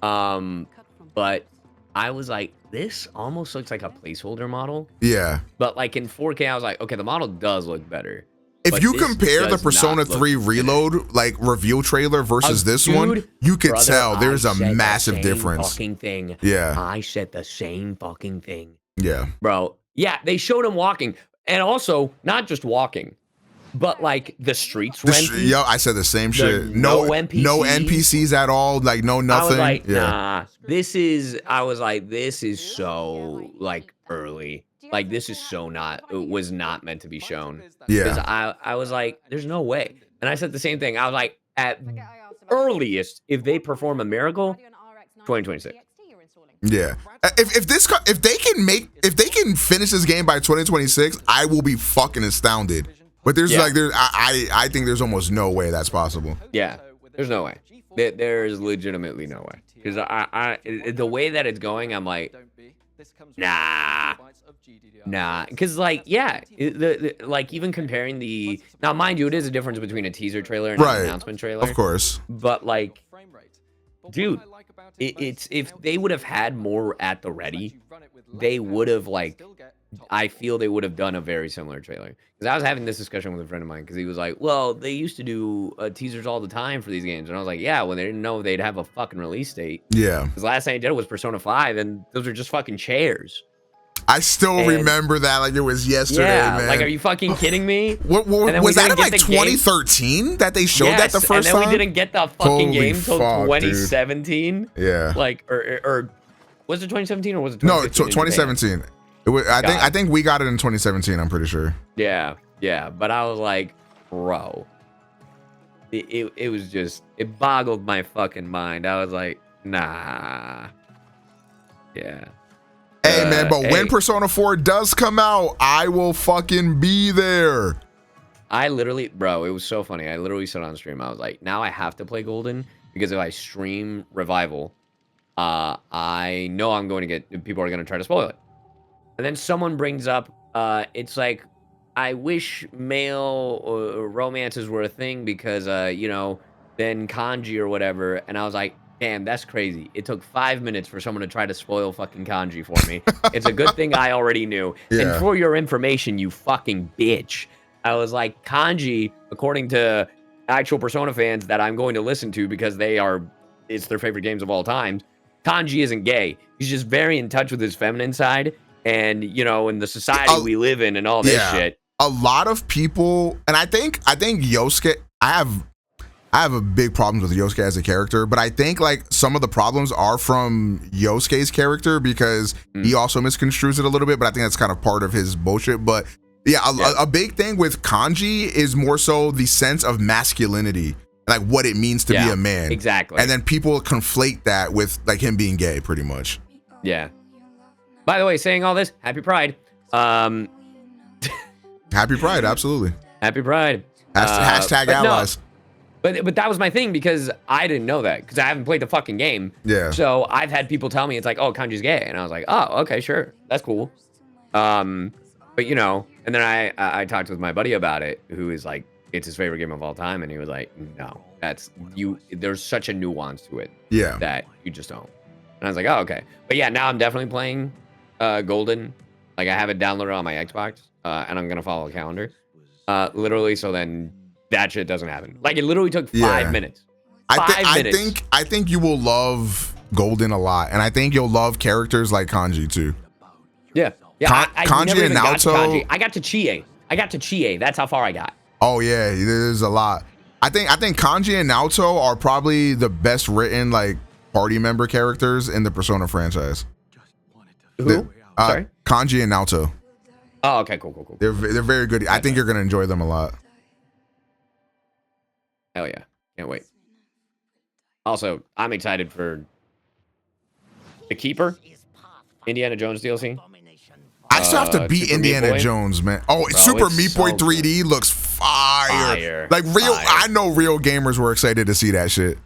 S6: different. But I was like, this almost looks like a placeholder model.
S1: Yeah.
S6: But like in 4K, I was like, okay, the model does look better.
S1: If you compare the Persona 3 Reload like reveal trailer versus this one, you could tell there's a massive difference.
S6: Fucking thing.
S1: Yeah.
S6: I said the same fucking thing.
S1: Yeah.
S6: Bro. Yeah, they showed him walking. And also, not just walking, but like the streets were empty.
S1: Yo, I said the same shit.
S6: No NPCs.
S1: No NPCs at all. Like no nothing.
S6: I was like, nah. I was like, this is so like early. Like this is so not. It was not meant to be shown.
S1: Yeah.
S6: Because I was like, there's no way. And I said the same thing. I was like, at earliest, if they perform a miracle, 2026.
S1: Yeah. If they can finish this game by 2026, I will be fucking astounded. But I think there's almost no way that's possible.
S6: Yeah. There's no way. There's legitimately no way. Because the way that it's going, I'm like, nah. Because like, yeah, like even comparing now, mind you, it is a difference between a teaser trailer and an announcement trailer.
S1: Of course.
S6: But like, dude, it's if they would have had more at the ready, they would have like, I feel they would have done a very similar trailer. Because I was having this discussion with a friend of mine because he was like, well, they used to do teasers all the time for these games. And I was like, yeah, when they didn't know they'd have a fucking release date.
S1: Yeah.
S6: Because last thing I did was Persona 5, and those are just fucking chairs.
S1: I still remember that like it was yesterday, man.
S6: Like, are you fucking kidding me?
S1: What was that in like 2013 that they showed that the first time?
S6: And then we didn't get the fucking game until 2017.
S1: Dude. Yeah.
S6: Like, or was it 2017 or was it
S1: 2016?
S6: No,
S1: 2017. It was, I think we got it in 2017. I'm pretty sure.
S6: Yeah. But I was like, bro, it was just, it boggled my fucking mind. I was like, nah. Yeah.
S1: Hey, man, but when Persona 4 does come out, I will fucking be there.
S6: I literally, bro, it was so funny. I literally said on stream, I was like, now I have to play Golden because if I stream Revival, I know I'm going to get, people are going to try to spoil it. And then someone brings up, it's like, I wish male romances were a thing because, you know, then kanji or whatever. And I was like, damn, that's crazy. It took 5 minutes for someone to try to spoil fucking kanji for me. It's a good thing I already knew.
S1: Yeah.
S6: And for your information, you fucking bitch, I was like, kanji, according to actual Persona fans that I'm going to listen to because it's their favorite games of all time, kanji isn't gay. He's just very in touch with his feminine side and, you know, in the society we live in and all this shit.
S1: A lot of people, and I think Yosuke, I have a big problem with Yosuke as a character, but I think like some of the problems are from Yosuke's character because he also misconstrues it a little bit, but I think that's kind of part of his bullshit. But yeah, a big thing with kanji is more so the sense of masculinity, like what it means to be a man.
S6: Exactly.
S1: And then people conflate that with like him being gay pretty much.
S6: Yeah. By the way, saying all this, happy Pride.
S1: Happy Pride, absolutely.
S6: Happy Pride.
S1: Hashtag allies.
S6: No. But that was my thing because I didn't know that because I haven't played the fucking game.
S1: Yeah.
S6: So I've had people tell me it's like, oh, kanji's gay, and I was like, oh, okay, sure, that's cool. But you know, and then I talked with my buddy about it, who is like, it's his favorite game of all time, and he was like, no, that's you. There's such a nuance to it.
S1: Yeah.
S6: That you just don't. And I was like, oh, okay. But yeah, now I'm definitely playing Golden. Like I have it downloaded on my Xbox, and I'm gonna follow a calendar. Literally, so then that shit doesn't happen. Like it literally took 5 minutes. 5 minutes.
S1: I think you will love Golden a lot, and I think you'll love characters like Kanji too.
S6: Yeah.
S1: Kanji and Naoto.
S6: I got to Chie. That's how far I got.
S1: Oh yeah, there's a lot. I think Kanji and Naoto are probably the best written like party member characters in the Persona franchise.
S6: Who? Sorry?
S1: Kanji and Naoto.
S6: Oh, okay, cool.
S1: They're very good. I think you're gonna enjoy them a lot.
S6: Hell yeah. Can't wait. Also, I'm excited for The Keeper, Indiana Jones DLC.
S1: I still have to beat
S6: Super
S1: Indiana
S6: Meat Boy.
S1: Jones, man. Oh,
S6: Bro,
S1: Super
S6: it's
S1: Meat Boy
S6: so
S1: 3D looks fire. Like real, I know real gamers were excited to see that shit.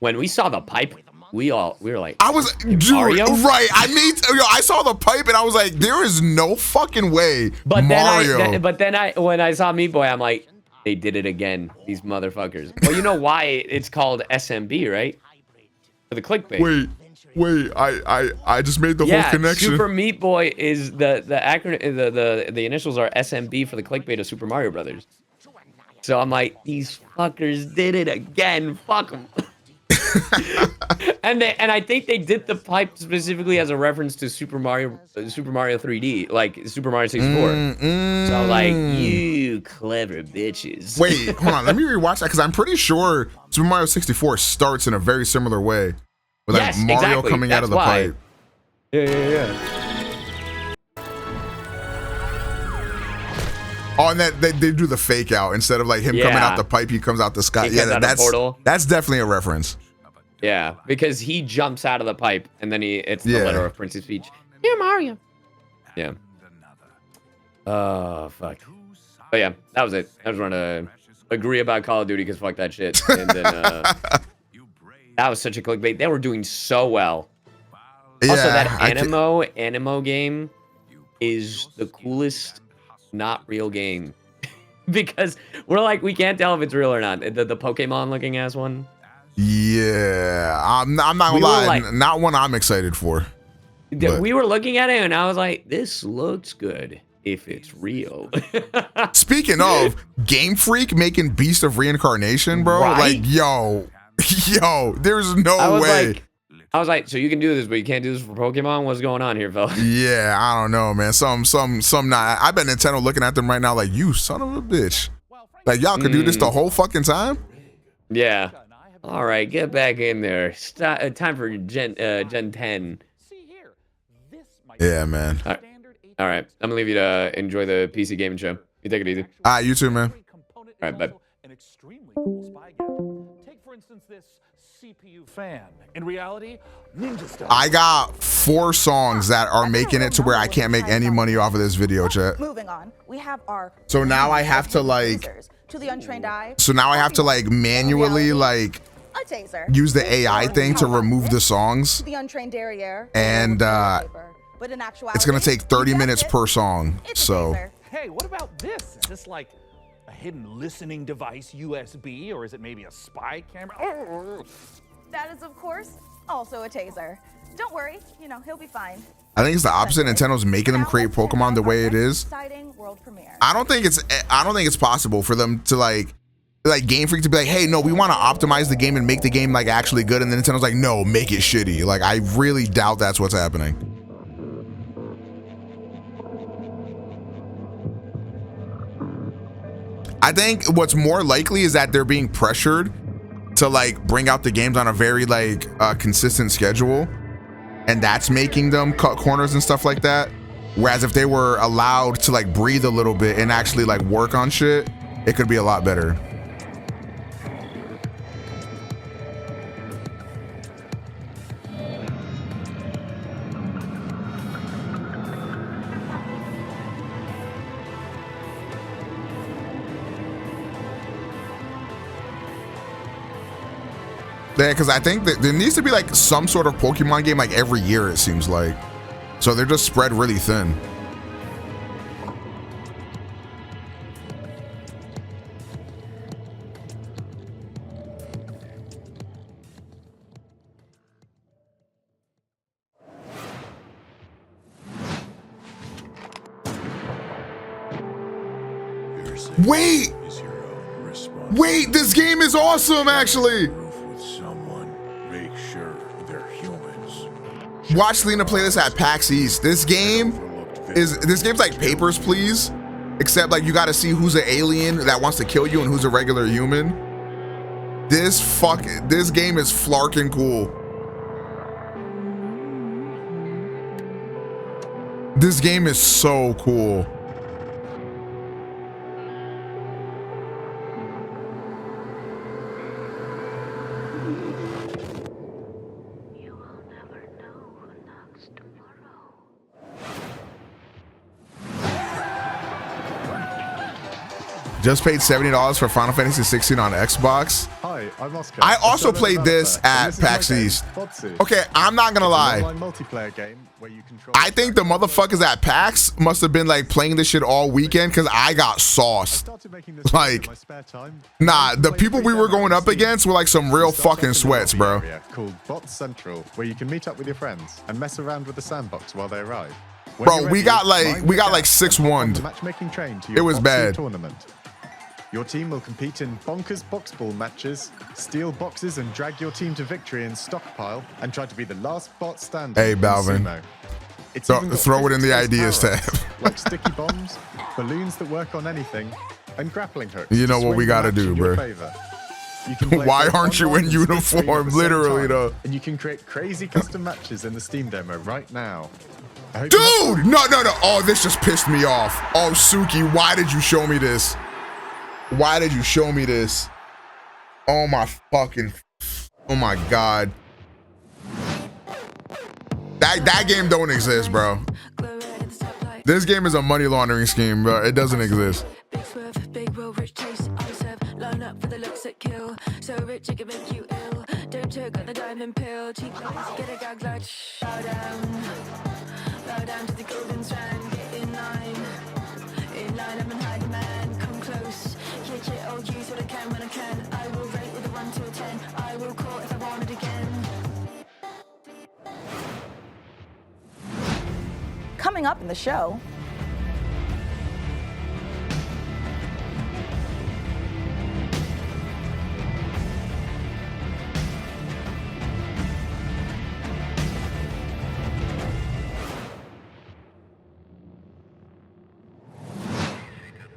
S6: When we saw the pipe, we were like,
S1: I was, dude,
S6: Mario?
S1: right. I saw the pipe and I was like, there is no fucking way
S6: But
S1: Mario.
S6: when I saw Meat Boy, I'm like, they did it again, these motherfuckers. Well, you know why it's called SMB, right? For the clickbait.
S1: Wait, I just made the whole connection.
S6: Super Meat Boy is the acronym, the initials are SMB for the clickbait of Super Mario Brothers. So I'm like, these fuckers did it again. Fuck them. and I think they did the pipe specifically as a reference to Super Mario 3D, like Super Mario 64. So I was like, you clever bitches.
S1: Wait, hold on. Let me rewatch that because I'm pretty sure Super Mario 64 starts in a very similar way. With like Mario
S6: exactly.
S1: coming out of the pipe.
S6: Yeah.
S1: Oh, and that they do the fake out instead of like him coming out the pipe, he comes out the sky. Yeah, that's definitely a reference.
S6: Yeah, because he jumps out of the pipe and then it's the letter of Prince's speech. Here, Mario. Yeah. Oh, fuck. But yeah, that was it. I just wanted to agree about Call of Duty because fuck that shit. And then that was such a clickbait. They were doing so well. Also, that Animo game is the coolest not real game. Because we're like, we can't tell if it's real or not. The Pokemon looking ass one.
S1: Yeah, I'm not gonna lie, like, not one I'm excited for.
S6: We were looking at it and I was like, this looks good if it's real.
S1: Speaking of, Game Freak making Beast of Reincarnation, bro. Right? Like, yo, there's no way.
S6: I was like, so you can do this, but you can't do this for Pokemon? What's going on here, fella?
S1: Yeah, I don't know, man. Some not. I bet Nintendo looking at them right now like, you son of a bitch. Like, y'all could do this the whole fucking time?
S6: Yeah. All right, get back in there. Time for Gen 10.
S1: Yeah, man.
S6: All right, I'm gonna leave you to enjoy the PC gaming show. You take it easy.
S1: You too, man.
S6: All right, bye.
S3: An extremely cool spy gadget. Take, for instance, this CPU fan. In reality, ninja style.
S1: I got 4 songs that are making it to where I can't make any money off of this video, chat.
S16: Moving on, we have our.
S1: So now I have to like.
S16: To the untrained eye.
S1: So now I have to like manually like.
S16: A taser.
S1: Use the AI thing to remove the songs.
S16: To the untrained derriere.
S1: And
S16: but in actuality,
S1: it's gonna take 30 minutes per song. So.
S3: Hey, what about this? Is this like a hidden listening device, USB, or is it maybe a spy camera? Oh.
S16: That is, of course, also a taser. Don't worry, he'll be fine.
S1: I think it's the opposite. Nintendo's making them create Pokemon the way it is. I don't think it's possible for them to like Game Freak to be like, hey, no, we want to optimize the game and make the game like actually good, and then Nintendo's like, no, make it shitty. Like, I really doubt that's what's happening. I think what's more likely is that they're being pressured to like bring out the games on a very like consistent schedule, and that's making them cut corners and stuff like that. Whereas if they were allowed to like breathe a little bit and actually like work on shit, it could be a lot better. Yeah, because I think that there needs to be like some sort of Pokemon game like every year, it seems like. So they're just spread really thin. Wait, this game is awesome, actually. Watch Lena play this at PAX East. This game's like Papers, Please, except like you got to see who's an alien that wants to kill you and who's a regular human. This game is flarkin' cool. This game is so cool. Just paid $70 for Final Fantasy 16 on Xbox.
S20: Hi,
S5: Hi, I'm Oscar.
S1: I also played this at PAX East. Okay, I'm not gonna lie.
S5: Multiplayer game where you control.
S1: I think the motherfuckers at PAX must have been like playing this shit all weekend because I got sauced. Like, nah, the people we were going up against were like some real fucking sweats, bro.
S5: Called Bot Central, where you can meet up with your friends and mess around with the sandbox while they arrive.
S1: Bro, we got like 6-1'd.
S5: Matchmaking train to
S1: It
S5: your
S1: was
S5: boxing
S1: bad.
S5: tournament. Your team will compete in bonkers box ball matches, steal boxes and drag your team to victory in stockpile, and try to be the last bot standing.
S1: Hey,
S5: in
S1: Balvin.
S5: sumo. It's even got
S1: Throw it in the
S5: fist-based
S1: ideas tab.
S5: power-ups, like sticky bombs, balloons that work on anything, and grappling hooks.
S1: You know
S5: to
S1: what we
S5: swing the
S1: gotta
S5: match
S1: do,
S5: in your
S1: bro.
S5: favor. You can play
S1: Why
S5: both
S1: aren't you
S5: online
S1: in
S5: and split screen
S1: uniform?
S5: at the same
S1: Literally,
S5: time,
S1: though.
S5: And you can create crazy custom matches in the Steam demo right now.
S1: Dude, no. Oh, this just pissed me off. Oh, Suki, why did you show me this? Why did you show me this? Oh my God. That game don't exist, bro. This game is a money laundering scheme, bro. It doesn't exist.
S7: Big swerve, big will, rich taste, I serve. Line up for the looks that kill. So rich it can make you ill. Don't choke on the diamond pill. Cheap lies, get a gag like bow down to the golden strand. Get in line, I'm an hiding man. Come close, yeah, I'll use what I can when I can. I will rate with a 1 to a 10. I will call if I want it again.
S16: Coming up in the show,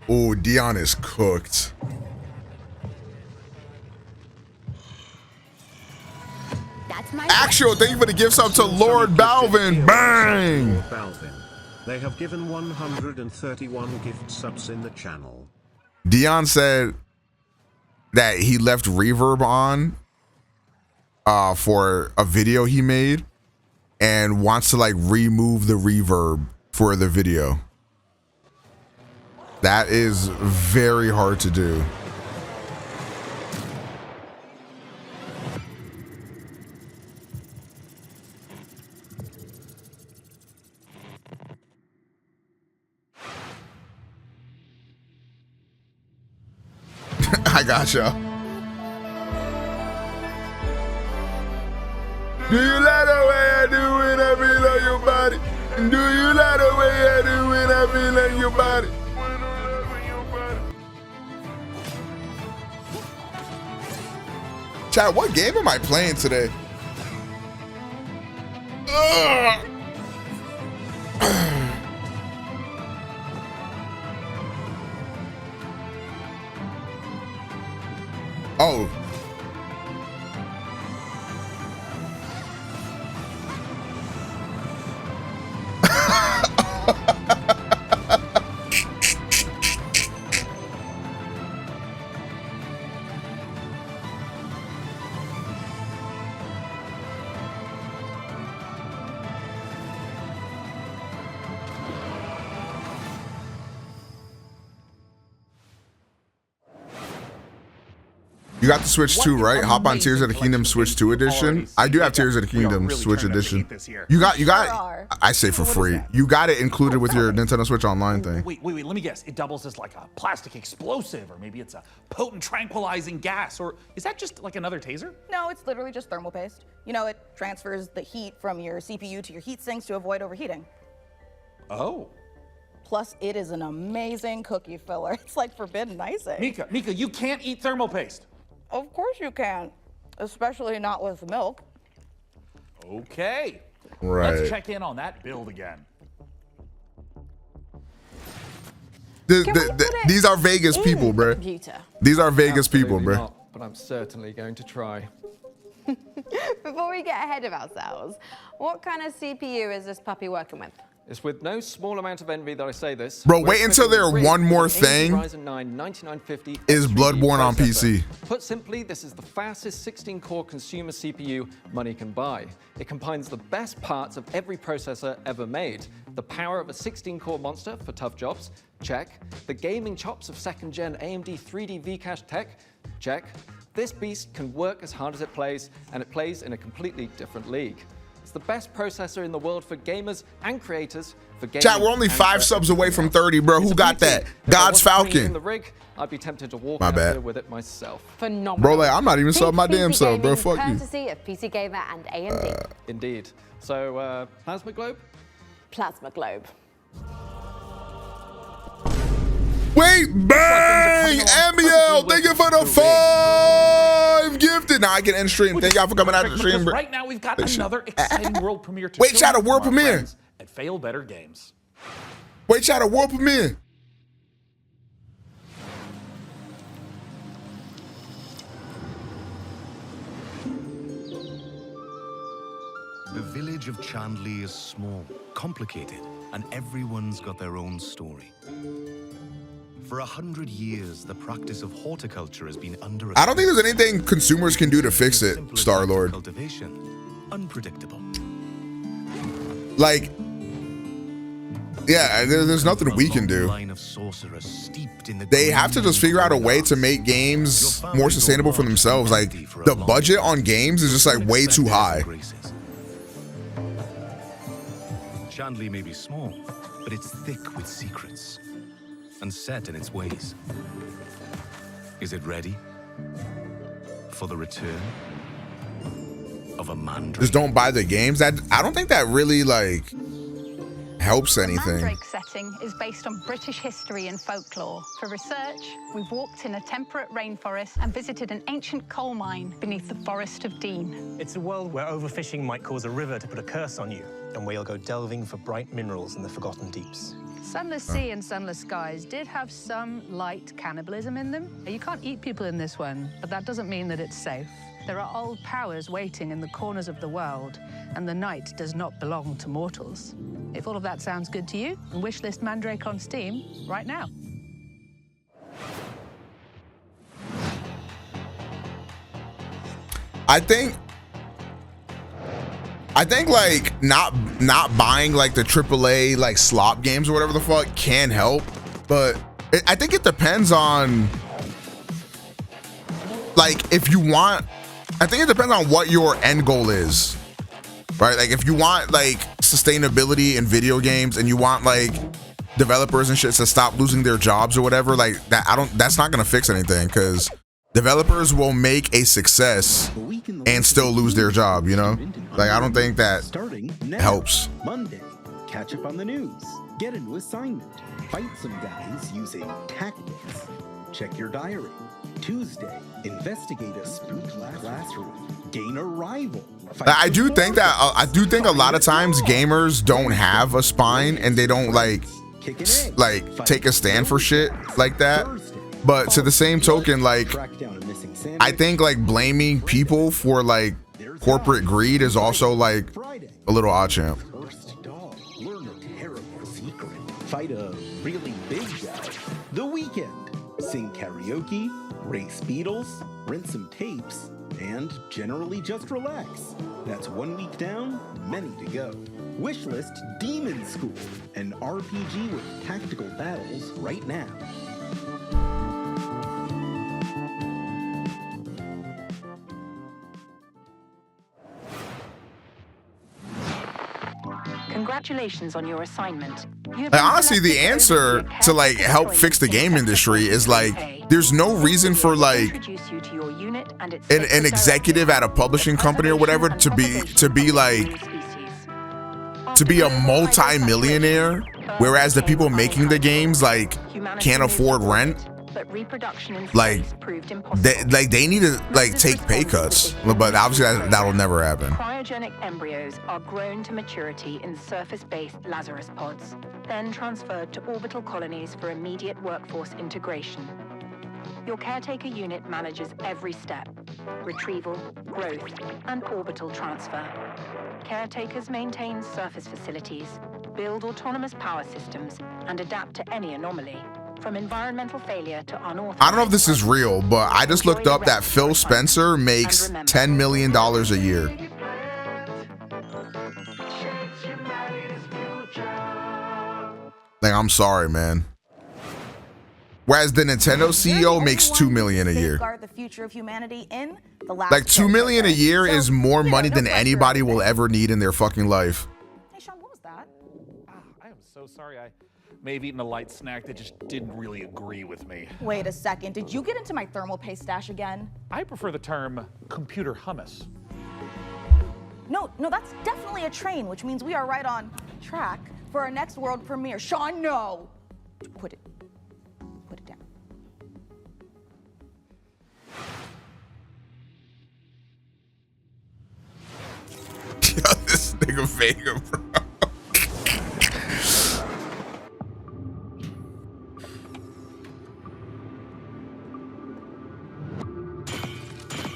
S1: Oh, Dion is cooked. Actual, thank you for the gifts up to Lord Balvin. Bang!
S12: They have given 131 gift subs in the channel.
S1: Dion said that he left reverb on for a video he made and wants to like remove the reverb for the video. That is very hard to do. I gotcha. Do you like the way I do when I feel on your body? Do you like the way I do when I feel on your body? Chat, what game am I playing today? Ugh. Oh. You got the Switch 2, right? Hop on Tears of the Kingdom Switch 2 edition. I do have Tears of the Kingdom Switch edition. You got I say for free. You got it included with your Nintendo Switch Online thing.
S3: Wait, let me guess. It doubles as like a plastic explosive, or maybe it's a potent tranquilizing gas, or is that just like another taser?
S16: no, it's literally just thermal paste. You know, it transfers the heat from your CPU to your heat sinks to avoid overheating.
S3: Oh.
S16: Plus, it is an amazing cookie filler. It's like forbidden icing.
S3: Mika, you can't eat thermal paste.
S16: Of course you can, especially not with milk.
S3: Okay.
S1: Right.
S3: Let's check in on that build again.
S1: These are Vegas people, bro. These are Vegas people, bro.
S22: Not, but I'm certainly going to try.
S18: Before we get ahead of ourselves, what kind of CPU is this puppy working with?
S22: It's with no small amount of envy that I say this.
S1: Bro, wait until there one more thing
S22: Ryzen 9 9950
S1: is Bloodborne on
S22: processor.
S1: PC.
S22: Put simply, this is the fastest 16-core consumer CPU money can buy. It combines the best parts of every processor ever made. The power of a 16-core monster for tough jobs, check. The gaming chops of second-gen AMD 3D V-Cache tech, check. This beast can work as hard as it plays, and it plays in a completely different league. It's the best processor in the world for gamers and creators. For gaming
S1: Chat, we're only 5 subs away from 30, bro. Who got that? God's Falcon.
S22: In the rig, I'd be tempted to walk
S1: My
S22: out
S1: bad.
S22: here with it myself.
S18: Phenomenal.
S1: Bro, like, I'm not even subbing my damn self, bro. Fuck you.
S18: Courtesy of PC Gamer and AMD.
S22: Indeed. So, Plasma Globe?
S18: Plasma Globe.
S1: Wait, bang! Amiel, thank you for the 5 gifted. Now I can end stream. Thank y'all for coming out to the stream, bro.
S3: Right now we've got another exciting world premiere to
S1: Wait, chat, a world premiere.
S3: At Fail Better Games.
S1: Wait, chat, a world premiere.
S8: The village of Chandley is small, complicated, and everyone's got their own story. For 100 years, the practice of horticulture has been under.
S1: I don't think there's anything consumers can do to fix it, Star-Lord.
S8: Cultivation, unpredictable.
S1: Like, yeah, there's nothing we can do. They have to just figure out a way to make games more sustainable for themselves. Like, the budget on games is just like way too high.
S8: Chandley may be small, but it's thick with secrets and set in its ways. Is it ready for the return of a mandrake?
S1: Just don't buy the games. I don't think that really like helps anything.
S9: Mandrake setting is based on British history and folklore. For research, we've walked in a temperate rainforest and visited an ancient coal mine beneath the Forest of Dean.
S14: It's a world where overfishing might cause a river to put a curse on you, and where you'll go delving for bright minerals in the forgotten deeps.
S15: Sunless Sea and Sunless Skies did have some light cannibalism in them. You can't eat people in this one, but that doesn't mean that it's safe. There are old powers waiting in the corners of the world, and the night does not belong to mortals. If all of that sounds good to you, wishlist Mandrake on Steam right now.
S1: I think like not buying like the AAA like slop games or whatever the fuck can help, but I think it depends on like if you want. I think it depends on what your end goal is, right? Like if you want like sustainability in video games and you want like developers and shit to stop losing their jobs or whatever, like that, that's not gonna fix anything because developers will make a success and still lose their job, you know? Like I don't think that helps.
S24: Monday, catch up on the news, get a new assignment, fight some guys using tactics, check your diary. Tuesday, investigate a spooky classroom, gain a rival.
S1: I do think a lot of times gamers don't have a spine and they don't like take a stand for shit like that. But to the same token, like I think like blaming people for like corporate greed is also like a little odd champ.
S24: First dog, learn a terrible secret, fight a really big guy. The weekend, sing karaoke, race beetles, rent some tapes, and generally just relax. That's 1 week down, many to go. Wishlist Demon School, an RPG with tactical battles right now.
S9: Congratulations on your assignment.
S1: Honestly, the answer to like help fix the game industry is like there's no reason for like an executive at a publishing company or whatever to be a multi-millionaire, whereas the people making the games like can't afford rent. Like they need to like take pay cuts, but obviously that'll never happen.
S9: Cryogenic embryos are grown to maturity in surface-based Lazarus pods, then transferred to orbital colonies for immediate workforce integration. Your caretaker unit manages every step: retrieval, growth, and orbital transfer. Caretakers maintain surface facilities, build autonomous power systems, and adapt to any anomaly. From environmental failure to unauthorized...
S1: I don't know if this is real, but I just looked up that Phil Spencer makes $10 million a year. Like, I'm sorry, man. Whereas the Nintendo CEO makes $2 million a year.
S16: Safeguard the future of humanity in the last
S1: Like $2 million a year is more money
S16: no
S1: than
S16: pressure or
S1: anybody will
S16: anything.
S1: ever need in their fucking life.
S16: Hey, Sean, what was that?
S3: I am so sorry. I may have eaten a light snack that just didn't really agree with me.
S16: Wait a second. Did you get into my thermal paste stash again?
S3: I prefer the term computer hummus.
S16: No, that's definitely a train, which means we are right on track for our next world premiere. Sean, no! Put it down.
S1: Yo, this nigga Vega, bro.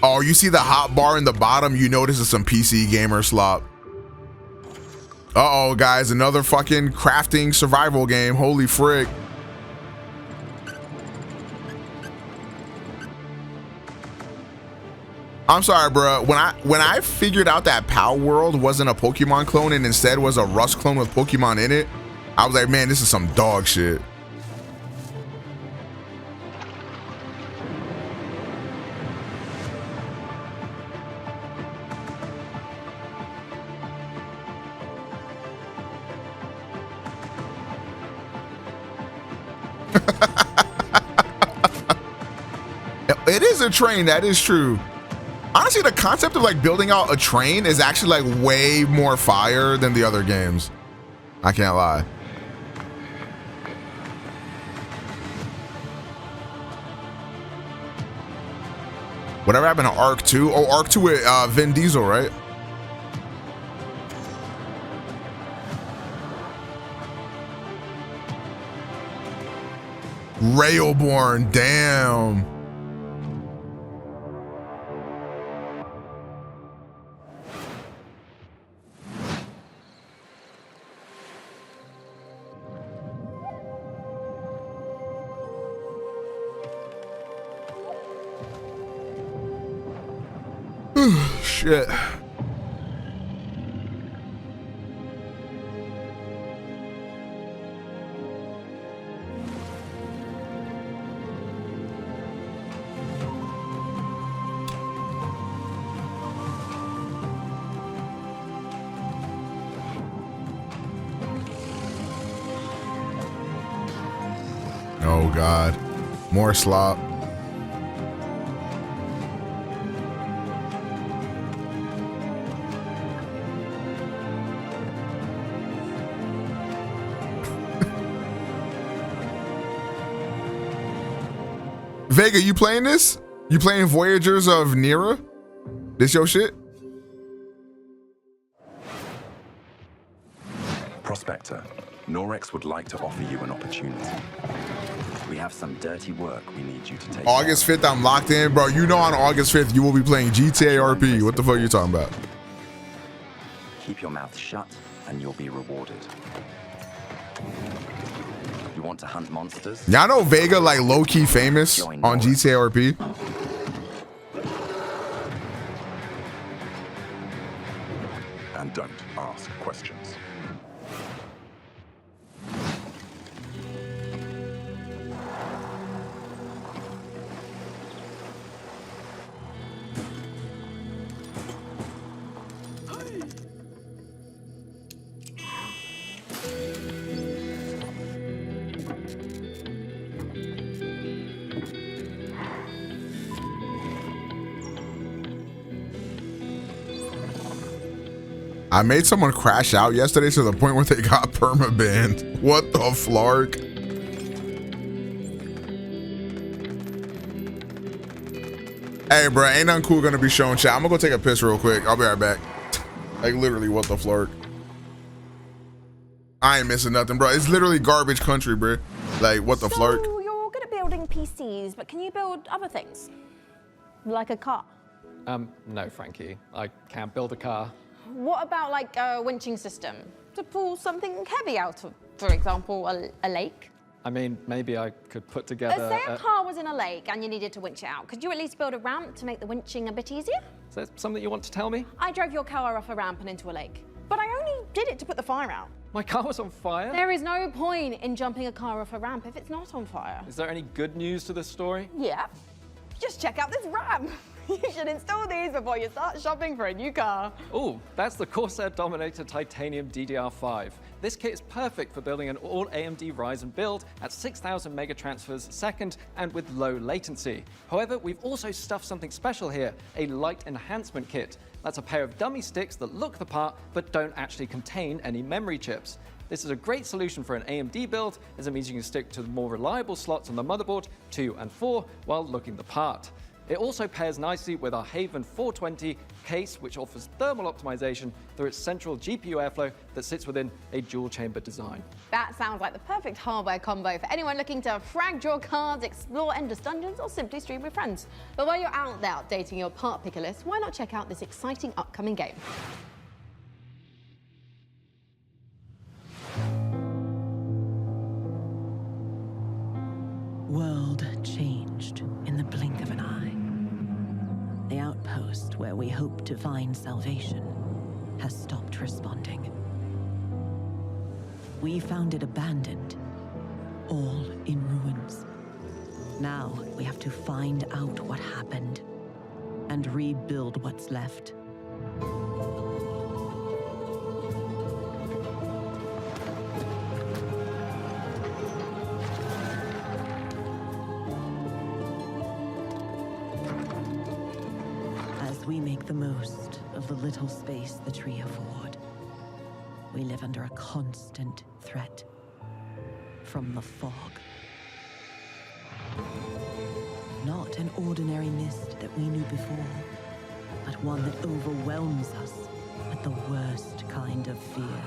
S1: Oh, you see the hot bar in the bottom? You know this is some PC gamer slop. Uh-oh, guys, another fucking crafting survival game. Holy frick. I'm sorry, bro. When I figured out that Power World wasn't a Pokemon clone and instead was a Rust clone with Pokemon in it, I was like, man, this is some dog shit. It is a train, that is true. Honestly, the concept of like building out a train is actually like way more fire than the other games. I can't lie. Whatever happened to Arc 2? Oh, Arc 2 with Vin Diesel, right? Railborn, damn. Shit. Oh God, more slop. Vega, you playing this? You playing Voyagers of Nera? This your shit?
S10: Prospector, Norex would like to offer you an opportunity. We have some dirty work we need you to take.
S1: August 5th, I'm locked in, bro. You know on August 5th, you will be playing GTA RP. What the fuck are you talking about?
S10: Keep your mouth shut and you'll be rewarded. You want to hunt monsters?
S1: Y'all know Vega like low-key famous on GTA RP?
S10: And don't ask questions.
S1: I made someone crash out yesterday to the point where they got perma-banned. What the flark? Hey, bro, ain't nothing cool gonna be shown, chat. I'm gonna go take a piss real quick. I'll be right back. Like, literally, what the flark? I ain't missing nothing, bro. It's literally garbage country, bro. Like, what the flark?
S18: So you're good at building PCs, but can you build other things? Like a car?
S22: No, Frankie. I can't build a car.
S18: What about like a winching system to pull something heavy out of, for example, a lake?
S22: I mean, maybe I could put together.
S18: Say a car was in a lake and you needed to winch it out. Could you at least build a ramp to make the winching a bit easier?
S22: Is that something you want to tell me?
S18: I drove your car off a ramp and into a lake, but I only did it to put the fire out.
S22: My car was on fire?
S18: There is no point in jumping a car off a ramp if it's not on fire.
S22: Is there any good news to this story?
S18: Yeah. Just check out this ramp. You should install these before you start shopping for a new car.
S22: Oh, that's the Corsair Dominator Titanium DDR5. This kit is perfect for building an all AMD Ryzen build at 6,000 megatransfers a second and with low latency. However, we've also stuffed something special here, a light enhancement kit. That's a pair of dummy sticks that look the part but don't actually contain any memory chips. This is a great solution for an AMD build, as it means you can stick to the more reliable slots on the motherboard, 2 and 4, while looking the part. It also pairs nicely with our Haven 420 case, which offers thermal optimization through its central GPU airflow that sits within a dual-chamber design.
S18: That sounds like the perfect hardware combo for anyone looking to frag draw cards, explore endless dungeons, or simply stream with friends. But while you're out there updating your part picker list, why not check out this exciting upcoming game?
S4: World changed in the blink of an eye. The outpost where we hoped to find salvation has stopped responding. We found it abandoned, all in ruins. Now we have to find out what happened and rebuild what's left. We make the most of the little space the tree afford. We live under a constant threat from the fog. Not an ordinary mist that we knew before, but one that overwhelms us with the worst kind of fear.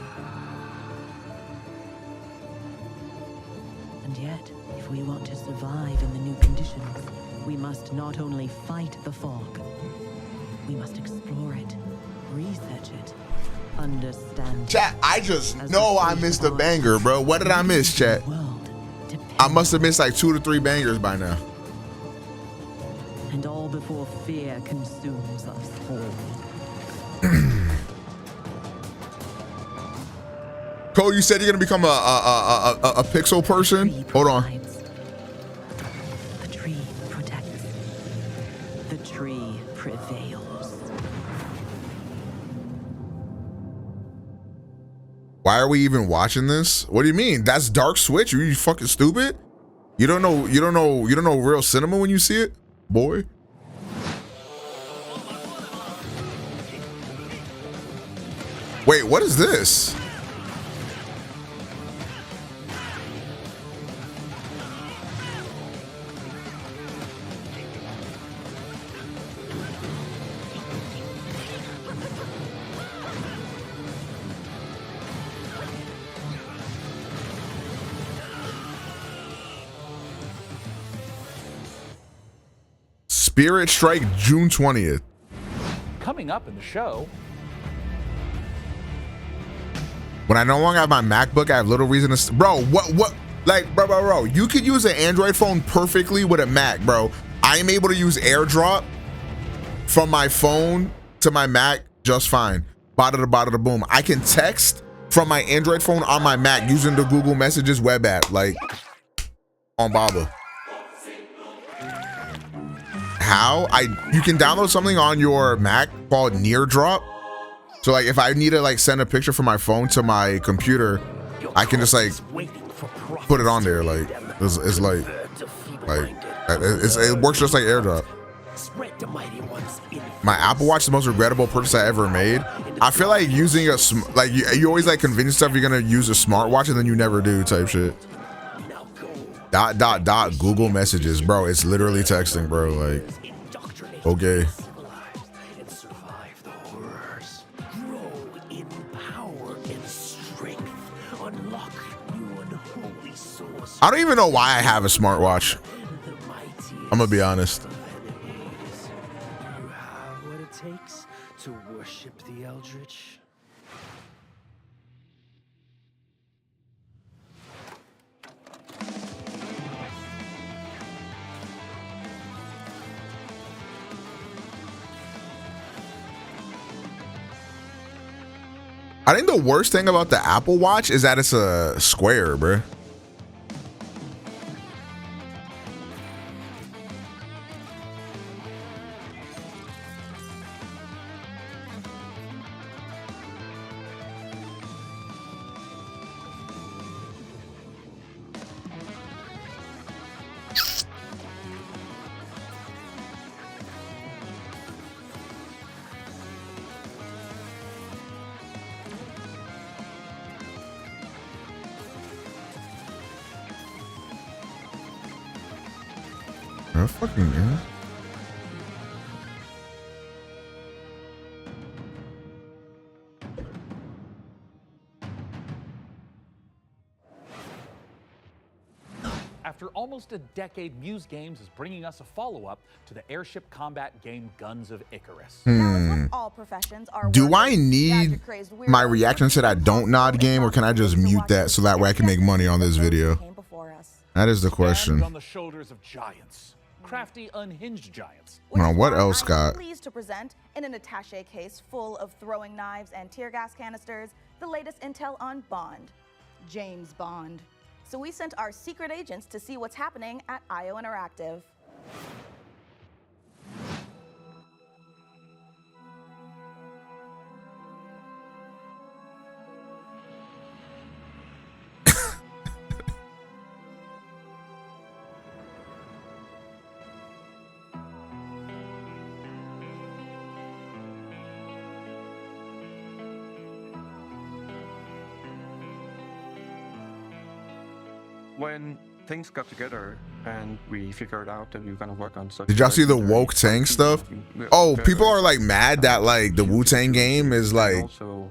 S4: And yet, if we want to survive in the new conditions, we must not only fight the fog, we must explore it, research it, understand.
S1: Chat, I just know I missed a banger, bro. What did I miss, chat? I must have missed like 2 to 3 bangers by now.
S4: And all before fear consumes us all.
S1: Cole, you said you're gonna become a pixel person? Hold on.
S4: The tree protects. The tree prevails.
S1: Why are we even watching this? What do you mean? That's Dark Switch? Are you fucking stupid? You don't know real cinema when you see it, boy. Wait, what is this? Spirit Strike June 20th.
S3: Coming up in the show.
S1: When I no longer have my MacBook, I have little reason to. Bro, what? Like, bro. You could use an Android phone perfectly with a Mac, bro. I am able to use AirDrop from my phone to my Mac just fine. Bada boom. I can text from my Android phone on my Mac using the Google Messages web app, like on Baba. How? You can download something on your Mac called NearDrop. So like if I need to like send a picture from my phone to my computer, I can just like put it on there. Like it's like it works just like AirDrop. My Apple Watch is the most regrettable purchase I ever made. I feel like using you always like convince yourself you're gonna use a smartwatch and then you never do type shit. ... Google Messages, bro. It's literally texting, bro. Like, okay. I don't even know why I have a smartwatch. I'm gonna be honest.
S11: You have what it takes to worship the Eldritch.
S1: I think the worst thing about the Apple Watch is that it's a square, bruh. Oh, fucking yeah.
S3: After almost a decade, Muse Games is bringing us a follow-up to the airship combat game Guns of Icarus.
S16: All professions are
S1: Do I need my reaction to that don't nod game, or can I just mute that so that way I can make money on this video? That is the question.
S3: On the shoulders of giants, crafty, unhinged giants.
S1: Now, what else got?
S16: Pleased to present in an attaché case full of throwing knives and tear gas canisters, the latest intel on Bond, James Bond. So we sent our secret agents to see what's happening at IO Interactive.
S2: When things got together and we figured out that we were gonna work on such.
S1: Did y'all see the woke Tang stuff? Oh, people are like mad that like the Wu-Tang game is like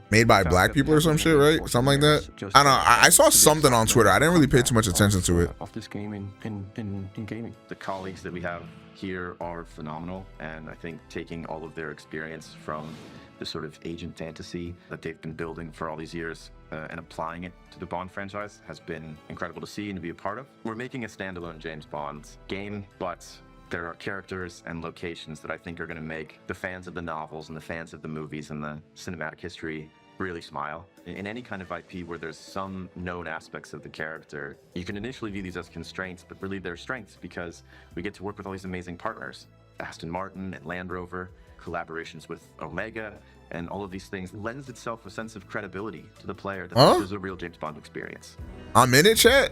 S1: made by black people or some shit, right? Something like that. I don't know. I saw something on Twitter. I didn't really pay too much attention to it.
S2: Of this game in gaming.
S10: The colleagues that we have here are phenomenal, and I think taking all of their experience from the sort of agent fantasy that they've been building for all these years and applying it to the Bond franchise has been incredible to see and to be a part of. We're making a standalone James Bond game, but there are characters and locations that I think are going to make the fans of the novels and the fans of the movies and the cinematic history really smile. In any kind of IP where there's some known aspects of the character, you can initially view these as constraints, but really they're strengths because we get to work with all these amazing partners. Aston Martin and Land Rover, collaborations with Omega, and all of these things lends itself a sense of credibility to the player that this is a real James Bond experience.
S1: I'm in it, chat.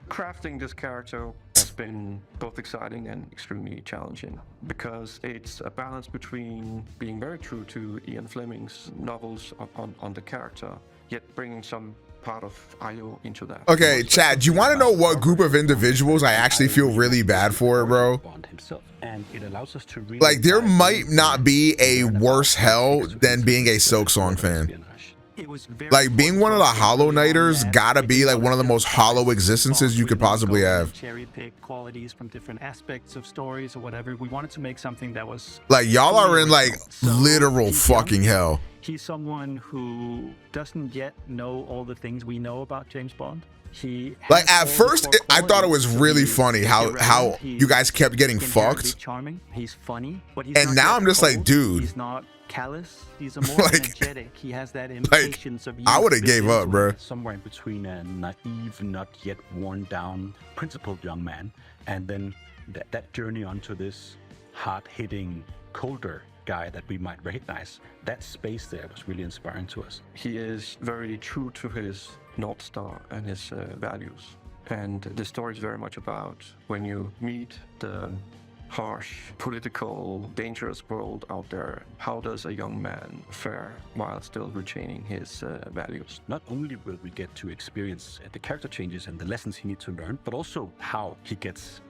S2: Crafting this character has been both exciting and extremely challenging because it's a balance between being very true to Ian Fleming's novels on the character, yet bringing some part of IO into that.
S1: Okay, Chad, do you want to know what group of individuals I actually feel really bad for, bro?
S13: And it allows us to really
S1: like, there might not be a worse hell than being a Silksong fan. Like, being one of the Hollow Knighters gotta be like one of the most hollow existences you could possibly have.
S13: Cherry pick qualities from different aspects of stories or whatever. We wanted to make something that was
S1: like, y'all are in like literal fucking hell.
S13: He's someone who doesn't yet know all the things we know about James Bond. He
S1: like, at first I thought it was really funny how you guys kept getting fucked.
S13: Charming. He's funny, but he's
S1: and now I'm just like, dude.
S13: He's not callous. He's a more energetic. He has that impatience of.
S1: I would have gave up, bro.
S13: Somewhere in between a naive, not yet worn down, principled young man, and then that journey onto this hard-hitting, colder guy that we might recognize. That space there was really inspiring to us.
S2: He is very true to his North Star and his values. And the story is very much about when you meet the harsh, political, dangerous world out there, how does a young man fare while still retaining his values?
S13: Not only will we get to experience the character changes and the lessons he needs to learn, but also how he gets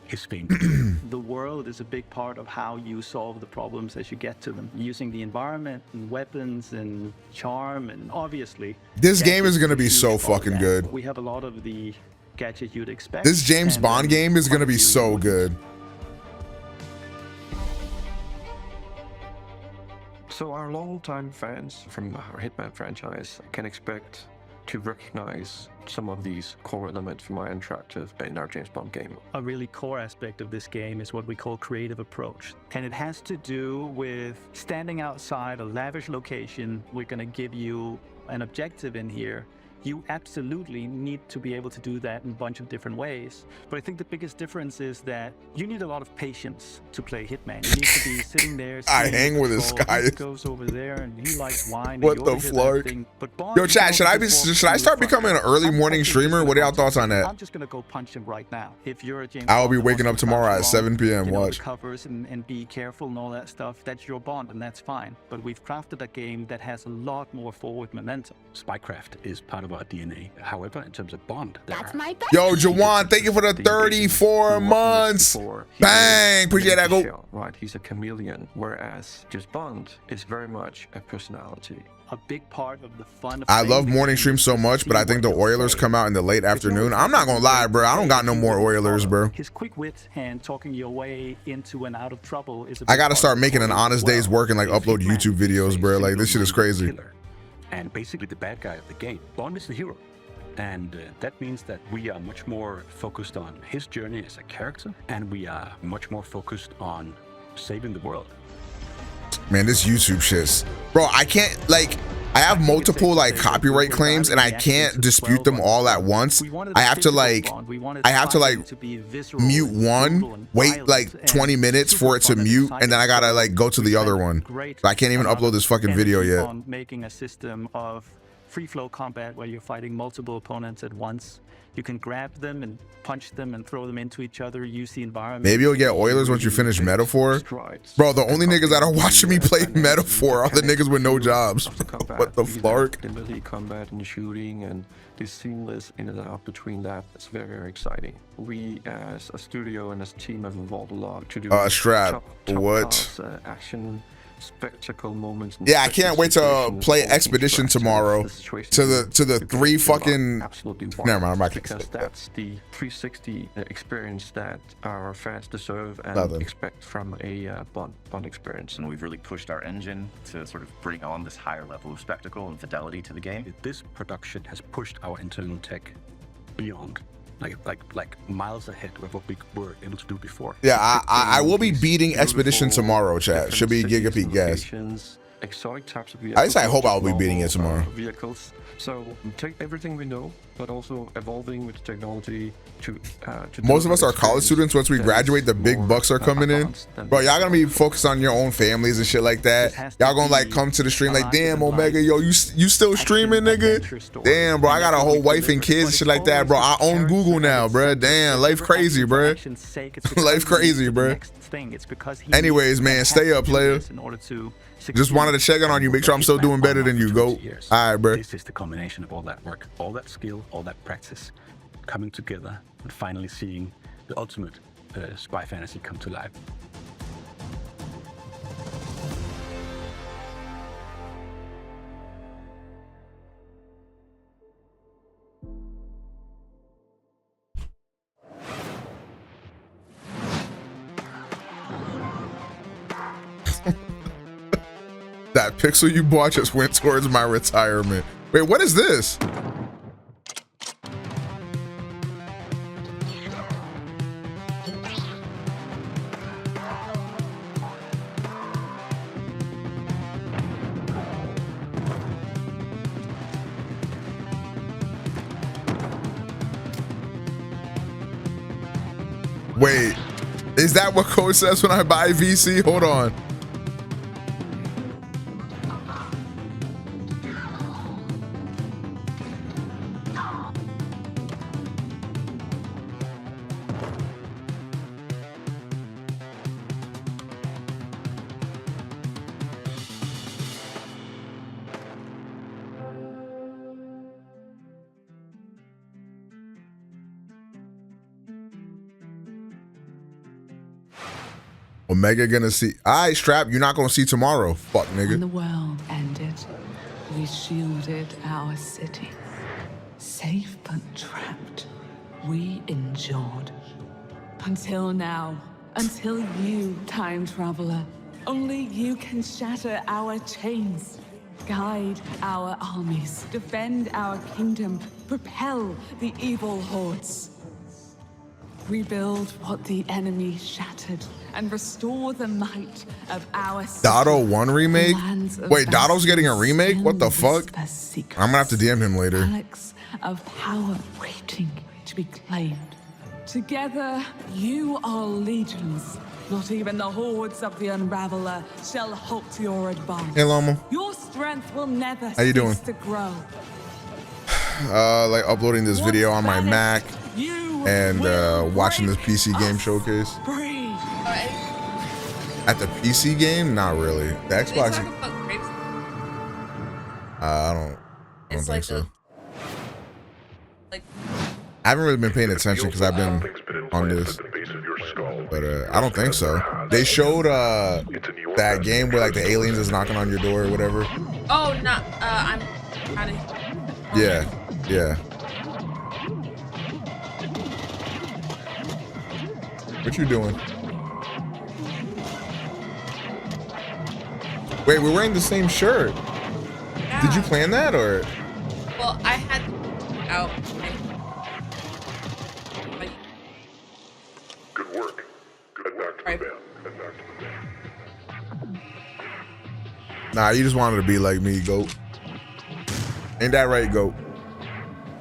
S13: his fame. The world is a big part of how you solve the problems as you get to them, using the environment and weapons and charm, and obviously
S1: this game is gonna be so fucking good.
S13: We have a lot of the gadgets you'd expect.
S1: This James Bond game is gonna be so good.
S2: So our longtime fans from our Hitman franchise can expect to recognize some of these core elements from our interactive in our James Bond game.
S13: A really core aspect of this game is what we call creative approach. And it has to do with standing outside a lavish location. We're going to give you an objective in here. You absolutely need to be able to do that in a bunch of different ways. But I think the biggest difference is that you need a lot of patience to play Hitman. You need to be sitting there.
S1: I hang with this guy.
S13: He goes over there and he likes wine.
S1: What the flark? Yo, chat, should I start becoming an early morning streamer? What are y'all thoughts on that?
S13: I'm just gonna go punch him right now. If you're a James
S1: I will be
S13: Bond
S1: waking up tomorrow at 7 p.m.
S13: you know,
S1: Watch.
S13: the covers and be careful and all that stuff. That's your Bond, and that's fine. But we've crafted a game that has a lot more forward momentum.
S17: Spycraft is part of our DNA. However, in terms of Bond,
S18: That's my best.
S1: Yo, Jawan, thank you for the 34 months. Bang, appreciate that. Go.
S2: Right, he's a chameleon, whereas just Bond is very much a personality.
S13: A big part of the fun.
S1: I love morning streams so much, but I think the Oilers come out in the late afternoon. I'm not gonna lie, bro. I don't got no more Oilers, bro.
S13: His quick wit and talking your way into and out of trouble is.
S1: I gotta start making an honest day's work and like upload YouTube videos, bro. Like this shit is crazy.
S17: and basically the bad guy of the game. Bond is the hero. And that means that we are much more focused on his journey as a character, and we are much more focused on saving the world.
S1: Man, this YouTube shit's... Bro, I can't, like... I have multiple, like, copyright claims, and I can't dispute them all at once. I have to, like... mute one, wait, like, 20 minutes for it to mute, and then I gotta, like, go to the other one. So I can't even upload this fucking video yet.
S13: Making a system of free flow combat where you're fighting multiple opponents at once. You can grab them and punch them and throw them into each other, use the environment.
S1: Maybe you'll get Oilers once you finish Metaphor. Bro, the only niggas that are watching me play Metaphor are the niggas with no jobs. What the flark?
S2: The melee combat and the shooting and the seamless in and out between that, it's very, very exciting. We as a studio and as a team have evolved a lot to do
S1: Strap. What?
S2: Class, action spectacle moments.
S1: Yeah, I can't wait to play Expedition tomorrow to the three fucking... Never mind, I'm not gonna
S2: because that's the 360 experience that our fans deserve and expect from a Bond experience.
S10: And we've really pushed our engine to sort of bring on this higher level of spectacle and fidelity to the game.
S17: This production has pushed our internal tech beyond. Like miles ahead of what we were able to do before.
S1: Yeah, I will be beating Expedition tomorrow, chat. Should be Gigapeak gas.
S2: Exotic types of
S1: At
S2: vehicles.
S1: least I hope I'll be beating it tomorrow.
S2: Vehicles. So take everything we know, but also evolving with technology to
S1: most of us are college students. Once we graduate, the big bucks are coming in. Bro, y'all gonna be focused on your own families and shit like that. Y'all gonna like come to the stream like, damn, Omega, yo, you still streaming, nigga? Damn, bro, I got a whole wife and kids and shit like that, bro. I own Google now, bro. Damn, life crazy, bro. Life crazy, bro. Anyways, man, stay up, player. Just wanted to check in on you, make sure I'm still doing better than you. Go. All right, bro.
S17: This is the combination of all that work, all that skill, all that practice coming together and finally seeing the ultimate spy fantasy come to life.
S1: That pixel you bought just went towards my retirement. Wait, what is this? Wait, is that what code says when I buy VC? Hold on. Omega gonna see. Alright, Strap, you're not gonna see tomorrow. Fuck, nigga.
S19: When the world ended, we shielded our city. Safe but trapped, we endured. Until now, until you, time traveler. Only you can shatter our chains. Guide our armies, defend our kingdom, propel the evil hordes. Rebuild what the enemy shattered and restore the might of our city.
S1: Dotto 1 remake?
S19: Lands of
S1: Wait, Dotto's getting a
S19: bastards
S1: remake? What the
S19: still
S1: fuck?
S19: whisper secrets.
S1: I'm gonna have to DM him later.
S19: Relics of power waiting to be claimed. Together, you are legions. Not even the hordes of the Unraveler shall halt your advance.
S1: Hey, Lomo.
S19: Your strength will never
S1: How you doing?
S19: cease to grow.
S1: Like uploading this video on my Mac and watching this PC game showcase. At the PC game? Not really. The Xbox. I don't think so. I haven't really been paying attention because I've been on this, but I don't think so. They showed that game where like the aliens is knocking on your door or whatever.
S6: Oh, no, I'm out of.
S1: Yeah, yeah. What you doing? Wait, we're wearing the same shirt.
S6: Yeah.
S1: Did you plan that or?
S6: Well, I had out.
S20: Good work. Good back to the band. Head back to the band.
S1: Nah, you just wanted to be like me, goat. Ain't that right, goat?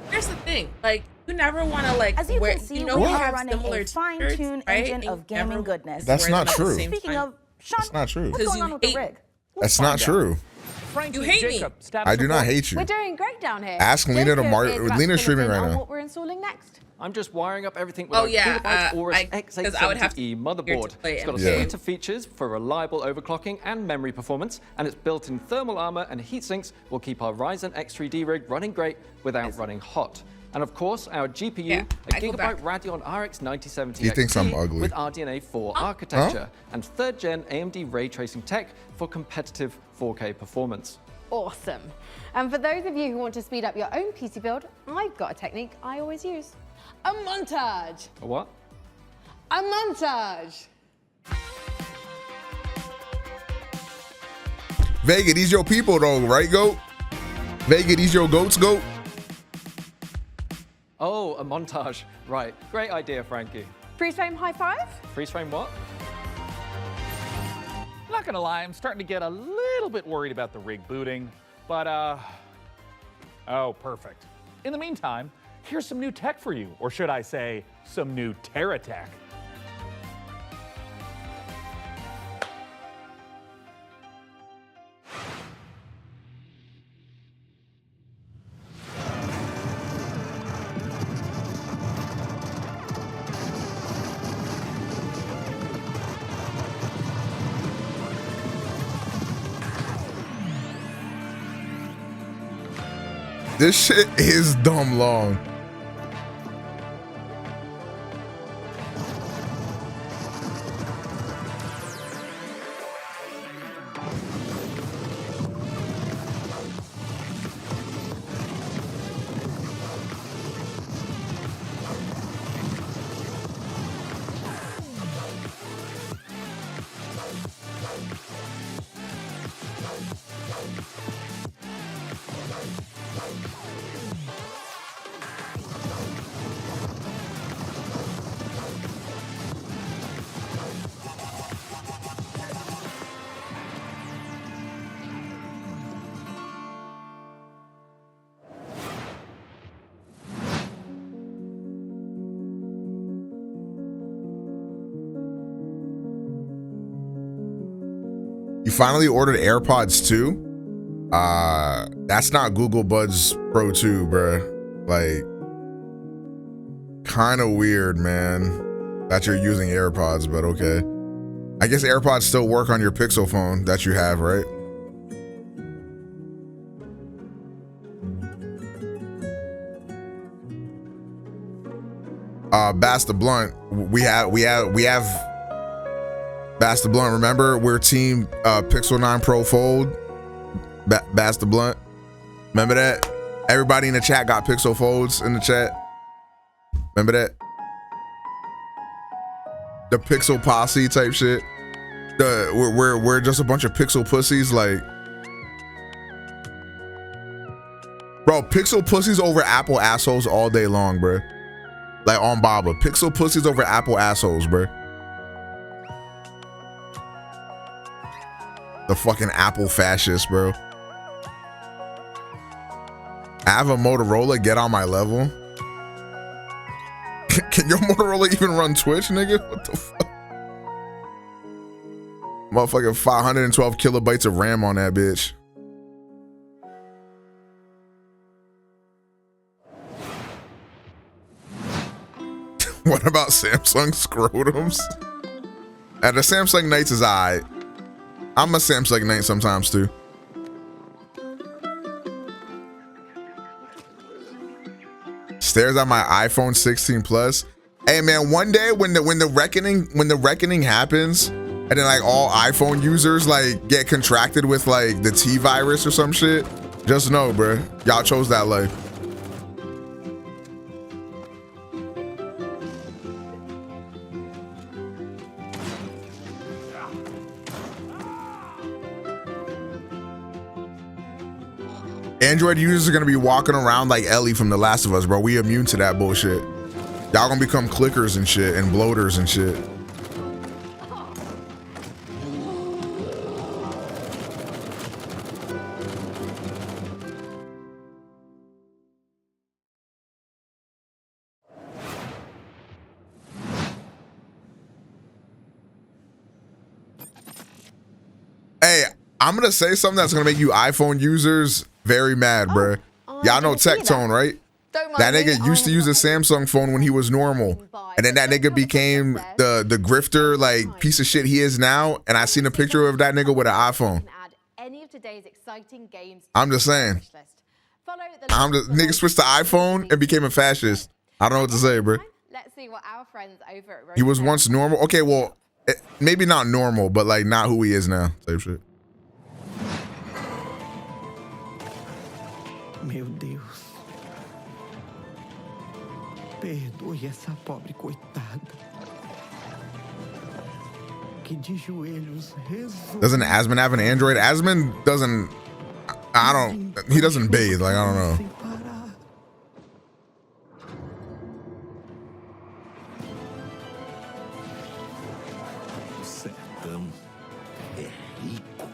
S6: Here's the thing, like you never want to like.
S16: As you
S6: wear,
S16: can see,
S6: you know,
S16: we
S6: we
S16: are
S6: have
S16: running
S6: similar
S16: a fine-tuned engine of gaming goodness.
S1: That's not true.
S16: Speaking of, Sean,
S1: That's not true.
S16: what's going on with the rig?
S1: That's not true.
S6: You hate me.
S1: I do not hate you.
S18: We're doing great down here.
S1: Ask Lena to
S18: Jacob is about
S1: Lena's
S18: to
S1: streaming
S18: fill us
S1: right
S18: in on
S1: now.
S18: what we're installing next.
S22: I'm just wiring up everything with
S6: Oh,
S22: a
S6: yeah,
S22: Gigabyte Aorus
S6: because I would have
S22: X870E
S6: to
S22: motherboard.
S6: play
S22: It's got a
S6: Emblem.
S22: suite of features for reliable overclocking and memory performance, and its built-in thermal armor and heat sinks will keep our Ryzen X3D rig running great without running hot. And of course, our GPU,
S6: Yeah,
S22: a
S6: I go
S22: Gigabyte
S6: back.
S22: Radeon RX 9070
S1: He thinks I'm
S22: XT
S1: ugly.
S22: with RDNA 4 architecture and 3rd gen AMD ray tracing tech for competitive 4K performance.
S18: Awesome. And for those of you who want to speed up your own PC build, I've got a technique I always use. A montage.
S22: A what?
S18: A montage.
S1: Vega, these your people though, right, goat? Vega, these your goats, goat?
S22: Oh, a montage. Right. Great idea, Frankie.
S18: Freeze frame high five?
S22: Freeze frame what?
S3: Not gonna lie, I'm starting to get a little bit worried about the rig booting, but oh, perfect. In the meantime, here's some new tech for you, or should I say, some new Terra tech.
S1: This shit is dumb long. You finally ordered AirPods 2? That's not Google Buds Pro 2, bruh. Like, kind of weird, man, that you're using AirPods, but okay. I guess AirPods still work on your Pixel phone that you have, right? Bass the Blunt, we have Bass the Blunt, remember? We're team Pixel 9 Pro Fold. Bass the Blunt. Remember that? Everybody in the chat got Pixel Folds in the chat. Remember that? The Pixel Posse type shit. We're just a bunch of Pixel pussies, like. Bro, Pixel pussies over Apple assholes all day long, bro. Like on Baba. Pixel pussies over Apple assholes, bro. The fucking Apple fascist, bro. I have a Motorola, get on my level. Can your Motorola even run Twitch, nigga? What the fuck? Motherfucking 512 kilobytes of RAM on that bitch. What about Samsung scrotums? And the Samsung Knights is alright. I'm a Samsung Knight sometimes too. Stares at my iPhone 16 Plus. Hey man, one day when the reckoning happens, and then like all iPhone users like get contracted with like the T virus or some shit, just know, bro, y'all chose that life. Android users are gonna be walking around like Ellie from The Last of Us, bro. We immune to that bullshit. Y'all gonna become clickers and shit and bloaters and shit. Hey, I'm gonna say something that's gonna make you iPhone users very mad, bro. Y'all know Tech Tone, right? That nigga used to use a Samsung phone when he was normal, and then that nigga became the grifter like piece of shit he is now. And I seen a picture of that nigga with an iPhone. I'm just saying. Nigga switched to iPhone and became a fascist. I don't know what to say, bro.
S18: Let's see what our friends over at
S1: He was once normal. Okay, well, maybe not normal, but like not who he is now. Type shit.
S11: Meu Deus. Perdoe essa pobre coitada. Que de joelhos
S1: Doesn't Asman have an Android? Asman doesn't. He doesn't bathe. Like, I don't know.
S24: O sertão é rico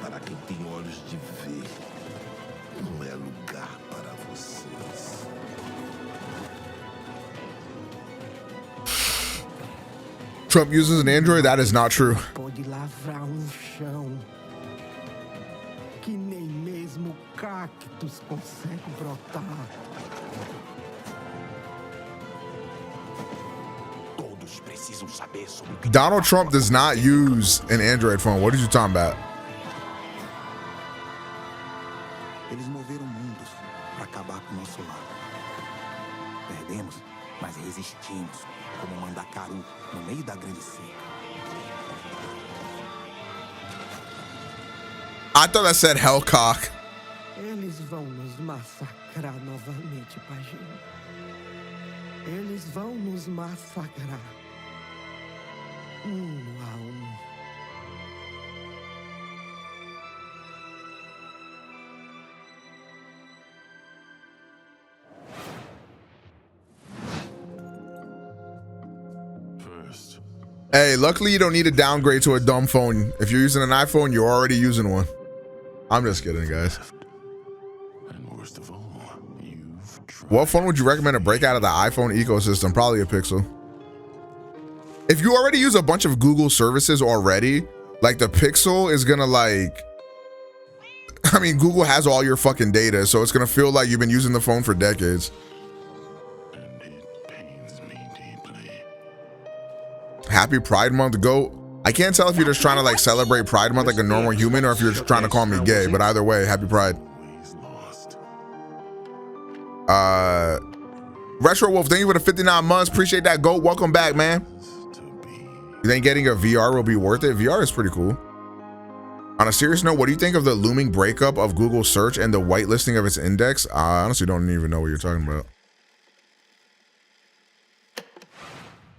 S24: para quem tem olhos de ver. Não é lugar para vocês.
S1: Trump uses an Android? That is not true.
S11: pode lavrar chão. Que nem mesmo cactos consegue brotar.
S24: Todos precisam saber sobre
S1: Donald Trump does not use an Android phone. What are you talking about?
S24: Eles moveram mundos para acabar com o nosso lar. Perdemos, mas resistimos, como Mandacaru no meio da grande seca.
S1: I thought that said Hellcock.
S11: Eles vão nos massacrar novamente, Pajinho. Eles vão nos massacrar. A um.
S1: Hey, luckily you don't need to downgrade to a dumb phone. If you're using an iPhone, you're already using one. I'm just kidding, guys. What phone would you recommend to break out of the iPhone ecosystem? Probably a Pixel. If you already use a bunch of Google services already, like the Pixel is gonna like, I mean, Google has all your fucking data, so it's gonna feel like you've been using the phone for decades. Happy Pride Month, GOAT. I can't tell if you're just trying to like celebrate Pride Month like a normal human or if you're just trying to call me gay, but either way, happy Pride. Retro Wolf, thank you for the 59 months. Appreciate that, GOAT. Welcome back, man. You think getting a VR will be worth it? VR is pretty cool. On a serious note, what do you think of the looming breakup of Google search and the whitelisting of its index? I honestly don't even know what you're talking about.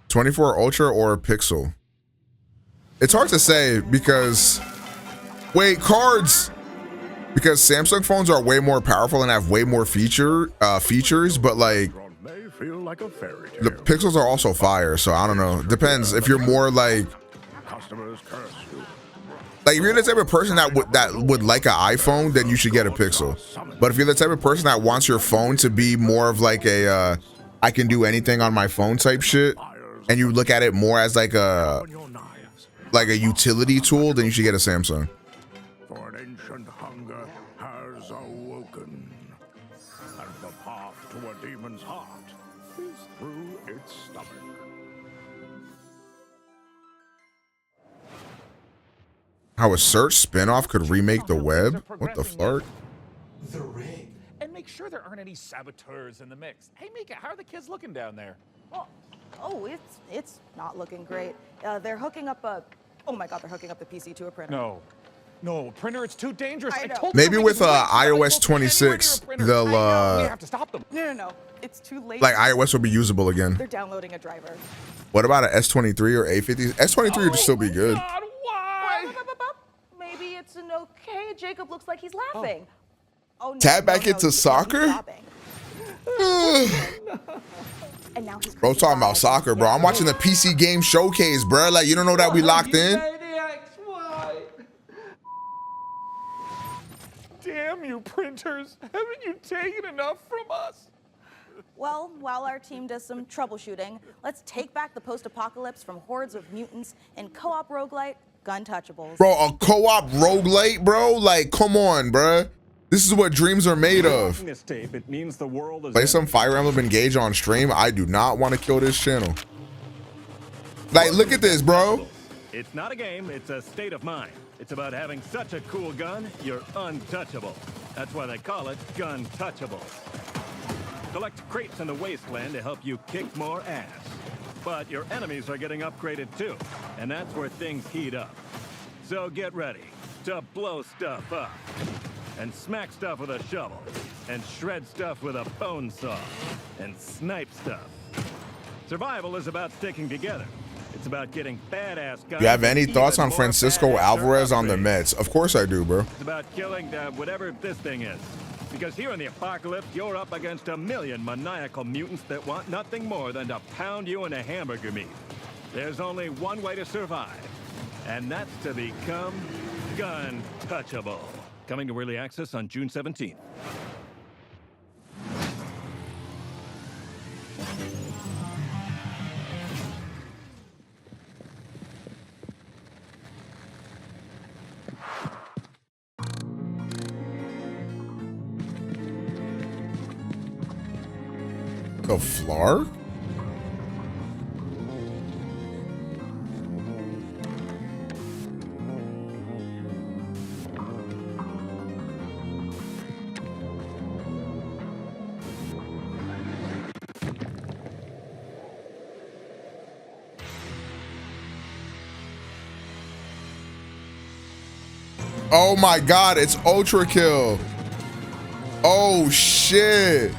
S1: 24 Ultra or Pixel? It's hard to say because, wait, cards. Because Samsung phones are way more powerful and have way more features, but like
S20: May feel like a fairy tale.
S1: the pixels are also fire. So I don't know. Depends if you're more like
S20: Customers curse you.
S1: if you're the type of person that would like an iPhone, then you should get a Pixel. But if you're the type of person that wants your phone to be more of like a I can do anything on my phone type shit, and you look at it more as like a utility tool, then you should get a Samsung.
S20: For an ancient hunger has awoken, and the path to a demon's heart is through its stomach.
S1: How a search spinoff could remake the web? What the fuck?
S3: The rig. And make sure there aren't any saboteurs in the mix. Hey, Mika, how are the kids looking down there?
S16: Oh, it's not looking great. They're hooking up oh my God, they're hooking up the PC to a printer.
S3: No, printer, it's too dangerous.
S16: I know.
S1: Maybe with iOS 26, they'll
S16: We have to stop them. No, it's too late.
S1: like iOS will be usable again.
S16: They're downloading a driver.
S1: What about an S23 or A50? S23 would still be good.
S16: Maybe it's an okay. Jacob looks like he's laughing. Oh, no,
S1: Tap back
S16: no,
S1: into
S16: he's
S1: soccer?
S16: stopping. And now he's
S1: Bro, talking about soccer, bro. I'm watching the PC game showcase, bro. Like, you don't know that we locked in?
S3: Damn you, printers. Haven't you taken enough from us?
S16: Well, while our team does some troubleshooting, let's take back the post-apocalypse from hordes of mutants in co-op roguelite Guntouchables.
S1: Bro, a co-op roguelite, bro? Like, come on, bro. This is what dreams are made of.
S5: This tape, it means the world is
S1: Play some Fire Emblem Engage on stream. I do not want to kill this channel. Like, look at this, bro.
S5: It's not a game, it's a state of mind. It's about having such a cool gun, you're untouchable. That's why they call it Guntouchables. Collect crates in the wasteland to help you kick more ass. But your enemies are getting upgraded too, and that's where things heat up. So get ready to blow stuff up, and smack stuff with a shovel, and shred stuff with a bone saw, and snipe stuff. Survival is about sticking together. It's about getting badass guns.
S1: You have any thoughts
S5: even
S1: on
S5: more
S1: Francisco
S5: badasser
S1: Alvarez on the
S5: upgrades.
S1: Mets? Of course I do, bro.
S5: It's about killing whatever this thing is. Because here in the apocalypse, you're up against a million maniacal mutants that want nothing more than to pound you into hamburger meat. There's only one way to survive, and that's to become Guntouchable. Coming to early access on June 17th.
S1: The Flark? Oh my God, it's Ultra Kill. Oh shit.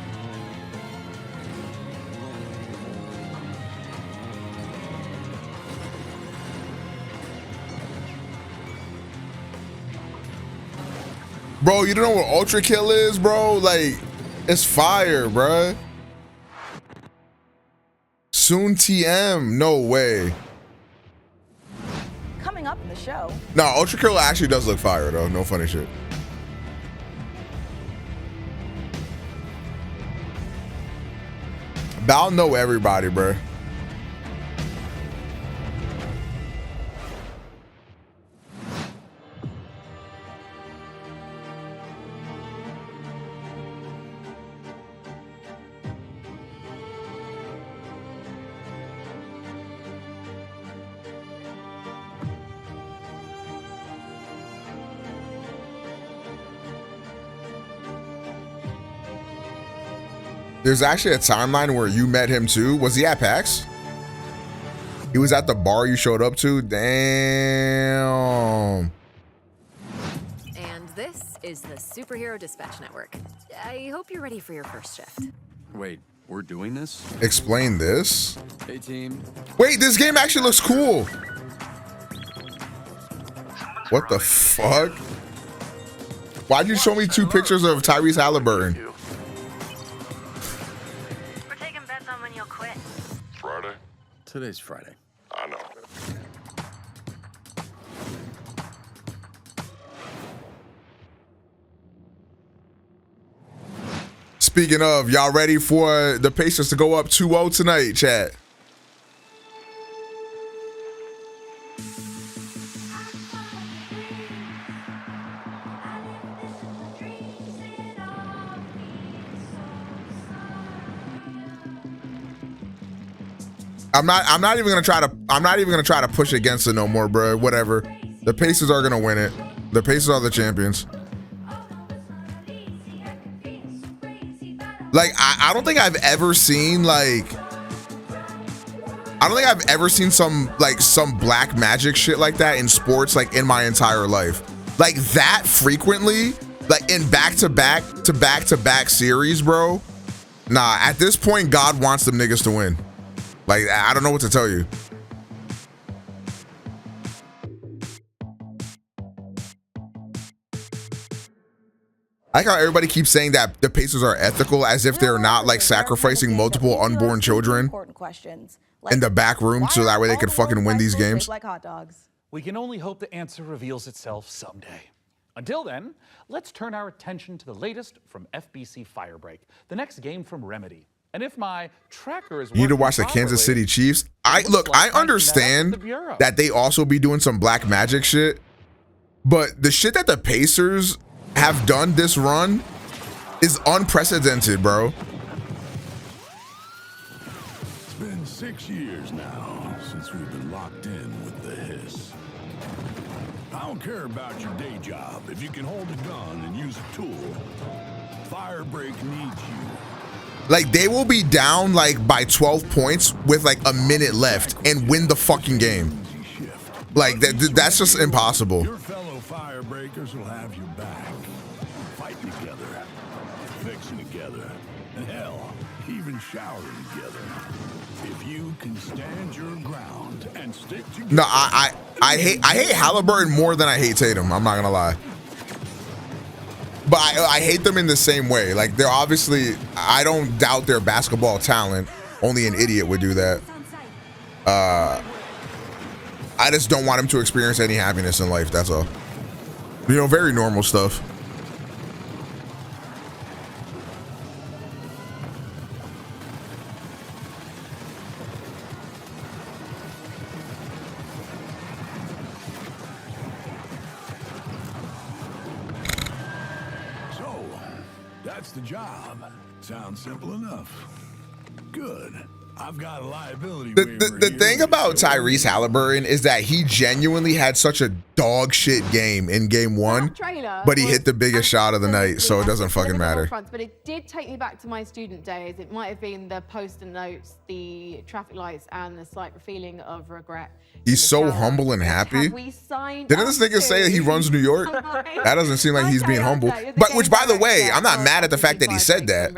S1: Bro, you don't know what Ultra Kill is, bro? Like, it's fire, bruh. Soon TM, no way.
S16: Coming up in the show.
S1: No, Ultra Kill actually does look fire, though. No funny shit. Val know everybody, bruh. There's actually a timeline where you met him too. Was he at PAX? He was at the bar you showed up to? Damn.
S7: And this is the Superhero Dispatch Network. I hope you're ready for your first shift.
S21: Wait, we're doing this?
S1: Explain this.
S21: Hey, team.
S1: Wait, this game actually looks cool. What the fuck? Why'd you show me 2 pictures of Tyrese Halliburton?
S8: We're taking bets on when you'll quit.
S21: Friday? Today's Friday.
S20: I know.
S1: Speaking of, y'all ready for the Pacers to go up 2-0 tonight, chat? I'm not even gonna try to push against it no more, bro. Whatever. The Pacers are gonna win it. The Pacers are the champions. Like, I don't think I've ever seen some black magic shit like that in sports, like, in my entire life. Like, that frequently, like, in back-to-back series, bro. Nah, at this point, God wants them niggas to win. Like, I don't know what to tell you. I like how everybody keeps saying that the Pacers are ethical, as if they're not, like, sacrificing multiple unborn children in the back room so that way they could fucking win these games.
S16: Like hot dogs.
S3: We can only hope the answer reveals itself someday. Until then, let's turn our attention to the latest from FBC Firebreak, the next game from Remedy. And if my tracker is
S1: You need to watch the Kansas City Chiefs. I understand that they also be doing some black magic shit, but the shit that the Pacers have done this run is unprecedented, bro.
S20: It's been 6 years now since we've been locked in with the hiss. I don't care about your day job if you can hold a gun and use a tool. Firebreak needs you.
S1: Like, they will be down like by 12 points with like a minute left and win the fucking game. Like, that's just impossible.
S20: Your fellow firebreakers will have your back. Fighting together, fixing together, and hell, even showering together. If you can stand your ground and stick together.
S1: No, I hate Halliburton more than I hate Tatum. I'm not gonna lie. But I hate them in the same way. Like, they're obviously, I don't doubt their basketball talent. Only an idiot would do that. I just don't want him to experience any happiness in life. That's all. You know, very normal stuff.
S20: So, that's the job. Sounds simple enough. Good. I've got a liability waiver
S1: The
S20: here.
S1: thing about Tyrese Halliburton is that he genuinely had such a dog shit game in game one, but he hit the biggest shot of the night, so it doesn't fucking matter.
S18: But it did take me back to my student days. It might have been the post-it notes, the traffic lights, and the slight feeling of regret.
S1: He's so humble and happy. Didn't this nigga say he runs New York? That doesn't seem like he's being humble. But which, by the way, I'm not mad at the fact that he said that.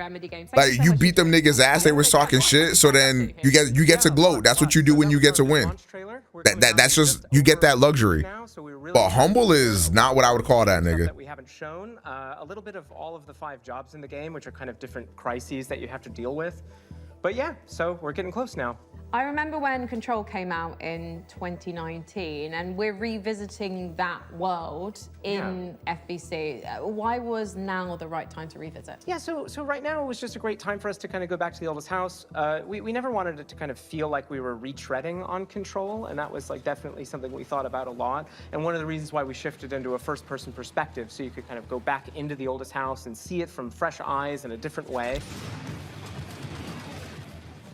S1: Like, you beat them niggas' ass, they was talking shit, so then you get to gloat. That's what you do when you get to win. That's just, you get that luxury. But humble is not what I would call that nigga.
S12: That we haven't shown a little bit of all of the 5 jobs in the game, which are kind of different crises that you have to deal with. But yeah, so we're getting close now.
S18: I remember when Control came out in 2019, and we're revisiting that world in FBC. Why was now the right time to revisit?
S12: Yeah, so right now it was just a great time for us to kind of go back to the oldest house. We never wanted it to kind of feel like we were retreading on Control, and that was like definitely something we thought about a lot. And one of the reasons why we shifted into a first-person perspective, so you could kind of go back into the oldest house and see it from fresh eyes in a different way.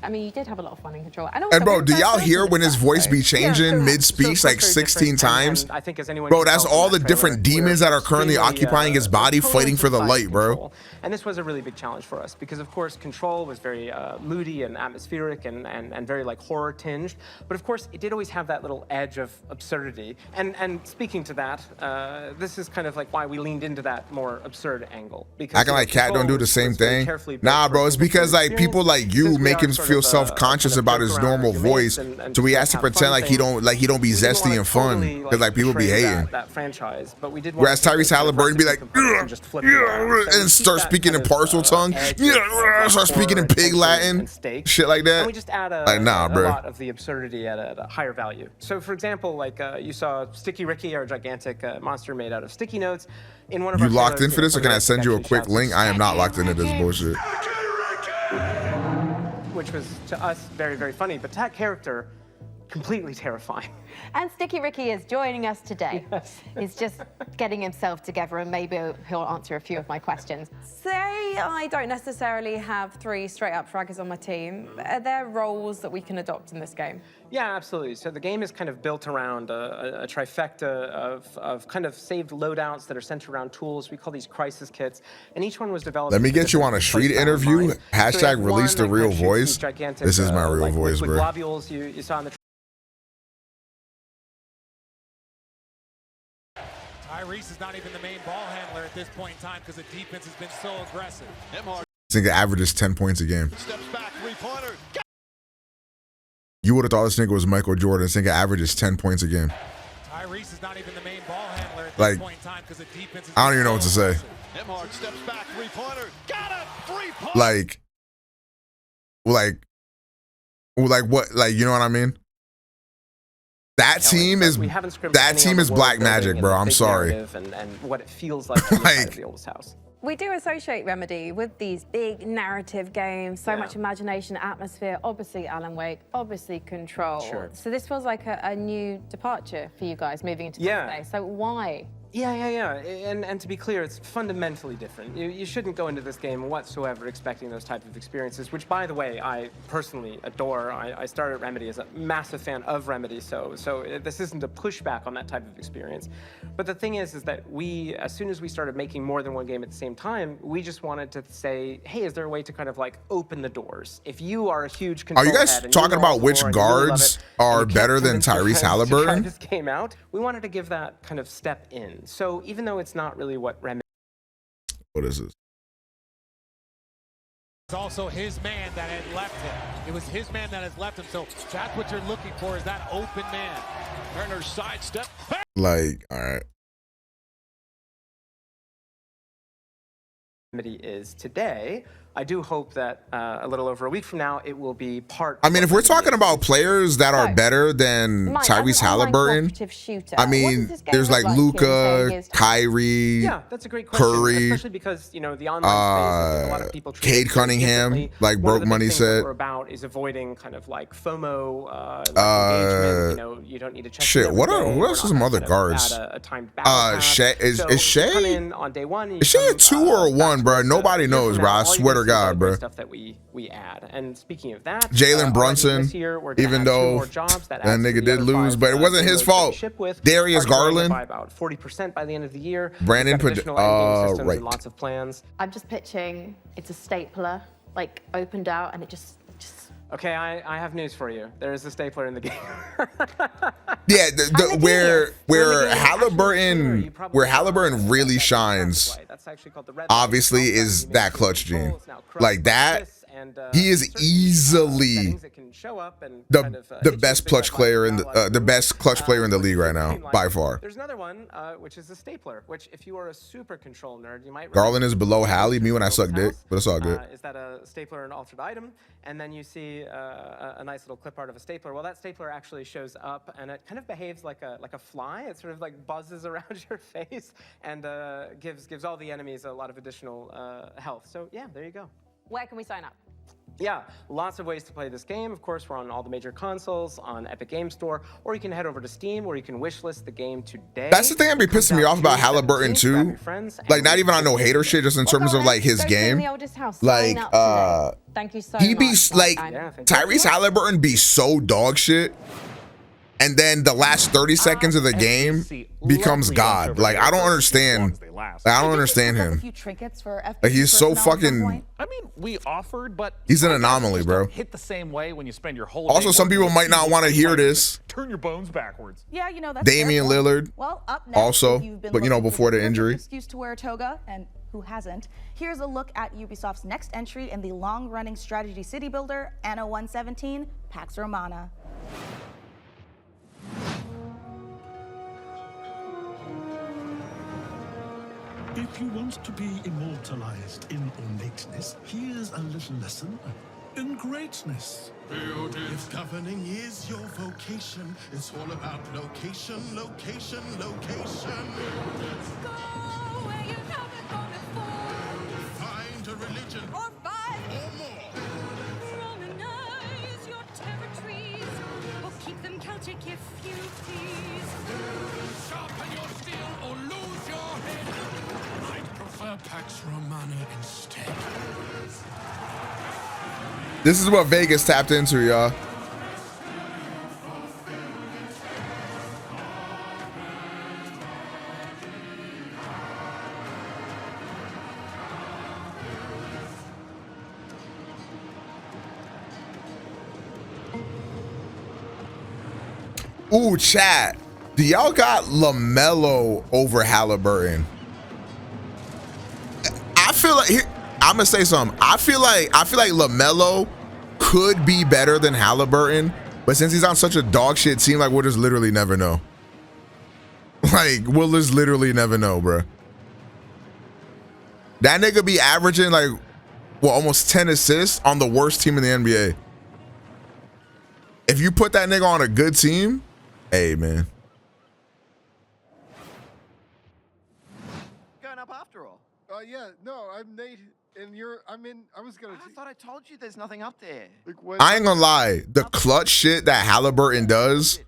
S18: I mean, you did have a lot of fun in Control. And
S1: bro, do y'all hear when his voice be changing mid-speech like 16 times?
S12: I think as anyone
S1: Bro, that's all the different demons that are currently occupying his body fighting for the light, bro.
S12: And this was a really big challenge for us because, of course, Control was very moody and atmospheric and very like horror tinged. But of course, it did always have that little edge of absurdity. And speaking to that, this is kind of like why we leaned into that more absurd angle. Because
S1: Acting like Cat don't do the same thing. Nah, bro, it's because like people like you make him feel self-conscious about his normal voice, so he has to pretend like he don't be zesty and fun, because like people be hating.
S12: That franchise, but we did.
S1: Whereas Tyrese Halliburton be like, and start speaking in parcel tongue, start speaking in pig Latin, shit like that.
S12: And we just add
S1: like, nah,
S12: a
S1: bro.
S12: lot of the absurdity at a higher value. So, for example, like you saw Sticky Ricky, our gigantic monster made out of sticky notes. In one of
S1: You
S12: our
S1: locked in
S12: trailers,
S1: for this, or can I send you a quick
S12: actually
S1: link? I am not locked into this bullshit.
S12: which was to us very, very funny, but to that character, completely terrifying.
S18: And Sticky Ricky is joining us today. Yes. He's just getting himself together, and maybe he'll answer a few of my questions. Say I don't necessarily have 3 straight-up fraggers on my team. Are there roles that we can adopt in this game?
S12: Yeah, absolutely. So the game is kind of built around a trifecta of kind of saved loadouts that are centered around tools. We call these crisis kits, and each one was developed.
S1: Let me get you on a street interview. Hashtag release the real voice. This is my real voice, bro.
S12: Globules you saw in the.
S3: Tyrese is not even the main ball handler at this point in time because the defense has been so aggressive.
S1: This nigga averages 10 points a game.
S3: Steps back, 3-pointer.
S1: You would have thought this nigga was Michael Jordan. This nigga averages 10 points a game.
S3: Tyrese is not even the main ball handler at
S1: Like,
S3: this point in time because the defense is
S1: I don't even know what to say.
S3: Emhard steps back, 3-pointer. Got it, 3-pointer.
S1: Like what? Like, you know what I mean? That team is black magic, bro. I'm sorry.
S12: And what it feels like inside of the oldest house.
S18: We do associate Remedy with these big narrative games, so much imagination, atmosphere, obviously Alan Wake, obviously Control.
S12: Sure.
S18: So this feels like a new departure for you guys moving into this space. So why?
S12: Yeah. And to be clear, it's fundamentally different. You shouldn't go into this game whatsoever expecting those type of experiences, which, by the way, I personally adore. I started Remedy as a massive fan of Remedy, so this isn't a pushback on that type of experience. But the thing is that we, as soon as we started making more than one game at the same time, we just wanted to say, hey, is there a way to kind of like open the doors? If you are a huge Control
S1: Are you guys talking about which guards are better than Tyrese Halliburton?
S12: This came out. We wanted to give that kind of step in. So even though it's not really what Remedy.
S1: What is this?
S3: It's also his man that had left him. It was his man that has left him. So that's what you're looking for, is that open man. Turner's sidestep.
S1: Like, all right.
S12: Remedy is today. I do hope that a little over a week from now, it will be part.
S1: I mean, if we're talking about players that are better than Tyrese Halliburton, I mean, there's like Luka, Kyrie,
S12: that's a great question,
S1: Curry,
S12: especially because the online space, a lot of people treat
S1: Cade Cunningham, like Broke Money said.
S12: What we're about is avoiding kind of like FOMO, engagement. You don't need to check.
S1: Shit, what else are some other guards? Shea, is Shea?
S12: On day one,
S1: is Shea a 2 or a 1, bro? Nobody knows, bro. I swear to God, bro.
S12: Stuff that we add. And speaking of that,
S1: Jalen Brunson, even though that nigga did lose, but it wasn't his fault. Darius Garland,
S12: by about 40% by the end of the year.
S1: Brandon,
S12: right. Lots of plans.
S18: I'm just pitching. It's a stapler, like opened out, and it just.
S12: Okay, I have news for you. There is a stapler in the game.
S1: Yeah, where Halliburton really shines, obviously, is that clutch gene. Like that, he is easily the best clutch player in the league right now, by far.
S12: There's another one, which is a stapler. Which, if you are a super Control nerd, you might.
S1: Garland is below Hallie, me when I suck dick, but it's all good.
S12: Is that a stapler, an altered item? And then you see a nice little clip art of a stapler. Well, that stapler actually shows up, and it kind of behaves like a fly. It sort of like buzzes around your face and gives all the enemies a lot of additional health. So yeah, there you go.
S18: Where can we sign up?
S12: Yeah, lots of ways to play this game. Of course, we're on all the major consoles, on Epic Game Store, or you can head over to Steam, where you can wishlist the game today.
S1: That's the thing that be pissing me off about Halliburton too. Like, not even on no hater shit, just in terms of like his game. Like,
S18: thank you so
S1: he be
S18: much.
S1: like Tyrese Halliburton be so dog shit, and then the last 30 seconds of the game becomes God. Like, I don't understand. I don't understand him. Like, he's so fucking.
S3: I mean, we offered, but
S1: he's an anomaly, bro.
S3: Hit the same way when you spend your whole.
S1: Also, some people might not want to hear this.
S3: Turn your bones backwards.
S16: Yeah, that's
S1: Damian Lillard.
S16: Well, up next,
S1: also,
S16: you've been
S1: but before the injury.
S16: Excuse to wear a toga, and Who hasn't? Here's a look at Ubisoft's next entry in the long-running strategy city builder, Anno 117, Pax Romana.
S20: If you want to be immortalized in ornateness, here's a little lesson in greatness. If governing is your vocation, it's all about location, location, location.
S9: Go where you haven't gone before.
S20: Find a religion
S9: Or five.
S20: or more.
S9: Romanize your territories. Or keep them Celtic if you please.
S20: Sharpen your steel or lose your head. I'd prefer Pax Romana instead.
S1: This is what Vegas tapped into, y'all. Ooh, chat. Do y'all got LaMelo over Halliburton? I feel like here, I'm gonna say something. I feel like LaMelo could be better than Halliburton, but since he's on such a dog shit team, like we'll just literally never know. Like we'll just literally never know, bro. That nigga be averaging like almost 10 assists on the worst team in the NBA. If you put that nigga on a good team, hey man.
S14: Going up after all.
S15: Yeah, no, I'm Nate, and I was gonna.
S14: I thought I told you there's nothing up there.
S1: I ain't gonna lie, the clutch shit that Halliburton does,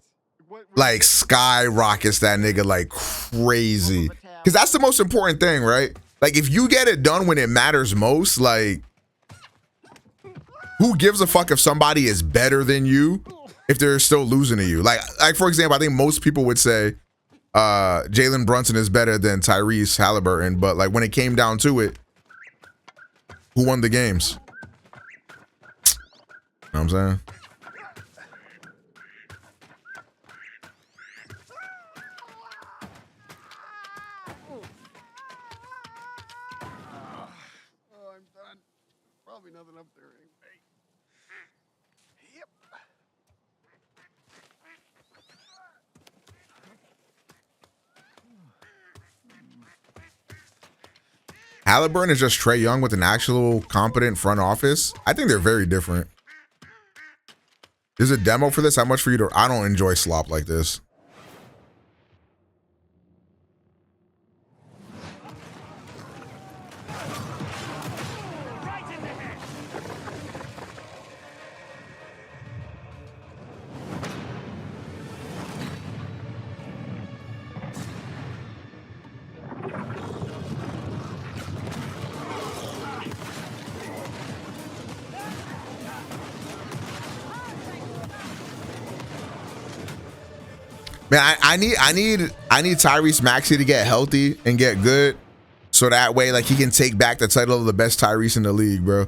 S1: like skyrockets that nigga like crazy. Cause that's the most important thing, right? Like if you get it done when it matters most, like who gives a fuck if somebody is better than you if they're still losing to you? Like for example, I think most people would say Jalen Brunson is better than Tyrese Halliburton, but like when it came down to it, who won the games? You know what I'm saying?
S15: Oh, I'm done. Probably nothing up there anyway. Yep.
S1: Halliburton is just Trae Young with an actual competent front office. I think they're very different. There's a demo for this. How much for you to? I don't enjoy slop like this. Man, I need Tyrese Maxey to get healthy and get good, so that way like he can take back the title of the best Tyrese in the league, bro.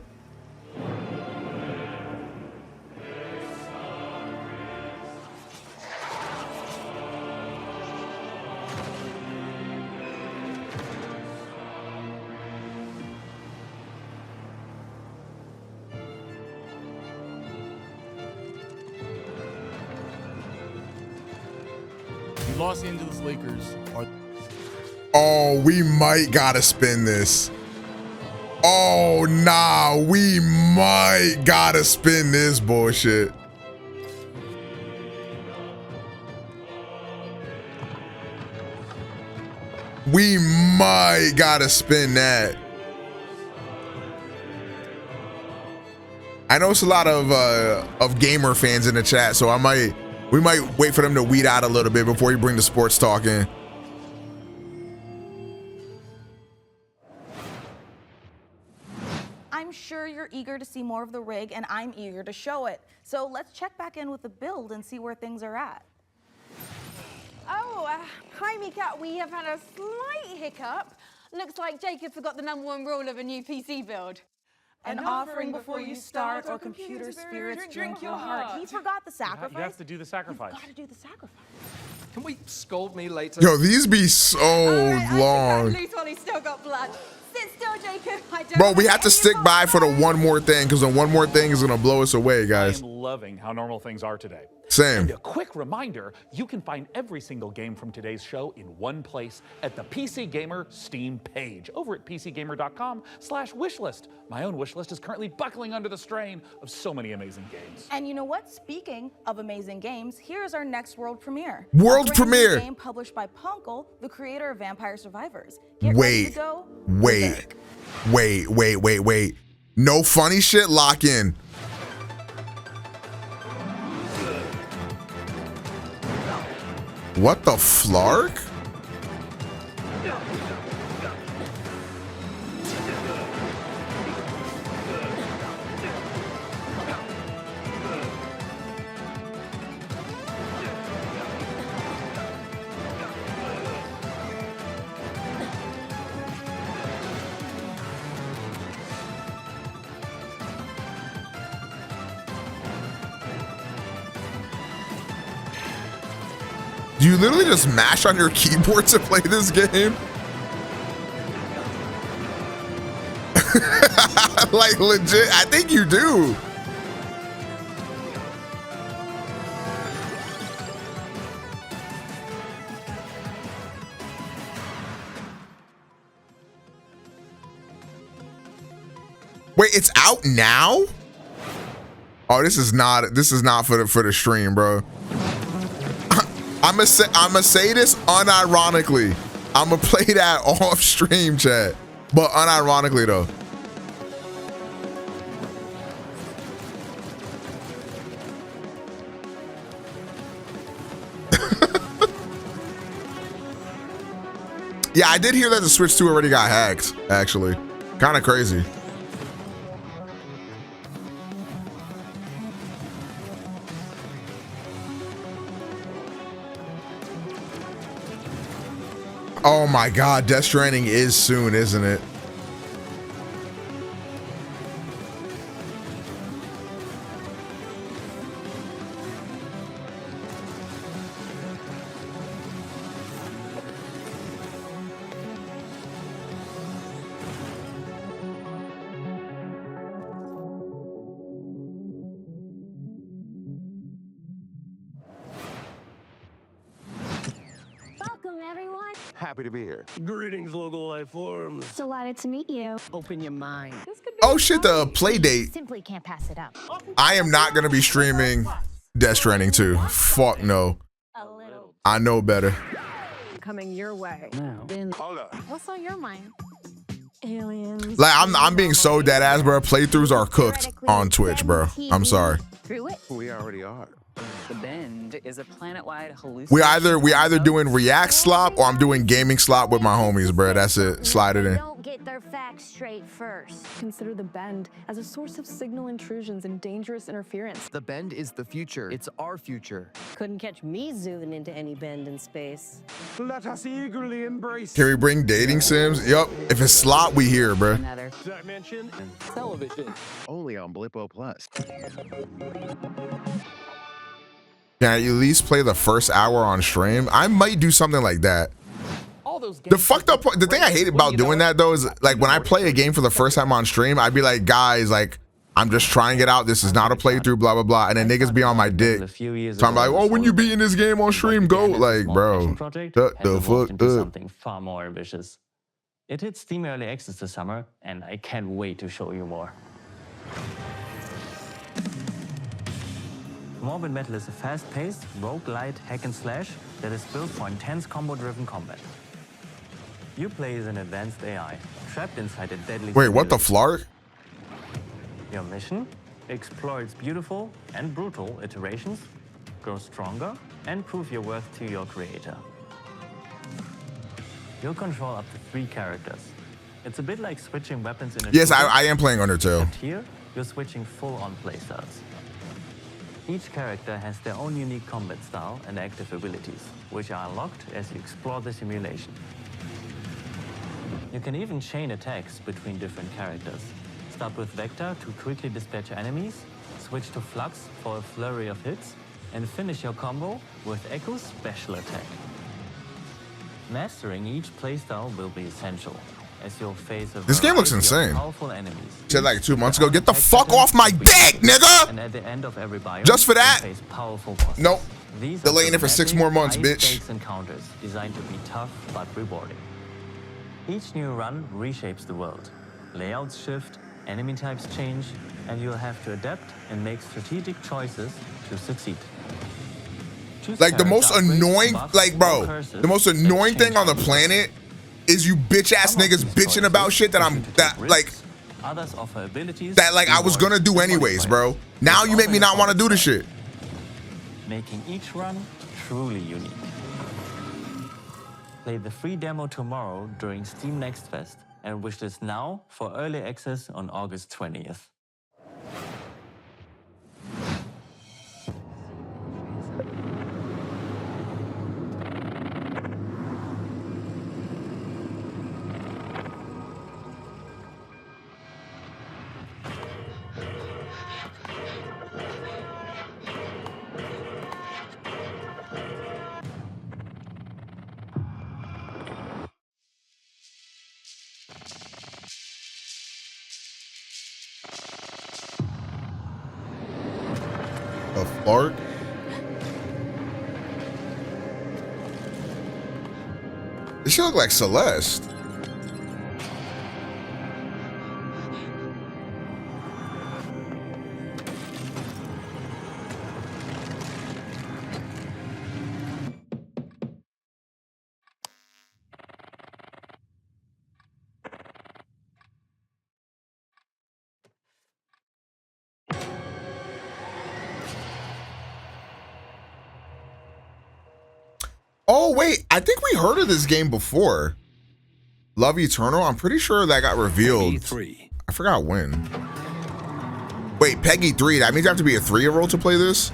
S23: Los Angeles Lakers are.
S1: Oh, we might gotta spin this. Oh, nah, we might gotta spin this bullshit. We might gotta spin that. I know it's a lot of gamer fans in the chat, so we might wait for them to weed out a little bit before you bring the sports talk in.
S16: I'm sure you're eager to see more of the rig, and I'm eager to show it. So let's check back in with the build and see where things are at.
S18: Oh, hi Mika. We have had a slight hiccup. Looks like Jacob forgot the #1 rule of a new PC build.
S16: An offering before you start, or computer spirits drink your heart. He forgot the sacrifice.
S3: You have to do the sacrifice.
S16: You've got to do the sacrifice.
S22: Can we scold me later?
S1: Yo, these be so long.
S18: Loose while he's still got blood.
S9: sit still, Jacob. I don't
S1: Bro, we have to stick by for the one more thing because the one more thing is gonna blow us away, guys.
S3: I am loving how normal things are today.
S1: Same.
S3: And a quick reminder, you can find every single game from today's show in one place at the PC Gamer Steam page over at pcgamer.com/wishlist. My own wishlist is currently buckling under the strain of so many amazing games.
S16: And you know what? Speaking of amazing games, here's our next world premiere.
S1: World
S16: A brand new
S1: premiere.
S16: game published by Punkle, the creator of Vampire Survivors. Get ready to go
S1: Wait. No funny shit, lock in. What the flark? Do you literally just mash on your keyboard to play this game? Like legit, I think you do. Wait, it's out now? Oh, this is not for the stream, bro. I'ma say this unironically. I'ma play that off stream, chat. But unironically though. Yeah, I did hear that the Switch 2 already got hacked, actually. Kind of crazy. Oh my God, Death Stranding is soon, isn't it?
S9: Welcome, everyone.
S2: Happy to be here.
S11: Greetings, local life forms.
S9: Delighted to meet you.
S11: Open your mind.
S1: Oh shit, the play date.
S9: Simply can't pass it up.
S1: I am not gonna be streaming Death Stranding 2. Fuck no. I know better.
S9: Coming your way.
S2: Hold up.
S9: What's on your mind? Aliens.
S1: Like I'm being so dead ass, bro. Playthroughs are cooked on Twitch, bro. I'm sorry.
S9: Through it.
S2: We already are.
S4: The Bend is a planet-wide hallucination.
S1: We either doing React slop or I'm doing gaming slop with my homies, bro. That's it. Slide it in.
S9: Don't get their facts straight first.
S10: Consider the Bend as a source of signal intrusions and dangerous interference.
S13: The Bend is the future. It's our future.
S25: Couldn't catch me zooming into any bend in space.
S11: Let us eagerly embrace.
S1: Can we bring dating sims? Yup. If it's slop, we here, bro.
S11: Dimension television.
S13: Only on Blippo Plus.
S1: Can I at least play the first hour on stream? I might do something like that. The thing I hate about doing that though is like when I play a game for the first time on stream, I'd be like, guys, like I'm just trying it out. This is not a playthrough, blah blah blah. And then niggas be on my dick. So I'm like, oh, when you beating this game on stream, go like, bro. Shut the fuck up.
S4: Something far more ambitious. It hit Steam Early Access this summer, and I can't wait to show you more. Fullmetal is a fast-paced, roguelite hack-and-slash that is built for intense combo-driven combat. You play as an advanced AI, trapped inside a deadly...
S1: Wait, what the flark?
S4: Your mission? Explore its beautiful and brutal iterations, grow stronger, and prove your worth to your creator. You'll control up to 3 characters. It's a bit like switching weapons in a
S1: Yes,
S4: shooter,
S1: I am playing Undertale.
S4: except here, you're switching full-on playstyles. Each character has their own unique combat style and active abilities, which are unlocked as you explore the simulation. You can even chain attacks between different characters. Start with Vector to quickly dispatch enemies, switch to Flux for a flurry of hits, and finish your combo with Echo's special attack. Mastering each playstyle will be essential. as you'll face a
S1: This game looks
S4: variety of
S1: insane.
S4: powerful enemies.
S1: Said like 2 months ago. Get the fuck off my dick, nigga!
S4: And at the end of every biome,
S1: Just for that?
S4: you'll face powerful bosses.
S1: Nope.
S4: These
S1: Delaying
S4: are
S1: it for 6
S4: dramatic,
S1: more months, bitch.
S4: high-stakes encounters designed to be tough but rewarding. Each new run reshapes the world. Layouts shift, enemy types change, and you'll have to adapt and make strategic choices to succeed. Choose
S1: Like the most
S4: character upgrades,
S1: annoying,
S4: buffs,
S1: like
S4: or
S1: bro,
S4: curses
S1: the most
S4: that
S1: annoying
S4: change
S1: thing on the
S4: how you
S1: planet is you bitch ass
S4: Some of
S1: niggas
S4: these
S1: bitching
S4: choices
S1: about shit that
S4: push
S1: I'm
S4: you to take
S1: that like
S4: risks. Others offer abilities
S1: that like I was
S4: rewards,
S1: gonna do
S4: and
S1: anyways,
S4: modifiers.
S1: bro. Now
S4: It's
S1: you make
S4: all
S1: me
S4: in
S1: not want to
S4: its
S1: do
S4: own
S1: this
S4: style,
S1: shit.
S4: making each run truly unique. Play the free demo tomorrow during Steam Next Fest and wish this now for early access on August 20th.
S1: A fart? This shit look like Celeste. Oh wait, I think we heard of this game before. Love Eternal. I'm pretty sure that got revealed.
S20: Peggy 3.
S1: I forgot when. Wait, Peggy 3. That means you have to be a 3-year-old to play this?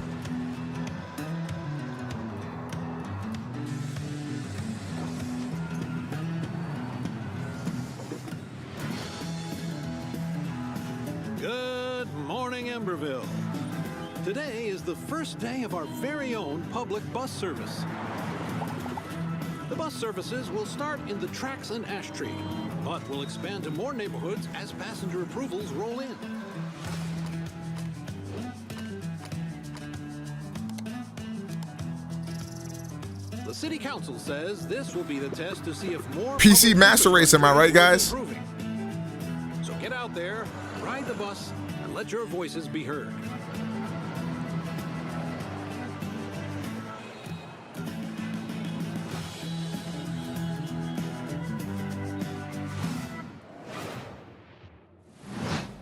S5: Good morning, Emberville. Today is the first day of our very own public bus service. The bus services will start in the tracks and ash tree, but will expand to more neighborhoods as passenger approvals roll in. The city council says this will be the test to see if more
S1: PC Master Race, am I right, guys?
S5: improving. So get out there, ride the bus, and let your voices be heard.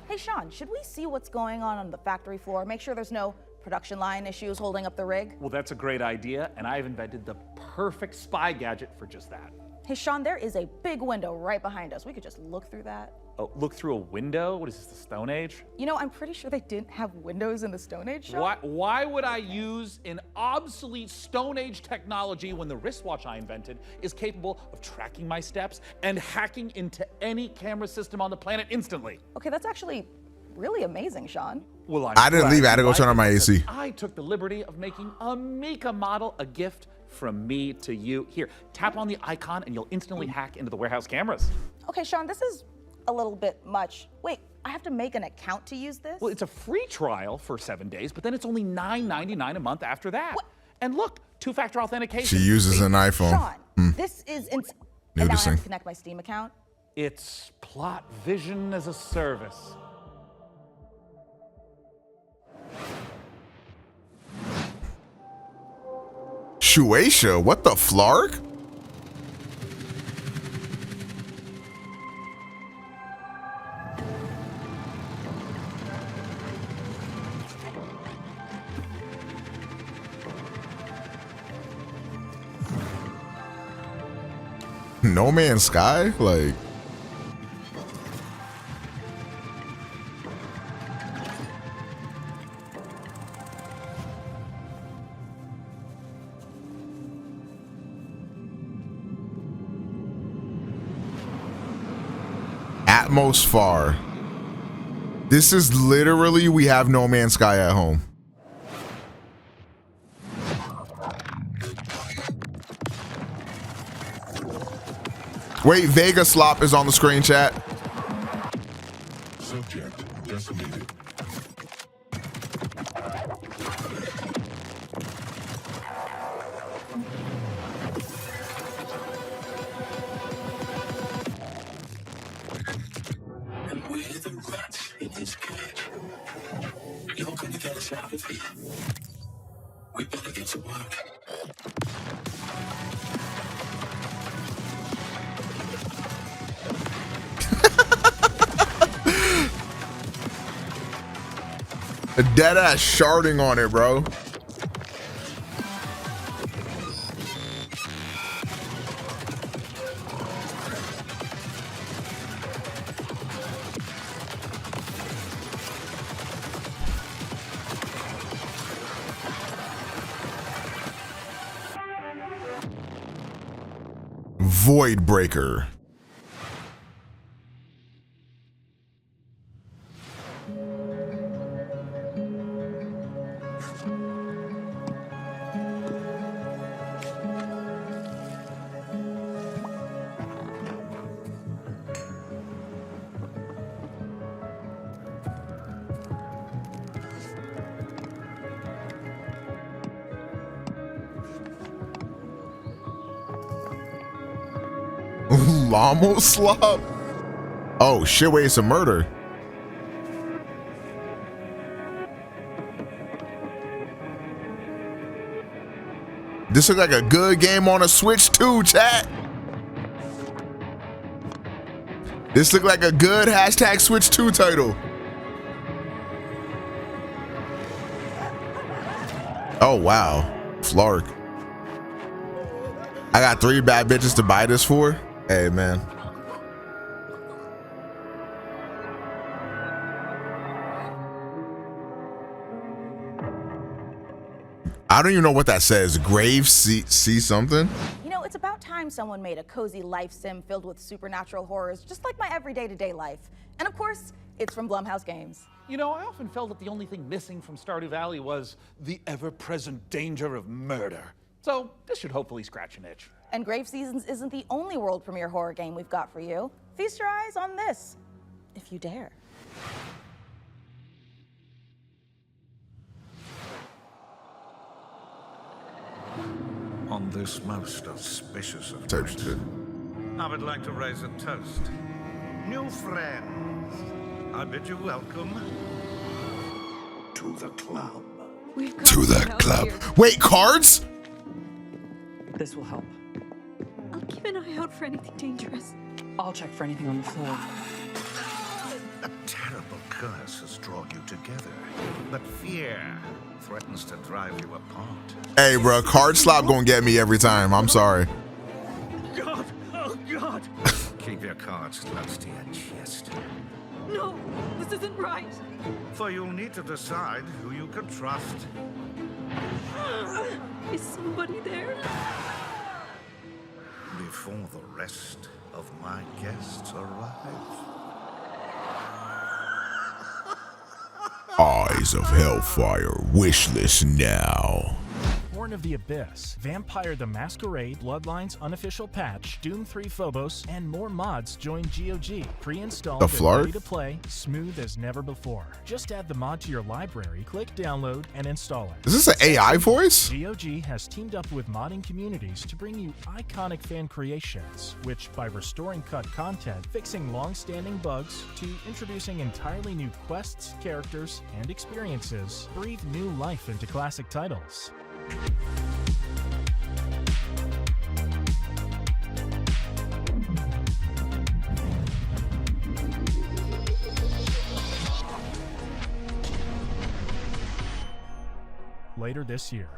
S16: Hey, Sean, should we see what's going on the factory floor? Make sure there's no production line issues holding up the rig?
S3: Well, that's a great idea, and I've invented the perfect spy gadget for just that.
S16: Hey, Sean, there is a big window right behind us. We could just look through that.
S3: Oh, look through a window? What is this, the Stone Age?
S16: You know, I'm pretty sure they didn't have windows in the Stone Age, Sean.
S3: Why would I use an obsolete Stone Age technology when the wristwatch I invented is capable of tracking my steps and hacking into any camera system on the planet instantly?
S16: Okay, that's actually really amazing, Sean.
S3: Well,
S1: I didn't leave. I had to go
S3: like
S1: turn on
S3: it
S1: my
S3: because
S1: AC.
S3: I took the liberty of making a Mika model a gift from me to you. Here, tap on the icon and you'll instantly hack into the warehouse cameras.
S16: Okay, Sean, this is a little bit much. Wait, I have to make an account to use this?
S3: Well, it's a free trial for 7 days, but then it's only $9.99 a month after that. What? And look, 2-factor authentication.
S1: She uses an iPhone.
S16: Sean, this is and now I have
S1: Noticing.
S16: to connect my Steam account.
S3: It's plot vision as a service.
S1: Shueisha, what the flark? No Man's Sky? Like, Atmos Far. This is literally, we have No Man's Sky at home. Wait, Vega Slop is on the screen, chat.
S20: Subject decimated.
S6: And we're the rats in this cage. You're going to get us out of here. We better get to work.
S1: A dead ass sharding on it, bro. Void Breaker. Llamo slop? Oh shit, wait, it's a murder. This looks like a good game on a Switch too, chat. This looked like a good hashtag Switch 2 title. Oh wow, Flark. I got 3 bad bitches to buy this for. Hey man. I don't even know what that says. Grave see something?
S16: You know, it's about time someone made a cozy life sim filled with supernatural horrors, just like my everyday to-day life. And of course, it's from Blumhouse Games.
S3: You know, I often felt that the only thing missing from Stardew Valley was the ever-present danger of murder. So this should hopefully scratch an itch.
S16: And Grave Seasons isn't the only world premiere horror game we've got for you. Feast your eyes on this, if you dare.
S7: On this most auspicious of nights, I would like to raise a toast. New friends, I bid you welcome to the club.
S1: To the club. Wait, cards?
S17: This will help.
S9: I'll keep an eye out for anything dangerous.
S17: I'll check for anything on the floor.
S7: A terrible curse has drawn you together, but fear threatens to drive you apart.
S1: Hey bro, card slop gonna get me every time. I'm sorry.
S7: God! Oh God! Keep your cards close to your chest.
S9: No, this isn't right.
S7: For you'll need to decide who you can trust.
S9: Is somebody there?
S7: Before the rest of my guests arrive.
S1: Eyes of Hellfire wishlist now.
S19: Horn of the Abyss, Vampire the Masquerade, Bloodlines Unofficial Patch, Doom 3 Phobos, and more mods join GOG. Pre-installed and ready to play, smooth as never before. Just add the mod to your library, click download, and install it.
S1: Is this an AI voice?
S19: GOG has teamed up with modding communities to bring you iconic fan creations, which by restoring cut content, fixing long-standing bugs, to introducing entirely new quests, characters, and experiences, breathe new life into classic titles. Later this year.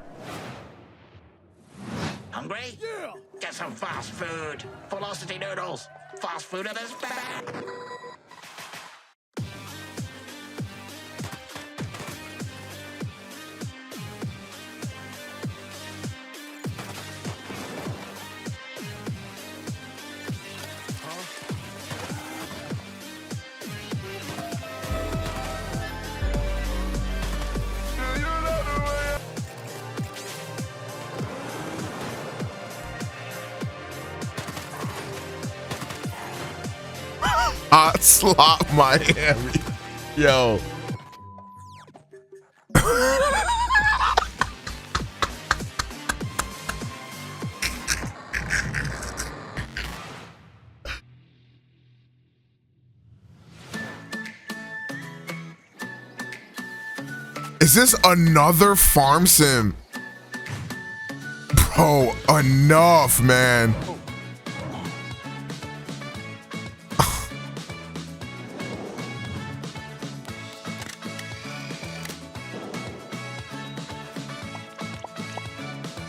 S6: Hungry? Yeah! Get some fast food. Velocity noodles. Fast food at its best.
S1: Hot slot Miami. Yo. Is this another farm sim? Bro, enough, man.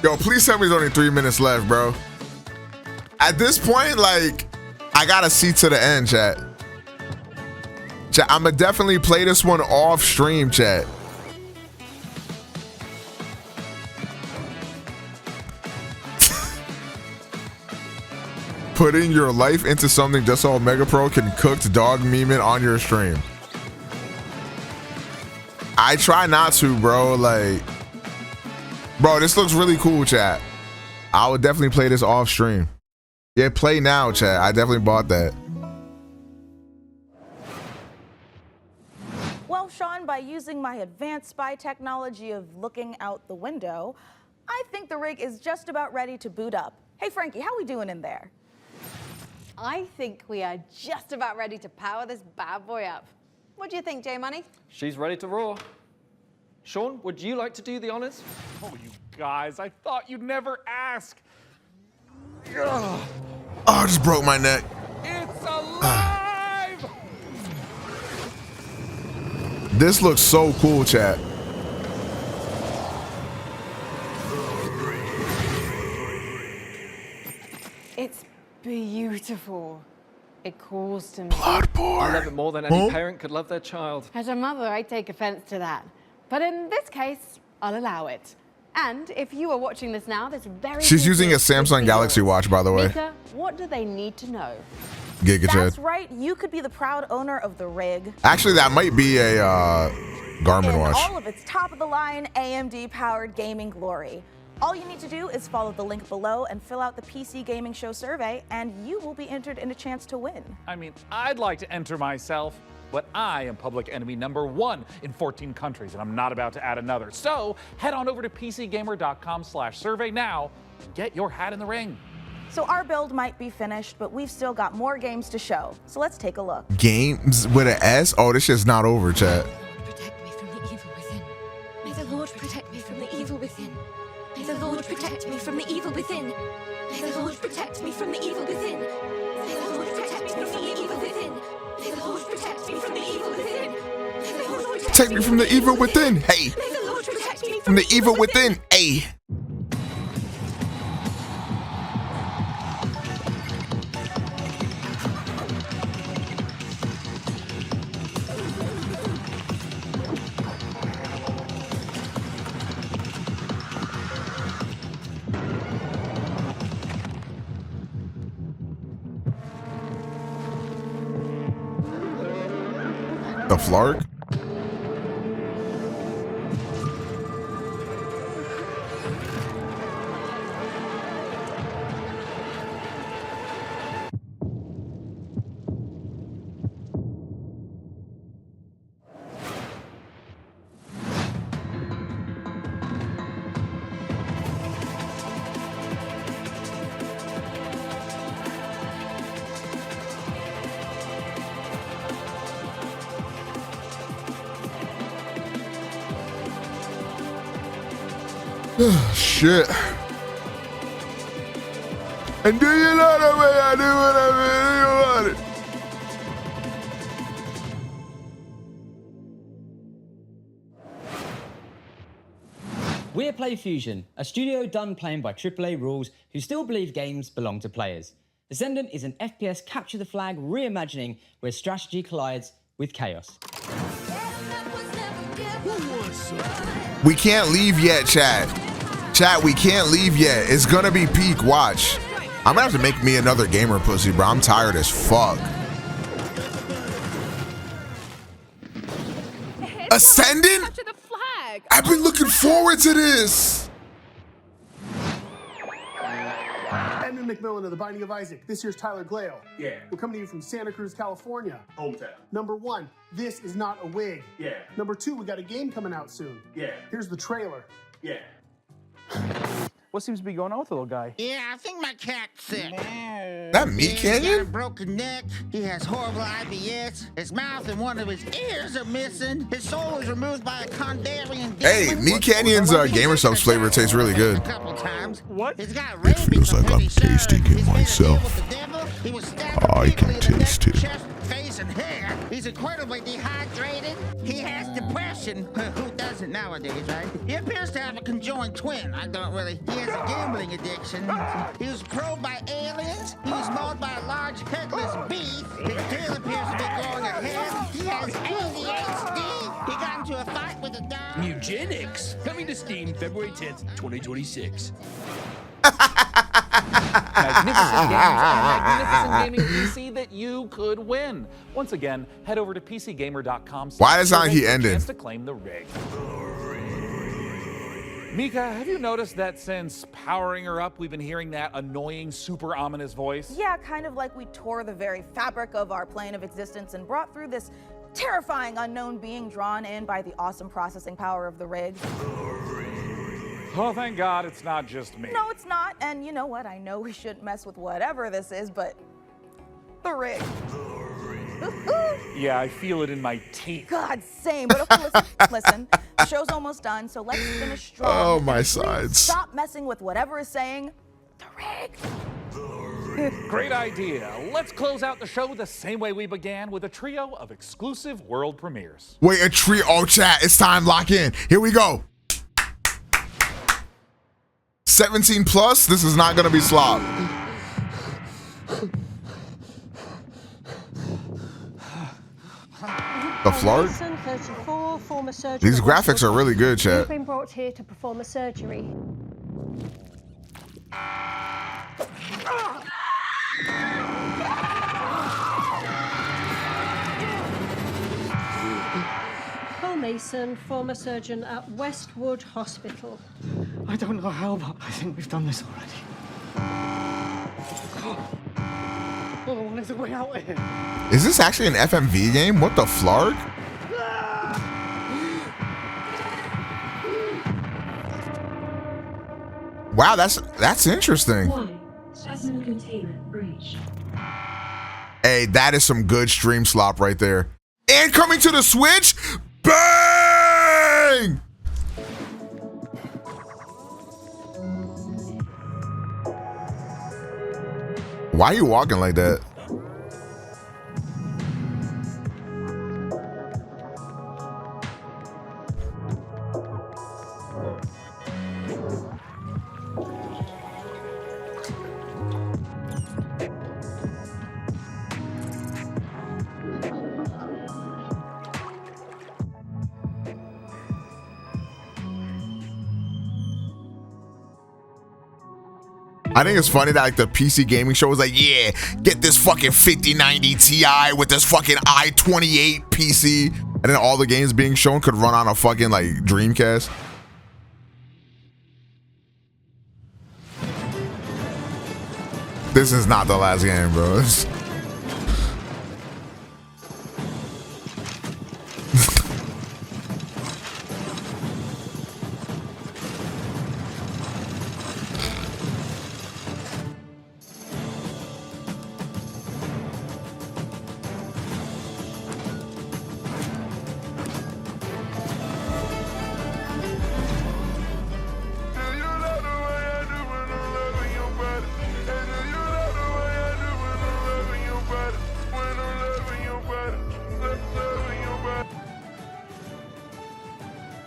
S1: Yo, please tell me there's only 3 minutes left, bro. At this point, like, I gotta see to the end, chat. Chat, I'ma definitely play this one off stream, chat. Putting your life into something just so OmegaPro can cooked dog memeing on your stream. I try not to, bro. Like, bro, this looks really cool, chat. I would definitely play this off stream. Yeah, play now, chat. I definitely bought that.
S16: Well, Sean, by using my advanced spy technology of looking out the window, I think the rig is just about ready to boot up. Hey, Frankie, how we doing in there?
S18: I think we are just about ready to power this bad boy up. What do you think, J-Money?
S22: She's ready to roar. Sean, would you like to do the honors?
S3: Oh, you guys, I thought you'd never ask. Ugh.
S1: Oh, I just broke my neck.
S3: It's alive!
S1: This looks so cool, chat.
S18: It's beautiful. It calls to me.
S1: Blood
S22: I love it more than any parent could love their child.
S18: As a mother, I take offense to that. But in this case, I'll allow it. And if you are watching this now, this very
S1: She's using a Samsung Galaxy Watch, by the way.
S18: Mika, what do they need to know?
S1: Giga
S16: That's
S1: Chad.
S16: right, you could be the proud owner of the rig.
S1: Actually, that might be a Garmin watch.
S16: All of its top-of-the-line AMD-powered gaming glory. All you need to do is follow the link below and fill out the PC Gaming Show survey, and you will be entered in a chance to win.
S3: I mean, I'd like to enter myself, but I am public enemy #1 in 14 countries, and I'm not about to add another. So head on over to pcgamer.com/survey now and get your hat in the ring.
S16: So our build might be finished, but we've still got more games to show. So let's take a look.
S1: Games with an S? Oh, this shit's not over, chat.
S9: Protect me from the evil within. May the Lord protect me from the evil within. May the Lord protect me from the evil within. May the Lord protect me from the evil within. May the Lord protect me from the evil within. May the Lord protect me from the evil within. May the Lord
S1: Protect me from the evil within. Hey.
S9: May the Lord protect me
S1: From the evil within. Hey. The Flark? Shit. And do you know the way I do when I really want it?
S8: We're PlayFusion, a studio done playing by AAA rules who still believe games belong to players. Ascendant is an FPS capture the flag reimagining where strategy collides with chaos.
S1: We can't leave yet, chat. Chat, we can't leave yet. It's gonna be peak. Watch. I'm gonna have to make me another gamer pussy, bro. I'm tired as fuck. Ascendant? I've been looking forward to this.
S15: And
S12: Brandon McMillan of The Binding of Isaac. This here's Tyler Glale.
S14: Yeah.
S12: We're coming to you from Santa Cruz, California.
S14: Hometown.
S12: Number 1, this is not a wig.
S14: Yeah.
S12: Number 2, we got a game coming out soon.
S14: Yeah.
S12: Here's the trailer.
S14: Yeah.
S21: What seems to be going on with the little guy?
S23: Yeah, I think my cat's sick.
S1: That meat
S23: He's got a
S1: canyon?
S23: broken neck. He has horrible IBS. His mouth and one of his ears are missing. His soul was removed by a Condarian demon.
S1: Hey, Meat Canyon's Gamer Subs flavor tastes really good.
S23: A couple times.
S14: What?
S23: He's got
S1: It feels like I'm tasting it myself.
S23: He was stabbed
S1: I can
S23: repeatedly in the neck,
S1: taste it.
S23: chest, face, and hair. He's incredibly dehydrated. He has depression. Who doesn't nowadays, right? He appears to have a conjoined twin. I don't really. He has a gambling addiction. He was probed by aliens. He was mauled by a large headless beast. His tail appears to be growing ahead. He has ADHD. He got into a fight with a dog.
S14: Eugenics. Coming to Steam February 10th, 2026.
S3: Magnificent games and magnificent gaming PC that you could win. Once again, head over to PCGamer.com.
S1: Why is not he ending?
S3: To claim the rig. Mika, have you noticed that since powering her up, we've been hearing that annoying, super ominous voice?
S16: Yeah, kind of like we tore the very fabric of our plane of existence and brought through this terrifying unknown being drawn in by the awesome processing power of the rig.
S3: Oh, thank God it's not just me.
S16: No, it's not. And you know what? I know we shouldn't mess with whatever this is, but the rig.
S3: Yeah, I feel it in my teeth.
S16: God, same. But okay, listen, the show's almost done, so let's finish strong.
S1: Oh, my
S16: Please
S1: sides.
S16: Stop messing with whatever is saying the rig.
S3: Great idea. Let's close out the show the same way we began, with a trio of exclusive world premieres.
S1: Wait, a tree. Oh, chat. It's time. Lock in. Here we go. 17 plus. This is not going to be slop. The Flart?
S24: Mason, 34, former surgeon.
S1: These graphics are really good, chat.
S24: You've been brought here to perform a surgery. Paul Mason, former surgeon at Westwood Hospital.
S11: I don't know how, but I think we've done this already. Oh, what is the way out here?
S1: Is this actually an FMV game? What the flarg? Wow, that's interesting.
S26: Specimen containment breached.
S1: Hey, that is some good stream slop right there. And coming to the Switch, bang! Why are you walking like that? I think it's funny that like the PC gaming show was like, yeah, get this fucking 5090 Ti with this fucking i28 PC, and then all the games being shown could run on a fucking like Dreamcast. This is not the last game, bro.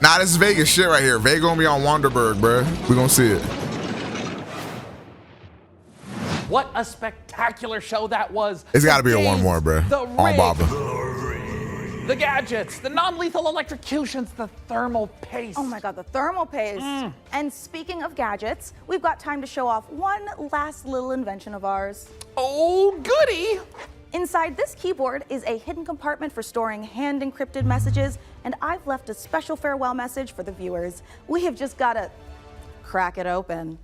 S1: Nah, this is Vegas shit right here. Vegas gonna be on Wanderberg, bro. We gonna see it.
S3: What a spectacular show that was.
S1: It's gotta be a one more, bro. On Baba.
S3: The gadgets, the non-lethal electrocutions, the thermal paste.
S16: Oh my God, the thermal paste. And speaking of gadgets, we've got time to show off one last little invention of ours.
S3: Oh, goody!
S16: Inside this keyboard is a hidden compartment for storing hand-encrypted messages, and I've left a special farewell message for the viewers. We have just got to crack it open.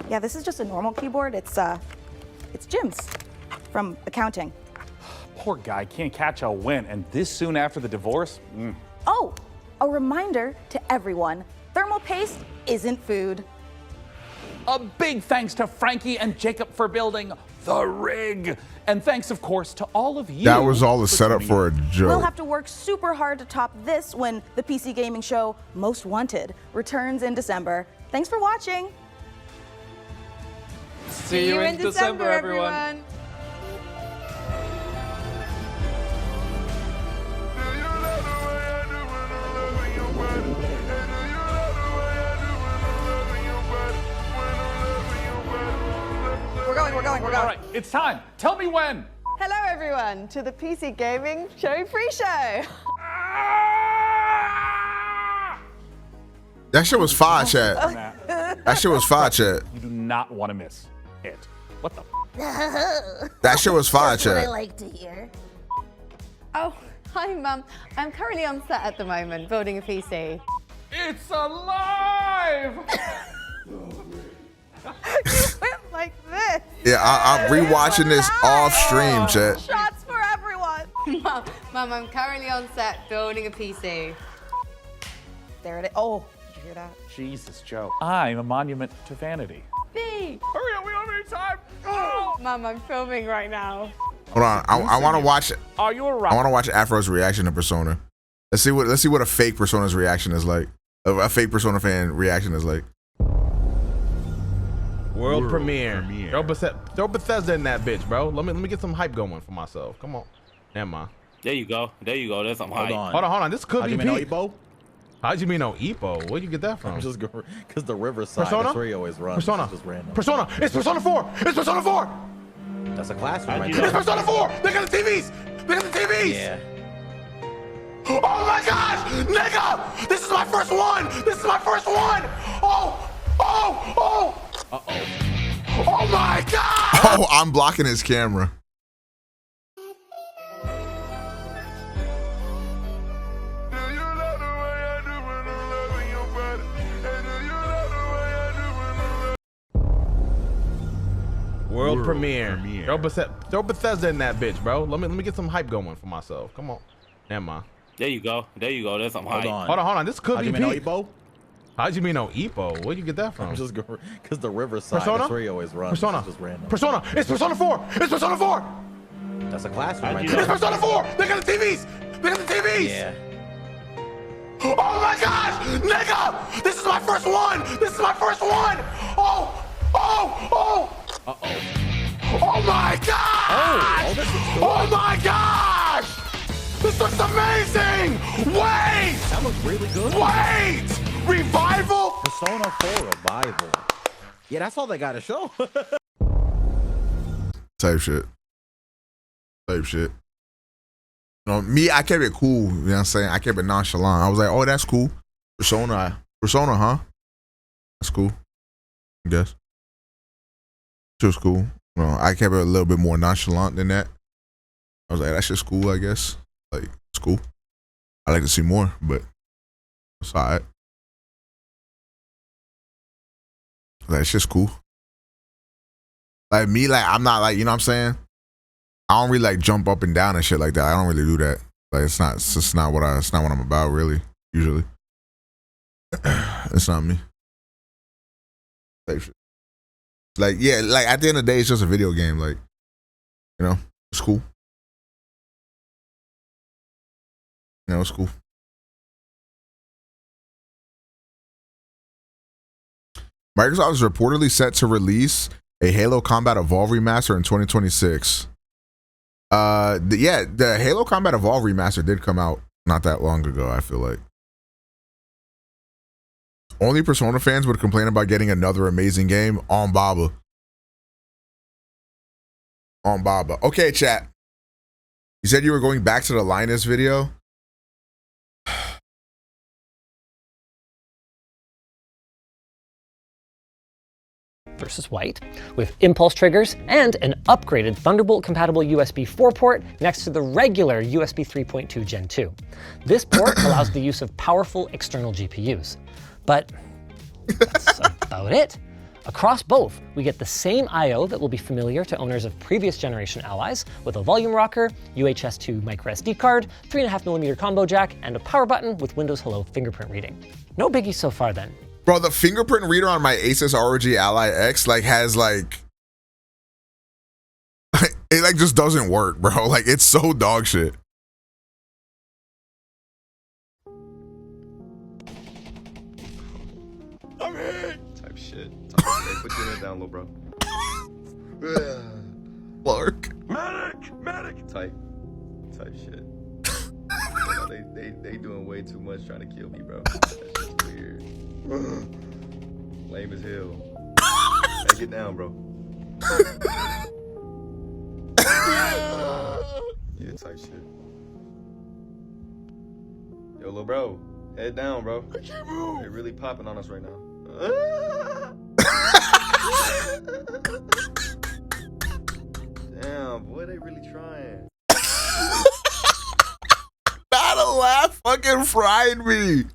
S16: Yeah, this is just a normal keyboard. It's Jim's from accounting.
S3: Poor guy can't catch a win, and this soon after the divorce?
S16: Oh, a reminder to everyone, thermal paste isn't food.
S3: A big thanks to Frankie and Jacob for building the rig. And thanks, of course, to all of you.
S1: That was all the setup for a joke.
S16: We'll have to work super hard to top this when the PC gaming show Most Wanted returns in December. Thanks for watching.
S22: See you in December, everyone.
S16: We're going.
S3: All right, it's time. Tell me when.
S18: Hello, everyone, to the PC Gaming Show pre-show.
S1: That shit was fire, chat. That shit was fire, chat.
S3: You do not want to miss it. What the?
S1: That shit was fire,
S9: That's what I
S1: chat.
S9: like to hear.
S18: Oh, hi, Mum. I'm currently on set at the moment, building a PC.
S3: It's alive!
S18: Like this.
S1: Yeah, I'm rewatching this off stream, chat.
S18: Shots for everyone. Mum, I'm currently on set building a PC.
S16: There it is. Oh, did you hear that?
S3: Jesus, Joe. I'm a monument to vanity.
S18: B.
S3: Hurry up, we don't have any time.
S18: Mum, I'm filming right now.
S1: Hold on, I want to watch it.
S3: Are you a
S1: I want to watch Afro's reaction to Persona. Let's see what a fake Persona's reaction is like. A fake Persona fan reaction is like.
S2: World premiere. Throw Bethesda in that bitch, bro. Let me get some hype going for myself. Come on. Never mind.
S4: There you go. There's some hype.
S2: Hold on. This could be
S4: How'd you mean
S2: peak.
S4: no Epo?
S2: How'd you mean no Epo? Where'd you get that from?
S4: I'm just because the Riverside.
S2: Persona?
S4: That's where he always runs.
S2: Persona.
S4: It's just random.
S2: Persona. It's Persona 4. It's Persona 4.
S4: That's a classic right
S2: It's Persona 4. Look at the TVs. Look at the TVs.
S4: Yeah.
S2: Oh my gosh, nigga! This is my first one. Oh. Oh my god!
S1: Oh, I'm blocking his camera.
S2: World premiere. Throw Bethesda in that bitch, bro. Let me get some hype going for myself. Come on. Never mind.
S4: There you go. There's some hype.
S2: Hold on. This could
S4: How'd
S2: be
S4: you mean no
S2: peak.
S4: Epo?
S2: How'd you mean no Epo? Where'd you get that from?
S4: I'm just because the Riverside.
S2: Persona?
S4: That's where he always runs.
S2: Persona.
S4: It's just random.
S2: Persona. It's Persona 4. It's Persona 4.
S4: That's a classic right
S2: It's
S4: there.
S2: Persona 4. Look at the TVs. Look at the TVs.
S4: Yeah.
S2: Oh my gosh, nigga! This is my first one. Oh. Oh my gosh! Oh my gosh! This looks amazing! Wait!
S4: That looks really good.
S2: Wait! Revival?
S4: Persona 4 Revival. Yeah, that's all they got to show.
S1: Type shit. You know, me, I kept it cool. You know what I'm saying? I kept it nonchalant. I was like, oh, that's cool. Persona, huh? That's cool. I guess. It was cool. You know, I kept it a little bit more nonchalant than that. I was like, that's just cool, I guess. Like, it's cool. I like to see more, but it's all right. Like, it's just cool. Like, me, like, I'm not like, you know what I'm saying? I don't really like jump up and down and shit like that. I don't really do that. Like, it's not what I'm about, really, usually. It's not me. Like, yeah, like, at the end of the day, it's just a video game. Like, you know, it's cool. You know, it's cool. Microsoft is reportedly set to release a Halo Combat Evolved remaster in 2026. The Halo Combat Evolved remaster did come out not that long ago, I feel like. Only Persona fans would complain about getting another amazing game on Baba. Okay, chat. You said you were going back to the Linus video.
S5: Versus white, with impulse triggers and an upgraded Thunderbolt-compatible USB 4 port next to the regular USB 3.2 Gen 2. This port allows the use of powerful external GPUs. But that's about it. Across both, we get the same I/O that will be familiar to owners of previous generation Allies, with a volume rocker, UHS-2 microSD card, 3.5mm combo jack, and a power button with Windows Hello fingerprint reading. No biggie so far then.
S1: Bro, the fingerprint reader on my Asus ROG Ally X like has like it like just doesn't work, bro. Like it's so dog shit.
S7: I'm hit. Type shit. Hey, put your head down, little bro.
S1: Clark.
S7: Medic. Type shit. They doing way too much trying to kill me, bro. That's just weird. Lame as hell. Hey, get down, bro. Yeah, type shit. Yo, little bro, head down, bro. I can't move. They're really popping on us right now. Damn, boy, they really trying.
S1: Not a laugh fucking fried me.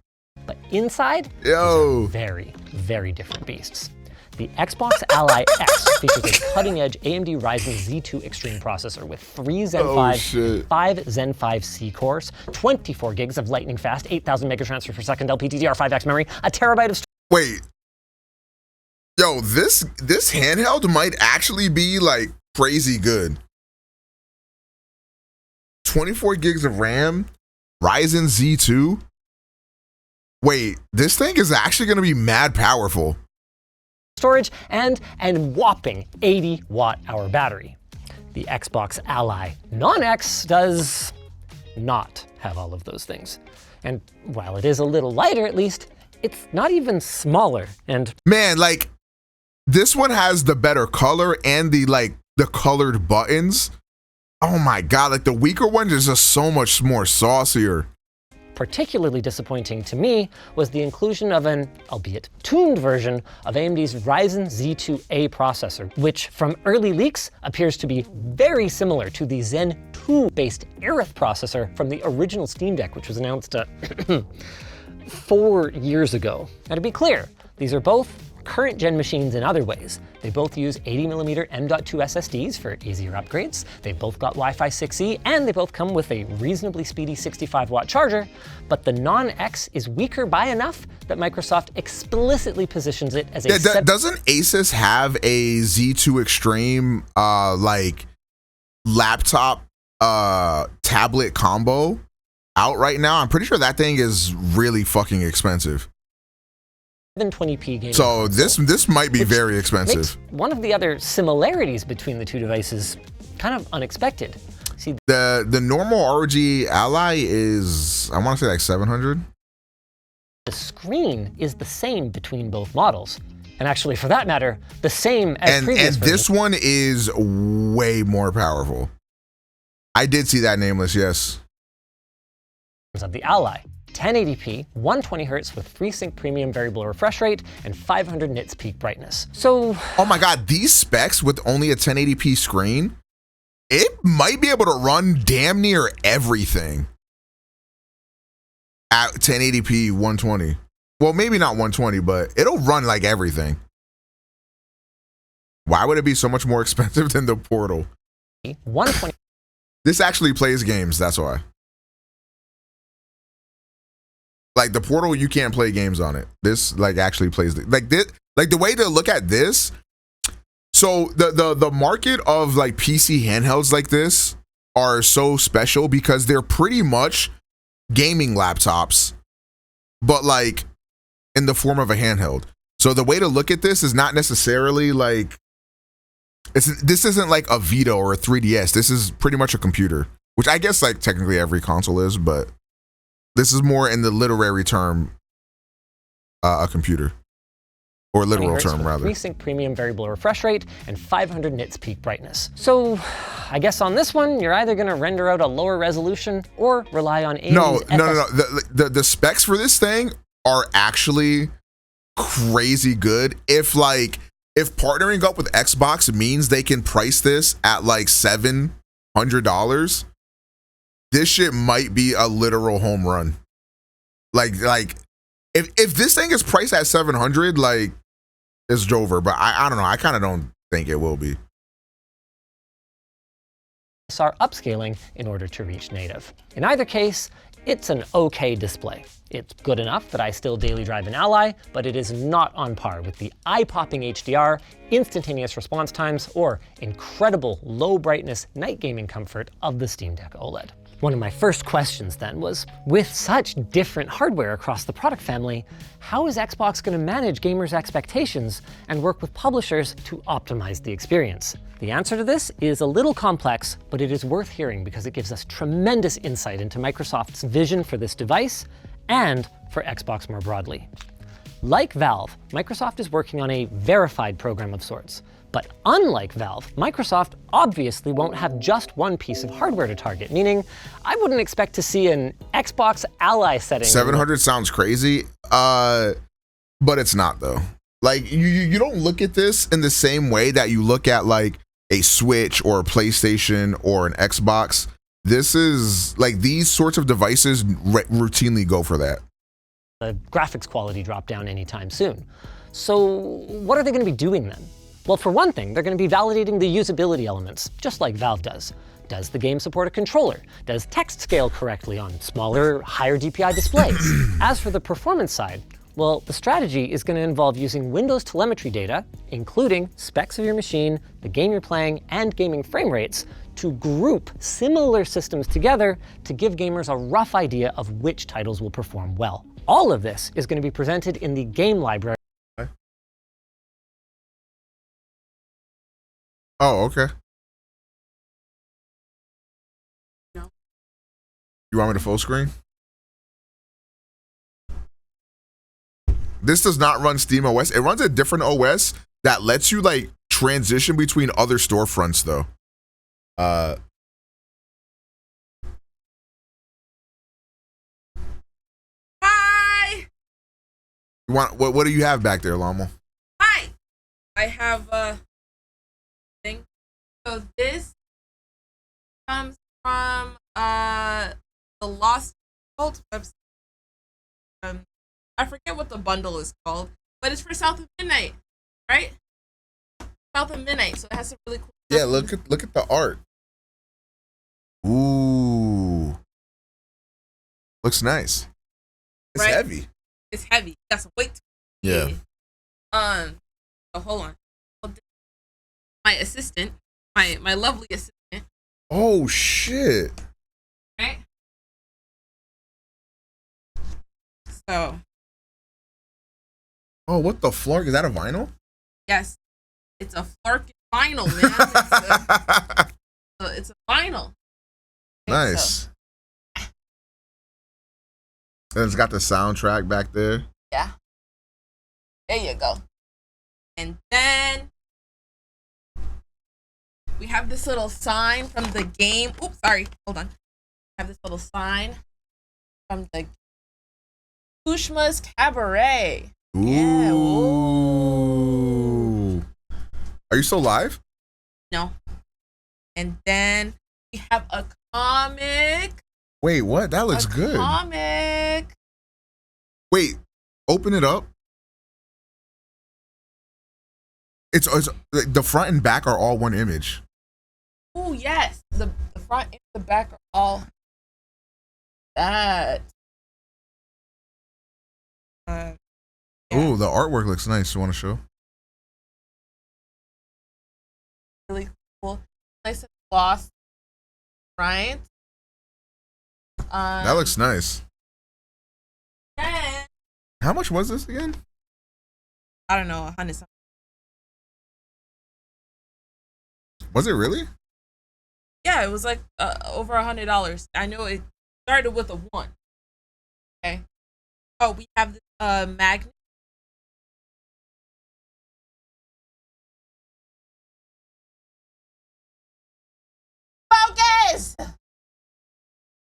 S5: But inside,
S1: yo,
S5: very, very different beasts. The Xbox Ally X features a cutting-edge AMD Ryzen Z2 Extreme processor with 3 Zen 5 and 5 Zen 5C cores, 24 gigs of lightning fast, 8,000 megatransfers per second LPDDR5X memory, a terabyte of storage.
S1: Wait. Yo, this handheld might actually be like crazy good. 24 gigs of RAM, Ryzen Z2. Wait, this thing is actually going to be mad powerful.
S5: Storage and whopping 80 watt-hour battery. The Xbox Ally Non-X does not have all of those things. And while it is a little lighter, at least, it's not even smaller. And
S1: man, like this one has the better color and the colored buttons. Oh my God, like the weaker one is just so much more saucier.
S5: Particularly disappointing to me was the inclusion of an, albeit tuned version, of AMD's Ryzen Z2A processor, which from early leaks appears to be very similar to the Zen 2-based Aerith processor from the original Steam Deck, which was announced 4 years ago. Now to be clear, these are both current gen machines in other ways. They both use 80mm M.2 SSDs for easier upgrades. They've both got Wi-Fi 6E, and they both come with a reasonably speedy 65-watt charger, but the Non-X is weaker by enough that Microsoft explicitly positions it as a...
S1: Yeah, doesn't Asus have a Z2 Extreme like laptop tablet combo out right now? I'm pretty sure that thing is really fucking expensive.
S5: 720p gaming.
S1: So this might be very expensive.
S5: One of the other similarities between the two devices kind of unexpected. See,
S1: the normal ROG Ally is, I want to say like 700.
S5: The screen is the same between both models. And actually, for that matter, the same as previous versions.
S1: This one is way more powerful. I did see that nameless, yes.
S5: Of the Ally. 1080p, 120Hz with FreeSync premium variable refresh rate, and 500 nits peak brightness. So,
S1: oh my God, these specs with only a 1080p screen, it might be able to run damn near everything at 1080p 120. Well, maybe not 120, but it'll run like everything. Why would it be so much more expensive than the Portal?
S5: 120.
S1: This actually plays games, that's why. Like the Portal, you can't play games on it. This like actually plays like the way to look at this. So the market of like PC handhelds like this are so special because they're pretty much gaming laptops, but like in the form of a handheld. So the way to look at this is not necessarily like this isn't like a Vita or a 3DS. This is pretty much a computer, which I guess like technically every console is, but this is more in the literary term, a computer, or literal term rather.
S5: FreeSync premium variable refresh rate and 500 nits peak brightness. So, I guess on this one, you're either going to render out a lower resolution or rely on AMD's
S1: No. The specs for this thing are actually crazy good. If partnering up with Xbox means they can price this at like $700. This shit might be a literal home run. Like if this thing is priced at 700, like is Drover, but I don't know. I kind of don't think it will be.
S5: Are upscaling in order to reach native. In either case, it's an okay display. It's good enough that I still daily drive an Ally, but it is not on par with the eye-popping HDR, instantaneous response times, or incredible low brightness night gaming comfort of the Steam Deck OLED. One of my first questions then was, with such different hardware across the product family, how is Xbox going to manage gamers' expectations and work with publishers to optimize the experience? The answer to this is a little complex, but it is worth hearing because it gives us tremendous insight into Microsoft's vision for this device and for Xbox more broadly. Like Valve, Microsoft is working on a verified program of sorts. But unlike Valve, Microsoft obviously won't have just one piece of hardware to target, meaning I wouldn't expect to see an Xbox Ally setting.
S1: 700 sounds crazy, but it's not though. Like you don't look at this in the same way that you look at like a Switch or a PlayStation or an Xbox. This is like these sorts of devices routinely go for that.
S5: The graphics quality drop down anytime soon. So what are they going to be doing then? Well, for one thing, they're going to be validating the usability elements, just like Valve does. Does the game support a controller? Does text scale correctly on smaller, higher DPI displays? As for the performance side, well, the strategy is going to involve using Windows telemetry data, including specs of your machine, the game you're playing, and gaming frame rates, to group similar systems together to give gamers a rough idea of which titles will perform well. All of this is going to be presented in the game library.
S1: Oh, okay.
S10: No.
S1: You want me to full screen? This does not run Steam OS. It runs a different OS that lets you like transition between other storefronts though.
S10: Hi.
S1: You want what do you have back there, Lamo?
S10: Hi. I have thing. So this comes from the Lost Cult website. I forget what the bundle is called, but it's for South of Midnight, right? South of Midnight, so it has some really cool stuff.
S1: Yeah, look at the art. Ooh. Looks nice. It's
S10: right?
S1: heavy.
S10: It's heavy. That's a weight.
S1: Yeah.
S10: So hold on. My assistant, my lovely assistant.
S1: Oh shit.
S10: Right? So.
S1: Oh, what the flark? Is that a vinyl?
S10: Yes. It's a Flark vinyl, man. It's a vinyl.
S1: Nice.
S10: So.
S1: And it's got the soundtrack back there.
S10: Yeah. There you go. And then we have this little sign from the game. Oops, sorry. Hold on. We have this little sign from the Kushma's Cabaret.
S1: Ooh.
S10: Yeah. Ooh.
S1: Are you still live?
S10: No. And then we have a comic.
S1: Wait, what? That looks good.
S10: Comic.
S1: Wait, open it up. It's the front and back are all one image.
S10: Oh yes, the front and the back are all that. Yeah.
S1: Ooh, the artwork looks nice. You want to show?
S10: Really cool. Nice and gloss, right?
S1: That looks nice.
S10: Then,
S1: How much was this again?
S10: I don't know, 100 something.
S1: Was it really?
S10: Yeah, it was like over $100. I know it started with a 1. Okay. Oh, we have this magnet. Focus!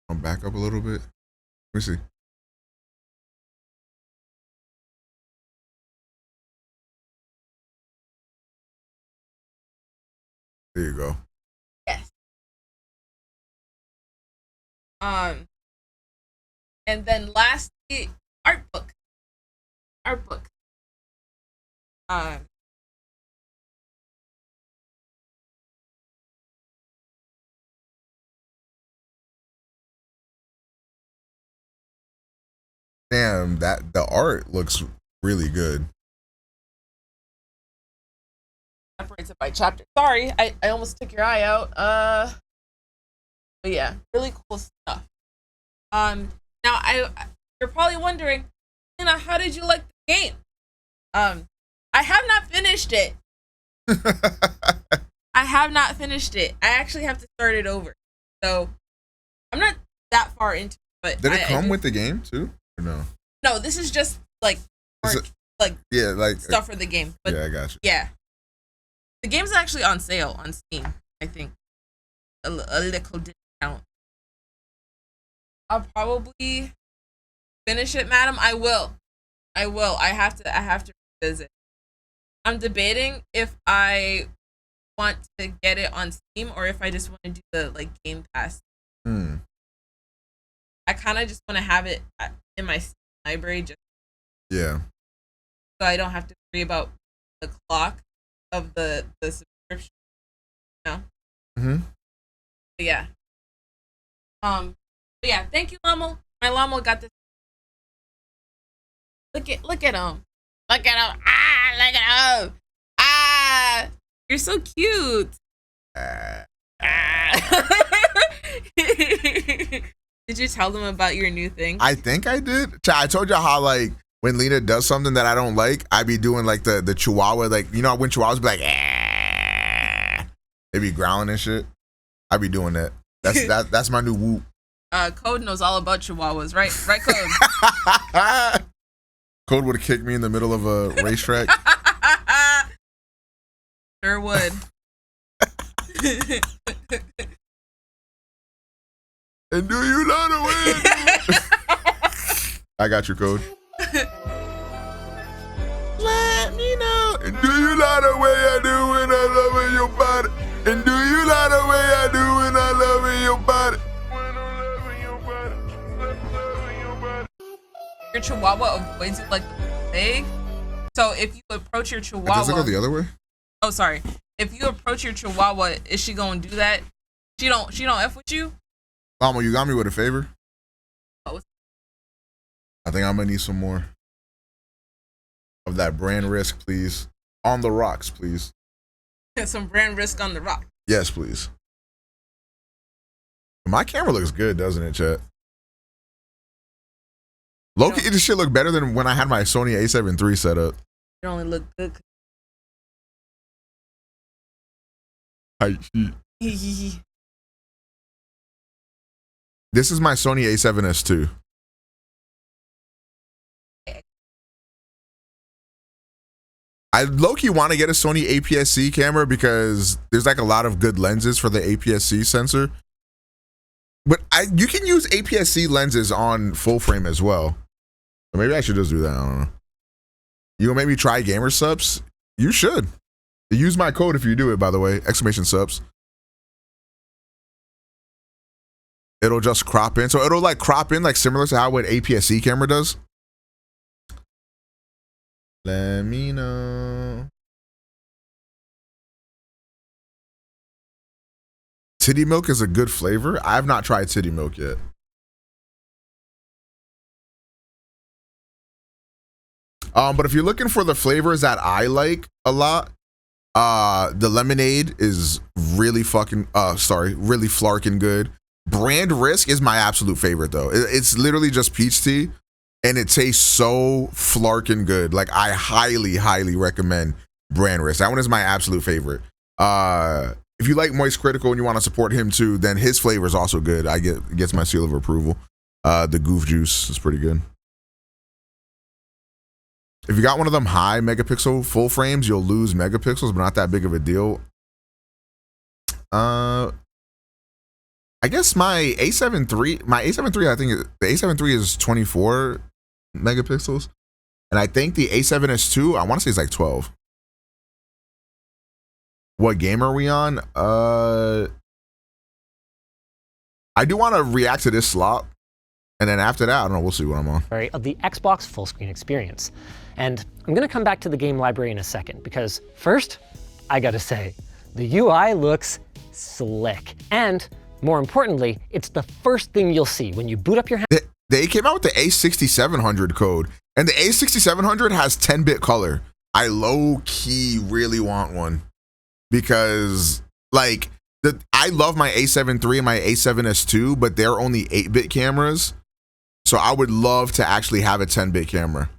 S1: I'll back up a little bit. Let me see. There you go.
S10: Yes. And then lastly, art book. Art book.
S1: Damn, that the art looks really good.
S10: Separates it by chapter. Sorry, I almost took your eye out. But yeah, really cool stuff. Now you're probably wondering, Lena, how did you like the game? I have not finished it. I have not finished it. I actually have to start it over. So I'm not that far into it, but
S1: did it come with the game too? Or no?
S10: No, this is just like stuff for the game. But
S1: yeah, I got you.
S10: Yeah. The game's actually on sale on Steam, I think. A little discount. I'll probably finish it, madam. I will. I have to revisit. I'm debating if I want to get it on Steam or if I just want to do the Game Pass. I kind of just want to have it in my Steam library just
S1: so
S10: I don't have to worry about the clock of the subscription. No. But yeah. But yeah, thank you, Lamo. My Lamo got this. Look at him. Look at him. Look at him. You're so cute. Did you tell them about your new thing?
S1: I think I did. I told you how when Lena does something that I don't like, I be doing the chihuahua, when chihuahuas be like, they be growling and shit. I be doing that. That's my new whoop.
S10: Code knows all about chihuahuas, right? Right, Code?
S1: Code would have kicked me in the middle of a racetrack.
S10: Sure would.
S1: And do you know the way? I got your Code. Let me know. And do you know the way I do when I love in your body? And do you know the way I do when I love in your body?
S10: Your chihuahua avoids you like the plague. So if you approach your chihuahua,
S1: Does it go the other way?
S10: Oh, sorry. If you approach your chihuahua, is she gonna do that? She don't F with you?
S1: Lamo, you got me with a favor?
S10: Oh.
S1: I think I'm gonna need some more of that brand risk, please. On the rocks, please.
S10: Some brand risk on the rock.
S1: Yes, please. My camera looks good, doesn't it, chat? Loki, this shit look better than when I had my Sony A7 III set up.
S10: It only look good.
S1: This is my Sony A7S II. I low-key want to get a Sony APS-C camera because there's a lot of good lenses for the APS-C sensor. But you can use APS-C lenses on full frame as well. So maybe I should just do that. I don't know. You gonna maybe try gamer subs? You should. Use my code if you do it, by the way. !subs. It'll just crop in. So it'll crop in similar to how what APS-C camera does. Let me know. Titty milk is a good flavor. I've not tried titty milk yet. But if you're looking for the flavors that I like a lot, the lemonade is really really flarkin' good. Brand Risk is my absolute favorite though. It's literally just peach tea and it tastes so flarkin' good. I highly recommend Brand Risk. That one is my absolute favorite. If you like Moist Critical and you want to support him too, then his flavor is also good. Gets my seal of approval. The Goof Juice is pretty good. If you got one of them high megapixel full frames, you'll lose megapixels, but not that big of a deal. I guess my A7 III, I think the A7 III is 24 megapixels. And I think the A7S II, I want to say it's 12. What game are we on? I do want to react to this slot. And then after that, I don't know, we'll see what I'm on.
S5: Of the Xbox full screen experience. And I'm gonna come back to the game library in a second, because first, I gotta say, the UI looks slick. And more importantly, it's the first thing you'll see when you boot up your
S1: They came out with the A6700 code, and the A6700 has 10-bit color. I low-key really want one because, like, I love my A7 III and my A7S II, but they're only 8-bit cameras. So I would love to actually have a 10-bit camera.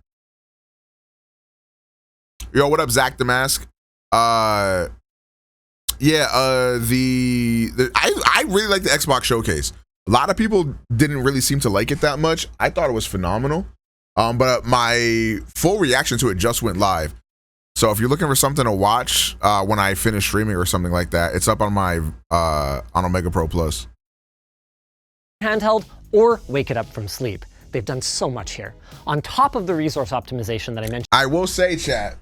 S1: Yo, what up, Zach the Mask? I really like the Xbox Showcase. A lot of people didn't really seem to like it that much. I thought it was phenomenal. But my full reaction to it just went live. So if you're looking for something to watch when I finish streaming or something like that, it's up on my on OmegaPro Plus.
S5: Handheld or wake it up from sleep. They've done so much here. On top of the resource optimization that I mentioned.
S1: I will say, chat,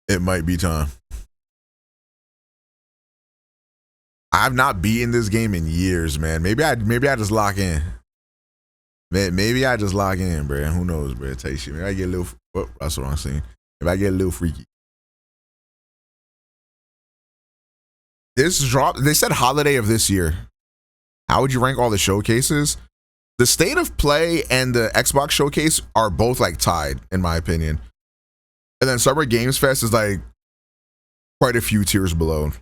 S1: it might be time. I've not beaten this game in years, man. Maybe I just lock in. Maybe I just lock in, bro. Who knows, bro? Take shit. Maybe I get a little. Oh, that's what I'm saying. If I get a little freaky. This drop. They said holiday of this year. How would you rank all the showcases? The State of Play and the Xbox Showcase are both like tied, in my opinion. And then Summer Games Fest is like quite a few tiers below.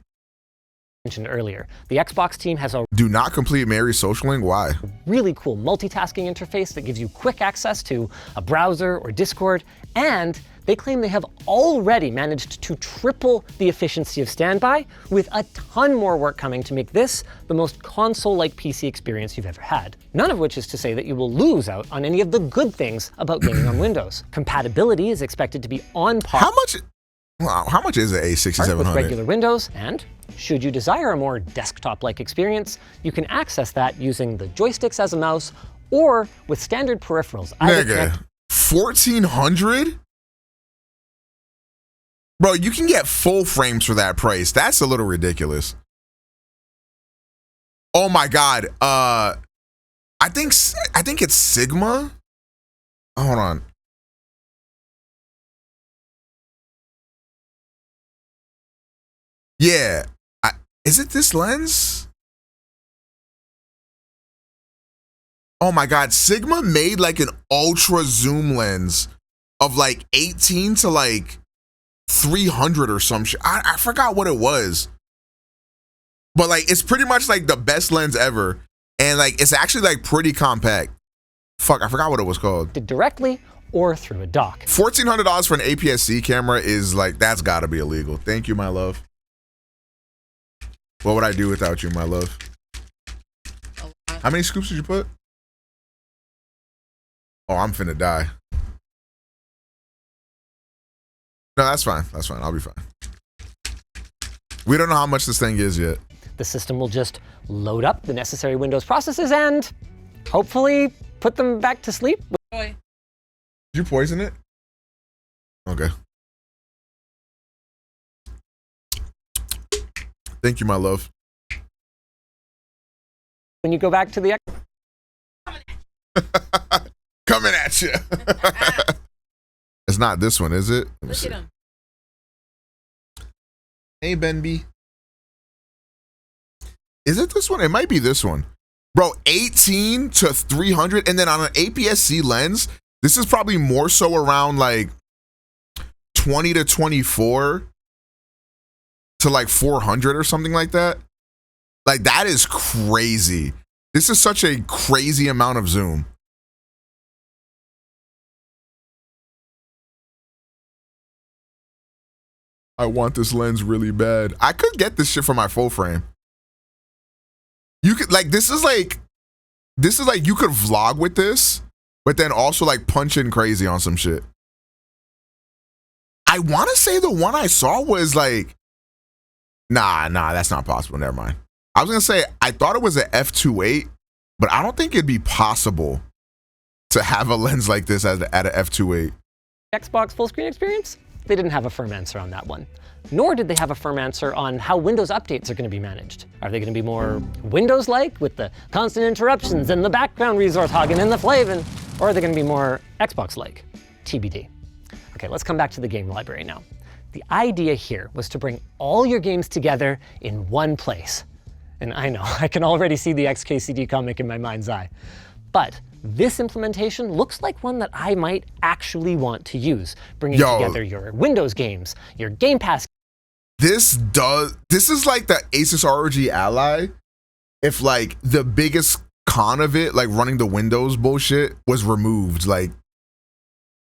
S5: Mentioned earlier, the Xbox team has a
S1: do not complete Mary's social link. Why?
S5: Really cool multitasking interface that gives you quick access to a browser or Discord, and they claim they have already managed to triple the efficiency of standby, with a ton more work coming to make this the most console-like PC experience you've ever had. None of which is to say that you will lose out on any of the good things about gaming on Windows. Compatibility is expected to be on par.
S1: How much is an A6700?
S5: With regular Windows, and should you desire a more desktop-like experience, you can access that using the joysticks as a mouse or with standard peripherals.
S1: Nigga, 1400? Bro, you can get full frames for that price. That's a little ridiculous. Oh my God. I think it's Sigma. Hold on. Yeah. Is it this lens? Oh my God. Sigma made like an ultra zoom lens of like 18 to like 300 or some shit. I forgot what it was. But like, it's pretty much like the best lens ever. And like, it's actually like pretty compact. Fuck, I forgot what it was called.
S5: Directly or through a dock.
S1: $1,400 for an APS-C camera is like, that's gotta be illegal. Thank you, my love. What would I do without you, my love? How many scoops did you put? Oh, I'm finna die. No, that's fine. That's fine. I'll be fine. We don't know how much this thing is yet.
S5: The system will just load up the necessary Windows processes and hopefully put them back to sleep.
S10: Did
S1: you poison it? Okay. Thank you, my love.
S5: When you go back to the
S1: coming at you. It's not this one, is it?
S10: Look at him.
S1: Hey, Ben B. Is it this one? It might be this one. Bro, 18 to 300. And then on an APS-C lens, this is probably more so around like 20 to 24 to like 400 or something like that. Like, that is crazy. This is such a crazy amount of zoom. I want this lens really bad. I could get this shit for my full frame. You could like, this is like you could vlog with this, but then also like punch in crazy on some shit. I want to say the one I saw was like, nah, that's not possible. Never mind. I was gonna say, I thought it was an f2.8, but I don't think it'd be possible to have a lens like this at a f2.8.
S5: Xbox full screen experience? they didn't have a firm answer on that one. Nor did they have a firm answer on how Windows updates are going to be managed. Are they going to be more Windows-like with the constant interruptions and the background resource hogging and the flavin'? Or are they going to be more Xbox-like? TBD. Okay, let's come back to the game library now. The idea here was to bring all your games together in one place. And I know, I can already see the XKCD comic in my mind's eye. But this implementation looks like one that I might actually want to use, bringing together your Windows games, your Game Pass.
S1: This is like the Asus ROG Ally if like the biggest con of it, like running the Windows bullshit, was removed. Like,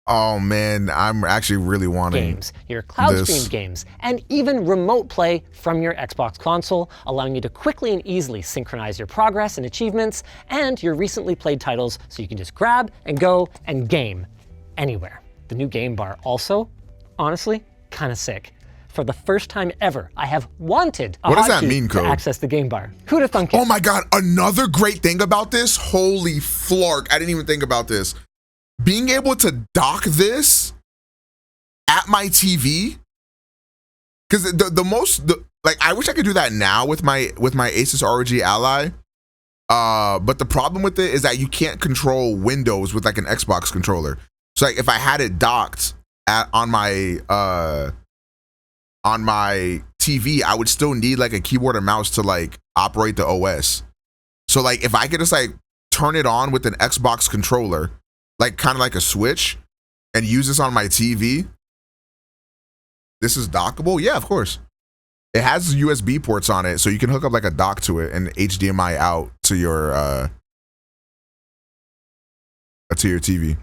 S1: oh man, I'm actually really wanting
S5: games, your cloud-streamed games, and even remote play from your Xbox console, allowing you to quickly and easily synchronize your progress and achievements and your recently played titles so you can just grab and go and game anywhere. The new game bar also, honestly, kind of sick. For the first time ever, I have wanted a hotkey to access the game bar. Who'd have thunk it?
S1: Oh my God, another great thing about this, holy flark, I didn't even think about this. Being able to dock this at my TV, because like I wish I could do that now with my Asus ROG Ally, but the problem with it is that you can't control Windows with like an Xbox controller. So like if I had it docked on my TV, I would still need like a keyboard and mouse to like operate the OS. So like if I could just like turn it on with an Xbox controller, like kind of like a Switch, and use this on my TV. This is dockable? Yeah, of course. It has USB ports on it, so you can hook up like a dock to it and HDMI out to your TV.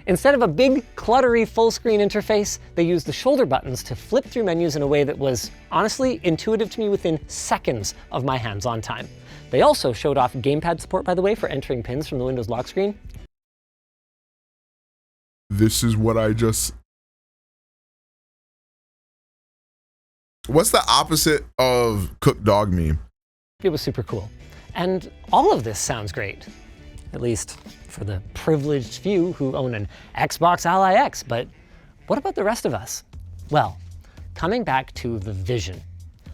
S5: Instead of a big, cluttery full-screen interface, they used the shoulder buttons to flip through menus in a way that was, honestly, intuitive to me within seconds of my hands-on time. They also showed off gamepad support, by the way, for entering pins from the Windows lock screen.
S1: This is what I just... What's the opposite of cooked dog meme?
S5: It was super cool. And all of this sounds great. At least for the privileged few who own an Xbox Ally X, but what about the rest of us? Well, coming back to the vision.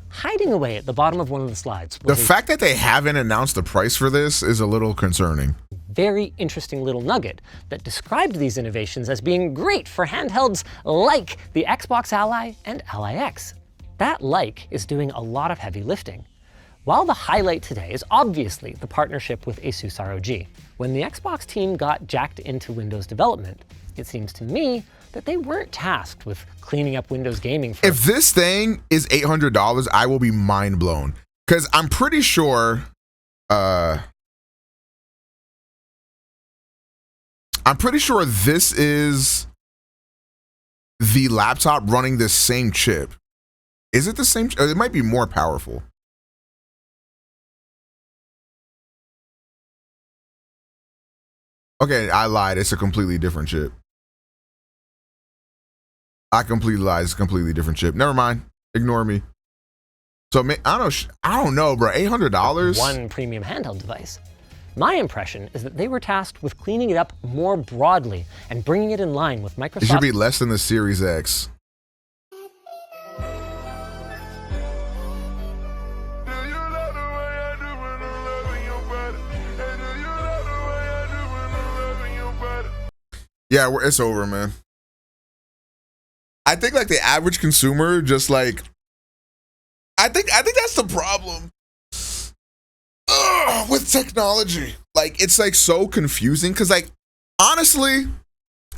S5: Hiding away at the bottom of one of the slides.
S1: The fact that they haven't announced the price for this is a little concerning.
S5: Very interesting little nugget that described these innovations as being great for handhelds like the Xbox Ally and Ally X. That like is doing a lot of heavy lifting. While the highlight today is obviously the partnership with Asus ROG, when the Xbox team got jacked into Windows development, it seems to me that they weren't tasked with cleaning up Windows gaming.
S1: If this thing is $800, I will be mind blown. Because I'm pretty sure, this is the laptop running the same chip. Is it the same? It might be more powerful. Okay, I lied. It's a completely different chip. I completely lied. It's a completely different chip. Never mind. Ignore me. So I don't know, bro. $800.
S5: One premium handheld device. My impression is that they were tasked with cleaning it up more broadly and bringing it in line with Microsoft.
S1: It should be less than the Series X. Yeah, it's over, man. I think like the average consumer just like, I think that's the problem with technology. Like it's like so confusing because like honestly,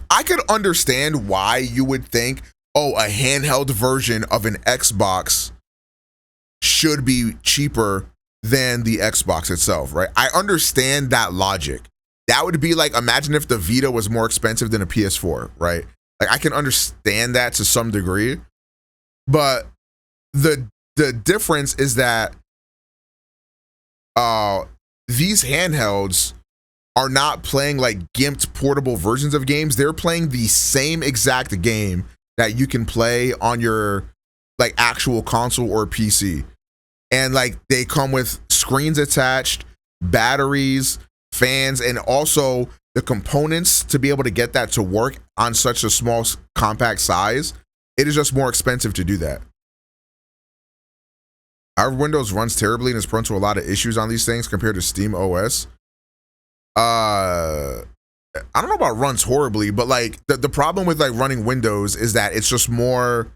S1: I could understand why you would think, oh, a handheld version of an Xbox should be cheaper than the Xbox itself, right? I understand that logic. That would be like, imagine if the Vita was more expensive than a PS4, right? Like I can understand that to some degree, but the difference is that these handhelds are not playing like gimped portable versions of games. They're playing the same exact game that you can play on your like actual console or PC. And like they come with screens attached, batteries, fans, and also the components to be able to get that to work on such a small compact size. it is just more expensive to do that. Our Windows runs terribly and is prone to a lot of issues on these things compared to Steam OS. I don't know about runs horribly, but like the problem with like running Windows is that it's just more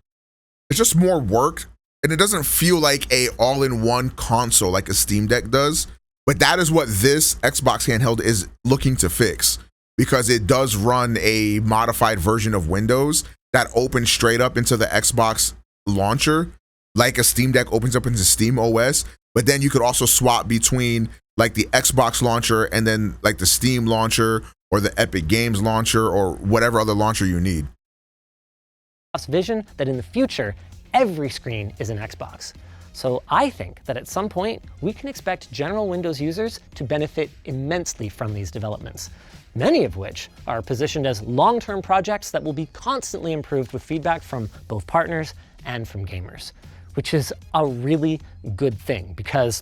S1: work, and it doesn't feel like a all-in-one console like a Steam Deck does. But that is what this Xbox handheld is looking to fix, because it does run a modified version of Windows that opens straight up into the Xbox launcher, like a Steam Deck opens up into Steam OS. But then you could also swap between like the Xbox launcher and then like the Steam launcher or the Epic Games launcher or whatever other launcher you need.
S5: Vision that in the future, every screen is an Xbox. So I think that at some point, we can expect general Windows users to benefit immensely from these developments, many of which are positioned as long-term projects that will be constantly improved with feedback from both partners and from gamers, which is a really good thing because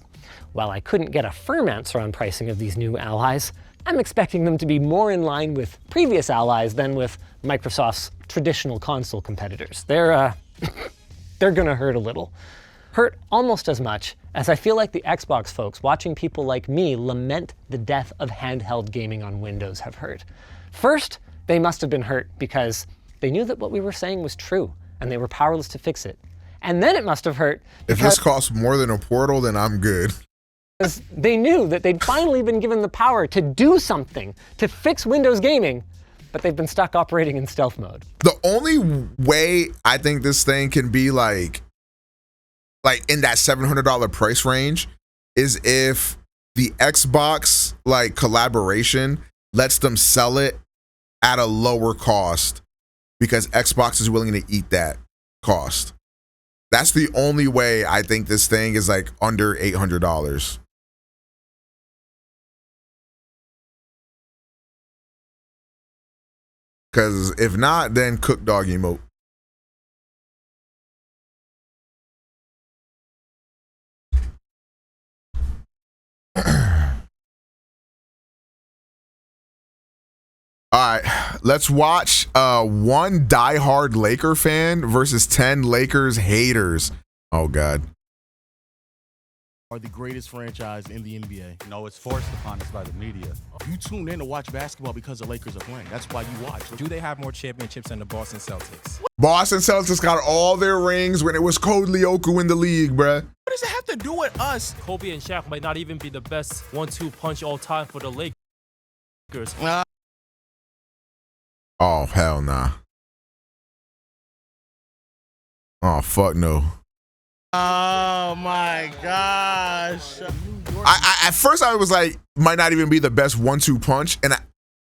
S5: while I couldn't get a firm answer on pricing of these new allies, I'm expecting them to be more in line with previous allies than with Microsoft's traditional console competitors. They're gonna hurt a little. Hurt almost as much as I feel like the Xbox folks watching people like me lament the death of handheld gaming on Windows have hurt. First, they must have been hurt because they knew that what we were saying was true and they were powerless to fix it. And then it must have hurt
S1: if this costs more than a Portal, then I'm good.
S5: Because they knew that they'd finally been given the power to do something, to fix Windows gaming, but they've been stuck operating in stealth mode.
S1: The only way I think this thing can be like in that $700 price range is if the Xbox like collaboration lets them sell it at a lower cost because Xbox is willing to eat that cost. That's the only way I think this thing is like under $800. Because if not, then cook dog emote. All right, let's watch one diehard Laker fan versus 10 Lakers haters. Oh, God.
S6: Are the greatest franchise in the NBA. No, it's forced upon us by the media. You tune in to watch basketball because the Lakers are playing. That's why you watch. Do they have more championships than the Boston Celtics?
S1: Boston Celtics got all their rings when it was Code Lyoko in the league, bruh.
S6: What does it have to do with us?
S13: Kobe and Shaq might not even be the best 1-2 punch all time for the Lakers.
S1: Oh, hell nah. Oh, fuck no.
S6: Oh my gosh.
S1: At first I was like, might not even be the best 1-2 punch, and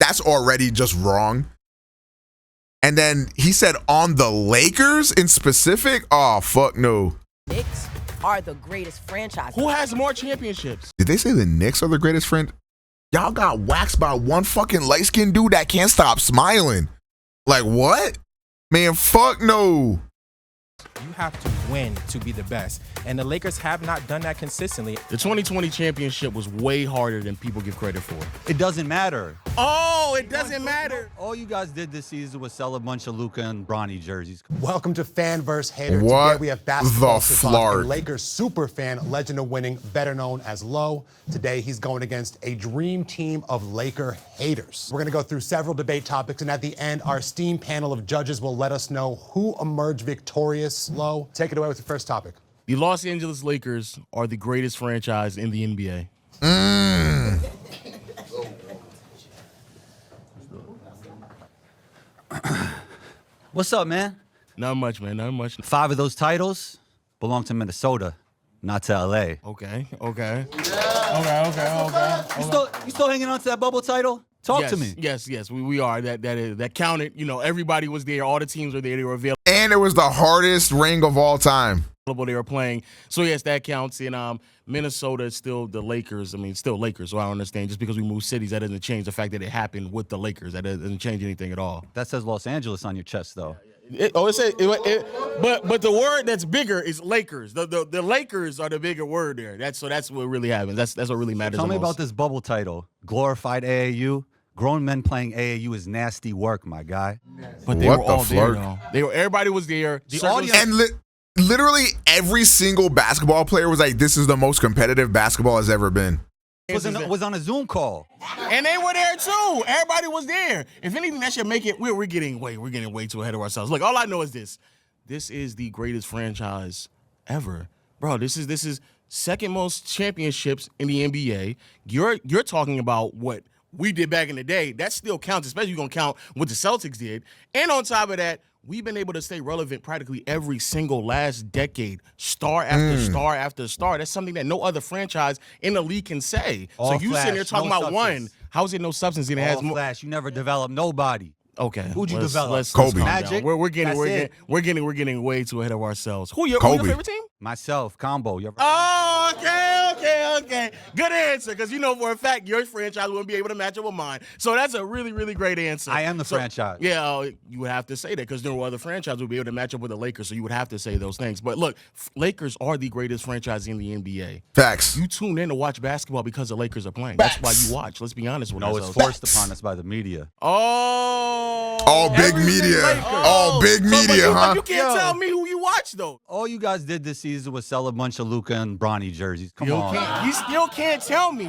S1: that's already just wrong. And then he said on the Lakers in specific. Oh, fuck no.
S17: Knicks are the greatest franchise.
S6: Who has more championships?
S1: Did they say the Knicks are the greatest friend? Y'all got waxed by one fucking light-skinned dude that can't stop smiling. Like, what? Man, fuck no.
S6: You have to win to be the best. And the Lakers have not done that consistently. The 2020 championship was way harder than people give credit for.
S19: It doesn't matter.
S6: Oh, it doesn't matter.
S19: All you guys did this season was sell a bunch of Luka and Bronny jerseys.
S20: Welcome to Fan vs. Hater.
S1: What
S20: Today we have basketball
S1: the
S20: to
S1: flark?
S20: talk. A Lakers super fan, legend of winning, better known as Low. Today he's going against a dream team of Laker haters. We're going to go through several debate topics, and at the end, our esteemed panel of judges will let us know who emerged victorious. Low, take it away with the first topic.
S6: The Los Angeles Lakers are the greatest franchise in the NBA.
S19: What's up, man?
S6: Not much, man. Not much.
S19: 5 of those titles belong to Minnesota, not to LA.
S6: Okay. Okay.
S19: You still hanging on to that bubble title? Talk to me.
S6: Yes, we are. That counted. You know, everybody was there. All the teams were there. They were available.
S1: And it was the hardest ring of all time.
S6: They were playing. So, yes, that counts. And Minnesota is still the Lakers. I mean, still Lakers, so I don't understand. Just because we move cities, that doesn't change the fact that it happened with the Lakers. That doesn't change anything at all.
S19: That says Los Angeles on your chest, though.
S6: But the word that's bigger is Lakers. The Lakers are the bigger word there. That's what really happens. That's what really matters.
S19: Tell me
S6: the most.
S19: about this bubble title. Glorified AAU, Grown men playing AAU is nasty work, my guy.
S6: But they
S1: What
S6: were
S1: the
S6: all there,
S1: fuck?
S6: though. Everybody was there.
S19: The audience
S1: And literally every single basketball player was like, "This is the most competitive basketball has ever been."
S19: was on a Zoom call.
S6: And they were there too. Everybody was there. If anything, that should make it. We're getting way too ahead of ourselves. Look, all I know is this. This is the greatest franchise ever, bro. This is second most championships in the NBA. You're talking about what we did back in the day. That still counts, especially you're gonna count what the Celtics did. And on top of that, we've been able to stay relevant practically every single last decade, star after star after star. That's something that no other franchise in the league can say.
S19: All
S6: so you
S19: flash,
S6: sitting there talking
S19: no
S6: about
S19: substance.
S6: one. How is it no substance? It
S19: All
S6: has more.
S19: flash. You never developed nobody.
S6: Okay.
S19: Who'd you develop?
S6: Let's
S1: Kobe.
S6: calm
S19: Magic?
S6: down. We're getting way too ahead of ourselves. Who your favorite team?
S19: Myself, Combo. You ever
S6: Oh, okay. Good answer, because you know for a fact your franchise wouldn't be able to match up with mine. So that's a really, really great answer.
S19: I am the franchise.
S6: Yeah, you would have to say that because no other franchise would be able to match up with the Lakers, so you would have to say those things. But look, Lakers are the greatest franchise in the NBA.
S1: Facts.
S6: You tune in to watch basketball because the Lakers are playing. That's why you watch. Let's be honest with
S19: No,
S6: ourselves.
S19: it's forced upon us by the media.
S6: All
S1: big media. All big media, huh?
S6: You can't tell me who you watch, though.
S19: All you guys did this season was sell a bunch of Luka and Bronny jerseys. Come on.
S6: He still can't tell me.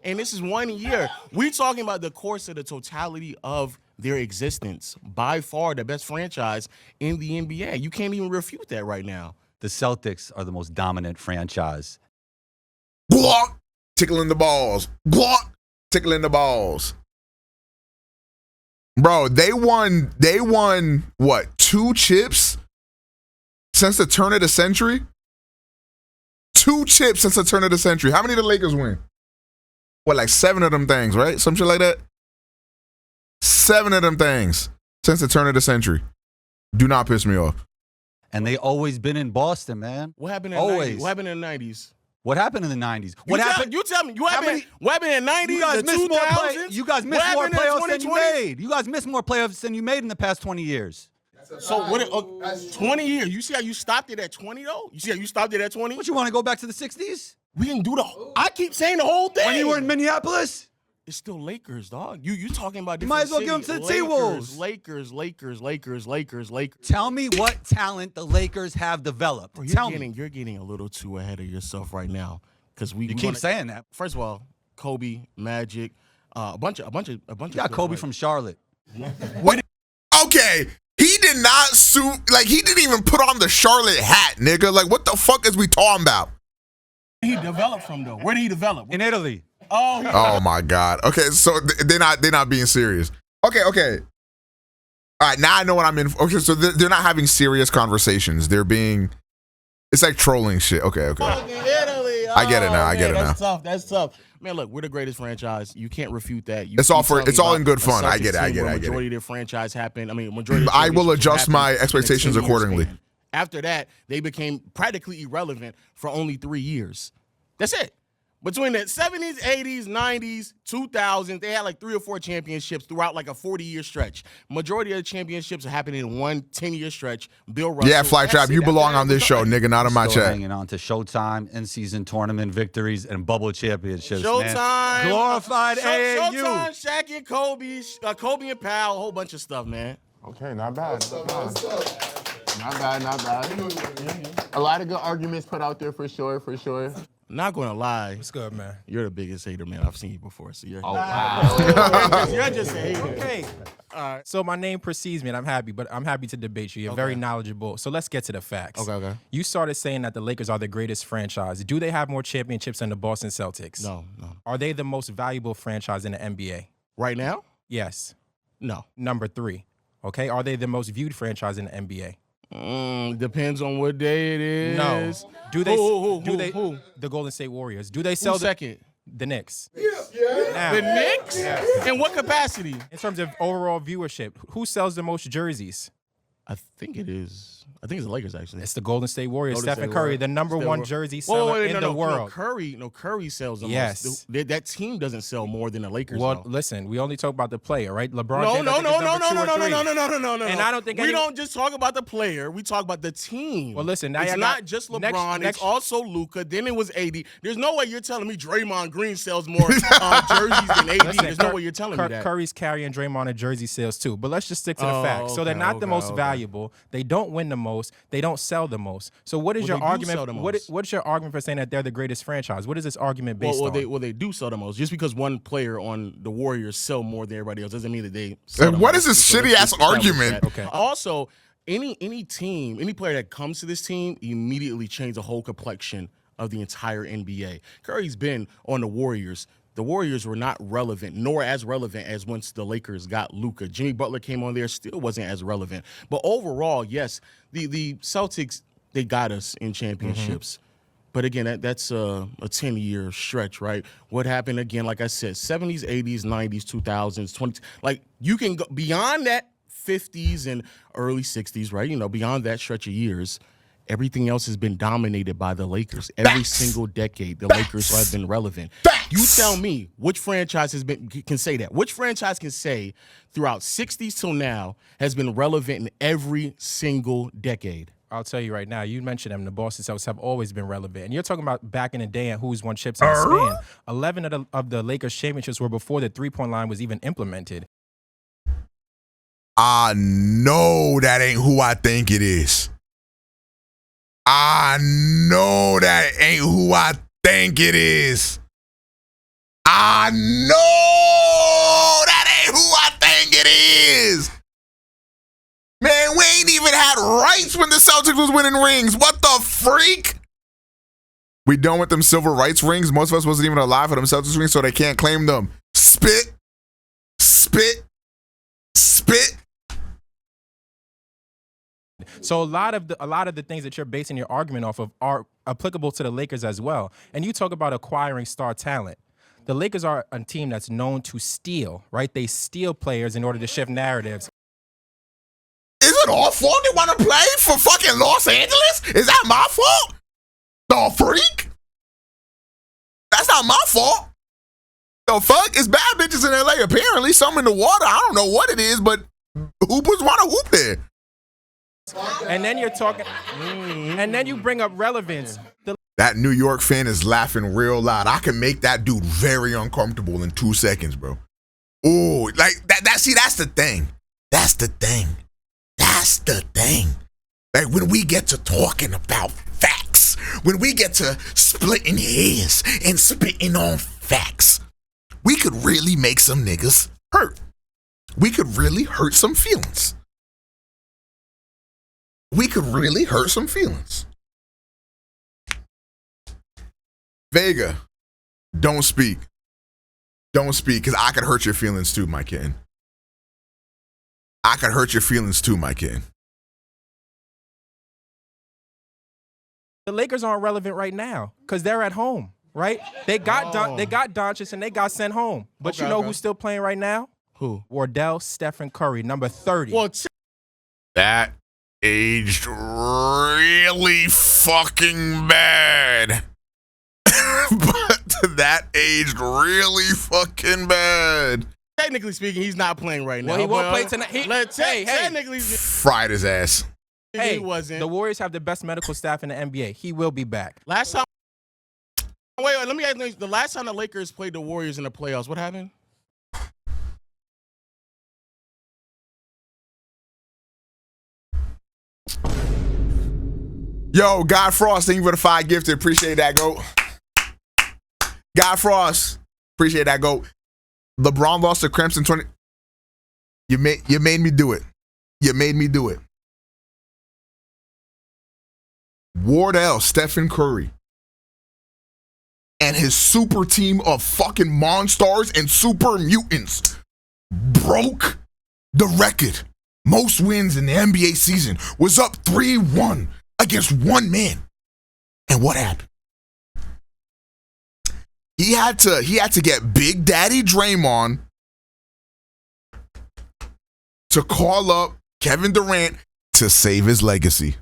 S6: And this is 1 year. We talking about the course of the totality of their existence. By far the best franchise in the NBA. You can't even refute that right now.
S19: The Celtics are the most dominant franchise.
S1: Block, tickling the balls. Block, tickling the balls. Bro, they won what, 2 chips since the turn of the century? 2 chips since the turn of the century. How many did the Lakers win? What, like 7 of them things, right? Some shit like that? 7 of them things since the turn of the century. Do not piss me off.
S19: And they always been in Boston, man.
S6: What happened in the 90s? What happened in the 90s?
S19: What happened in the 90s?
S6: You tell me. What happened in the 90s?
S19: You guys
S6: the
S19: missed
S6: 2000s?
S19: You guys missed more playoffs than you made. You guys missed more playoffs than you made in the past 20 years.
S6: So what? 20 years. You see how you stopped it at 20 though? You see how you stopped it at 20?
S19: What, you want to go back to the 60s?
S6: We didn't do I keep saying the whole thing.
S19: When you were in Minneapolis?
S6: It's still Lakers, dog. You talking about
S19: You
S6: different
S19: might as well give them to the T-Wolves.
S6: Lakers.
S19: Tell me what talent the Lakers have developed.
S6: Bro,
S19: Tell me.
S6: You're getting a little too ahead of yourself right now. Because
S19: You keep saying that.
S6: First of all, Kobe, Magic, a bunch of.
S19: You got Kobe from Charlotte.
S1: What? Okay, he did not suit. Like, he didn't even put on the Charlotte hat, nigga. Like, what the fuck is we talking about?
S6: He developed from though. Where did he develop?
S19: In Italy.
S1: Oh my God. Okay, so they're not being serious. Okay. All right, now I know what I'm in. Okay, so they're not having serious conversations. They're being. It's like trolling shit. Okay.
S6: Italy.
S1: I get it now. I get it now.
S6: That's tough. Man, look, we're the greatest franchise. You can't refute that.
S1: It's all in good fun. I get it.
S6: Majority of their franchise happened. Majority.
S1: I will adjust my expectations accordingly.
S6: After that, they became practically irrelevant for only 3 years. That's it. Between the 70s, 80s, 90s, 2000s, they had like 3 or 4 championships throughout like a 40-year stretch. Majority of the championships are happening in one 10-year stretch. Bill Russell.
S1: Yeah, FlightReacts, you belong on this show, nigga, not on my
S19: Still
S1: chat.
S19: hanging on to Showtime, in-season tournament victories, and bubble championships,
S6: Showtime.
S19: man. Glorified AAU.
S6: Showtime, Shaq and Kobe, Kobe and Powell, a whole bunch of stuff, man.
S8: Okay, not bad. Not bad. A lot of good arguments put out there for sure.
S6: Not gonna lie.
S8: What's good, man?
S6: You're the biggest hater, man. I've seen you before, so you're.
S8: Oh, wow.
S6: You're just a hater.
S8: Okay.
S6: All right.
S8: So my name precedes me, and I'm happy, but I'm happy to debate you. You're very knowledgeable. So let's get to the facts.
S6: Okay.
S8: You started saying that the Lakers are the greatest franchise. Do they have more championships than the Boston Celtics?
S6: No.
S8: Are they the most valuable franchise in the NBA?
S6: Right now?
S8: Yes.
S6: No.
S8: Number 3. Okay. Are they the most viewed franchise in the NBA?
S6: Depends on what day it is.
S8: No. Do they?
S6: Who?
S8: The Golden State Warriors. Do they sell
S6: Who's second?
S8: The Knicks.
S6: Yeah. The Knicks?
S8: Yeah.
S6: In what capacity?
S8: In terms of overall viewership, who sells the most jerseys? I think it is. I think it's the Lakers, actually.
S19: It's the Golden State Warriors.
S8: Golden
S19: Stephen
S8: State
S19: Curry,
S8: Warriors.
S19: the number
S8: Stephen
S19: one
S8: Warriors.
S19: jersey seller in the world.
S8: Curry sells the
S19: Yes.
S8: most. That team doesn't sell more than the Lakers.
S19: Well,
S8: though.
S19: listen, we only talk about the player, right? LeBron
S8: No.
S19: James, I think, is number 2 or 3. And I don't think
S8: we don't just talk about the player. We talk about the team.
S19: Well, listen, now
S8: it's
S19: you
S8: not
S19: got-
S8: just LeBron.
S19: next-
S8: It's also Luka. Then it was AD. There's no way you're telling me Draymond Green sells more jerseys than AD.
S19: Listen,
S8: There's no way you're telling me that.
S19: Curry's carrying Draymond in jersey sales too. But let's just stick to the
S8: Oh,
S19: facts. So they're
S8: okay,
S19: not the most
S8: okay.
S19: valuable. They don't win the most. They don't sell the most. So what is
S8: Well,
S19: your
S8: they do
S19: argument?
S8: sell the
S19: What's your argument for saying that they're the greatest franchise? What is this argument based on?
S8: They do sell the most. Just because one player on the Warriors sell more than everybody else doesn't mean that they sell the
S1: What
S8: most.
S1: is this
S8: So let's
S1: shitty-ass
S8: just establish
S1: argument?
S8: that.
S19: Okay.
S8: Also, any team, any player that comes to this team immediately change the whole complexion of the entire NBA. Curry's been on the Warriors. The Warriors were not relevant, nor as relevant as once the Lakers got Luka. Jimmy Butler came on there, still wasn't as relevant. But overall, yes, the Celtics, they got us in championships. But again, that's a 10-year stretch, right? What happened again, like I said, 70s, 80s, 90s, 2000s, 20s. Like, you can go beyond that 50s and early 60s, right? You know, beyond that stretch of years, everything else has been dominated by the Lakers. Every single decade, the Lakers have been relevant. You tell me which franchise can say that. Which franchise can say throughout 60s till now has been relevant in every single decade?
S19: I'll tell you right now, you mentioned them, the Boston Celtics have always been relevant. And you're talking about back in the day and who's won chips in the span. 11 of the Lakers championships were before the three-point line was even implemented.
S1: I know that ain't who I think it is. I know that ain't who I think it is. I know that ain't who I think it is. Man, we ain't even had rights when the Celtics was winning rings. What the freak? We done with them silver rights rings. Most of us wasn't even alive for them Celtics rings, so they can't claim them. Spit. Spit. Spit.
S19: So a lot of the things that you're basing your argument off of are applicable to the Lakers as well. And you talk about acquiring star talent. The Lakers are a team that's known to steal, right? They steal players in order to shift narratives.
S1: Is it our fault they want to play for fucking Los Angeles? Is that my fault? The freak? That's not my fault. The fuck? It's bad bitches in LA, apparently. Some in the water. I don't know what it is, but hoopers want to hoop there.
S19: And then you're talking, and then you bring up relevance.
S1: That New York fan is laughing real loud. I can make that dude very uncomfortable in 2 seconds, bro. Ooh, like that. See, that's the thing. That's the thing. That's the thing. Like when we get to talking about facts, when we get to splitting hairs and spitting on facts, we could really make some niggas hurt. We could really hurt some feelings. We could really hurt some feelings. Vega, don't speak. Don't speak, because I could hurt your feelings too, my kid. I could hurt your feelings too, my kid.
S19: The Lakers aren't relevant right now because they're at home, right? They got Doncic and they got sent home. But you know who's still playing right now?
S8: Who?
S19: Wardell Stephen Curry, number 30.
S8: Well,
S1: that aged really fucking bad. But that aged really fucking bad.
S8: Technically speaking, he's not playing right now.
S19: Well, he won't play tonight.
S8: Technically,
S1: Fried his ass.
S19: Hey,
S8: he wasn't.
S19: The Warriors have the best medical staff in the NBA. He will be back.
S8: Last time. Wait, let me ask you, the last time the Lakers played the Warriors in the playoffs, what happened?
S1: Yo, God Frost, thank you for the 5 gifted. Appreciate that, GOAT. God Frost, appreciate that, GOAT. LeBron lost to Crimson 20. You made me do it. You made me do it. Wardell, Stephen Curry, and his super team of fucking monsters and super mutants broke the record. Most wins in the NBA season, was up 3-1 against one man. And what happened? He had to get Big Daddy Draymond to call up Kevin Durant, to save his legacy.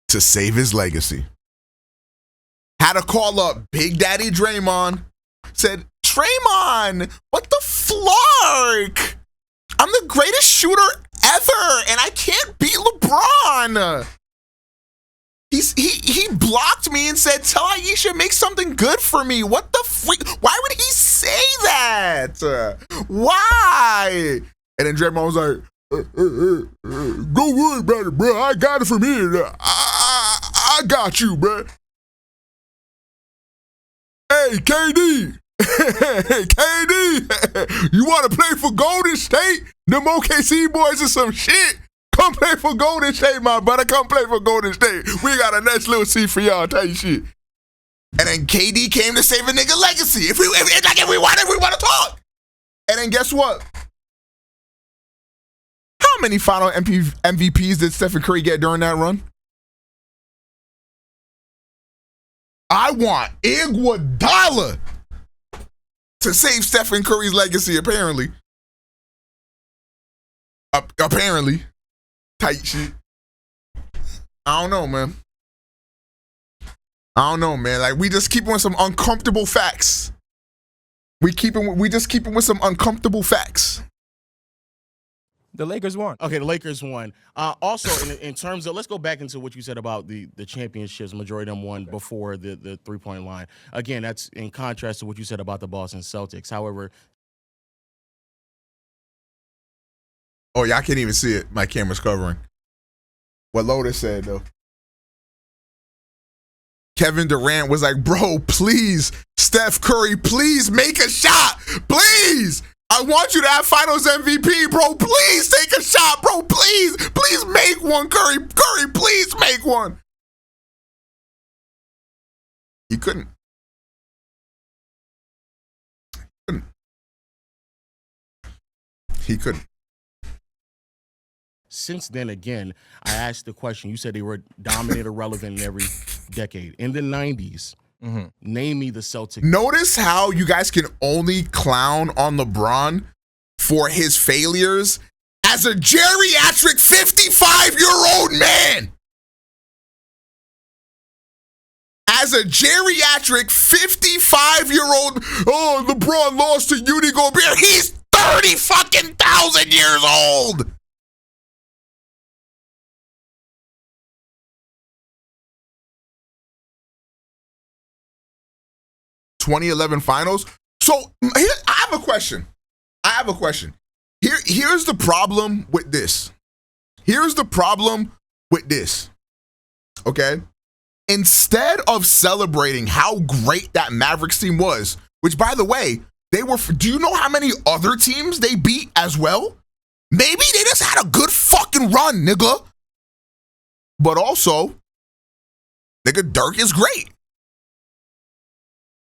S1: To save his legacy. Had to call up Big Daddy Draymond. Said, Draymond, what the flark? I'm the greatest shooter ever, and I can't beat LeBron. He blocked me and said, tell Aisha make something good for me. What the freak? Why would he say that? Why? And then Draymond was like, don't worry about it, bro. I got it from here. I got you, bro. Hey, KD. Hey, KD. You want to play for Golden State? Them OKC boys are some shit. Come play for Golden State, my brother. Come play for Golden State. We got a nice little seat for y'all. Tell you shit. And then KD came to save a nigga legacy. If we want to talk. And then guess what? How many final MVPs did Stephen Curry get during that run? I want Iguodala to save Stephen Curry's legacy, apparently. Apparently. Tight shit. I don't know, man. Like, we just keep with some uncomfortable facts. We just keep with some uncomfortable facts.
S19: The Lakers won.
S8: Okay, the Lakers won. Also, in terms of, let's go back into what you said about the championships. Majority of them won before the three-point line. Again, that's in contrast to what you said about the Boston Celtics. However,
S1: oh, yeah, I can't even see it. My camera's covering. What Lotus said, though. Kevin Durant was like, bro, please, Steph Curry, please make a shot. Please. I want you to have finals MVP, bro. Please take a shot, bro. Please. Please make one, Curry. Curry, please make one. He couldn't. He couldn't.
S8: Since then, again, I asked the question. You said they were dominant or relevant in every decade. In the 90s, name me the Celtics.
S1: Notice how you guys can only clown on LeBron for his failures as a geriatric 55-year-old man. As a geriatric 55-year-old, oh, LeBron lost to Rudy Gobert. He's 30,000 years old. ...2011 finals. So here, I have a question. Here's the problem with this. Okay? Instead of celebrating how great that Mavericks team was, which, by the way, they were... Do you know how many other teams they beat as well? Maybe they just had a good fucking run, nigga. But also, nigga, Dirk is great.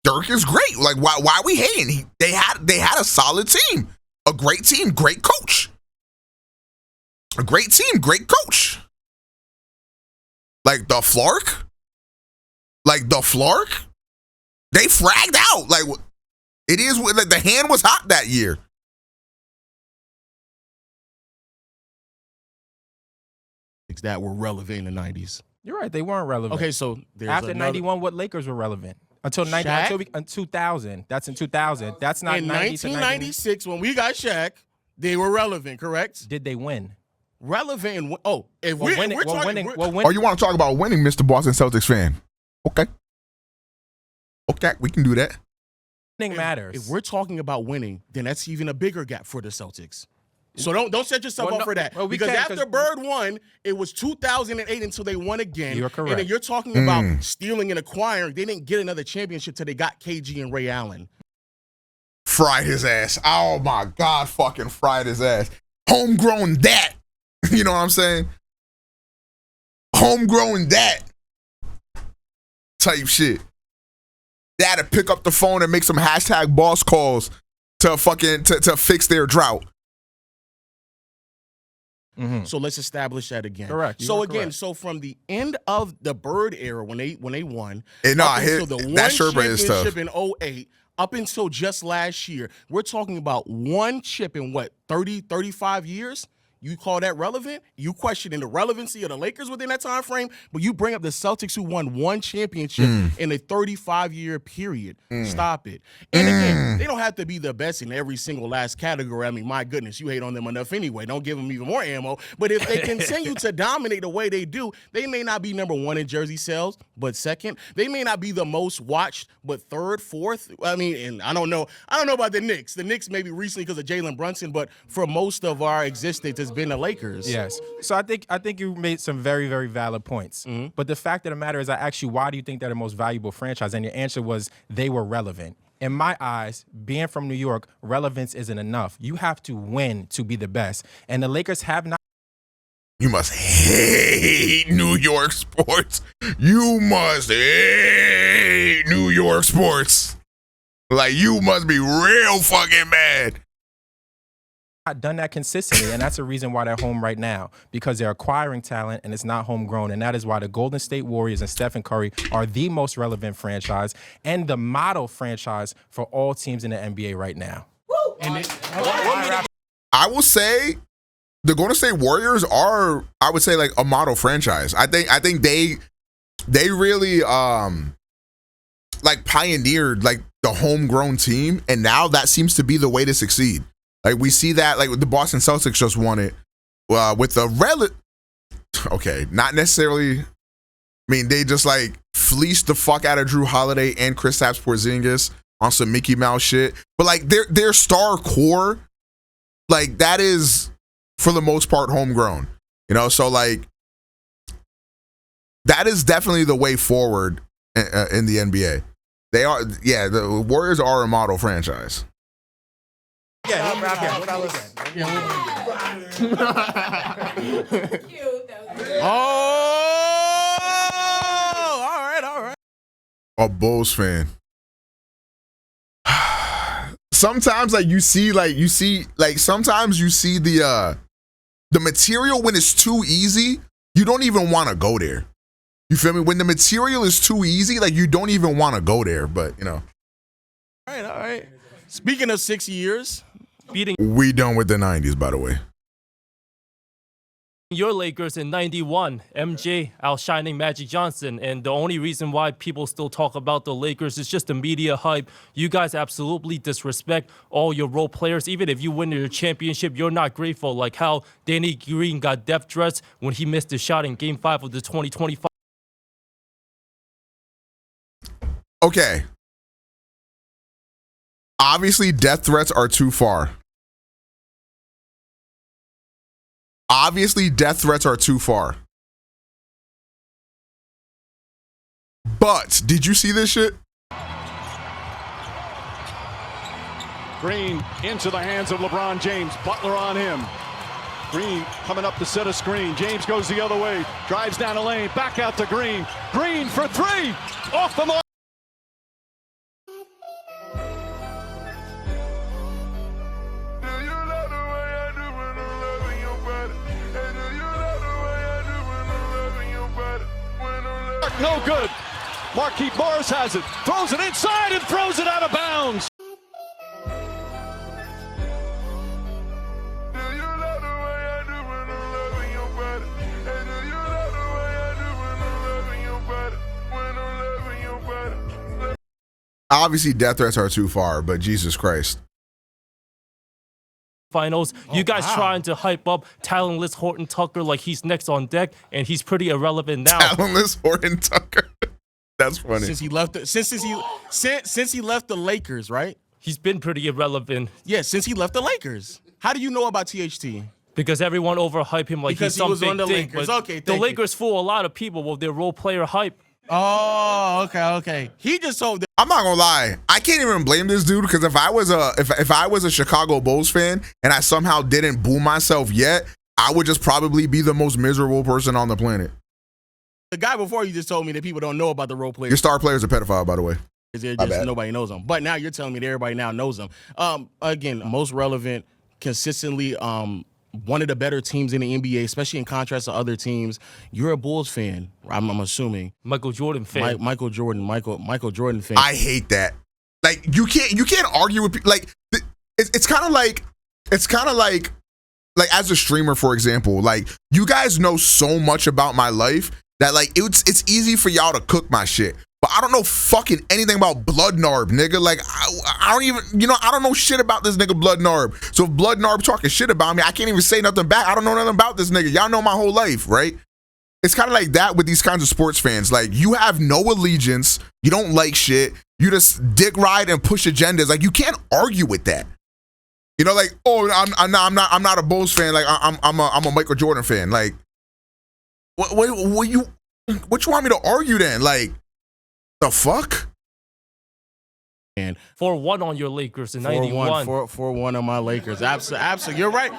S1: Like, why are we hating? They had a solid team. A great team, great coach. A great team, great coach. Like the Flark? They fragged out. Like, it is, like, the hand was hot that year.
S8: That were relevant in the 90s.
S19: You're right, they weren't relevant.
S8: Okay, so
S19: after 91, what Lakers were relevant? Until 2000. That's in 2000. That's not
S8: in
S19: 90
S8: 1996 when we got Shaq. They were relevant, correct?
S19: Did they win?
S8: Relevant. Oh, if
S19: well,
S8: we're talking,
S1: oh, you want to talk about winning, Mr. Boston Celtics fan? Okay, we can do that.
S19: Winning matters.
S8: If we're talking about winning, then that's even a bigger gap for the Celtics. So don't set yourself up for that. Because after Bird won, it was 2008 until they won again.
S19: You're correct.
S8: And then you're talking about stealing and acquiring. They didn't get another championship till they got KG and Ray Allen.
S1: Fried his ass. Oh my God, fucking fried his ass. Homegrown that. You know what I'm saying? Homegrown that type shit. They had to pick up the phone and make some hashtag boss calls to fucking to fix their drought.
S8: So let's establish that again.
S19: Correct.
S8: So again, so from the end of the Bird era when they won,
S1: until
S8: the one
S1: that Sherpa is tough.
S8: championship in 08, up until just last year, we're talking about one chip in what, 35 years? You call that relevant? You questioning the relevancy of the Lakers within that time frame, but you bring up the Celtics who won one championship in a 35-year period. Stop it. And again, they don't have to be the best in every single last category. I mean, my goodness, you hate on them enough anyway. Don't give them even more ammo. But if they continue to dominate the way they do, they may not be number one in jersey sales, but second. They may not be the most watched, but third, fourth. I mean, and I don't know about the Knicks. The Knicks maybe recently because of Jalen Brunson, but for most of our existence, it's been the Lakers.
S19: Yes. So I think you made some very, very valid points. But the fact of the matter is, I asked you, why do you think they're the most valuable franchise? And your answer was they were relevant. In my eyes, being from New York, relevance isn't enough. You have to win to be the best. And the Lakers have not.
S1: You must hate New York sports. You must hate New York sports. Like, you must be real fucking mad.
S19: Not done that consistently, and that's the reason why they're home right now, because they're acquiring talent and it's not homegrown, and that is why the Golden State Warriors and Stephen Curry are the most relevant franchise and the model franchise for all teams in the NBA right now.
S1: I will say the Golden State Warriors are, I would say, like a model franchise. I think they really like pioneered like the homegrown team, and now that seems to be the way to succeed. Like, we see that, like, the Boston Celtics just won it with the okay, not necessarily. I mean, they just like fleeced the fuck out of Drew Holiday and Kristaps Porzingis on some Mickey Mouse shit. But like their star core, like, that is for the most part homegrown. You know, so like that is definitely the way forward in the NBA. They are, yeah. The Warriors are a model franchise.
S8: Yeah, all right.
S1: A Bulls fan. Sometimes sometimes you see the material when it's too easy, you don't even want to go there. You feel me? When the material is too easy, like, you don't even want to go there, but you know.
S8: All right. Speaking of 6 years,
S1: we done with the 90s, by the way.
S13: Your Lakers in 91, MJ outshining Magic Johnson, and the only reason why people still talk about the Lakers is just the media hype. You guys absolutely disrespect all your role players. Even if you win your championship, you're not grateful, like how Danny Green got death threats when he missed a shot in Game 5 of the 2025.
S1: Okay. Obviously, death threats are too far. But did you see this shit?
S12: Green into the hands of LeBron James. Butler on him. Green coming up to set a screen. James goes the other way. Drives down the lane. Back out to Green. Green for three. Off the mark. No good. Marquise Morris has it. Throws it inside and throws it out of bounds.
S1: Obviously, death threats are too far, but Jesus Christ.
S13: Finals. You guys trying to hype up talentless Horton Tucker like he's next on deck, and he's pretty irrelevant now.
S1: Talentless Horton Tucker. That's funny.
S8: Since he left the Lakers, right?
S13: He's been pretty irrelevant.
S8: Yeah, since he left the Lakers. How do you know about THT?
S13: Because everyone overhype him like
S8: because
S13: he's some
S8: he was
S13: big
S8: on the
S13: thing.
S8: Lakers.
S13: But
S8: Okay,
S13: the Lakers fool a lot of people with their role player hype.
S8: Oh, okay. He just told.
S1: I'm not gonna lie. I can't even blame this dude, because if I was a Chicago Bulls fan and I somehow didn't boo myself yet, I would just probably be the most miserable person on the planet.
S8: The guy before you just told me that people don't know about the role players.
S1: Your star player's a pedophile, by the way.
S8: Nobody knows them. But now you're telling me that everybody now knows them. Again, most relevant, consistently, one of the better teams in the NBA, especially in contrast to other teams. You're a Bulls fan, I'm assuming.
S13: Michael Jordan fan.
S8: Michael Jordan fan.
S1: I hate that. Like, you can't argue with people. Like, it's kind of like like as a streamer, for example, like you guys know so much about my life that like it's easy for y'all to cook my shit. But I don't know fucking anything about Blood Narb, nigga. Like I don't even, I don't know shit about this nigga Blood Narb. So if Blood Narb talking shit about me, I can't even say nothing back. I don't know nothing about this nigga. Y'all know my whole life, right? It's kind of like that with these kinds of sports fans. Like you have no allegiance, you don't like shit, you just dick ride and push agendas. Like you can't argue with that. You know, like, oh, I'm not a Bulls fan. Like I'm a Michael Jordan fan. Like, what you want me to argue then? Like, the fuck?
S13: And 4-1 on your Lakers in 91.
S8: 4-1 on my Lakers. Absolutely. You're right.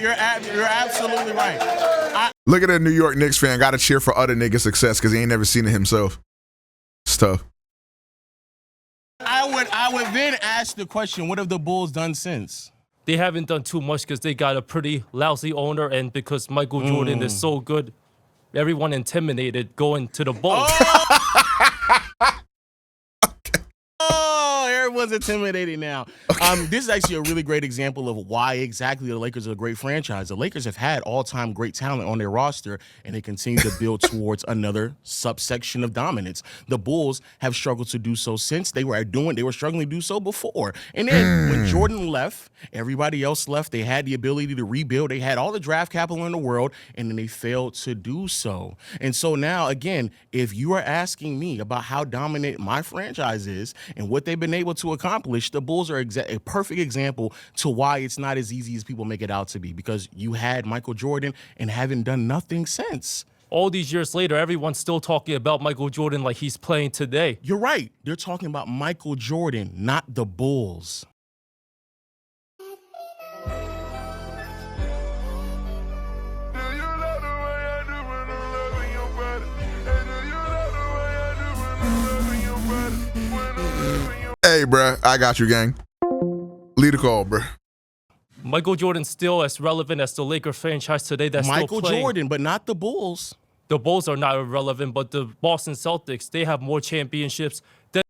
S8: You're absolutely right.
S1: Look at a New York Knicks fan. Got to cheer for other niggas' success because he ain't never seen it himself. It's tough.
S8: I would then ask the question, what have the Bulls done since?
S13: They haven't done too much because they got a pretty lousy owner, and because Michael Jordan is so good, everyone intimidated going to the Bulls.
S8: Oh, everyone's intimidated now. This is actually a really great example of why exactly the Lakers are a great franchise. The Lakers have had all-time great talent on their roster, and they continue to build towards another subsection of dominance. The Bulls have struggled to do so since they were struggling to do so before. And then when Jordan left, everybody else left. They had the ability to rebuild. They had all the draft capital in the world, and then they failed to do so. And so now, again, if you are asking me about how dominant my franchise is and what they've been able to accomplish, the Bulls are a perfect example to why it's not as easy as people make it out to be, because you had Michael Jordan and haven't done nothing since.
S13: All these years later, everyone's still talking about Michael Jordan like he's playing today.
S8: You're right. They're talking about Michael Jordan, not the Bulls.
S1: Hey, bruh, I got you, gang. Lead the call, bruh.
S13: Michael Jordan's still as relevant as the Lakers franchise today that's
S8: Michael
S13: still playing.
S8: Jordan, but not the Bulls.
S13: The Bulls are not irrelevant, but the Boston Celtics, they have more championships than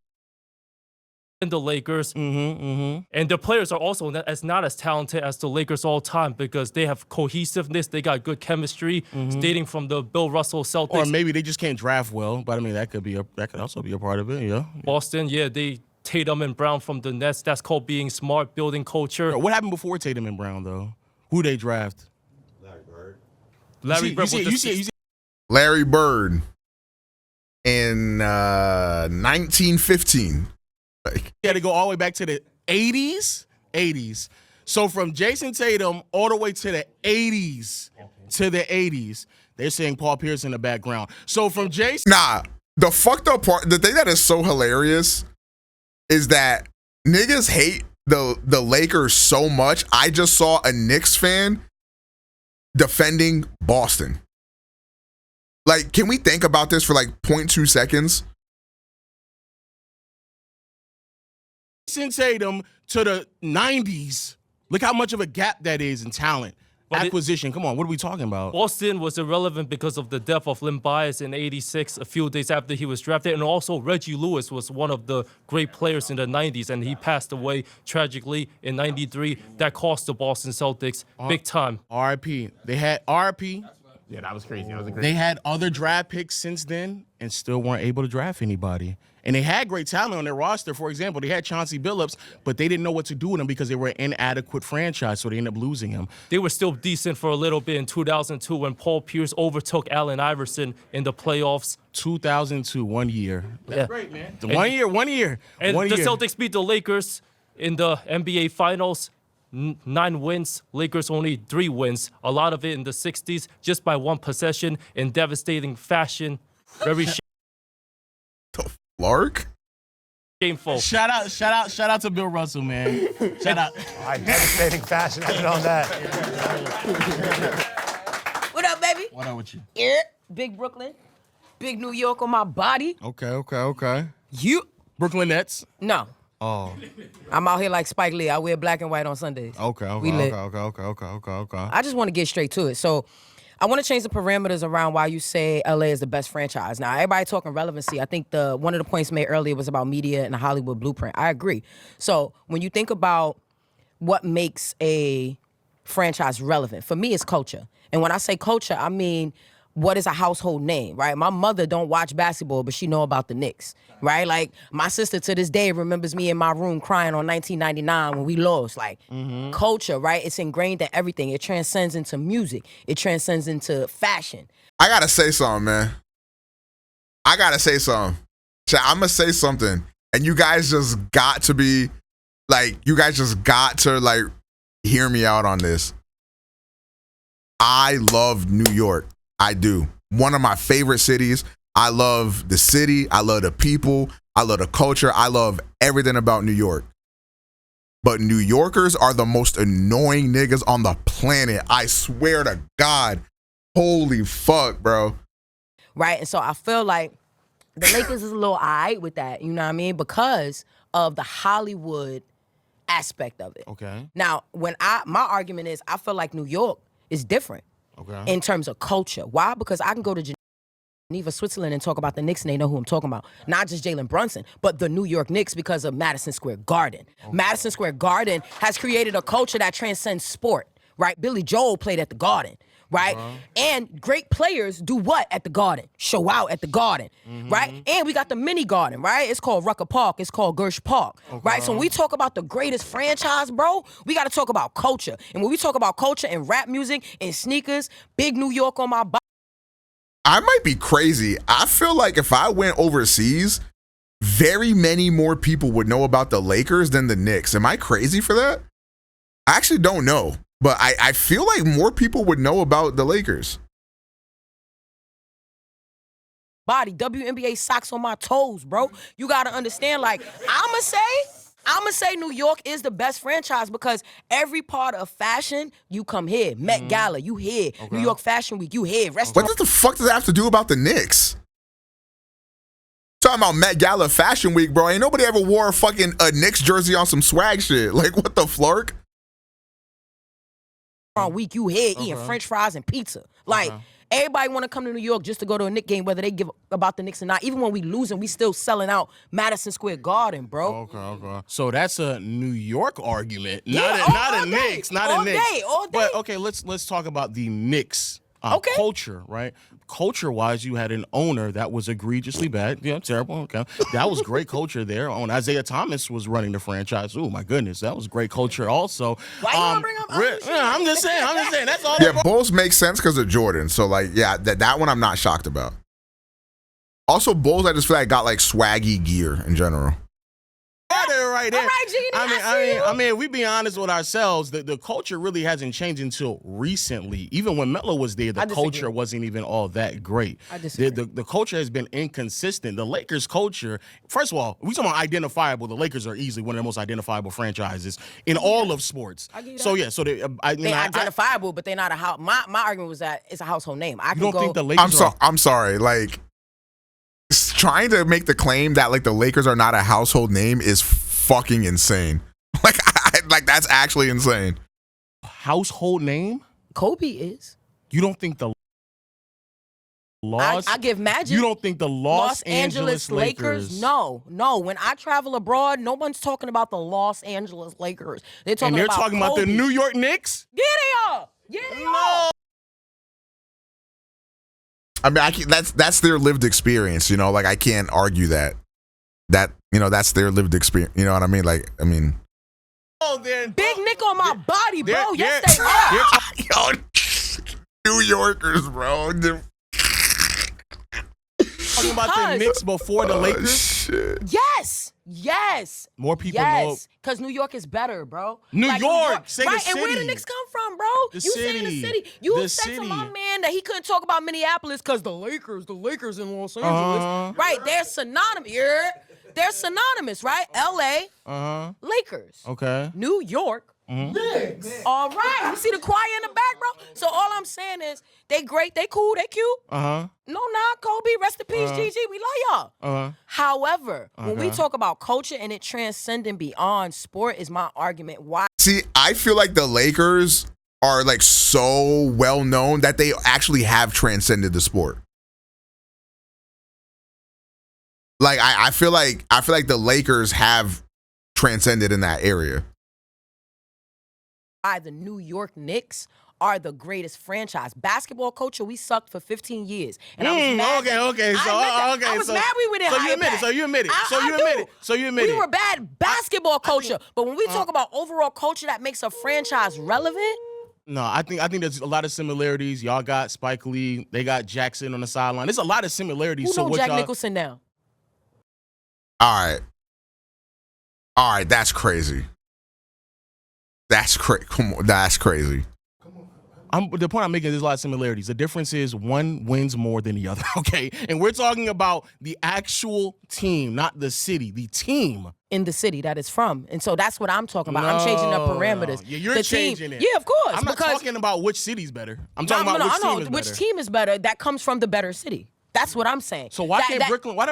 S13: the Lakers. And the players are also not as talented as the Lakers all time because they have cohesiveness, they got good chemistry, dating from the Bill Russell Celtics.
S8: Or maybe they just can't draft well, but I mean that could also be a part of it, yeah.
S13: Boston, yeah, they Tatum and Brown from the Nets. That's called being smart, building culture.
S8: What happened before Tatum and Brown, though? Who they draft?
S13: Larry Bird.
S1: Larry Bird in 1915.
S8: You had to go all the way back to the 80s? 80s. So from Jason Tatum all the way to the 80s. To the 80s. They're saying Paul Pierce in the background. So from Jason...
S1: Nah, the fucked up part, the thing that is so hilarious is that niggas hate the Lakers so much. I just saw a Knicks fan defending Boston. Like, can we think about this for like 0.2 seconds?
S8: Jason Tatum to the 90s. Look how much of a gap that is in talent. Acquisition. Come on, what are we talking about?
S13: Boston was irrelevant because of the death of Lim Bias in '86, a few days after he was drafted. And also, Reggie Lewis was one of the great players in the 90s, and he passed away tragically in '93. That cost the Boston Celtics big time.
S8: RIP. They had RIP.
S14: Yeah, that was crazy. That was
S8: They had other draft picks since then and still weren't able to draft anybody. And they had great talent on their roster. For example, they had Chauncey Billups, but they didn't know what to do with him because they were an inadequate franchise, so they ended up losing him.
S13: They were still decent for a little bit in 2002 when Paul Pierce overtook Allen Iverson in the playoffs.
S8: 2002, 1 year.
S13: That's
S8: great, man. One year.
S13: And the Celtics beat the Lakers in the NBA Finals. 9 wins, Lakers only 3 wins. A lot of it in the 60s, just by 1 possession in devastating fashion. Very
S1: Lark?
S13: Shameful.
S8: Shout out to Bill Russell, man. Shout out.
S20: All right, devastating fashion. I on that.
S17: What up, baby?
S8: What up with you?
S17: Yeah, big Brooklyn, big New York on my body.
S8: Okay.
S17: You?
S8: Brooklyn Nets?
S17: No.
S8: Oh.
S17: I'm out here like Spike Lee. I wear black and white on Sundays.
S8: Okay.
S17: We lit.
S8: Okay.
S17: I just want to get straight to it. So I want to change the parameters around why you say LA is the best franchise. Now, everybody talking relevancy. I think one of the points made earlier was about media and the Hollywood blueprint. I agree. So when you think about what makes a franchise relevant? For me, it's culture. And when I say culture, I mean, what is a household name, right? My mother don't watch basketball, but she know about the Knicks, right? Like, my sister to this day remembers me in my room crying on 1999 when we lost. Like, culture, right? It's ingrained in everything. It transcends into music. It transcends into fashion.
S1: I gotta say something, man. I gotta say something. I'm gonna say something, and you guys just got to be like, you guys just got to like hear me out on this. I love New York. I do. One of my favorite cities. I love the city. I love the people. I love the culture. I love everything about New York. But New Yorkers are the most annoying niggas on the planet. I swear to God. Holy fuck, bro.
S17: Right? And so I feel like the Lakers is a little aight with that, you know what I mean? Because of the Hollywood aspect of it.
S8: Okay.
S17: Now, my argument is I feel like New York is different in terms of culture. Why? Because I can go to Geneva, Switzerland and talk about the Knicks and they know who I'm talking about. Not just Jalen Brunson, but the New York Knicks because of Madison Square Garden. Madison Square Garden has created a culture that transcends sport, right? Billy Joel played at the Garden. Right? And great players do what at the Garden? Show out at the Garden, right? And we got the mini Garden, right? It's called Rucker Park. It's called Gersh Park, right? So when we talk about the greatest franchise, bro, we got to talk about culture. And when we talk about culture and rap music and sneakers, big New York on my body.
S1: I might be crazy. I feel like if I went overseas, very many more people would know about the Lakers than the Knicks. Am I crazy for that? I actually don't know. But I feel like more people would know about the Lakers.
S17: Body, WNBA socks on my toes, bro. You got to understand, like, I'ma say New York is the best franchise because every part of fashion, you come here. Met Gala, you here. New York Fashion Week, you here.
S1: What the fuck does that have to do about the Knicks? Talking about Met Gala Fashion Week, bro. Ain't nobody ever wore a Knicks jersey on some swag shit. Like, what the flark?
S17: Week you here eating French fries and pizza. Like, everybody want to come to New York just to go to a Knicks game, whether they give about the Knicks or not. Even when we losing, we still selling out Madison Square Garden, bro.
S8: Okay. So that's a New York argument,
S17: Yeah,
S8: not a Knicks, not a Knicks.
S17: All day.
S8: But okay, let's talk about the Knicks culture, right? Culture-wise, you had an owner that was egregiously bad. Yeah, terrible. Okay, that was great culture there. Isaiah Thomas was running the franchise. Oh my goodness, that was great culture also.
S17: Why you gonna bring up?
S8: I'm just saying. That's all.
S1: Yeah, Bulls make sense because of Jordan. So like, yeah, that one I'm not shocked about. Also, Bulls, I just feel like got like swaggy gear in general.
S8: Right there.
S17: All right, Genie,
S8: I mean, we be honest with ourselves. The culture really hasn't changed until recently. Even when Melo was there, the culture wasn't even all that great.
S17: I disagree.
S8: The culture has been inconsistent. The Lakers culture, first of all, we talking about identifiable. The Lakers are easily one of the most identifiable franchises in all of sports.
S17: So
S8: yeah, so
S17: they're identifiable, but they're not a house. My argument was that it's a household name. I
S8: don't think the Lakers
S1: I'm sorry. Like, trying to make the claim that like the Lakers are not a household name is fucking insane. Like that's actually insane.
S8: Household name?
S17: Kobe is.
S8: You don't think the
S17: I give Magic.
S8: You don't think the Los Angeles Lakers?
S17: No. When I travel abroad, no one's talking about the Los Angeles Lakers. They're talking
S8: about the New York Knicks?
S17: Yeah, they are. Yeah, they are.
S1: I mean, that's their lived experience, you know. Like I can't argue that. That's their lived experience. You know what I mean? Like, I mean.
S8: Oh, then
S17: Big Nick on my body, bro. Yes, they are.
S1: Yo, New Yorkers, bro.
S8: Talking about the Knicks before the Lakers.
S1: Shit.
S17: Yes.
S8: More people know.
S17: Because New York is better, bro.
S8: New York. Say
S17: right,
S8: the city.
S17: And where the Knicks come from, bro?
S8: The
S17: you say the city. You said to my man that he couldn't talk about Minneapolis because the Lakers in Los Angeles. Right, they're synonymous. They're synonymous, right? LA, Lakers.
S8: Okay.
S17: New York, Knicks. All right. You see the choir in the back, bro? So all I'm saying is they great, they cool, they cute. No, Kobe, rest in peace, GG. We love y'all. However, when we talk about culture and it transcending beyond sport is my argument. Why?
S1: See, I feel like the Lakers are like so well known that they actually have transcended the sport. Like I feel like the Lakers have transcended in that area.
S17: why the New York Knicks are the greatest franchise. Basketball culture, we sucked for 15 years. And I was mad.
S8: Okay.
S17: I was mad we were there.
S8: So you admit it.
S17: We were bad basketball culture. But when we talk about overall culture that makes a franchise relevant.
S8: No, I think there's a lot of similarities. Y'all got Spike Lee. They got Jackson on the sideline. There's a lot of similarities.
S17: Who knows Jack Nicholson now?
S1: All right, that's crazy. Come on, that's crazy.
S8: The point I'm making, there's a lot of similarities. The difference is one wins more than the other, okay? And we're talking about the actual team, not the city, the team.
S17: In the city that it's from. And so that's what I'm talking about. I'm changing the parameters.
S8: Yeah, you're changing it.
S17: Yeah, of course.
S8: I'm not talking about which city's better. I'm talking about which team is better.
S17: Which team is better. That comes from the better city. That's what I'm saying.
S8: So why don't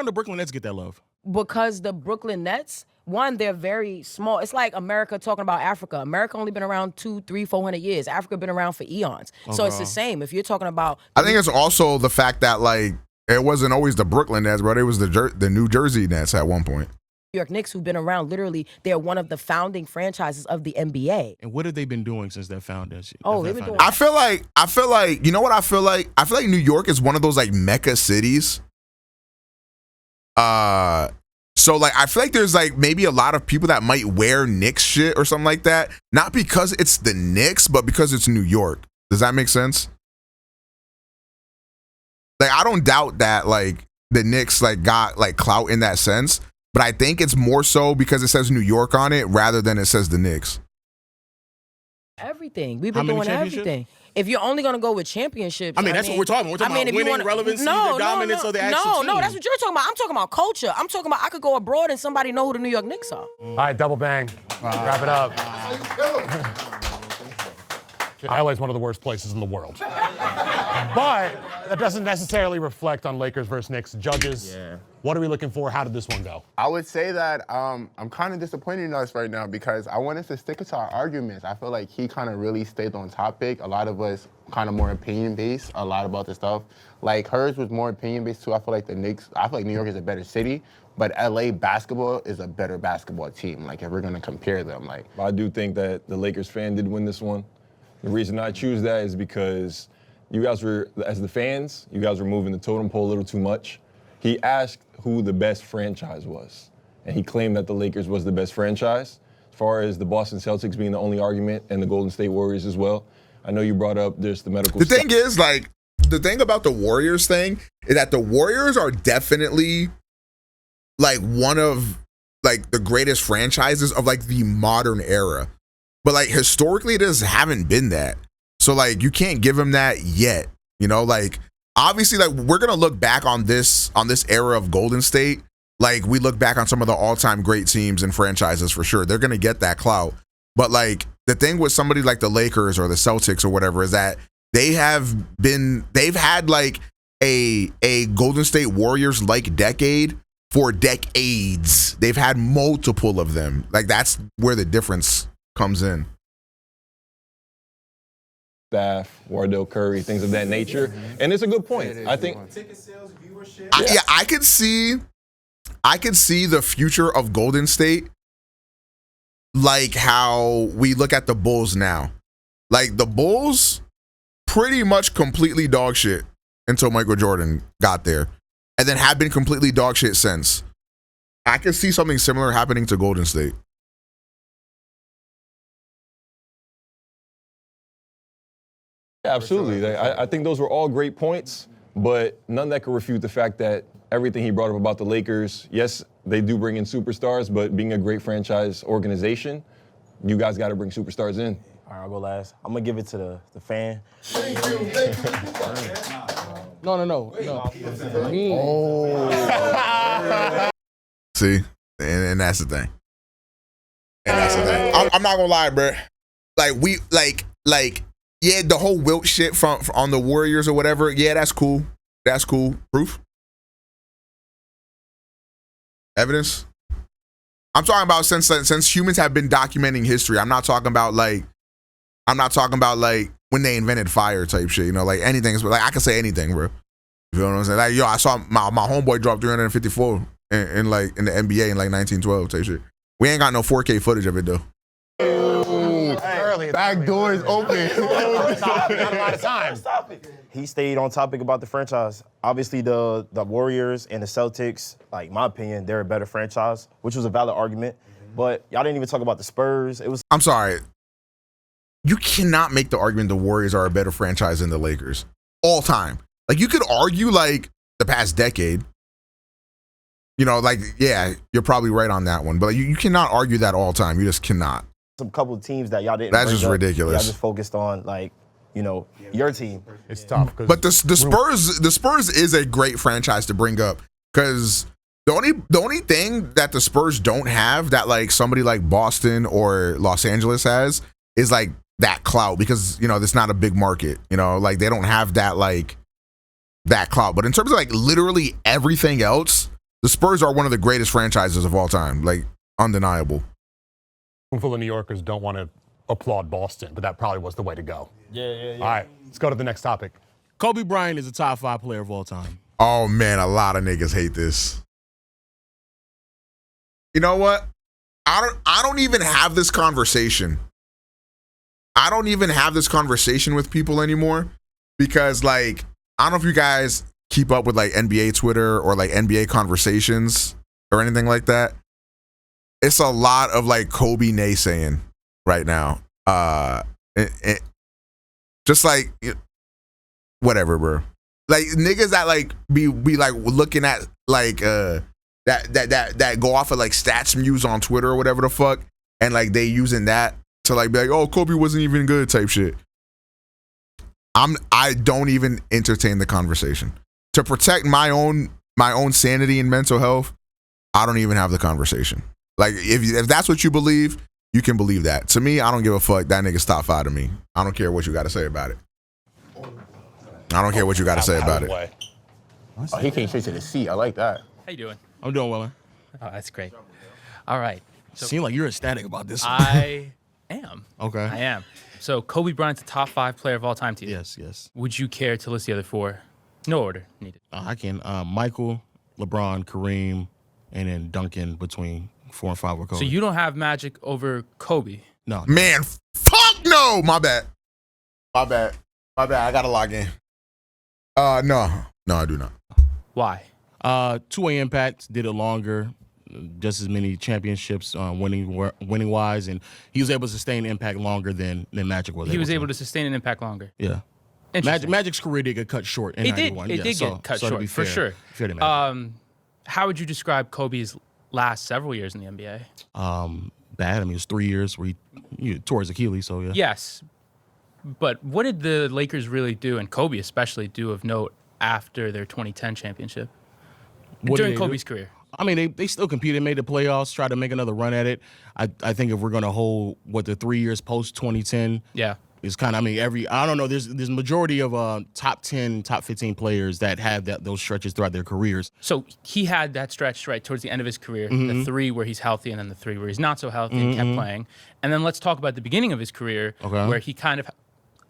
S8: the Brooklyn Nets get that love?
S17: Because the Brooklyn Nets, one, they're very small. It's like America talking about Africa. America only been around 200, 300, 400 years. Africa been around for eons. So it's the same. If you're talking about...
S1: I think it's also the fact that, like, it wasn't always the Brooklyn Nets, bro. It was the New Jersey Nets at one point.
S17: New York Knicks, who've been around, literally, they're one of the founding franchises of the NBA.
S8: And what have they been doing since their foundation?
S17: Oh, they've been doing...
S1: I feel like, you know what I feel like? I feel like New York is one of those, like, mecca cities. So, like, I feel like there's, like, maybe a lot of people that might wear Knicks shit or something like that. Not because it's the Knicks, but because it's New York. Does that make sense? Like, I don't doubt that, like, the Knicks, like, got, like, clout in that sense. But I think it's more so because it says New York on it rather than it says the Knicks.
S17: Everything. We've been doing everything. If you're only going to go with championships.
S8: I mean, that's what we're talking about. We're talking about winning, relevancy, the dominance of the actual team.
S17: No, that's what you're talking about. I'm talking about culture. I'm talking about I could go abroad and somebody know who the New York Knicks are.
S14: All right, double bang. Wrap it up. LA is one of the worst places in the world. But that doesn't necessarily reflect on Lakers versus Knicks judges. Yeah. What are we looking for? How did this one go?
S15: I would say that I'm kind of disappointed in us right now because I want us to stick to our arguments. I feel like he kind of really stayed on topic. A lot of us kind of more opinion-based, a lot about the stuff. Like hers was more opinion-based too. I feel like New York is a better city, but LA basketball is a better basketball team. Like if we're gonna compare them, like.
S7: I do think that the Lakers fan did win this one. The reason I choose that is because you guys were, as the fans, you guys were moving the totem pole a little too much. He asked who the best franchise was, and he claimed that the Lakers was the best franchise. As far as the Boston Celtics being the only argument, and the Golden State Warriors as well. I know you brought up there's the medical.
S1: The thing is, like, the thing about the Warriors thing is that the Warriors are definitely like one of like the greatest franchises of like the modern era. But like historically, it just haven't been that. So like you can't give him that yet. You know, like obviously, like we're gonna look back on this era of Golden State. Like we look back on some of the all-time great teams and franchises for sure. They're gonna get that clout. But like the thing with somebody like the Lakers or the Celtics or whatever is that they've had like a Golden State Warriors like decade for decades. They've had multiple of them. Like that's where the difference comes in.
S7: Staff, Wardell Curry, things of that nature. And it's a good point. I think
S21: ticket sales, viewership.
S1: I could see the future of Golden State like how we look at the Bulls now. Like the Bulls pretty much completely dog shit until Michael Jordan got there and then have been completely dog shit since. I could see something similar happening to Golden State.
S7: absolutely. I think those were all great points, but none that could refute the fact that everything he brought up about the Lakers, yes, they do bring in superstars, but being a great franchise organization, you guys got to bring superstars in.
S23: All right, I'll go last. I'm going to give it to the fan.
S8: No.
S1: Oh. See? And that's the thing. I'm not gonna lie, bro. Like, yeah, the whole Wilt shit from on the Warriors or whatever, yeah, that's cool. That's cool. Proof? Evidence? I'm talking about since humans have been documenting history. I'm not talking about like when they invented fire type shit, you know, like anything. Like I can say anything, bro. You know what I'm saying? Like, yo, I saw my homeboy drop 354 in the NBA in like 1912 type shit. We ain't got no 4K footage of it though.
S20: Early.
S15: Back doors open.
S20: Not a lot of time.
S23: He stayed on topic about the franchise. Obviously, the Warriors and the Celtics, like, my opinion, they're a better franchise, which was a valid argument. But y'all didn't even talk about the Spurs. It was.
S1: I'm sorry. You cannot make the argument the Warriors are a better franchise than the Lakers all time. Like, you could argue like the past decade. You know, like, yeah, you're probably right on that one. But you cannot argue that all time. You just cannot.
S23: Some couple of teams that y'all didn't.
S1: That's
S23: bring
S1: just
S23: up.
S1: ridiculous.
S23: Y'all just focused on, like, you know, your team.
S14: It's tough.
S1: But the Spurs is a great franchise to bring up because the only thing that the Spurs don't have that like somebody like Boston or Los Angeles has is like that clout because, you know, it's not a big market. You know, like they don't have that like that clout. But in terms of like literally everything else, the Spurs are one of the greatest franchises of all time. Like undeniable.
S14: Full of New Yorkers don't want to applaud Boston, but that probably was the way to go.
S23: Yeah.
S14: All right, let's go to the next topic.
S8: Kobe Bryant is a top 5 player of all time.
S1: Oh man, a lot of niggas hate this. You know what? I don't even have this conversation. I don't even have this conversation with people anymore because like I don't know if you guys keep up with like NBA Twitter or like NBA conversations or anything like that. It's a lot of like Kobe naysaying right now. Just like whatever, bro. Like niggas that like be like looking at like that go off of like stats muse on Twitter or whatever the fuck, and like they using that to like be like, oh, Kobe wasn't even good type shit. I don't even entertain the conversation. To protect my own sanity and mental health, I don't even have the conversation. Like if that's what you believe, you can believe that. To me, I don't give a fuck. That nigga's top 5 to me. I don't care what you got to say about it. I don't care what you got to say about it.
S15: Oh, he came straight to the seat. I like that.
S11: How you doing?
S8: I'm doing well.
S11: Oh, that's great. All right.
S8: Seem like you're ecstatic about this.
S11: I am.
S8: Okay.
S11: I am. So Kobe Bryant's a top 5 player of all time to you.
S8: Yes.
S11: Would you care to list the other 4? No order needed.
S8: I can. Michael, LeBron, Kareem, and then Duncan between 4 and 5 with Kobe.
S11: So you don't have Magic over Kobe?
S8: No.
S1: Man, fuck no. My bad. I gotta log in. No, I do not.
S11: Why?
S8: Two-way impact, did it longer, just as many championships winning wise, and he was able to sustain impact longer than Magic was.
S11: He was able to sustain an impact longer.
S8: Yeah. Magic's career did get cut short in
S11: It
S8: 91.
S11: did get cut short,
S8: to be
S11: for
S8: fair,
S11: sure.
S8: Fair to Magic.
S11: How would you describe Kobe's last several years in the NBA?
S8: Bad. I mean, it was 3 years where he tore his Achilles, so yeah.
S11: Yes. But what did the Lakers really do, and Kobe especially, do of note after their 2010 championship? During Kobe's career?
S8: I mean, they still competed, made the playoffs, tried to make another run at it. I think if we're going to hold the 3 years post 2010,
S11: yeah,
S8: it's kind of, I mean, I don't know, there's a majority of top 10, top 15 players that have those stretches throughout their careers.
S11: So he had that stretch right towards the end of his career,
S8: Mm-hmm.
S11: the 3 where he's healthy and then the 3 where he's not so healthy and kept playing. And then let's talk about the beginning of his career, where he kind of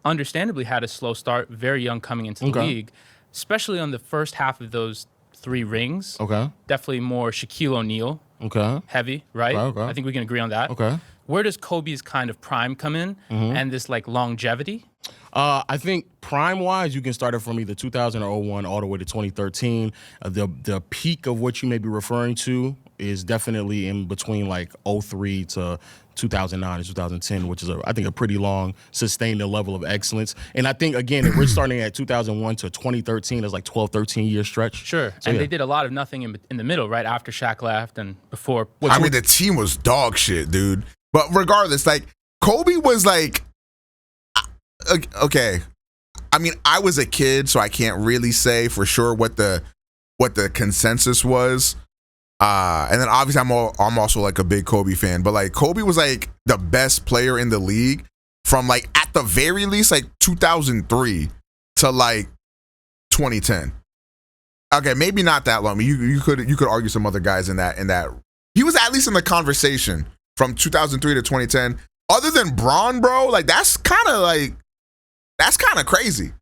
S11: understandably had a slow start, very young coming into the league, especially on the first half of those 3 rings.
S8: Okay.
S11: Definitely more Shaquille O'Neal.
S8: Okay.
S11: Heavy, right?
S8: Okay.
S11: I think we can agree on that.
S8: Okay.
S11: Where does Kobe's kind of prime come in and this like longevity?
S8: I think prime-wise, you can start it from either 2000 or 01 all the way to 2013. The peak of what you may be referring to is definitely in between like 03 to 2009 and 2010, which is, I think, a pretty long, sustained level of excellence. And I think, again, if we're starting at 2001 to 2013, it's like 12, 13-year stretch.
S11: Sure.
S8: So,
S11: and
S8: yeah.
S11: they did a lot of nothing in the middle, right after Shaq left and before.
S1: I mean, the team was dog shit, dude. But regardless, like, Kobe was like, okay. I mean, I was a kid, so I can't really say for sure what the consensus was. And then obviously I'm also like a big Kobe fan, but like Kobe was like the best player in the league from like at the very least like 2003 to like 2010. Okay, maybe not that long. You could argue some other guys in that. He was at least in the conversation from 2003 to 2010. Other than Bron, bro, like that's kind of crazy.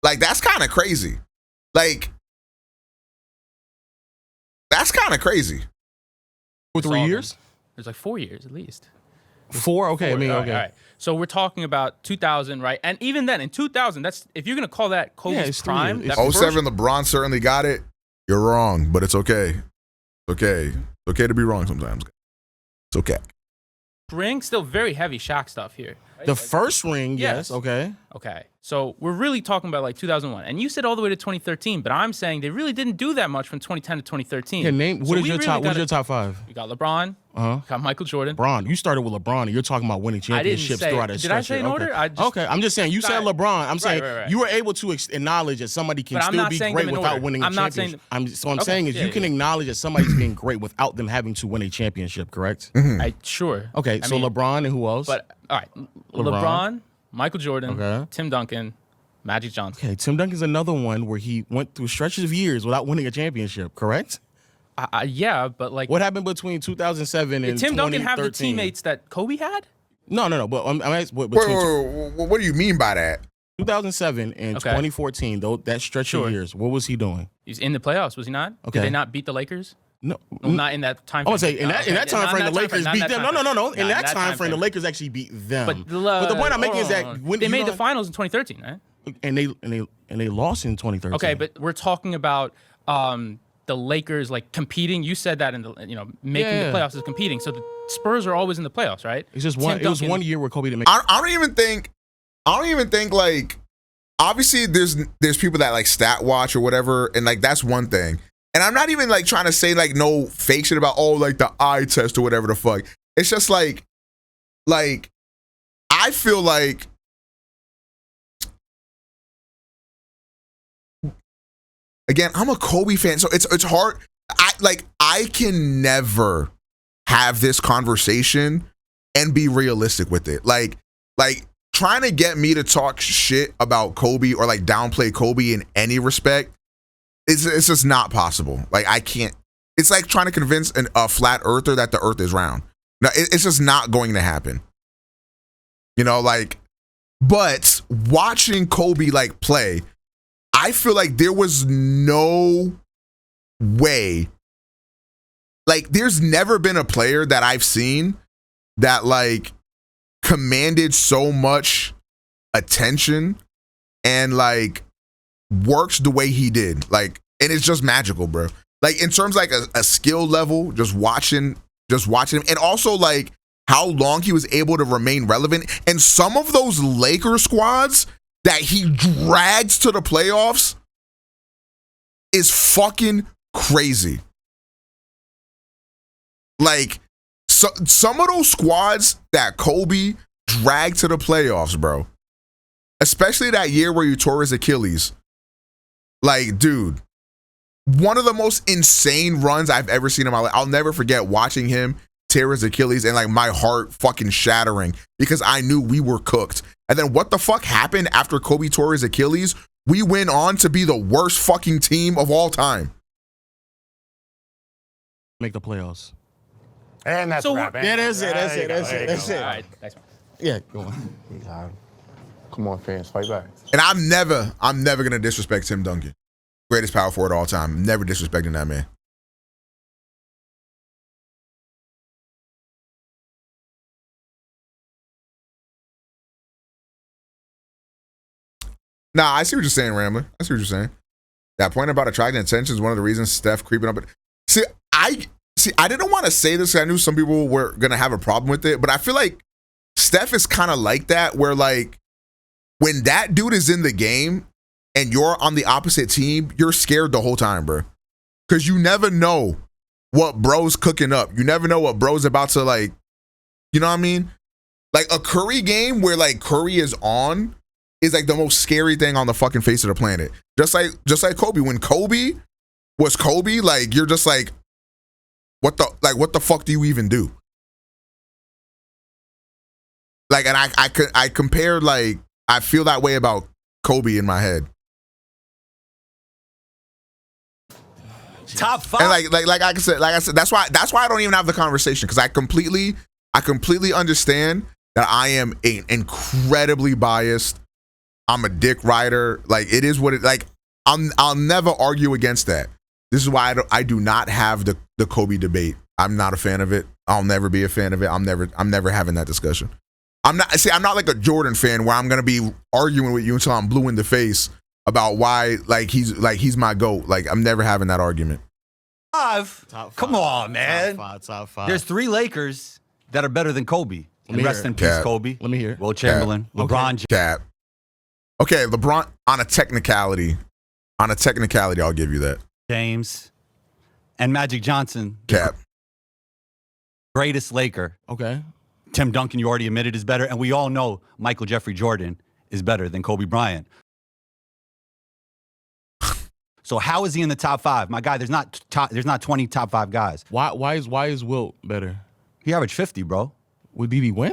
S1: Like that's kind of crazy. Like that's kind of crazy.
S8: For 3 years?
S11: There's like 4 years at least.
S8: 4? Okay, I mean,
S11: All
S8: okay.
S11: right. So we're talking about 2000, right? And even then, in 2000, that's if you're gonna call that Kobe's
S8: it's
S11: prime.
S8: three.
S11: That
S1: Oh,
S11: first-
S1: 07, LeBron certainly got it. You're wrong, but it's okay. Okay. It's okay to be wrong sometimes. It's okay.
S11: ring, still very heavy Shaq stuff here.
S8: The first ring, yes. Okay.
S11: Okay. So we're really talking about like 2001. And you said all the way to 2013, but I'm saying they really didn't do that much from 2010 to 2013.
S8: Yeah, name.
S11: So
S8: What is
S11: we
S8: your
S11: really
S8: top? What's
S11: gotta-
S8: your top 5?
S11: You got LeBron.
S8: Uh-huh.
S11: You got Michael Jordan.
S8: LeBron. You started with LeBron, and you're talking about winning
S11: I didn't
S8: championships
S11: say-
S8: throughout a
S11: did I
S8: stretch.
S11: say in
S8: Okay.
S11: order?
S8: Okay, I'm just saying. You said LeBron. I'm saying
S11: right.
S8: you were able to acknowledge that somebody can
S11: But I'm
S8: still
S11: not
S8: be
S11: saying
S8: great
S11: them in
S8: without
S11: order.
S8: winning a
S11: I'm not
S8: championship.
S11: saying-
S8: I'm saying is
S11: Okay,
S8: you can acknowledge that somebody's being great without them having to win a championship. Correct?
S11: Sure.
S8: Okay,
S11: I
S8: so
S11: mean,
S8: LeBron and who else?
S11: But all right, LeBron, Michael Jordan, Tim Duncan, Magic Johnson.
S8: Okay, Tim Duncan's another one where he went through stretches of years without winning a championship. Correct?
S11: Yeah, but like
S8: what happened between 2007
S11: did
S8: and
S11: Tim Duncan have the
S8: 2013?
S11: teammates that Kobe had?
S8: No. But I'm asking,
S1: Wait, what do you mean by that?
S8: 2007 and
S11: Okay.
S8: 2014, though that stretch of years, what was he doing?
S11: He's in the playoffs, was he not?
S8: Okay.
S11: Did they not beat the Lakers?
S8: No,
S11: Well, not in that time.
S8: I would
S11: frame.
S8: say in that
S11: Okay,
S8: time
S11: not
S8: frame,
S11: in
S8: the
S11: that time
S8: Lakers
S11: frame,
S8: beat
S11: not
S8: them.
S11: that
S8: No.
S11: time
S8: In that time
S11: time
S8: frame, the Lakers actually beat them.
S11: But
S8: the point I'm making is that
S11: hold on.
S8: when
S11: they
S8: you
S11: made
S8: know-
S11: the finals in 2013, right?
S8: and they lost in 2013.
S11: Okay, but we're talking about the Lakers like competing. You said that in the making
S8: Yeah.
S11: the playoffs is competing. So the Spurs are always in the playoffs, right?
S8: It's just
S11: Tim
S8: one. It was
S11: Duncan-
S8: 1 year where Kobe didn't make.
S1: I don't even think like obviously there's people that like stat watch or whatever, and like that's one thing. And I'm not even like trying to say like no fake shit about like the eye test or whatever the fuck. It's just like I feel like again, I'm a Kobe fan, so it's hard. I can never have this conversation and be realistic with it. Like trying to get me to talk shit about Kobe or like downplay Kobe in any respect, it's just not possible. Like I can't. It's like trying to convince a flat earther that the earth is round. No, it's just not going to happen. But watching Kobe like play, I feel like there was no way. Like there's never been a player that I've seen that like commanded so much attention and like works the way he did. Like, and it's just magical, bro. Like in terms of like a skill level, just watching him, and also like how long he was able to remain relevant. And some of those Lakers squads that he drags to the playoffs is fucking crazy. Like some of those squads that Kobe dragged to the playoffs, bro. Especially that year where you tore his Achilles. Like, dude, one of the most insane runs I've ever seen in my life. I'll never forget watching him tear his Achilles and like my heart fucking shattering because I knew we were cooked. And then what the fuck happened after Kobe tore his Achilles? We went on to be the worst fucking team of all time.
S8: Make the playoffs.
S14: And that's
S8: So
S14: wrap.
S8: yeah, that's it. That's it. That's it. That's it.
S11: All right, thanks, man.
S8: Yeah, go on.
S15: Come on, fans, fight back.
S1: And I'm never gonna disrespect Tim Duncan. Greatest power forward of all time. Never disrespecting that man. Nah, I see what you're saying, Rambler. I see what you're saying. That point about attracting attention is one of the reasons Steph creeping up. See, I didn't want to say this because I knew some people were gonna have a problem with it, but I feel like Steph is kind of like that, where like when that dude is in the game and you're on the opposite team, you're scared the whole time, bro. Because you never know what bro's cooking up. You never know what bro's about to like, you know what I mean? Like a Curry game where like Curry is on is like the most scary thing on the fucking face of the planet. Just like Kobe. When Kobe was Kobe, like you're just like, what the fuck do you even do? Like, and I compared, like, I feel that way about Kobe in my head.
S9: Top 5.
S1: And like I said, that's why I don't even have the conversation, because I completely understand that I am incredibly biased. I'm a dick rider. Like, it is what it, like, I'll never argue against that. This is why I do not have the Kobe debate. I'm not a fan of it. I'll never be a fan of it. I'm never having that discussion. I'm not like a Jordan fan where I'm gonna be arguing with you until I'm blue in the face about why he's my GOAT. Like, I'm never having that argument.
S9: Top five. Come on, man.
S8: Top five.
S9: There's 3 Lakers that are better than Kobe. And rest in peace, Kobe.
S8: Let me hear.
S9: Will Chamberlain, LeBron James.
S1: Cap. Okay, LeBron on a technicality, I'll give you that.
S9: James and Magic Johnson.
S1: Cap.
S9: Greatest Laker.
S8: Okay.
S9: Tim Duncan, you already admitted, is better, and we all know Michael Jeffrey Jordan is better than Kobe Bryant. So how is he in the top 5? My guy, there's not 20 top 5 guys.
S8: Why is Wilt better?
S9: He averaged 50, bro.
S8: Did he win?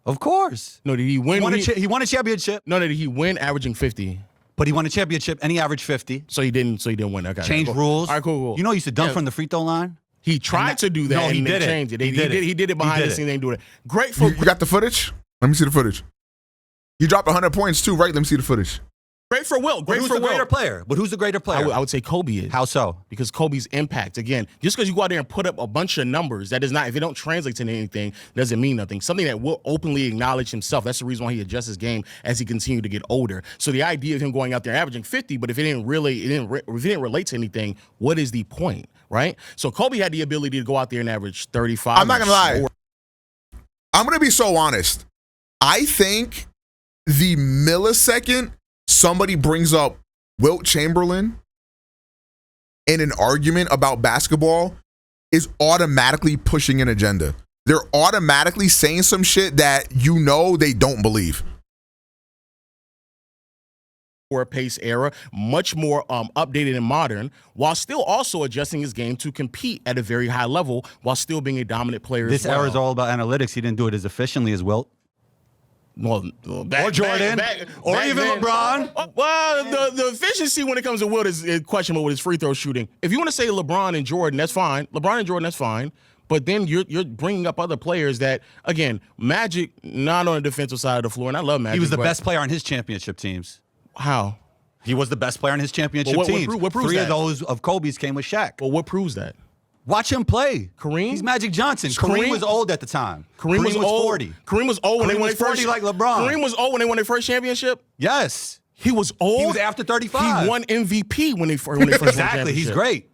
S9: Of course.
S8: No, did he win?
S9: He won a championship.
S8: No, did he win averaging 50?
S9: But he won a championship and he averaged 50.
S8: So he didn't win. Okay.
S9: Changed
S8: cool.
S9: rules.
S8: All right, cool.
S9: You know he used to dunk from the free throw line?
S8: He tried to do that.
S9: No, he
S8: and
S9: did
S8: they
S9: it.
S8: changed it.
S9: He
S8: did it behind the scenes. They didn't do it. Great for
S1: You got the footage? Let me see the footage. You dropped 100 points too, right? Let me see the footage.
S8: Great for Wilt.
S9: But who's the greater player? But who's the greater player?
S8: I would say Kobe is.
S9: How so?
S8: Because Kobe's impact. Again, just because you go out there and put up a bunch of numbers, that does not, if it don't translate to anything, doesn't mean nothing. Something that Wilt openly acknowledge himself. That's the reason why he adjusts his game as he continued to get older. So the idea of him going out there averaging 50, but if it didn't relate to anything, what is the point, right? So Kobe had the ability to go out there and average 35.
S1: I'm not gonna lie. I'm gonna be so honest. I think the millisecond somebody brings up Wilt Chamberlain in an argument about basketball is automatically pushing an agenda. They're automatically saying some shit that you know they don't believe.
S8: A pace era, much more updated and modern, while still also adjusting his game to compete at a very high level while still being a dominant player.
S9: This
S8: as well.
S9: era is all about analytics. He didn't do it as efficiently as Wilt.
S8: Well,
S9: or Jordan, or even LeBron.
S8: Well, the efficiency when it comes to Wilt is questionable with his free throw shooting. If you want to say LeBron and Jordan, that's fine. LeBron and Jordan, that's fine. But then you're bringing up other players that, again, Magic, not on the defensive side of the floor, and I love Magic.
S9: He was the best player on his championship teams.
S8: How?
S9: He was the best player on his championship teams.
S8: What proves
S9: 3
S8: that?
S9: of those of Kobe's came with Shaq.
S8: Well, what proves that?
S9: Watch him play.
S8: Kareem?
S9: He's Magic Johnson. Kareem was old at the time.
S8: Kareem was old.
S9: 40.
S8: Kareem was old when they won their first.
S9: 40 like LeBron.
S8: Kareem was old when they won their first championship.
S9: Yes.
S8: He was old.
S9: He was after 35.
S8: He won MVP when they first won
S9: Exactly.
S8: championship.
S9: He's great.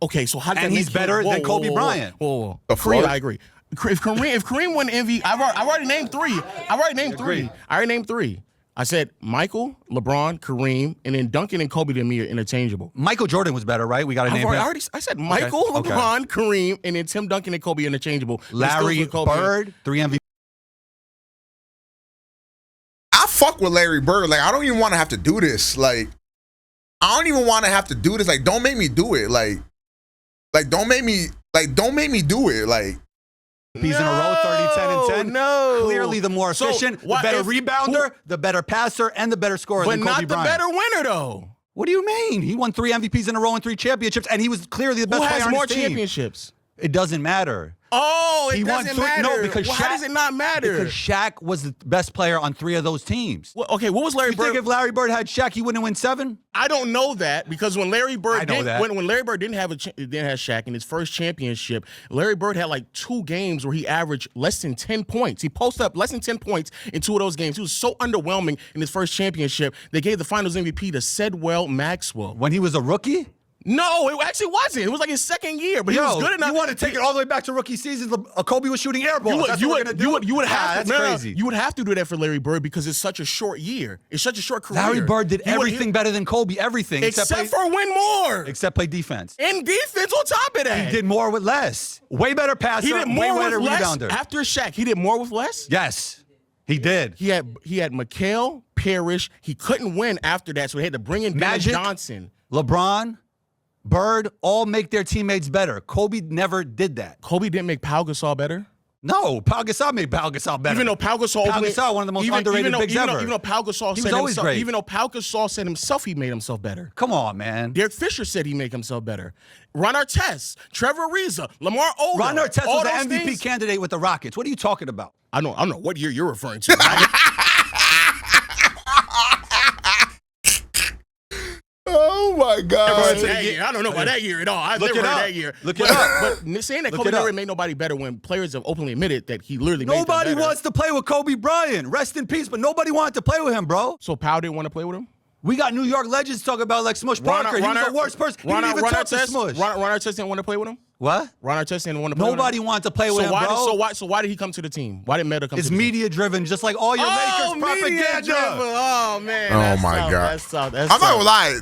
S8: Okay, so how does that
S9: And
S8: make
S9: he's better than Kobe Bryant.
S8: Whoa. Kareem, I agree. If Kareem won MVP, I've already named 3. I already named 3. I said Michael, LeBron, Kareem, and then Duncan and Kobe to me are interchangeable.
S9: Michael Jordan was better, right? We got to name him.
S8: I said Michael, LeBron, Kareem, and then Tim Duncan and Kobe interchangeable.
S9: Larry Bird, 3 MVP.
S1: I fuck with Larry Bird. Like, I don't even want to have to do this. Like, I don't even want to have to do this. Like, don't make me do it. Like don't make me do it. Like,
S9: He's in a row, 30, 10, and 10.
S8: No.
S9: Clearly the more efficient, the better rebounder, the better passer, and the better scorer than Kobe Bryant.
S8: But not the better winner, though.
S9: What do you mean? He won 3 MVPs in a row and 3 championships, and he was clearly the best player on his team.
S8: Who has more championships?
S9: It doesn't matter.
S8: Oh, it doesn't matter.
S9: No, because
S8: how does it not matter?
S9: Because Shaq was the best player on 3 of those teams.
S8: Well, okay, what was Larry Bird?
S9: You think if Larry Bird had Shaq, he wouldn't win 7?
S8: I don't know that because when Larry Bird when Larry Bird didn't have Shaq in his first championship, Larry Bird had like 2 games where he averaged less than 10 points. He posted up less than 10 points in 2 of those games. He was so underwhelming in his first championship. They gave the Finals MVP to Sedwell Maxwell.
S9: When he was a rookie?
S8: No, it actually wasn't. It was like his second year, but he was good enough.
S9: You want to take it all the way back to rookie seasons? Kobe was shooting air balls.
S8: You would have to.
S9: That's crazy.
S8: You would have to do that for Larry Bird because it's such a short year. It's such a short career.
S9: Larry Bird did everything better than Kobe. Everything
S8: except for win more.
S9: Except play defense.
S8: And defense on top of that.
S9: He did more with less. Way better passer.
S8: He did more
S9: way better
S8: with less.
S9: rebounder.
S8: After Shaq, he did more with less.
S9: Yes, he did.
S8: He had McHale, Parrish. He couldn't win after that, so he had to bring in
S9: Magic,
S8: Johnson,
S9: LeBron, Bird, all make their teammates better. Kobe never did that.
S8: Kobe didn't make Pau Gasol better?
S9: No, Pau Gasol made Pau Gasol better.
S8: Even though Pau Gasol,
S9: one of the most underrated bigs ever.
S8: Even though Pau Gasol said
S9: always great.
S8: Even though Pau Gasol said himself he made himself better.
S9: Come on, man.
S8: Derek Fisher said he made himself better. Ron Artest, Trevor Ariza, Lamar Odom.
S9: Ron Artest was the MVP candidate with the Rockets. What are you talking about?
S8: I don't know what year you're referring to.
S1: Oh my God.
S8: I don't know about that year at all. I've never heard that year.
S9: Look it up.
S8: But saying that Kobe never made nobody better when players have openly admitted that he literally made them
S9: Nobody
S8: better.
S9: wants to play with Kobe Bryant. Rest in peace, but nobody wanted to play with him, bro.
S8: So Powell didn't want to play with him?
S9: We got New York legends talking about like Smush Parker. He was the worst person. He didn't even talk to Smush.
S8: Ron Artest didn't want to play with him?
S9: What?
S8: Ron Artest didn't want to play with him?
S9: Nobody wanted to play with him, bro.
S8: So why did he come to the team? Why did Meta come to the team?
S9: It's media driven, just like all your Lakers propaganda.
S8: Oh, man.
S1: Oh, my God.
S8: That's tough.
S1: I'm not gonna lie.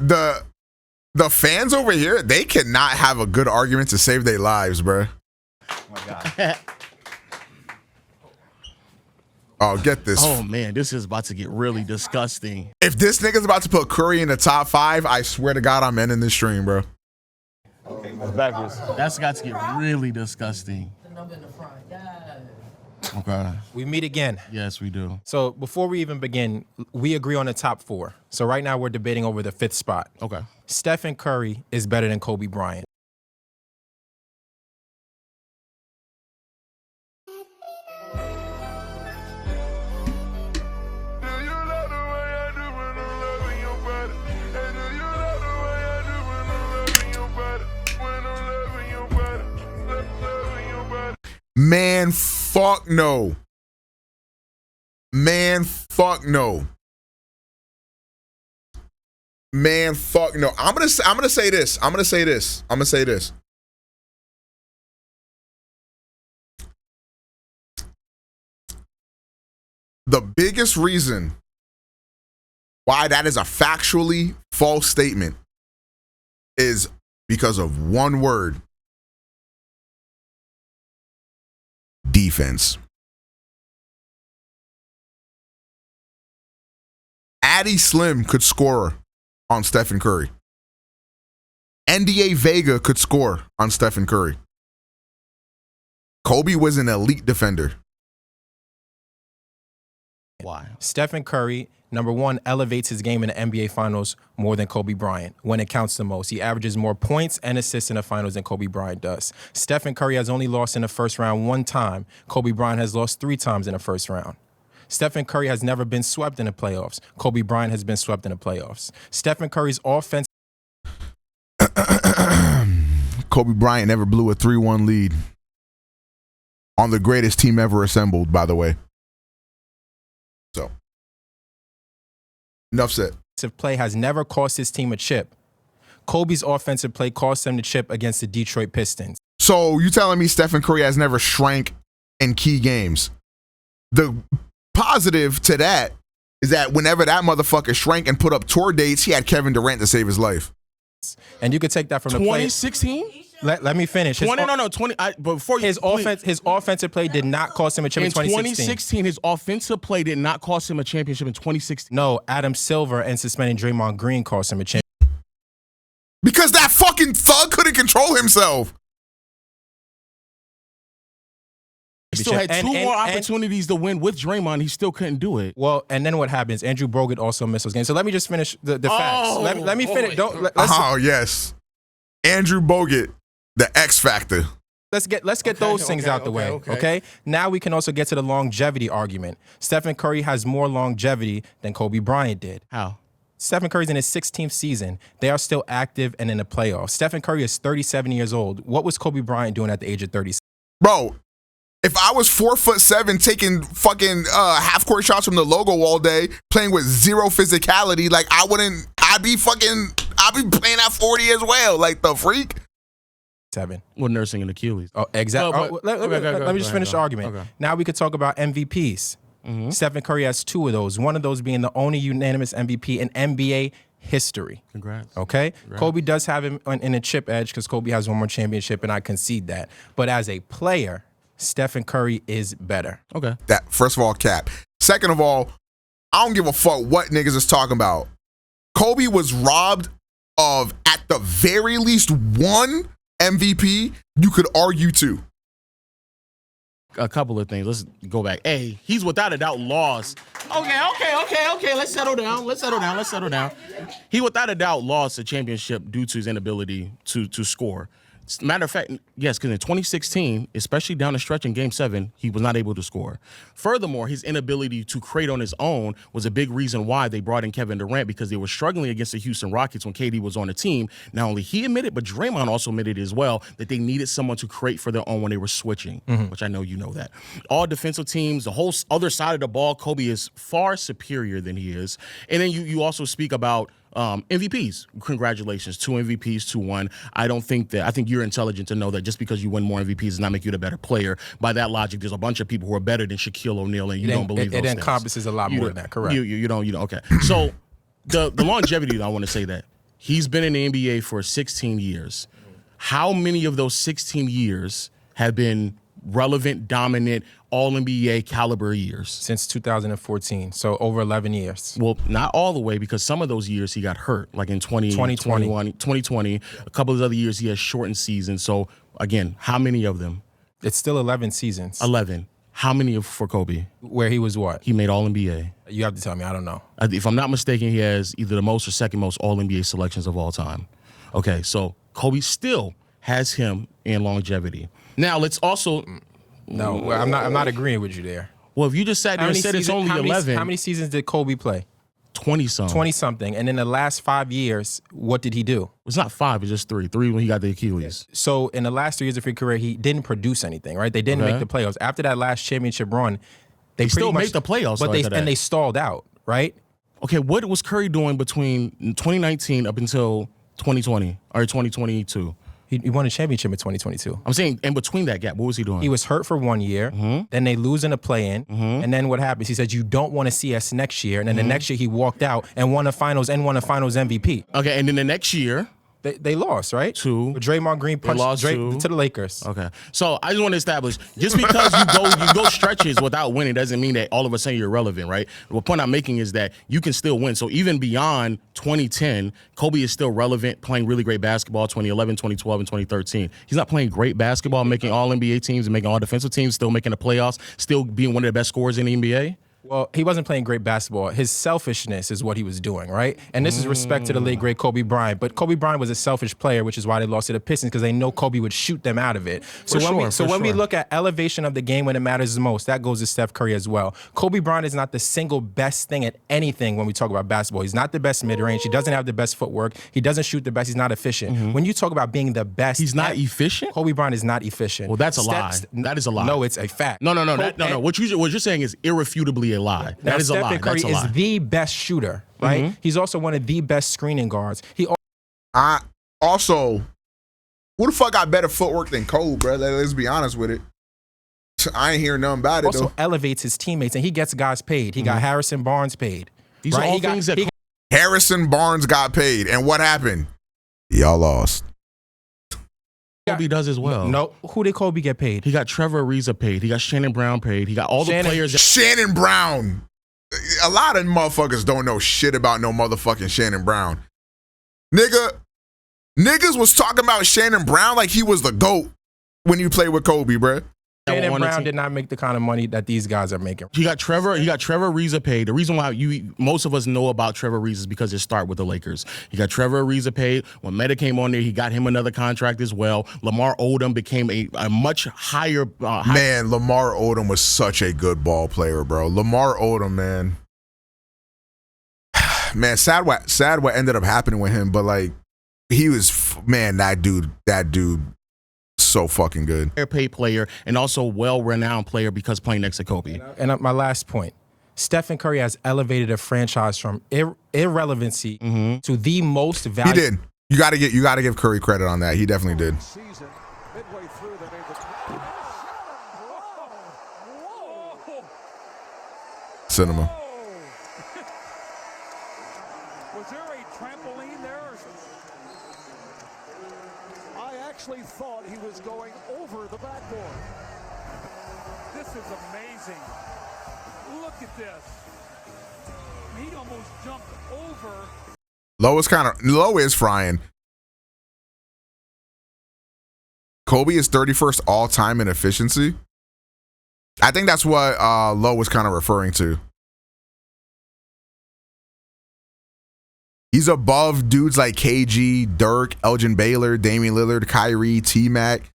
S1: The fans over here, they cannot have a good argument to save their lives, bro.
S9: Oh, my God.
S1: Oh, get this.
S8: Oh, man, this is about to get really disgusting.
S1: If this nigga's about to put Curry in the top 5, I swear to God, I'm ending this stream, bro.
S23: Backwards.
S8: That's got to get really disgusting. Okay.
S19: We meet again.
S8: Yes, we do.
S19: So before we even begin, we agree on the top 4. So right now we're debating over the 5th spot.
S8: Okay.
S19: Stephen Curry is better than Kobe Bryant.
S1: Man, fuck no. Man, fuck no. Man, fuck no. I'm gonna say this. I'm gonna say this. The biggest reason why that is a factually false statement is because of one word. Defense. Addy Slim could score on Stephen Curry. NDA Vega could score on Stephen Curry. Kobe was an elite defender.
S19: Why? Stephen Curry, number one, elevates his game in the NBA Finals more than Kobe Bryant when it counts the most. He averages more points and assists in the finals than Kobe Bryant does. Stephen Curry has only lost in the first round 1 time. Kobe Bryant has lost 3 times in the first round. Stephen Curry has never been swept in the playoffs. Kobe Bryant has been swept in the playoffs. Stephen Curry's offense.
S1: Kobe Bryant never blew a 3-1 lead on the greatest team ever assembled, by the way. So, enough said.
S19: Offensive play has never cost his team a chip. Kobe's offensive play cost them the chip against the Detroit Pistons.
S1: So, you telling me Stephen Curry has never shrank in key games? The positive to that is that whenever that motherfucker shrank and put up tour dates, he had Kevin Durant to save his life.
S19: And you could take that from the play.
S8: 2016?
S19: Let me finish.
S8: 20. Before
S19: his offensive play did not cost him a championship in
S8: 2016. His offensive play did not cost him a championship in 2016.
S19: No, Adam Silver and suspending Draymond Green cost him a championship.
S1: Because that fucking thug couldn't control himself.
S8: He still had 2 more opportunities to win with Draymond. He still couldn't do it.
S19: Well, and then what happens? Andrew Bogut also missed those games. So let me just finish the facts. Let me finish.
S1: Oh, yes. Andrew Bogut, the X factor.
S19: Let's get those things out the way, okay? Now we can also get to the longevity argument. Stephen Curry has more longevity than Kobe Bryant did.
S8: How?
S19: Stephen Curry's in his 16th season. They are still active and in the playoffs. Stephen Curry is 37 years old. What was Kobe Bryant doing at the age of 37?
S1: Bro, if I was 4'7", taking fucking half-court shots from the logo all day, playing with zero physicality, like I'd be playing at 40 as well, like the freak.
S19: 7.
S8: Well, nursing an Achilles.
S19: Oh, exactly. Let me just finish the argument.
S8: Okay.
S19: Now we could talk about MVPs.
S8: Mm-hmm.
S19: Stephen Curry has 2 of those. One of those being the only unanimous MVP in NBA history.
S8: Congrats.
S19: Okay? Congrats. Kobe does have him in a chip edge because Kobe has 1 more championship, and I concede that. But as a player, Stephen Curry is better.
S8: Okay.
S1: That, first of all, cap. Second of all, I don't give a fuck what niggas is talking about. Kobe was robbed of, at the very least, 1 MVP. You could argue 2.
S8: A couple of things. Let's go back. Hey, he's without a doubt lost. Okay. Let's settle down. He without a doubt lost a championship due to his inability to score. Matter of fact, yes, because in 2016, especially down the stretch in Game 7, he was not able to score. Furthermore, his inability to create on his own was a big reason why they brought in Kevin Durant, because they were struggling against the Houston Rockets when KD was on the team. Not only he admitted, but Draymond also admitted as well that they needed someone to create for their own when they were switching, which I know you know that. All defensive teams, the whole other side of the ball, Kobe is far superior than he is. And then you also speak about MVPs. Congratulations, 2 MVPs to 1. I think you're intelligent to know that just because you win more MVPs does not make you the better player. By that logic, there's a bunch of people who are better than Shaquille O'Neal, and you don't believe those
S19: it
S8: things.
S19: encompasses a lot more than that. Correct.
S8: You don't. Okay. So the longevity, I want to say that he's been in the NBA for 16 years. How many of those 16 years have been relevant, dominant, all-NBA caliber years?
S19: Since 2014, so over 11 years.
S8: Well, not all the way, because some of those years he got hurt, like in 2020. A couple of other years he has shortened seasons. So, again, how many of them?
S19: It's still 11 seasons.
S8: 11. How many for Kobe?
S19: Where he was what?
S8: He made All-NBA.
S19: You have to tell me. I don't know.
S8: If I'm not mistaken, he has either the most or second most All-NBA selections of all time. Okay, so Kobe still has him in longevity. Now, let's also...
S19: No, I'm not agreeing with you there.
S8: Well, if you just sat there and said it's only 11...
S19: How many seasons did Kobe play?
S8: 20-something.
S19: 20-something. And in the last 5 years, what did he do?
S8: It's not 5, it's just 3. 3 when he got the Achilles.
S19: So in the last 3 years of his career, he didn't produce anything, right? They didn't make the playoffs. After that last championship run, they
S8: still made the playoffs.
S19: But they stalled out, right?
S8: Okay, what was Curry doing between 2019 up until 2020 or 2022?
S19: He won a championship in 2022.
S8: I'm saying in between that gap, what was he doing?
S19: He was hurt for 1 year. Then they lose in the play-in. And then what happens? He said, you don't want to see us next year. And then the next year he walked out and won the finals MVP.
S8: Okay, and then the next year...
S19: They lost, right?
S8: 2.
S19: Draymond Green punched to the Lakers.
S8: Okay. So I just want to establish, just because you go stretches without winning doesn't mean that all of a sudden you're relevant, right? The point I'm making is that you can still win. So even beyond 2010, Kobe is still relevant, playing really great basketball, 2011, 2012, and 2013. He's not playing great basketball, making all NBA teams and making all defensive teams, still making the playoffs, still being one of the best scorers in the NBA.
S19: Well, he wasn't playing great basketball. His selfishness is what he was doing, right? And this is respect to the late, great Kobe Bryant. But Kobe Bryant was a selfish player, which is why they lost to the Pistons, because they know Kobe would shoot them out of it. So when we look at elevation of the game when it matters the most, that goes to Steph Curry as well. Kobe Bryant is not the single best thing at anything when we talk about basketball. He's not the best mid-range. He doesn't have the best footwork. He doesn't shoot the best. He's not efficient. When you talk about being the best...
S8: He's not efficient?
S19: Kobe Bryant is not efficient.
S8: Well, that's a lie. That is a lie.
S19: No, it's a fact.
S8: No. What you're saying is irrefutably a lie. That is a lie.
S19: Stephen Curry is the best shooter, right? He's also one of the best screening guards.
S1: Also, who the fuck got better footwork than Cole, bro? Let's be honest with it. I ain't hearing nothing about it,
S19: also
S1: though.
S19: Elevates his teammates, and he gets guys paid. He got Harrison Barnes paid.
S8: These are all things that
S1: Harrison Barnes got paid, and what happened? Y'all lost.
S8: Kobe does as well.
S19: No, who did Kobe get paid?
S8: He got Trevor Ariza paid. He got Shannon Brown paid. He got all the players.
S1: Shannon Brown. A lot of motherfuckers don't know shit about no motherfucking Shannon Brown. Niggas was talking about Shannon Brown like he was the GOAT when you played with Kobe, bruh.
S19: Shannon Brown did not make the kind of money that these guys are making.
S8: He got Trevor Ariza paid. The reason why most of us know about Trevor Ariza is because it started with the Lakers. He got Trevor Ariza paid. When Meta came on there, he got him another contract as well. Lamar Odom became a much higher...
S1: Man, Lamar Odom was such a good ball player, bro. Lamar Odom, man. Man, sad what ended up happening with him, but like, he was, man, that dude, so fucking good.
S8: Paid player and also well-renowned player because playing next to Kobe.
S19: And my last point, Stephen Curry has elevated a franchise from irrelevancy to the most valuable.
S1: He did. You got to give Curry credit on that. He definitely did. Cinema.
S16: Was there a trampoline there? I actually thought he was going over the backboard. This is amazing. Look at this. He almost jumped over.
S1: Low is frying. Kobe is 31st all time in efficiency. I think that's what Low was kind of referring to. He's above dudes like KG, Dirk, Elgin Baylor, Damian Lillard, Kyrie, T-Mac.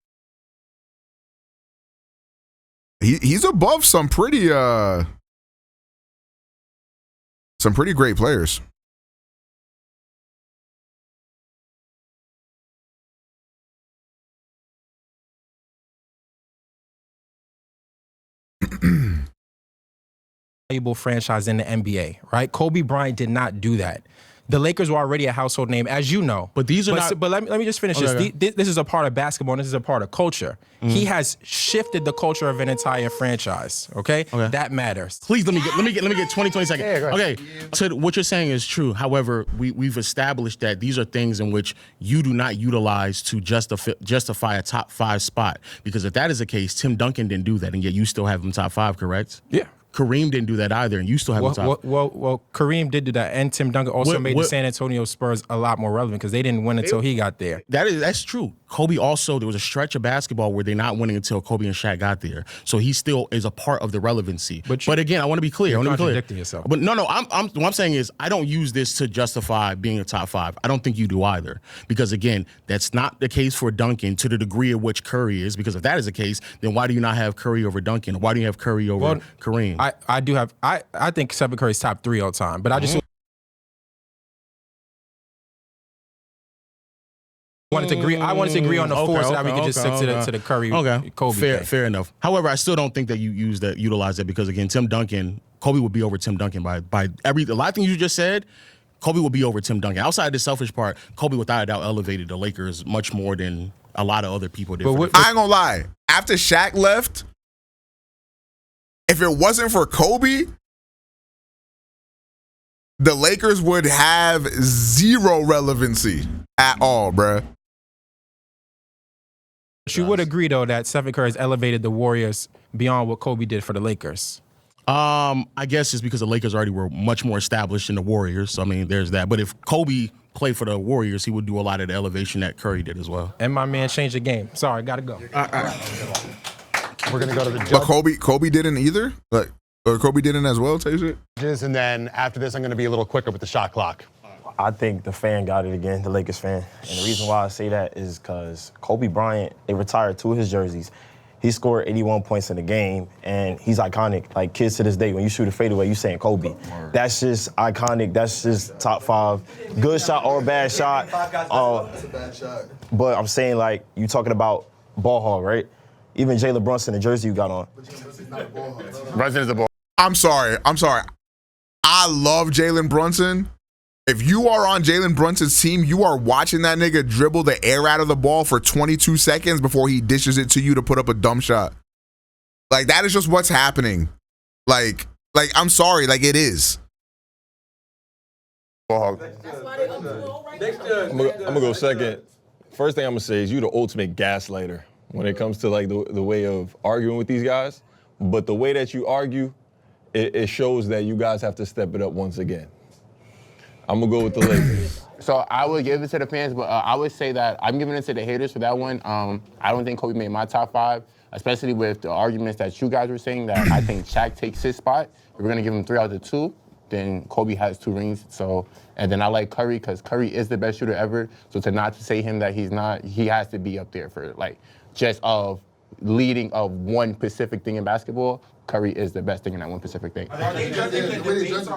S1: He's above some pretty great players.
S19: Valuable franchise in the NBA, right? Kobe Bryant did not do that. The Lakers were already a household name, as you know.
S8: But these are not.
S19: But let me just finish this.
S8: Okay.
S19: This is a part of basketball, and this is a part of culture. He has shifted the culture of an entire franchise. Okay, that matters.
S8: Please let me get 20 seconds.
S19: Yeah, go ahead.
S8: Okay, so what you're saying is true. However, we've established that these are things in which you do not utilize to justify a top 5 spot. Because if that is the case, Tim Duncan didn't do that, and yet you still have him top 5, correct?
S19: Yeah.
S8: Kareem didn't do that either, and you still have him top.
S19: Well, Kareem did do that, and Tim Duncan also made the San Antonio Spurs a lot more relevant because they didn't win until he got there.
S8: That's true. Kobe also, there was a stretch of basketball where they're not winning until Kobe and Shaq got there. So he still is a part of the relevancy. But again, I want to be clear.
S19: You're contradicting yourself.
S8: But no, what I'm saying is I don't use this to justify being a top 5. I don't think you do either. Because again, that's not the case for Duncan to the degree of which Curry is. Because if that is the case, then why do you not have Curry over Duncan? Why do you have Curry over Kareem?
S19: I think Stephen Curry's top 3 all time. But I just wanted to agree. I wanted to agree on the 4 so that we could just stick to the Curry Kobe.
S8: Fair enough. However, I still don't think that you utilize that because again, Tim Duncan, Kobe would be over Tim Duncan by a lot of things you just said. Kobe would be over Tim Duncan. Outside the selfish part, Kobe without a doubt elevated the Lakers much more than a lot of other people did.
S1: I ain't gonna lie. After Shaq left, if it wasn't for Kobe, the Lakers would have zero relevancy at all, bruh.
S19: But you would agree, though, that Stephen Curry has elevated the Warriors beyond what Kobe did for the Lakers.
S8: I guess it's because the Lakers already were much more established than the Warriors. So, I mean, there's that. But if Kobe played for the Warriors, he would do a lot of the elevation that Curry did as well.
S19: And my man changed the game. Sorry, gotta go.
S20: We're gonna go to the judge.
S1: But Kobe didn't either? Or Kobe didn't as well, take it?
S20: And then after this, I'm gonna be a little quicker with the shot clock.
S23: I think the fan got it again, the Lakers fan. And the reason why I say that is because Kobe Bryant, they retired 2 of his jerseys. He scored 81 points in the game, and he's iconic. Like, kids to this day, when you shoot a fadeaway, you saying Kobe. That's just iconic. That's just top 5. Good shot or bad shot.
S1: That's a bad shot.
S23: But I'm saying, like, you talking about ball hog, right? Even Jalen Brunson, the jersey you got on.
S15: Brunson is a ball.
S1: I'm sorry. I love Jalen Brunson. If you are on Jalen Brunson's team, you are watching that nigga dribble the air out of the ball for 22 seconds before he dishes it to you to put up a dumb shot. Like, that is just what's happening. Like I'm sorry, like it is.
S7: I'm gonna go second. First thing I'm gonna say is you the ultimate gaslighter when it comes to like the way of arguing with these guys. But the way that you argue, it shows that you guys have to step it up once again. I'm gonna go with the Lakers.
S15: So I would give it to the fans, but I would say that I'm giving it to the haters for that one. I don't think Kobe made my top 5, especially with the arguments that you guys were saying that I think Shaq takes his spot. If we're gonna give him 3 out of 2, then Kobe has 2 rings. So, and then I like Curry because Curry is the best shooter ever. So to say him that he's not, he has to be up there for like just of leading of one specific thing in basketball. Curry is the best thing in that one specific thing.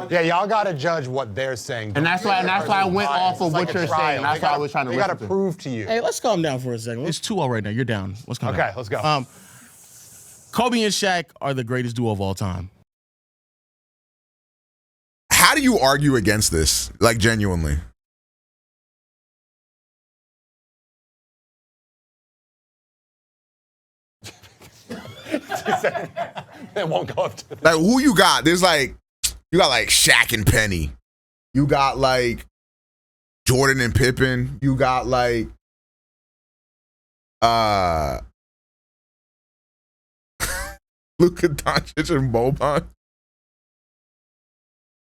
S20: Yeah, y'all gotta judge what they're saying.
S15: And that's why I went off of what you're saying. That's why I was trying to
S20: They gotta prove to you.
S8: Hey, let's calm down for a second. It's 2-0 right now. You're down. Let's calm down.
S20: Okay, let's go.
S8: Kobe and Shaq are the greatest duo of all time.
S1: How do you argue against this? Like, genuinely.
S20: It won't go up to
S1: Like, who you got? There's like, you got like Shaq and Penny. You got like Jordan and Pippen. You got like Luka Doncic and Boban.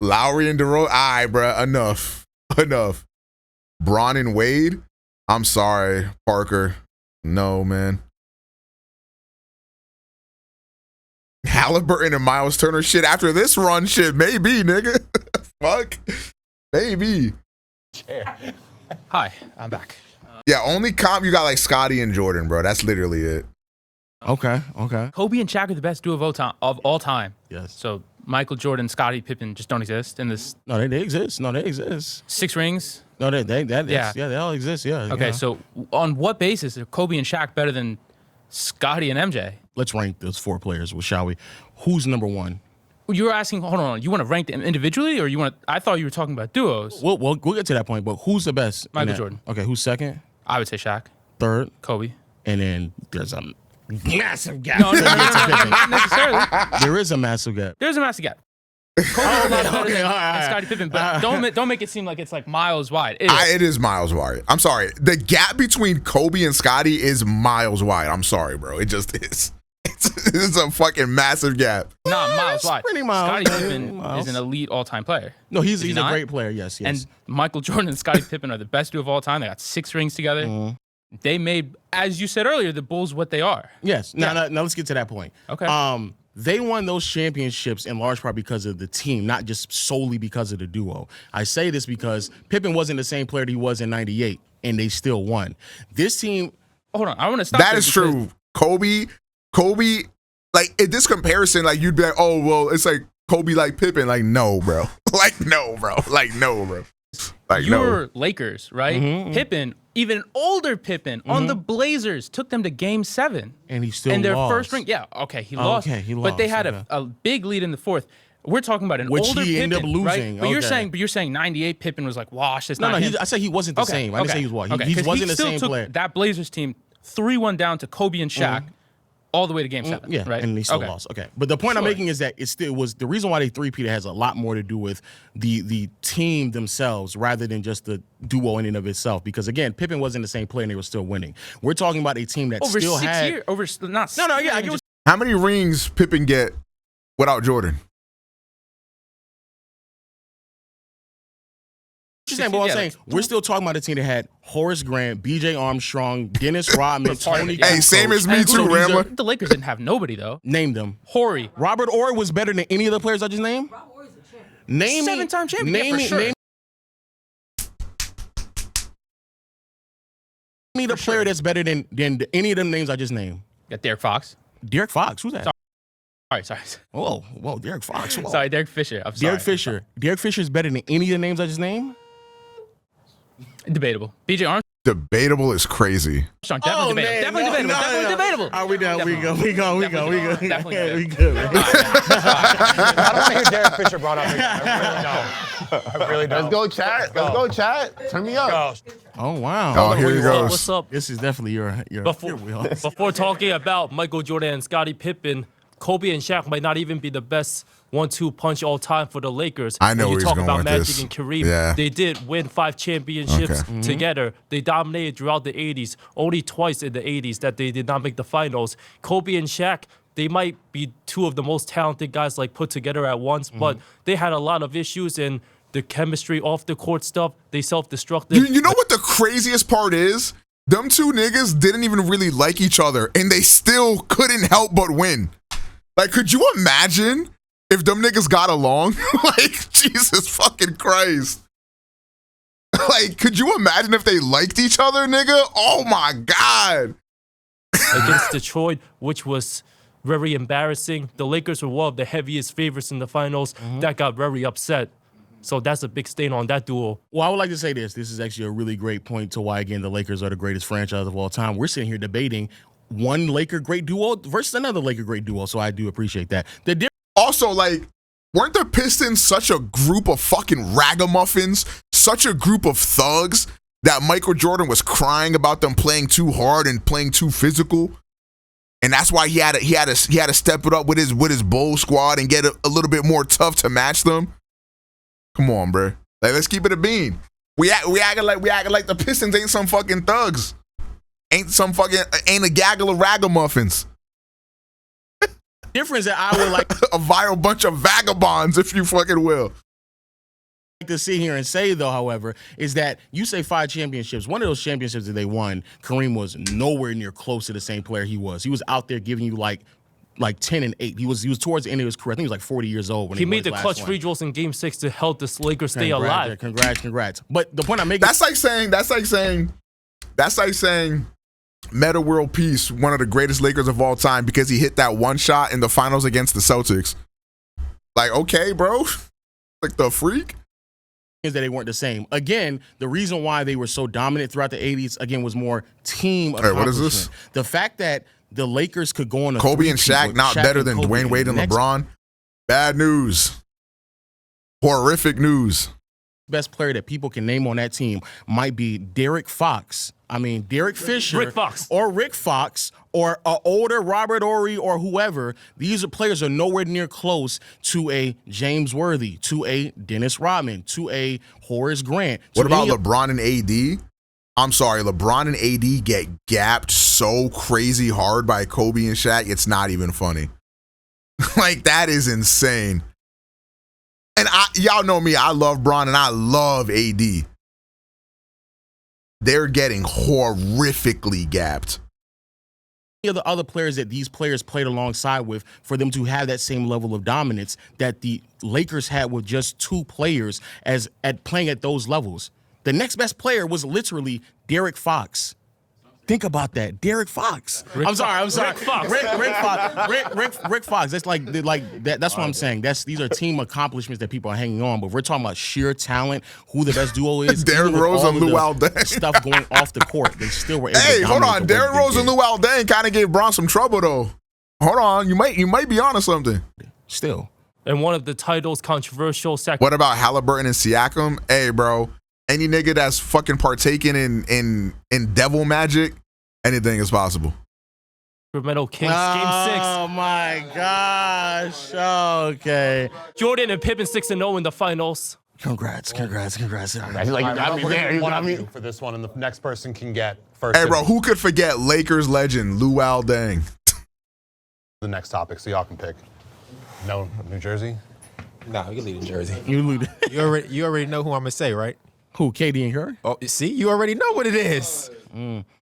S1: Lowry and DeRozan. All right, bruh. Enough. Bron and Wade. I'm sorry, Parker. No, man. Halliburton and Miles Turner. Shit, after this run, shit, maybe, nigga. Fuck. Maybe.
S11: Hi, I'm back.
S1: Yeah, only comp you got like Scotty and Jordan, bro. That's literally it.
S8: Okay.
S11: Kobe and Shaq are the best duo of all time.
S8: Yes.
S11: So Michael Jordan, Scottie Pippen just don't exist in this.
S8: No, they exist. No, they exist.
S11: 6 rings.
S8: No, they all exist. Yeah.
S11: Okay,
S8: yeah.
S11: so on what basis are Kobe and Shaq better than Scotty and MJ?
S8: Let's rank those 4 players, shall we? Who's number 1?
S11: You were asking. Hold on. You want to rank them individually, or you want? I thought you were talking about duos.
S8: We'll get to that point. But who's the best?
S11: Michael Jordan.
S8: Okay, who's second?
S11: I would say Shaq.
S8: Third,
S11: Kobe.
S8: And then there's a massive gap.
S11: No, not necessarily.
S8: There is a massive gap.
S11: There's a massive gap. Kobe a lot better than
S8: all right.
S11: Scottie Pippen, but don't make it seem like it's like miles wide.
S1: It is miles wide. I'm sorry. The gap between Kobe and Scotty is miles wide. I'm sorry, bro. It just is. It's a fucking massive gap.
S11: Not miles wide.
S8: Pretty miles.
S11: Scottie Pippen is an elite all-time player.
S8: No, he's
S11: Is he
S8: a
S11: not?
S8: great player. Yes.
S11: And Michael Jordan and Scottie Pippen are the best duo of all time. They got 6 rings together.
S8: Mm-hmm.
S11: They made, as you said earlier, the Bulls what they are.
S8: Yes. Now let's get to that point.
S11: Okay.
S8: They won those championships in large part because of the team, not just solely because of the duo. I say this because Pippen wasn't the same player that he was in '98, and they still won. This team.
S11: Hold on, I want to stop.
S1: That is true. Kobe, like in this comparison, like you'd be like, oh well, it's like Kobe like Pippen. Like no, bro. Like no, bro. Like no, bro. Like
S11: Your Lakers, right?
S8: Mm-hmm.
S11: Pippen, even an older Pippen on the Blazers, took them to Game 7.
S8: And he still
S11: and their
S8: lost.
S11: first ring. Yeah, okay, he lost.
S8: Okay, he
S11: But they
S8: lost,
S11: had
S8: okay.
S11: a big lead in the 4th. We're talking about an
S8: Which
S11: older
S8: he
S11: Pippen,
S8: ended up losing,
S11: right? But
S8: okay.
S11: you're saying 98 Pippen was like washed. It's
S8: No,
S11: not him.
S8: I said he wasn't the same. I didn't say he was what. He
S11: 'Cause
S8: wasn't the
S11: still
S8: same
S11: took
S8: player.
S11: That Blazers team 3-1 down to Kobe and Shaq. All the way to Game 7.
S8: Yeah,
S11: right?
S8: and he still lost. Okay, but the point I'm
S11: Sure.
S8: making is that it still was the reason why they three-peated has a lot more to do with the team themselves rather than just the duo in and of itself. Because again, Pippen wasn't the same player and they were still winning. We're talking about a team that
S11: Over
S8: still
S11: 6
S8: had
S11: years. Over not.
S8: No, yeah, I get what
S1: How many rings Pippen get without Jordan?
S8: you're saying, but I'm saying we're still talking about a team that had Horace Grant, B.J. Armstrong, Dennis Rodman, Tony.
S1: Hey, same as me too, Rambler.
S11: The Lakers didn't have nobody though.
S8: Name them.
S11: Horry.
S8: Robert Horry was better than any of the players I just named. Name me.
S11: 7-time champion.
S8: Name
S11: Yeah, for
S8: me.
S11: sure.
S8: Name me the player that's better than any of them names I just named.
S11: Got Derek Fox.
S8: Derek Fox. Who's that?
S11: Sorry.
S8: Whoa, Derek Fox. Whoa.
S11: Sorry, Derek Fisher. I'm sorry.
S8: Derek Fisher. Derek Fisher is better than any of the names I just named?
S11: Debatable. B.J. Armstrong.
S1: Debatable is crazy.
S11: Definitely debatable. Definitely debatable.
S8: Are we done? We go.
S11: Definitely
S8: We good.
S14: I don't want to hear Derek Fisher brought up again. I really don't.
S15: Let's go, chat. Let's go, chat. Turn me up.
S8: Oh wow.
S1: Oh, here he goes.
S13: What's up?
S8: This is definitely your wheelhouse.
S13: Before talking about Michael Jordan and Scottie Pippen, Kobe and Shaq might not even be the best 1-2 punch all time for the Lakers.
S1: I know
S13: when
S1: where
S13: you
S1: he's
S13: talk
S1: going
S13: about
S1: with
S13: Magic
S1: this.
S13: and Kareem,
S1: Yeah.
S13: they did win 5 championships
S1: Okay.
S13: together. They dominated throughout the 80s. Only twice in the 80s that they did not make the finals. Kobe and Shaq, they might be 2 of the most talented guys like put together at once, but they had a lot of issues and the chemistry off the court stuff. They self-destructed.
S1: You know what the craziest part is? Them 2 niggas didn't even really like each other, and they still couldn't help but win. Like, could you imagine if them niggas got along? Like, Jesus fucking Christ. Like, could you imagine if they liked each other, nigga? Oh my God.
S13: Against Detroit, which was very embarrassing. The Lakers were one of the heaviest favorites in the finals. That got very upset. So that's a big stain on that duo.
S8: Well, I would like to say this. This is actually a really great point to why, again, the Lakers are the greatest franchise of all time. We're sitting here debating one Laker great duo versus another Laker great duo, so I do appreciate that.
S1: Also, like, weren't the Pistons such a group of fucking ragamuffins, such a group of thugs that Michael Jordan was crying about them playing too hard and playing too physical? And that's why he had to step it up with his Bull squad and get a little bit more tough to match them. Come on, bro. Like, let's keep it a bean. We acting like the Pistons ain't some fucking thugs. Ain't a gaggle of ragamuffins.
S8: Difference that I would like
S1: a vile bunch of vagabonds, if you fucking will.
S8: To sit here and say, though, however, is that you say 5 championships. One of those championships that they won, Kareem was nowhere near close to the same player he was. He was out there giving you like like 10-8. He was towards the end of his career. I think he was like 40 years old when
S13: he
S8: won
S13: made
S8: his
S13: the
S8: last
S13: clutch
S8: one.
S13: free throws in Game 6 to help the Lakers stay alive.
S8: Congrats. But the point I'm making,
S1: that's like saying Meta World Peace, one of the greatest Lakers of all time, because he hit that one shot in the finals against the Celtics. Like, okay, bro, like the freak.
S8: is that they weren't the same. Again, the reason why they were so dominant throughout the 80s, again, was more team
S1: Hey, what is
S8: accomplishment.
S1: this?
S8: The fact that the Lakers could go on a
S1: Kobe and
S8: three-peat
S1: Shaq
S8: with
S1: not better
S8: and
S1: than
S8: Kobe
S1: Dwayne Wade and
S8: next
S1: LeBron. Bad news. Horrific news.
S8: best player that people can name on that team might be Derek Fisher, or Rick Fox, or an older Robert Horry, or whoever. These players are nowhere near close to a James Worthy, to a Dennis Rodman, to a Horace Grant.
S1: What about LeBron and AD? I'm sorry, LeBron and AD get gapped so crazy hard by Kobe and Shaq, it's not even funny. Like, that is insane. And y'all know me, I love Bron and I love AD. They're getting horrifically gapped.
S8: Of the other players that these players played alongside with, for them to have that same level of dominance that the Lakers had with just two players playing at those levels. The next best player was literally Derek Fox. Think about that, Derek Fox. I'm sorry.
S13: Rick Fox.
S8: Rick Fox. That's like that. That's what I'm saying. These are team accomplishments that people are hanging on. But we're talking about sheer talent, who the best duo is.
S1: Derrick Rose and Luol Deng.
S8: Stuff going off the court, they still were able to
S1: Hey, hold
S8: dominate
S1: on.
S8: the way
S1: Derrick
S8: they
S1: Rose and
S8: did.
S1: Luol Deng kind of gave Bron some trouble though. Hold on, you might be onto something.
S8: Still.
S13: And one of the titles controversial.
S1: What about Halliburton and Siakam? Hey, bro, any nigga that's fucking partaking in devil magic, anything is possible.
S13: Sacramento Kings
S8: Oh
S13: Game 6.
S8: my gosh. Okay.
S13: Jordan and Pippen 6-0 in the finals.
S8: Congrats.
S20: Like, you got me there. You got me for this one, and the next person can get first.
S1: Hey, bro, who could forget Lakers legend Luol Deng?
S20: The next topic, so y'all can pick. No, New Jersey.
S4: Nah, we can leave in Jersey.
S8: You
S19: already know who I'm gonna say, right?
S8: Who, KD and Curry?
S19: Oh, see, you already know what it is.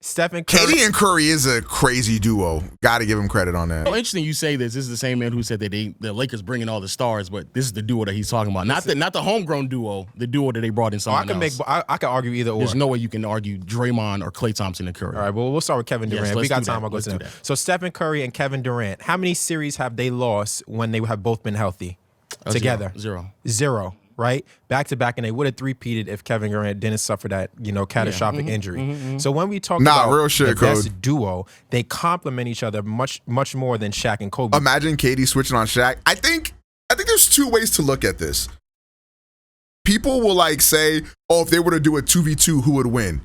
S19: Stephen Curry.
S1: KD and Curry is a crazy duo. Got to give him credit on that.
S8: Well, interesting you say this. This is the same man who said that the Lakers bringing all the stars, but this is the duo that he's talking about. Not the homegrown duo, the duo that they brought in someone else.
S19: I can argue either or.
S8: There's no way you can argue Draymond or Klay Thompson and Curry.
S19: All right, well, we'll start with Kevin Durant.
S8: Yes,
S19: We got
S8: let's do
S19: time.
S8: that.
S19: I'll go
S8: Let's
S19: to
S8: do
S19: them.
S8: that.
S19: So Stephen Curry and Kevin Durant, how many series have they lost when they have both been healthy together?
S8: Zero.
S19: Right? Back to back, and they would have three-peated if Kevin Durant didn't suffer that, catastrophic injury. So when we talk about
S1: real shit,
S19: the best
S1: Code.
S19: duo, they complement each other much more than Shaq and Kobe.
S1: Imagine KD switching on Shaq. I think there's two ways to look at this. People will say, oh, if they were to do a 2v2, who would win?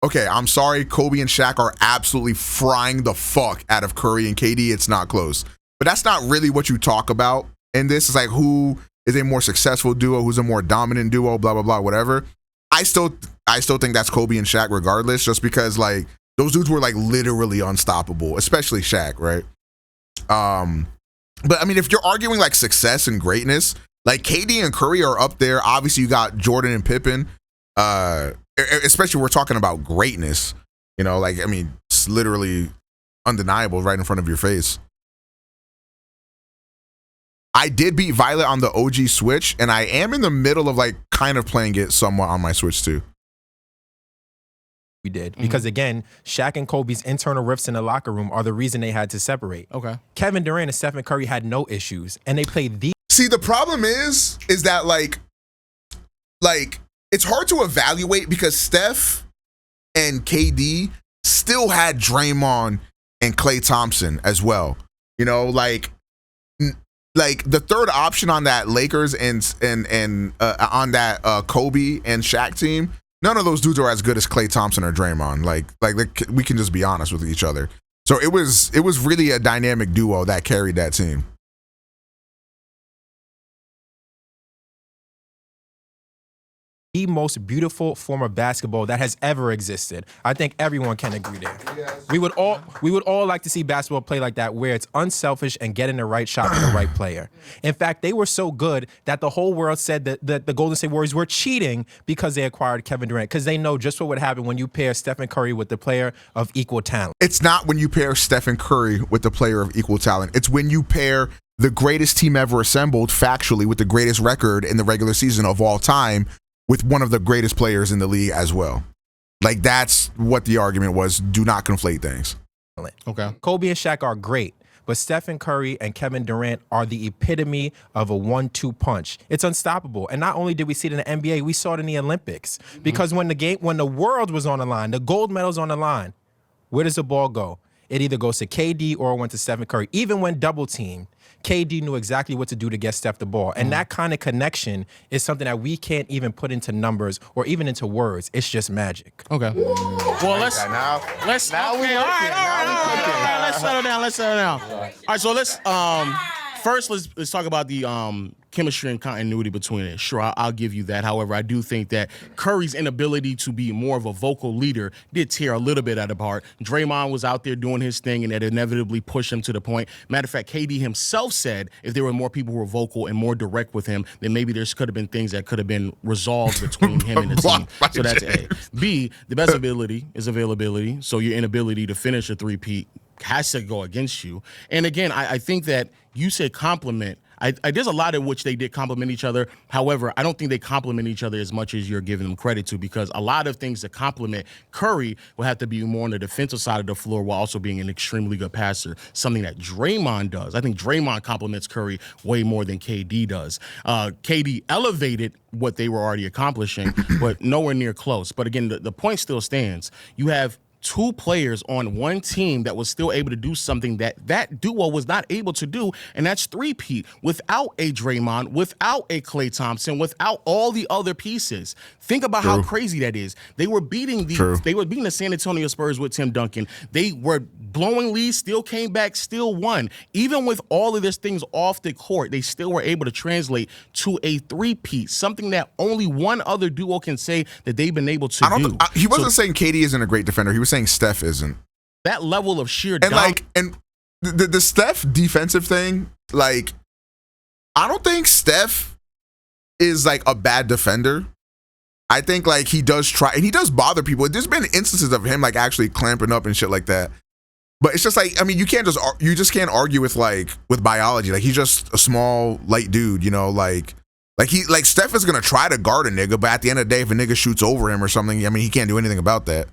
S1: Okay, I'm sorry, Kobe and Shaq are absolutely frying the fuck out of Curry and KD. It's not close. But that's not really what you talk about in this. It's like, who is a more successful duo, who's a more dominant duo, blah, blah, blah, whatever. I still think that's Kobe and Shaq regardless, just because those dudes were literally unstoppable, especially Shaq, right? But I mean, if you're arguing success and greatness, KD and Curry are up there. Obviously, you got Jordan and Pippen. Especially we're talking about greatness. It's literally undeniable right in front of your face. I did beat Violet on the OG Switch, and I am in the middle of kind of playing it somewhat on my Switch too.
S19: We did. Because again, Shaq and Kobe's internal rifts in the locker room are the reason they had to separate.
S8: Okay.
S19: Kevin Durant and Stephen Curry had no issues, and they played the.
S1: See, the problem is that it's hard to evaluate because Steph and KD still had Draymond and Klay Thompson as well. The third option on that Lakers and on that Kobe and Shaq team, none of those dudes are as good as Klay Thompson or Draymond. We can just be honest with each other. So it was really a dynamic duo that carried that team.
S19: the most beautiful form of basketball that has ever existed. I think everyone can agree there. Yes. We would all like to see basketball play like that, where it's unselfish and getting the right shot to the right player. In fact, they were so good that the whole world said that the Golden State Warriors were cheating because they acquired Kevin Durant, because they know just what would happen when you pair Stephen Curry with the player of equal talent.
S1: It's not when you pair Stephen Curry with the player of equal talent. It's when you pair the greatest team ever assembled factually with the greatest record in the regular season of all time with one of the greatest players in the league as well. Like, that's what the argument was. Do not conflate things.
S19: Okay. Kobe and Shaq are great, but Stephen Curry and Kevin Durant are the epitome of a 1-2 punch. It's unstoppable. And not only did we see it in the NBA, we saw it in the Olympics. Because when the world was on the line, the gold medal's on the line, where does the ball go? It either goes to KD or it went to Stephen Curry. Even when double teamed, KD knew exactly what to do to get Steph the ball. And that kind of connection is something that we can't even put into numbers or even into words. It's just magic.
S8: Okay. Well, let's settle down. Let's settle down. All right, so let's first let's talk about the chemistry and continuity between it. Sure, I'll give you that. However, I do think that Curry's inability to be more of a vocal leader did tear a little bit at apart. Draymond was out there doing his thing, and that inevitably pushed him to the point. Matter of fact, KD himself said if there were more people who were vocal and more direct with him, then maybe there could have been things that could have been resolved between him and the team. So that's A. B, the best ability is availability. So your inability to finish a three-peat has to go against you. And again, I think that you said compliment. There's a lot in which they did compliment each other. However, I don't think they compliment each other as much as you're giving them credit to, because a lot of things to compliment Curry will have to be more on the defensive side of the floor while also being an extremely good passer, something that Draymond does. I think Draymond compliments Curry way more than KD does. KD elevated what they were already accomplishing, but nowhere near close. But again, the point still stands. You have two players on one team that was still able to do something that duo was not able to do, and that's three-peat without a Draymond, without a Klay Thompson, without all the other pieces. Think about how crazy that is. They were beating the San Antonio Spurs with Tim Duncan. They were blowing leads, still came back, still won. Even with all of these things off the court, they still were able to translate to a three-peat, something that only one other duo can say that they've been able to do.
S1: He wasn't saying KD isn't a great defender. He was saying Steph isn't.
S8: That level of sheer
S1: and the Steph defensive thing, like, I don't think Steph is like a bad defender. I think like he does try, and he does bother people. There's been instances of him like actually clamping up and shit like that. But it's just like, I mean, you just can't argue with biology. Like, he's just a small, light dude, you know, like Steph is gonna try to guard a nigga, but at the end of the day, if a nigga shoots over him or something, I mean, he can't do anything about that.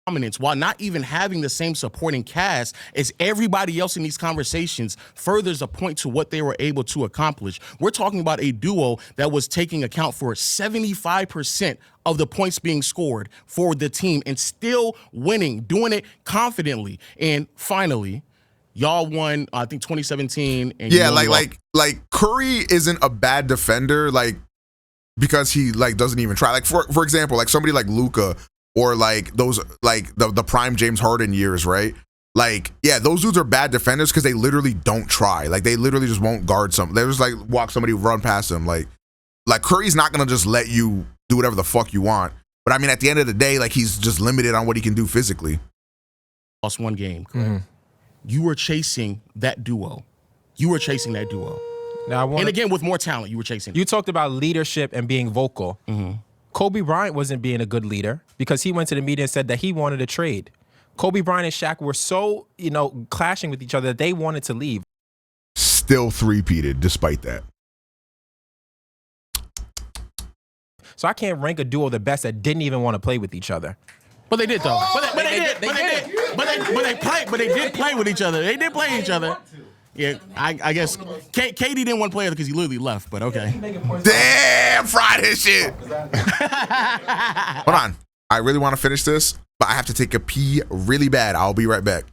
S8: Dominance, while not even having the same supporting cast as everybody else in these conversations, furthers a point to what they were able to accomplish. We're talking about a duo that was taking account for 75% of the points being scored for the team and still winning, doing it confidently. And finally, y'all won, I think 2017. And
S1: yeah, like Curry isn't a bad defender, like, because he like doesn't even try. Like for example, like somebody like Luka, or like those, like the prime James Harden years, right? Like, yeah, those dudes are bad defenders because they literally don't try. Like, they literally just won't guard something. They just like walk somebody, run past them. Like Curry's not gonna just let you do whatever the fuck you want. But I mean, at the end of the day, like, he's just limited on what he can do physically.
S8: Lost one game. You were chasing that duo. Now, and again, with more talent, you were chasing.
S19: You talked about leadership and being vocal. Kobe Bryant wasn't being a good leader because he went to the media and said that he wanted a trade. Kobe Bryant and Shaq were so, clashing with each other that they wanted to leave.
S1: Still three-peated despite that.
S19: So I can't rank a duo the best that didn't even want to play with each other.
S8: But they did though. But they did play with each other. They did play each other. Yeah, I guess KD didn't want to play because he literally left, but okay.
S1: Damn, fried his shit. Hold on. I really want to finish this, but I have to take a pee really bad. I'll be right back.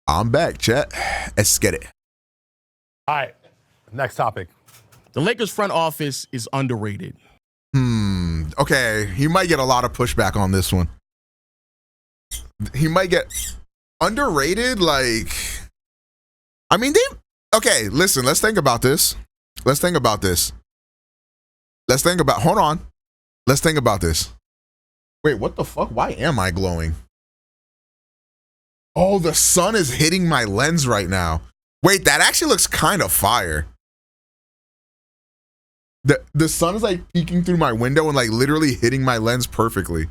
S1: I'm back, chat. Let's get it.
S14: All right, next topic.
S8: The Lakers front office is underrated.
S1: Okay, he might get a lot of pushback on this one. He might get underrated, like, I mean, okay, listen, let's think about this. Let's think about this. Let's think about this. Wait, what the fuck? Why am I glowing? Oh, the sun is hitting my lens right now. Wait, that actually looks kind of fire. The sun is like peeking through my window and like literally hitting my lens perfectly.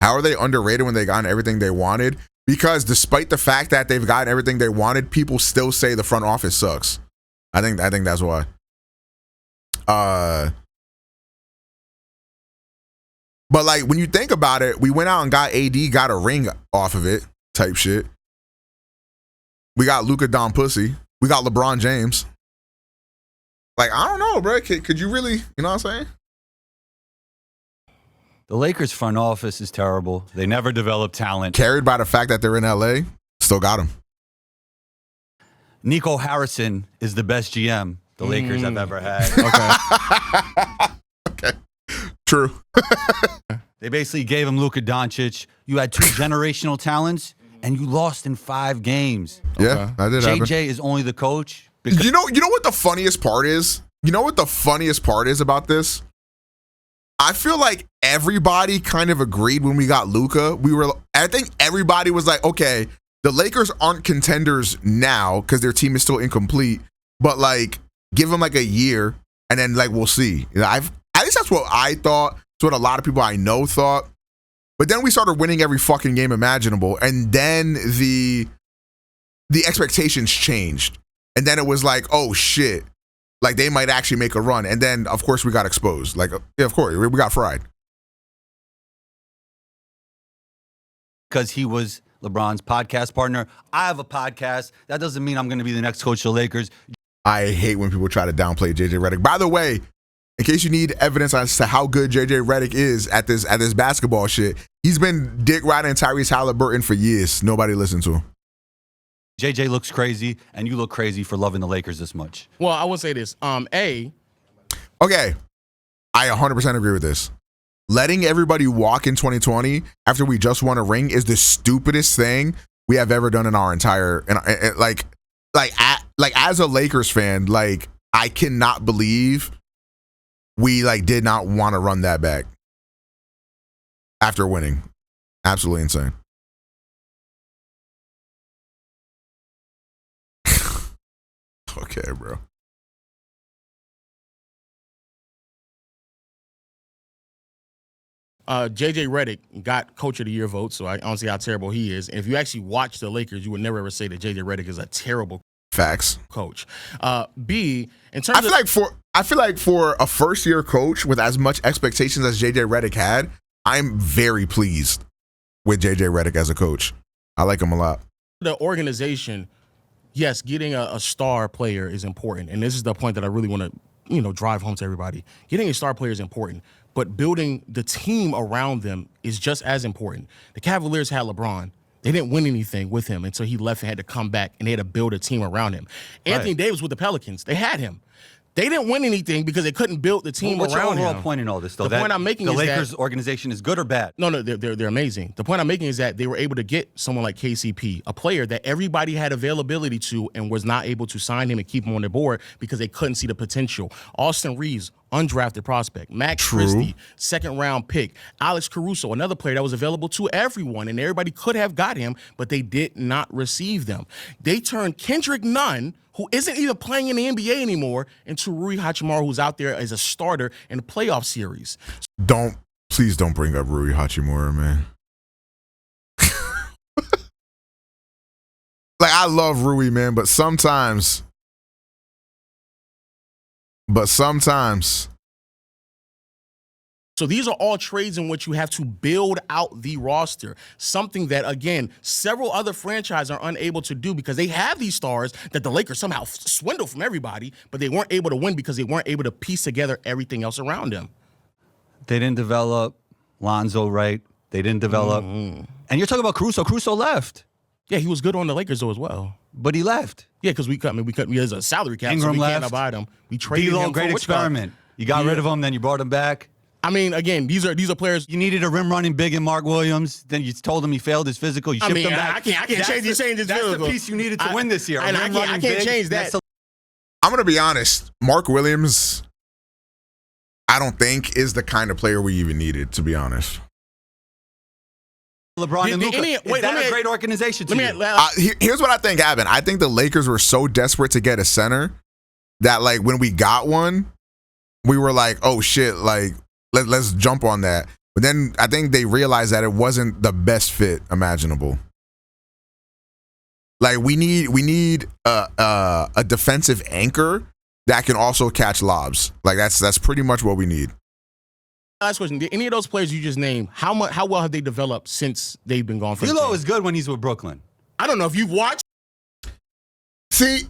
S1: How are they underrated when they gotten everything they wanted? Because despite the fact that they've gotten everything they wanted, people still say the front office sucks. I think that's why. But like when you think about it, we went out and got AD, got a ring off of it, type shit. We got Luka Don Pussy. We got LeBron James. Like, I don't know, bro. Could you really, you know what I'm saying?
S9: The Lakers front office is terrible. They never develop talent.
S1: Carried by the fact that they're in LA, still got him.
S9: Nico Harrison is the best GM the Lakers have ever had.
S1: Okay. True.
S9: They basically gave him Luka Doncic. You had 2 generational talents, and you lost in 5 games.
S1: Yeah, that did happen.
S9: JJ is only the coach.
S1: You know what the funniest part is? You know what the funniest part is about this? I feel like everybody kind of agreed when we got Luka. I think everybody was like, okay, the Lakers aren't contenders now because their team is still incomplete, but like give them like a year and then like we'll see. At least that's what I thought. It's what a lot of people I know thought. But then we started winning every fucking game imaginable, and then the expectations changed. And then it was like, oh shit, like they might actually make a run. And then of course we got exposed. Like, yeah, of course, we got fried.
S9: Because he was LeBron's podcast partner. I have a podcast. That doesn't mean I'm going to be the next coach of the Lakers.
S1: I hate when people try to downplay JJ Redick. By the way, in case you need evidence as to how good JJ Redick is at this basketball shit, he's been dick riding Tyrese Halliburton for years. Nobody listened to him.
S9: JJ looks crazy, and you look crazy for loving the Lakers this much.
S8: Well, I would say this. Okay,
S1: I 100% agree with this. Letting everybody walk in 2020 after we just won a ring is the stupidest thing we have ever done in our entire like as a Lakers fan, like I cannot believe we like did not want to run that back after winning. Absolutely insane. Okay, bro.
S8: JJ Redick got Coach of the Year vote, so I don't see how terrible he is. And if you actually watch the Lakers, you would never ever say that JJ Redick is a terrible coach. B, in terms
S1: I feel like for a first year coach with as much expectations as JJ Redick had, I'm very pleased with JJ Redick as a coach. I like him a lot.
S8: The organization, yes, getting a star player is important, and this is the point that I really want to drive home to everybody. Getting a star player is important, but building the team around them is just as important. The Cavaliers had LeBron. They didn't win anything with him until he left and had to come back, and they had to build a team around him. Right. Anthony Davis with the Pelicans, they had him. They didn't win anything because they couldn't build the team around him.
S9: What's your overall point in all this, though?
S8: The point I'm making is
S9: the Lakers organization is good or bad?
S8: No, they're amazing. The point I'm making is that they were able to get someone like KCP, a player that everybody had availability to and was not able to sign him and keep him on the board because they couldn't see the potential. Austin Reeves, undrafted prospect. Max Christie, second-round pick. Alex Caruso, another player that was available to everyone, and everybody could have got him, but they did not receive them. They turned Kendrick Nunn, who isn't even playing in the NBA anymore, into Rui Hachimura, who's out there as a starter in the playoff series.
S1: Please don't bring up Rui Hachimura, man. Like, I love Rui, man, but sometimes.
S8: So these are all trades in which you have to build out the roster, something that, again, several other franchises are unable to do because they have these stars that the Lakers somehow swindle from everybody, but they weren't able to win because they weren't able to piece together everything else around them.
S9: They didn't develop Lonzo right. They didn't develop. And you're talking about Caruso. Caruso left.
S8: Yeah, he was good on the Lakers though as well.
S9: But he left.
S8: Yeah, because we cut as a salary cap,
S9: Ingram
S8: so we
S9: left.
S8: can't buy him. We traded
S9: D'Lo,
S8: him.
S9: great
S8: for
S9: experiment. You got rid of him, then you brought him back.
S8: I mean, again, these are players.
S9: You needed a rim running big in Mark Williams. Then you told him he failed his physical. You shipped him back.
S8: I can't change his physical.
S9: That's the piece you needed to win this year.
S8: And I can't change that.
S1: I'm gonna be honest. Mark Williams, I don't think is the kind of player we even needed. To be honest.
S9: LeBron and Luka. Is that a great organization to you?
S1: Here's what I think happened. I think the Lakers were so desperate to get a center that, like, when we got one, we were like, oh shit, like let's jump on that. But then I think they realized that it wasn't the best fit imaginable. Like we need a defensive anchor that can also catch lobs. Like that's pretty much what we need.
S8: Last question: did any of those players you just named, how well have they developed since they've been gone?
S9: D'Lo is good when he's with Brooklyn.
S8: I don't know if you've watched.
S1: See,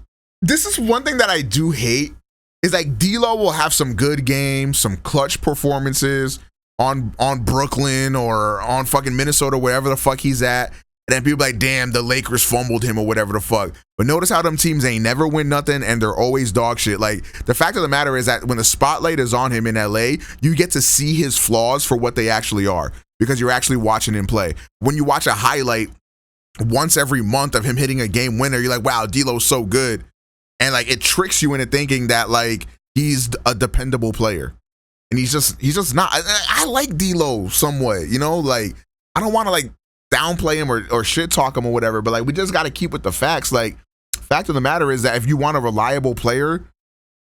S1: this is one thing that I do hate is like D'Lo will have some good games, some clutch performances on Brooklyn or on fucking Minnesota, wherever the fuck he's at. And then people like, damn, the Lakers fumbled him or whatever the fuck. But notice how them teams ain't never win nothing and they're always dog shit. Like, the fact of the matter is that when the spotlight is on him in LA, you get to see his flaws for what they actually are because you're actually watching him play. When you watch a highlight once every month of him hitting a game winner, you're like, wow, D'Lo's so good. And like, it tricks you into thinking that like he's a dependable player. And he's just not. I like D'Lo somewhat, you know, like I don't want to like downplay him or shit talk him or whatever, but like we just got to keep with the facts. Like, fact of the matter is that if you want a reliable player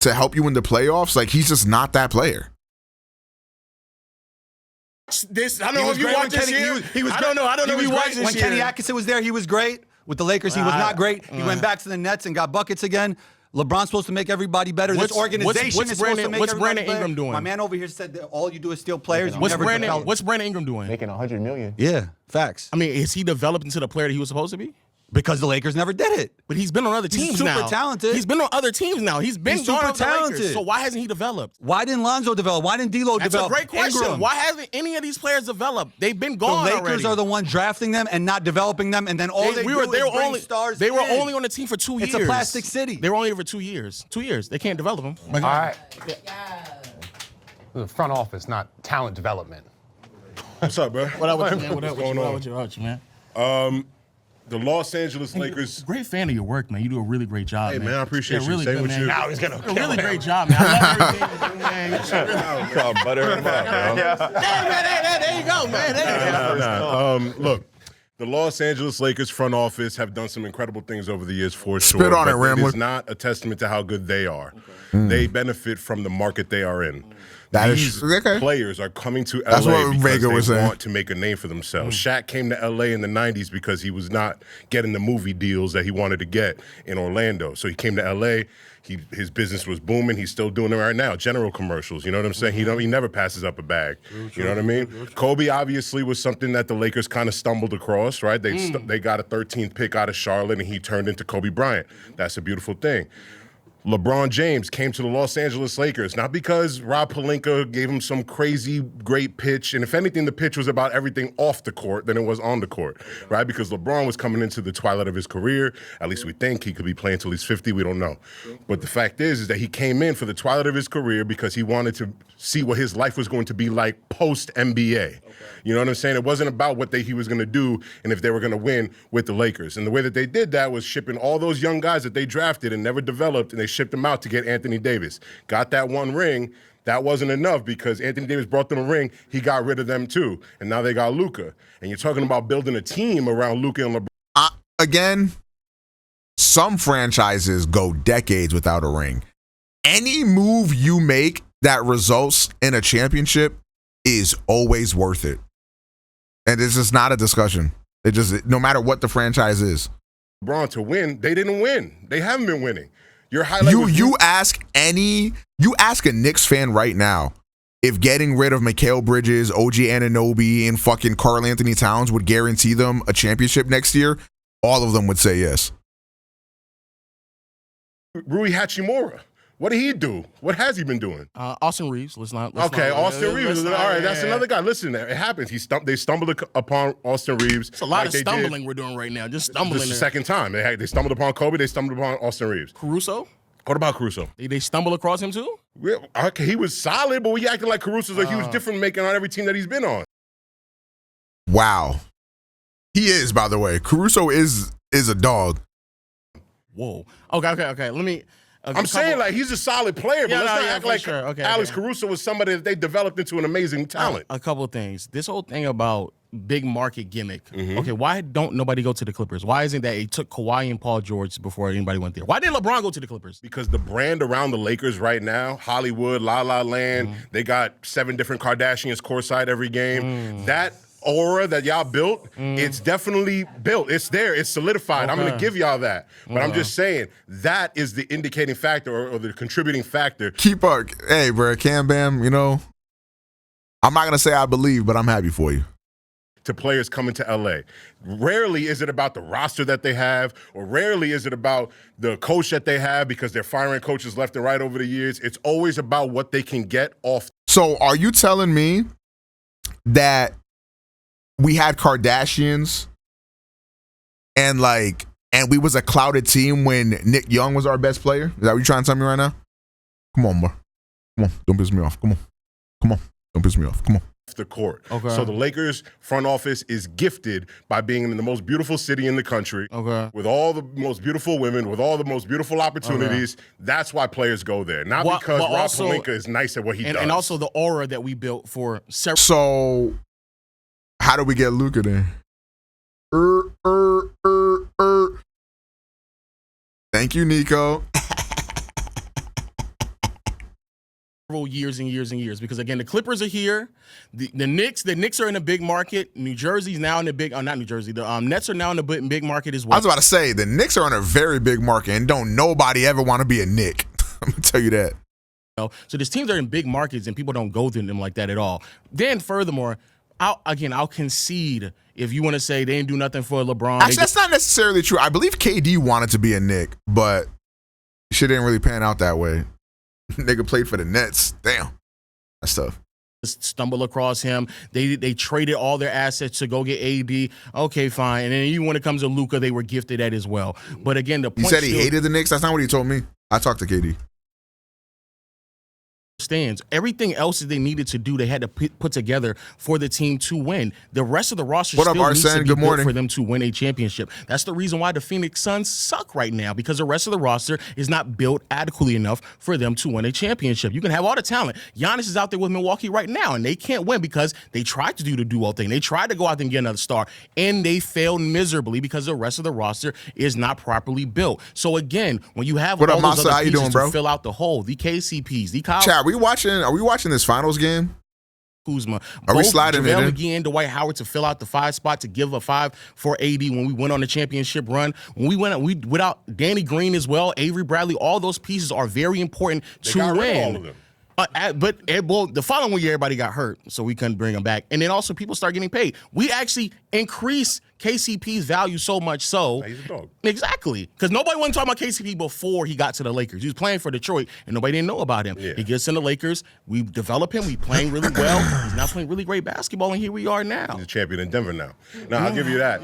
S1: to help you in the playoffs, like he's just not that player.
S8: This I don't know if you watched this year.
S9: He was
S8: I don't know. I don't know if you watched this
S9: when
S8: year.
S9: Kenny Atkinson was there, he was great. With the Lakers, he was not great. He went back to the Nets and got buckets again. LeBron's supposed to make everybody better. This organization is supposed to make
S8: what's
S9: everybody
S8: Brandon Ingram
S9: better.
S8: doing?
S9: My man over here said that all you do is steal players.
S8: What's Brandon Ingram doing?
S15: Making $100 million.
S9: Yeah, facts.
S8: I mean, is he developed into the player that he was supposed to be?
S9: Because the Lakers never did it.
S8: But he's been on other teams
S9: super
S8: now.
S9: talented.
S8: He's been on other teams now. He's been
S9: He's
S8: gone
S9: super
S8: off the Lakers.
S9: talented.
S8: So why hasn't he developed?
S9: Why didn't Lonzo develop? Why didn't D'Lo develop?
S8: That's a great question.
S9: Ingram.
S8: Why hasn't any of these players developed? They've been gone
S9: The Lakers
S8: already.
S9: are the one drafting them and not developing them, and then they were only stars.
S8: They were only on the team for 2 years.
S9: It's a plastic city.
S8: They were only here for 2 years. 2 years. They can't develop them.
S20: All right. The front office, not talent development.
S18: What's up, bro?
S8: What up with you, man?
S18: What's going on?
S8: What you, man?
S18: The Los Angeles Lakers.
S8: Great fan of your work, man. You do a really great job,
S18: Hey,
S8: man.
S18: man, I appreciate you.
S8: Really
S18: Same
S8: good,
S18: with
S8: man.
S18: you.
S20: Now he's gonna
S8: A really great job, man. I love everything you do, man.
S7: Call butter him up, bro.
S8: There you go, man. There you go.
S18: Look, the Los Angeles Lakers front office have done some incredible things over the years for sure.
S1: Spit on it,
S18: but
S1: Rambler.
S18: It's not a testament to how good they are. They benefit from the market they are in. These players are coming to LA because they want to make a name for themselves. Shaq came to LA in the 90s because he was not getting the movie deals that he wanted to get in Orlando. So he came to LA. His business was booming. He's still doing it right now. General commercials, you know what I'm saying? He never passes up a bag. You know what I mean? Kobe obviously was something that the Lakers kind of stumbled across, right? They got a 13th pick out of Charlotte, and he turned into Kobe Bryant. That's a beautiful thing. LeBron James came to the Los Angeles Lakers, not because Rob Pelinka gave him some crazy great pitch, and if anything, the pitch was about everything off the court than it was on the court, right? Because LeBron was coming into the twilight of his career. At least we think he could be playing till he's 50. We don't know. But the fact is that he came in for the twilight of his career because he wanted to see what his life was going to be like post-NBA. You know what I'm saying? It wasn't about what he was going to do and if they were going to win with the Lakers. And the way that they did that was shipping all those young guys that they drafted and never developed, and they shipped them out to get Anthony Davis. Got that one ring. That wasn't enough because Anthony Davis brought them a ring. He got rid of them too. And now they got Luka. And you're talking about building a team around Luka and LeBron.
S1: Again, some franchises go decades without a ring. Any move you make that results in a championship is always worth it. And it's just not a discussion. It just, no matter what the franchise is.
S18: LeBron to win, they didn't win. They haven't been winning. You
S1: ask a Knicks fan right now if getting rid of Mikal Bridges, OG Anunoby, and fucking Karl Anthony Towns would guarantee them a championship next year, all of them would say yes.
S18: Rui Hachimura. What did he do? What has he been doing?
S8: Austin Reeves. Austin
S18: Reeves. All right, that's another guy. Listen, it happens. They stumbled upon Austin Reeves.
S8: It's a lot of stumbling we're doing right now. Just stumbling.
S18: This is the second time. They stumbled upon Kobe. They stumbled upon Austin Reeves.
S8: Caruso?
S18: What about Caruso?
S8: They stumble across him too?
S18: Okay, he was solid, but we acting like Caruso's a huge difference maker on every team that he's been on.
S1: Wow. He is, by the way. Caruso is a dog.
S8: Whoa. Okay. Let me.
S18: I'm saying like he's a solid player, but let's not act like Alex Caruso was somebody that they developed into an amazing talent.
S8: A couple of things. This whole thing about big market gimmick. Okay, why don't nobody go to the Clippers? Why isn't that it took Kawhi and Paul George before anybody went there? Why didn't LeBron go to the Clippers?
S18: Because the brand around the Lakers right now, Hollywood, La La Land, they got 7 different Kardashians courtside every game. That aura that y'all built, it's definitely built. It's there. It's solidified. I'm going to give y'all that. But I'm just saying that is the indicating factor or the contributing factor.
S1: Keep up. Hey, bro, Cam Bam, you know, I'm not going to say I believe, but I'm happy for you.
S18: To players coming to LA. Rarely is it about the roster that they have, or rarely is it about the coach that they have because they're firing coaches left and right over the years. It's always about what they can get off.
S1: So are you telling me that we had Kardashians and we was a clouded team when Nick Young was our best player? Is that what you're trying to tell me right now? Come on, bro. Come on. Don't piss me off. Come on. Don't piss me off. Come on.
S18: The court. So the Lakers front office is gifted by being in the most beautiful city in the country, with all the most beautiful women, with all the most beautiful opportunities. That's why players go there, not because Rob Pelinka is nice at what he does.
S8: And also the aura that we built for several.
S1: So how do we get Luka there? Thank you, Nico.
S8: Years and years and years, because again the Clippers are here, the Knicks are in a big market. New Jersey's now in the big not New Jersey, the Nets are now in the big market as well.
S1: I was about to say the Knicks are in a very big market and don't nobody ever want to be a Knick. I'm gonna tell you that.
S8: So these teams are in big markets and people don't go through them like that at all. Then furthermore, I'll concede if you want to say they didn't do nothing for LeBron.
S1: Actually, that's not necessarily true. I believe KD wanted to be a Knick, but shit didn't really pan out that way. Nigga played for the Nets. Damn. That's tough.
S8: Stumble across him. They traded all their assets to go get AD. Okay, fine. And then even when it comes to Luka, they were gifted that as well. But again, the point
S1: he said he hated the Knicks. That's not what he told me. I talked to KD.
S8: Stands. Everything else that they needed to do, they had to put together for the team to win. The rest of the roster still needs to be built for them to win a championship. That's the reason why the Phoenix Suns suck right now, because the rest of the roster is not built adequately enough for them to win a championship. You can have all the talent. Giannis is out there with Milwaukee right now, and they can't win because they tried to do the duo thing. They tried to go out there and get another star, and they failed miserably because the rest of the roster is not properly built. So again, when you have all those other pieces to fill out the hole, the KCPs, the Kyle.
S1: Are we watching this finals game?
S8: Kuzma.
S1: Are we sliding
S8: JaVale
S1: in?
S8: McGee and Dwight Howard to fill out the 5 spot to give a 5 for AD when we went on the championship run. When we without Danny Green as well, Avery Bradley, all those pieces are very important to win.
S18: Rid of all of them.
S8: But the following year, everybody got hurt, so we couldn't bring them back. And then also people start getting paid. We actually increased KCP's value so much so.
S18: He's a dog.
S8: Exactly. Because nobody wasn't talking about KCP before he got to the Lakers. He was playing for Detroit, and nobody didn't know about him. He gets in the Lakers. We develop him. We playing really well. He's now playing really great basketball, and here we are now.
S18: He's a champion in Denver now. Now, I'll give you that.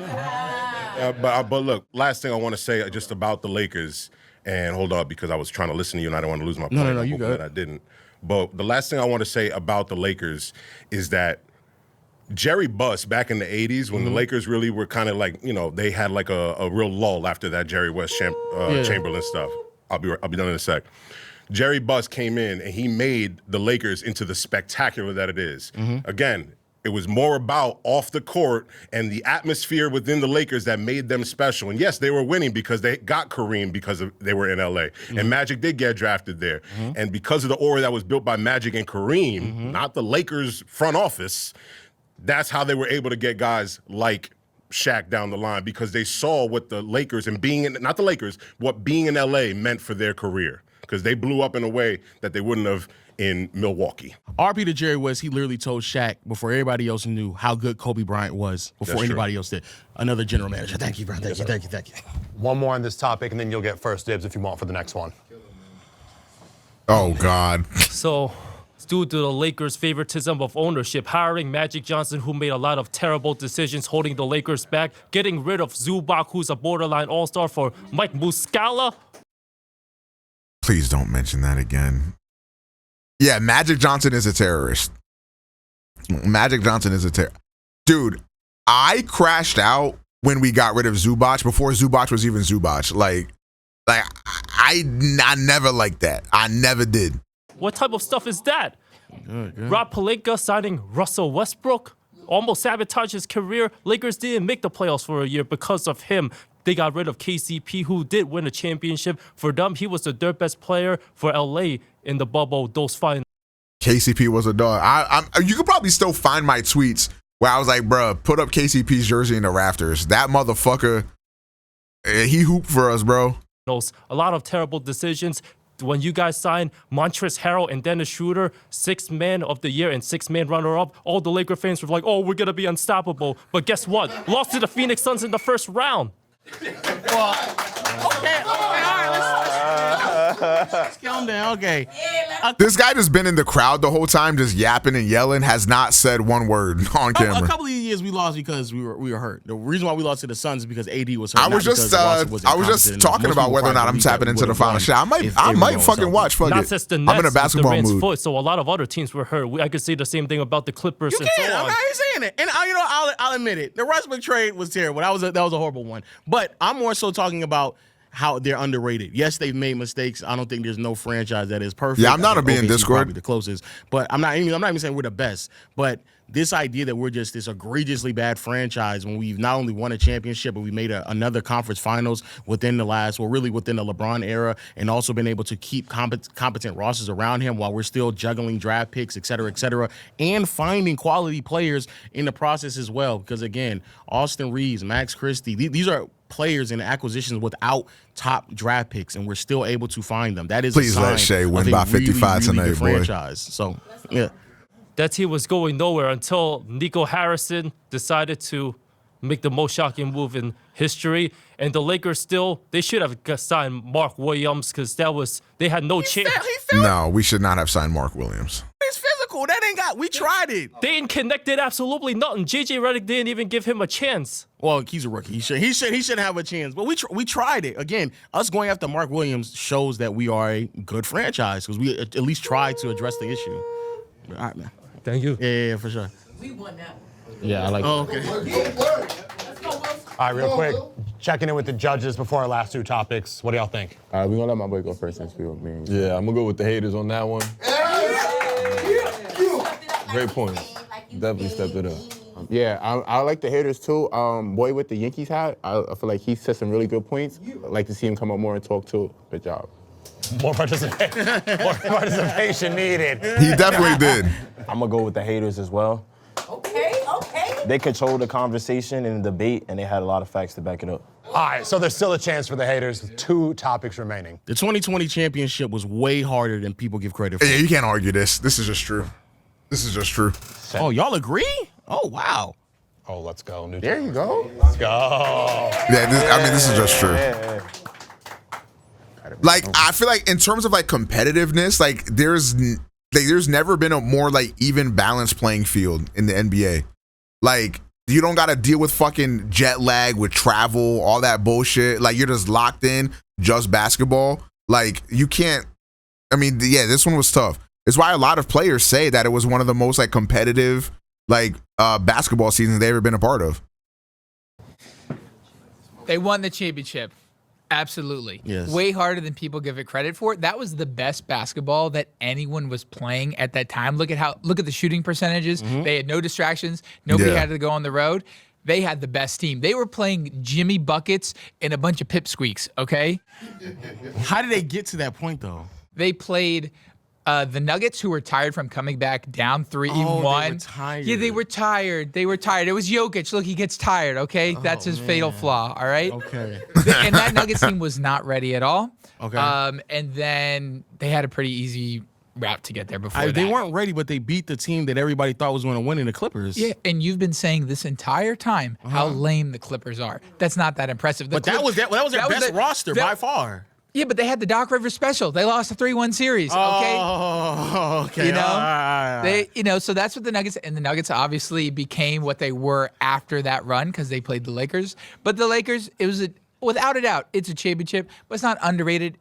S18: But look, last thing I want to say just about the Lakers, and hold up, because I was trying to listen to you, and I don't want to lose my point.
S8: No, you good.
S18: I didn't. But the last thing I want to say about the Lakers is that Jerry Buss back in the 80s when the Lakers really were kind of like, they had like a real lull after that Jerry West Chamberlain stuff. I'll be done in a sec. Jerry Buss came in and he made the Lakers into the spectacular that it is. Again, it was more about off the court and the atmosphere within the Lakers that made them special. And yes, they were winning because they got Kareem because they were in LA. And Magic did get drafted there. And because of the aura that was built by Magic and Kareem, not the Lakers front office, that's how they were able to get guys like Shaq down the line, because they saw what the Lakers and what being in LA meant for their career. Because they blew up in a way that they wouldn't have in Milwaukee.
S8: RP to Jerry West, he literally told Shaq before everybody else knew how good Kobe Bryant was, before anybody else did. Another general manager. Thank you, bro. Thank you.
S20: One more on this topic, and then you'll get first dibs if you want for the next one.
S1: Oh, God.
S13: So, it's due to the Lakers' favoritism of ownership, hiring Magic Johnson, who made a lot of terrible decisions, holding the Lakers back, getting rid of Zubac, who's a borderline all-star, for Mike Muscala.
S1: Please don't mention that again. Yeah, Magic Johnson is a terrorist. Magic Johnson is a terrorist. Dude, I crashed out when we got rid of Zubac before Zubac was even Zubac. Like I never liked that. I never did.
S13: What type of stuff is that?
S8: Good.
S13: Rob Pelinka signing Russell Westbrook almost sabotaged his career. Lakers didn't make the playoffs for a year because of him. They got rid of KCP, who did win a championship. For them, he was the third best player for LA in the bubble, those finals.
S1: KCP was a dog. You could probably still find my tweets where I was like, bruh, put up KCP's jersey in the rafters. That motherfucker, he hooped for us, bro.
S13: A lot of terrible decisions. When you guys signed Montrezl Harrell and Dennis Schroeder, 6th man of the year and 6th man runner-up, all the Laker fans were like, oh, we're going to be unstoppable. But guess what? Lost to the Phoenix Suns in the first round.
S8: Well, okay, all right, let's calm down. Okay.
S1: This guy just been in the crowd the whole time, just yapping and yelling, has not said one word on camera.
S8: A couple of years we lost because we were hurt. The reason why we lost to the Suns is because AD was hurt.
S1: I was just talking about whether or not I'm tapping into the final shit. I might fucking watch. Fuck
S13: not
S1: it.
S13: just the Nets,
S1: I'm in a basketball mood.
S13: Foot, so a lot of other teams were hurt. I could say the same thing about the Clippers.
S8: You can. I'm not saying it, and I'll admit it. The Westbrook trade was terrible. That was a horrible one. But I'm more so talking about how they're underrated. Yes, they've made mistakes. I don't think there's no franchise that is perfect.
S1: Yeah, I'm not being Discord.
S8: Probably the closest, but I'm not even saying we're the best. But this idea that we're just this egregiously bad franchise when we've not only won a championship, but we made another conference finals within the LeBron era, and also been able to keep competent rosters around him while we're still juggling draft picks, et cetera, and finding quality players in the process as well. Because again, Austin Reeves, Max Christie, these are players and acquisitions without top draft picks, and we're still able to find them. That is
S1: please
S8: a sign
S1: let Shea win
S8: of
S1: by
S8: a
S1: 55
S8: really
S1: tonight,
S8: good
S1: boy.
S8: franchise. So yeah.
S13: That team was going nowhere until Nico Harrison decided to make the most shocking move in history. And the Lakers they should have signed Mark Williams because they had no chance.
S1: No, we should not have signed Mark Williams.
S8: He's physical. We tried it.
S13: They ain't connected absolutely nothing. JJ Redick didn't even give him a chance.
S8: Well, he's a rookie. He should have a chance. But we tried it. Again, us going after Mark Williams shows that we are a good franchise because we at least tried to address the issue. All right, man.
S13: Thank you.
S8: Yeah, for sure.
S17: We won that one.
S8: Yeah, I like
S17: okay.
S20: All right, real quick, checking in with the judges before our last two topics. What do y'all think?
S15: All right, we're going to let my boy go first since we were mean.
S7: Yeah, I'm going to go with the haters on that one. Great point. Definitely stepped it up.
S15: Yeah, I like the haters too. Boy with the Yankees hat, I feel like he said some really good points. I'd like to see him come up more and talk too. Good job.
S20: More participation needed.
S1: He definitely did.
S23: I'm going to go with the haters as well.
S17: Okay.
S23: They controlled the conversation and the debate, and they had a lot of facts to back it up.
S20: All right, so there's still a chance for the haters. 2 topics remaining.
S8: The 2020 championship was way harder than people give credit for.
S1: Yeah, you can't argue this. This is just true.
S8: Oh, y'all agree? Oh, wow.
S20: Oh, let's go.
S15: There you go.
S20: Let's go.
S1: Yeah, this is just true. Like, I feel like in terms of like competitiveness, like there's never been a more like even balanced playing field in the NBA. Like, you don't got to deal with fucking jet lag with travel, all that bullshit. Like, you're just locked in, just basketball. Like, you can't. I mean, yeah, this one was tough. It's why a lot of players say that it was one of the most like competitive like basketball seasons they've ever been a part of.
S3: They won the championship. Absolutely.
S8: Yes.
S3: Way harder than people give it credit for. That was the best basketball that anyone was playing at that time. Look at the shooting percentages. Mm-hmm. They had no distractions. Nobody had to go on the road. They had the best team. They were playing Jimmy Buckets and a bunch of pipsqueaks, okay?
S8: How did they get to that point, though?
S3: They played the Nuggets, who were tired from coming back down 3-1.
S8: They were tired.
S3: Yeah, they were tired. It was Jokic. Look, he gets tired, okay? That's his fatal flaw, all right?
S8: Okay.
S3: And that Nuggets team was not ready at all.
S8: Okay.
S3: And then they had a pretty easy route to get there before that.
S8: They weren't ready, but they beat the team that everybody thought was going to win in the Clippers.
S3: Yeah, and you've been saying this entire time how lame the Clippers are. That's not that impressive.
S8: But that was their best roster by far.
S3: Yeah, but they had the Doc Rivers special. They lost a 3-1 series. Okay.
S8: Oh, okay.
S3: You know,
S8: All right.
S3: so that's what the Nuggets and the Nuggets obviously became what they were after that run because they played the Lakers. But the Lakers, without a doubt, it's a championship, but it's not underrated.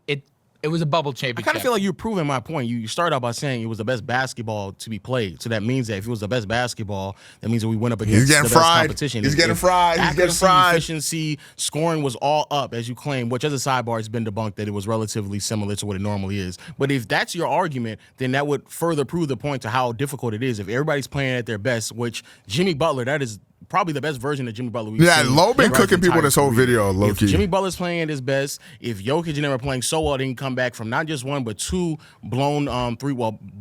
S3: It was a bubble
S8: I
S3: championship.
S8: kind of feel like you're proving my point. You started out by saying it was the best basketball to be played. So that means that if it was the best basketball, that means that we went up against the best competition.
S1: He's getting fried. He's getting fried.
S8: Efficiency, scoring was all up, as you claim, which as a sidebar has been debunked that it was relatively similar to what it normally is. But if that's your argument, then that would further prove the point to how difficult it is. If everybody's playing at their best, which Jimmy Butler, that is probably the best version of Jimmy Butler we've seen.
S1: Low been cooking people this whole video, low key.
S8: If Jimmy Butler's playing at his best, if Jokic and them are playing so well, they can come back from not just one, but two blown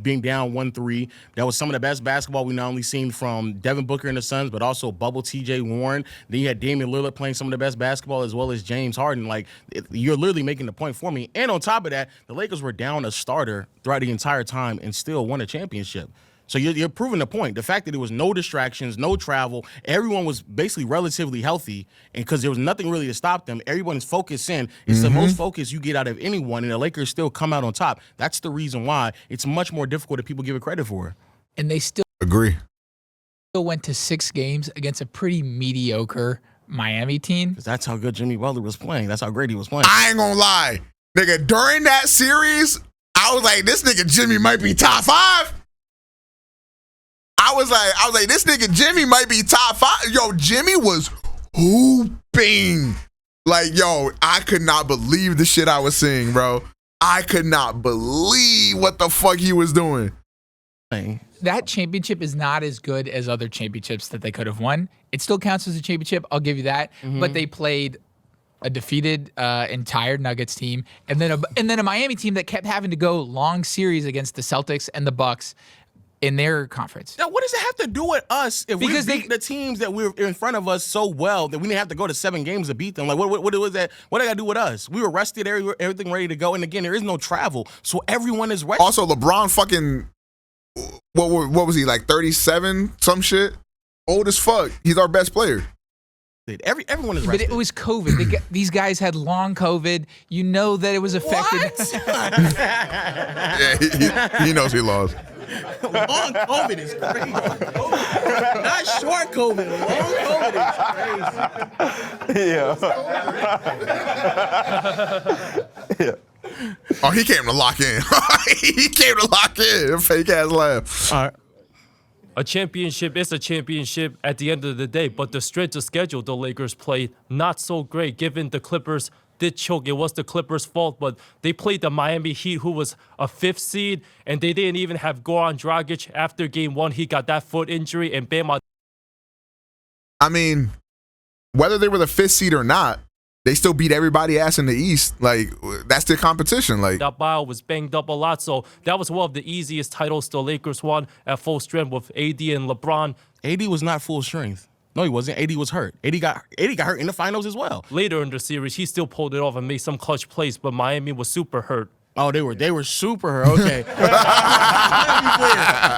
S8: being down 1-3. That was some of the best basketball we not only seen from Devin Booker and the Suns, but also Bubble TJ Warren. Then you had Damian Lillard playing some of the best basketball as well as James Harden. Like, you're literally making the point for me. And on top of that, the Lakers were down a starter throughout the entire time and still won a championship. So you're proving the point. The fact that there was no distractions, no travel, everyone was basically relatively healthy, and because there was nothing really to stop them, everyone's focused in. It's the most focus you get out of anyone, and the Lakers still come out on top. That's the reason why it's much more difficult than people give it credit for.
S3: And they still
S1: agree.
S3: Still went to 6 games against a pretty mediocre Miami team.
S8: Because that's how good Jimmy Butler was playing. That's how great he was playing.
S1: I ain't gonna lie, nigga. During that series, I was like, this nigga Jimmy might be top 5. I was like, this nigga Jimmy might be top 5. Yo, Jimmy was hooping. Like, yo, I could not believe the shit I was seeing, bro. I could not believe what the fuck he was doing.
S3: That championship is not as good as other championships that they could have won. It still counts as a championship. I'll give you that. But they played a defeated and tired Nuggets team, and then a Miami team that kept having to go long series against the Celtics and the Bucks in their conference.
S8: Now, what does it have to do with us if we beat the teams that we're in front of us so well that we didn't have to go to 7 games to beat them? Like, what was that? What did that got to do with us? We were rested, everything ready to go. And again, there is no travel, so everyone is rested.
S1: Also, LeBron fucking, what was he, like 37, some shit? Old as fuck. He's our best player.
S8: Everyone is rested.
S3: But it was COVID. These guys had long COVID. You know that it was affected.
S1: Yeah, he knows he lost.
S8: Long COVID is crazy. Not short COVID. Long COVID is crazy.
S1: Yeah. Oh, he came to lock in. He came to lock in. A fake ass laugh.
S8: All right.
S13: A championship is a championship at the end of the day, but the strength of schedule the Lakers played not so great given the Clippers did choke. It was the Clippers' fault, but they played the Miami Heat, who was a 5th seed, and they didn't even have Goran Dragic. After game 1, he got that foot injury, and Bama.
S1: I mean, whether they were the 5th seed or not, they still beat everybody ass in the East. Like, that's their competition. Like,
S13: that bio was banged up a lot, so that was one of the easiest titles the Lakers won at full strength with AD and LeBron.
S8: AD was not full strength. No, he wasn't. AD was hurt. AD got hurt in the finals as well.
S13: Later in the series, he still pulled it off and made some clutch plays, but Miami was super hurt.
S8: Oh, they were super hurt. Okay.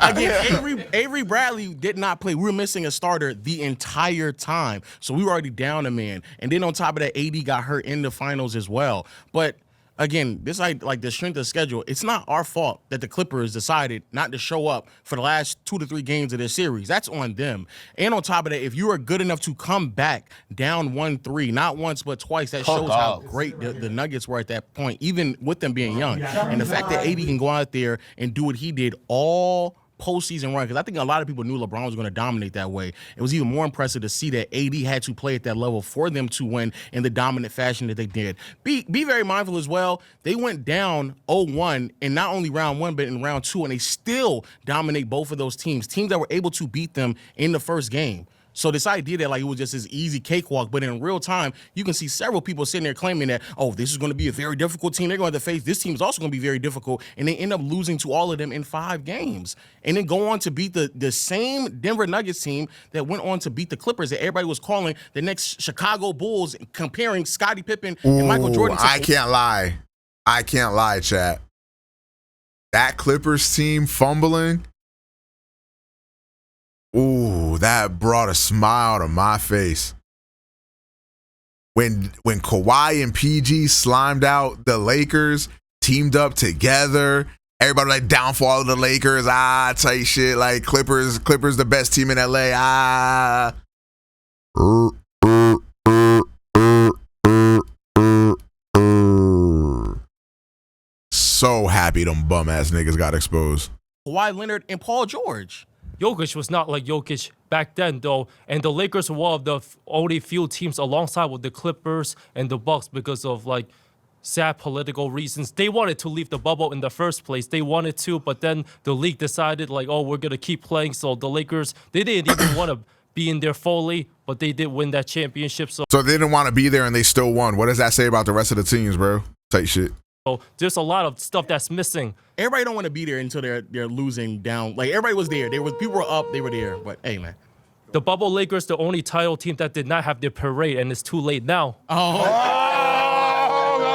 S8: Again, Avery Bradley did not play. We were missing a starter the entire time, so we were already down a man. And then on top of that, AD got hurt in the finals as well. But again, this like the strength of schedule, it's not our fault that the Clippers decided not to show up for the last 2 to 3 games of their series. That's on them. And on top of that, if you are good enough to come back down 1-3, not once but twice, that shows how great the Nuggets were at that point, even with them being young. And the fact that AD can go out there and do what he did all postseason run, because I think a lot of people knew LeBron was going to dominate that way. It was even more impressive to see that AD had to play at that level for them to win in the dominant fashion that they did. Be very mindful as well. They went down 0-1 in not only round 1, but in round 2, and they still dominate both of those teams that were able to beat them in the first game. So this idea that like it was just this easy cakewalk, but in real time, you can see several people sitting there claiming that, oh, this is going to be a very difficult team. They're going to have to face this team is also going to be very difficult, and they end up losing to all of them in 5 games, and then go on to beat the same Denver Nuggets team that went on to beat the Clippers that everybody was calling the next Chicago Bulls, comparing Scottie Pippen and Michael Jordan.
S1: I can't lie, chat. That Clippers team fumbling. Ooh, that brought a smile to my face. when Kawhi and PG slimed out the Lakers, teamed up together. Everybody like downfall of the Lakers, type shit. Like Clippers the best team in LA, So happy them bum ass niggas got exposed.
S8: Kawhi Leonard and Paul George.
S13: Jokic was not like Jokic back then, though, and the Lakers were one of the only few teams alongside with the Clippers and the Bucks because of like sad political reasons. They wanted to leave the bubble in the first place. They wanted to, but then the league decided like, oh, we're gonna keep playing. So the Lakers, they didn't even want to be in there fully, but they did win that championship. So
S1: they didn't want to be there and they still won. What does that say about the rest of the teams, bro? Tight shit.
S13: So there's a lot of stuff that's missing.
S8: Everybody don't want to be there until they're losing down. Like everybody was there. People were up, they were there. But hey, man.
S13: The bubble Lakers, the only title team that did not have their parade, and it's too late now.
S8: No,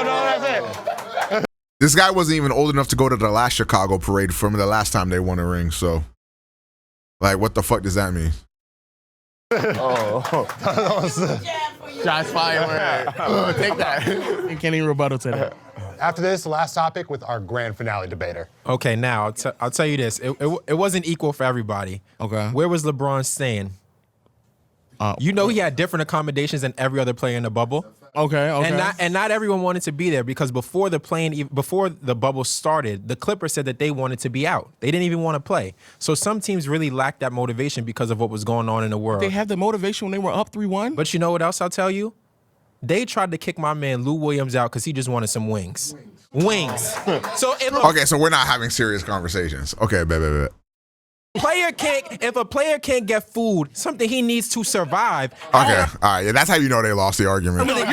S8: that's it.
S1: This guy wasn't even old enough to go to the last Chicago parade from the last time they won a ring. So, like, what the fuck does that mean?
S8: Shots fired. Take that. You can't even rebuttal to that.
S20: After this, the last topic with our grand finale debater.
S19: Okay, now I'll tell you this. It wasn't equal for everybody.
S8: Okay.
S19: Where was LeBron staying? You know he had different accommodations than every other player in the bubble.
S8: Okay.
S19: And not everyone wanted to be there because before the bubble started, the Clippers said that they wanted to be out. They didn't even want to play. So some teams really lacked that motivation because of what was going on in the world.
S8: They had the motivation when they were up 3-1.
S19: But you know what else I'll tell you? They tried to kick my man Lou Williams out because he just wanted some wings. So
S1: so we're not having serious conversations. Okay, bet.
S19: If a player can't get food, something he needs to survive.
S1: Okay, all right. Yeah, that's how you know they lost the argument.
S8: This is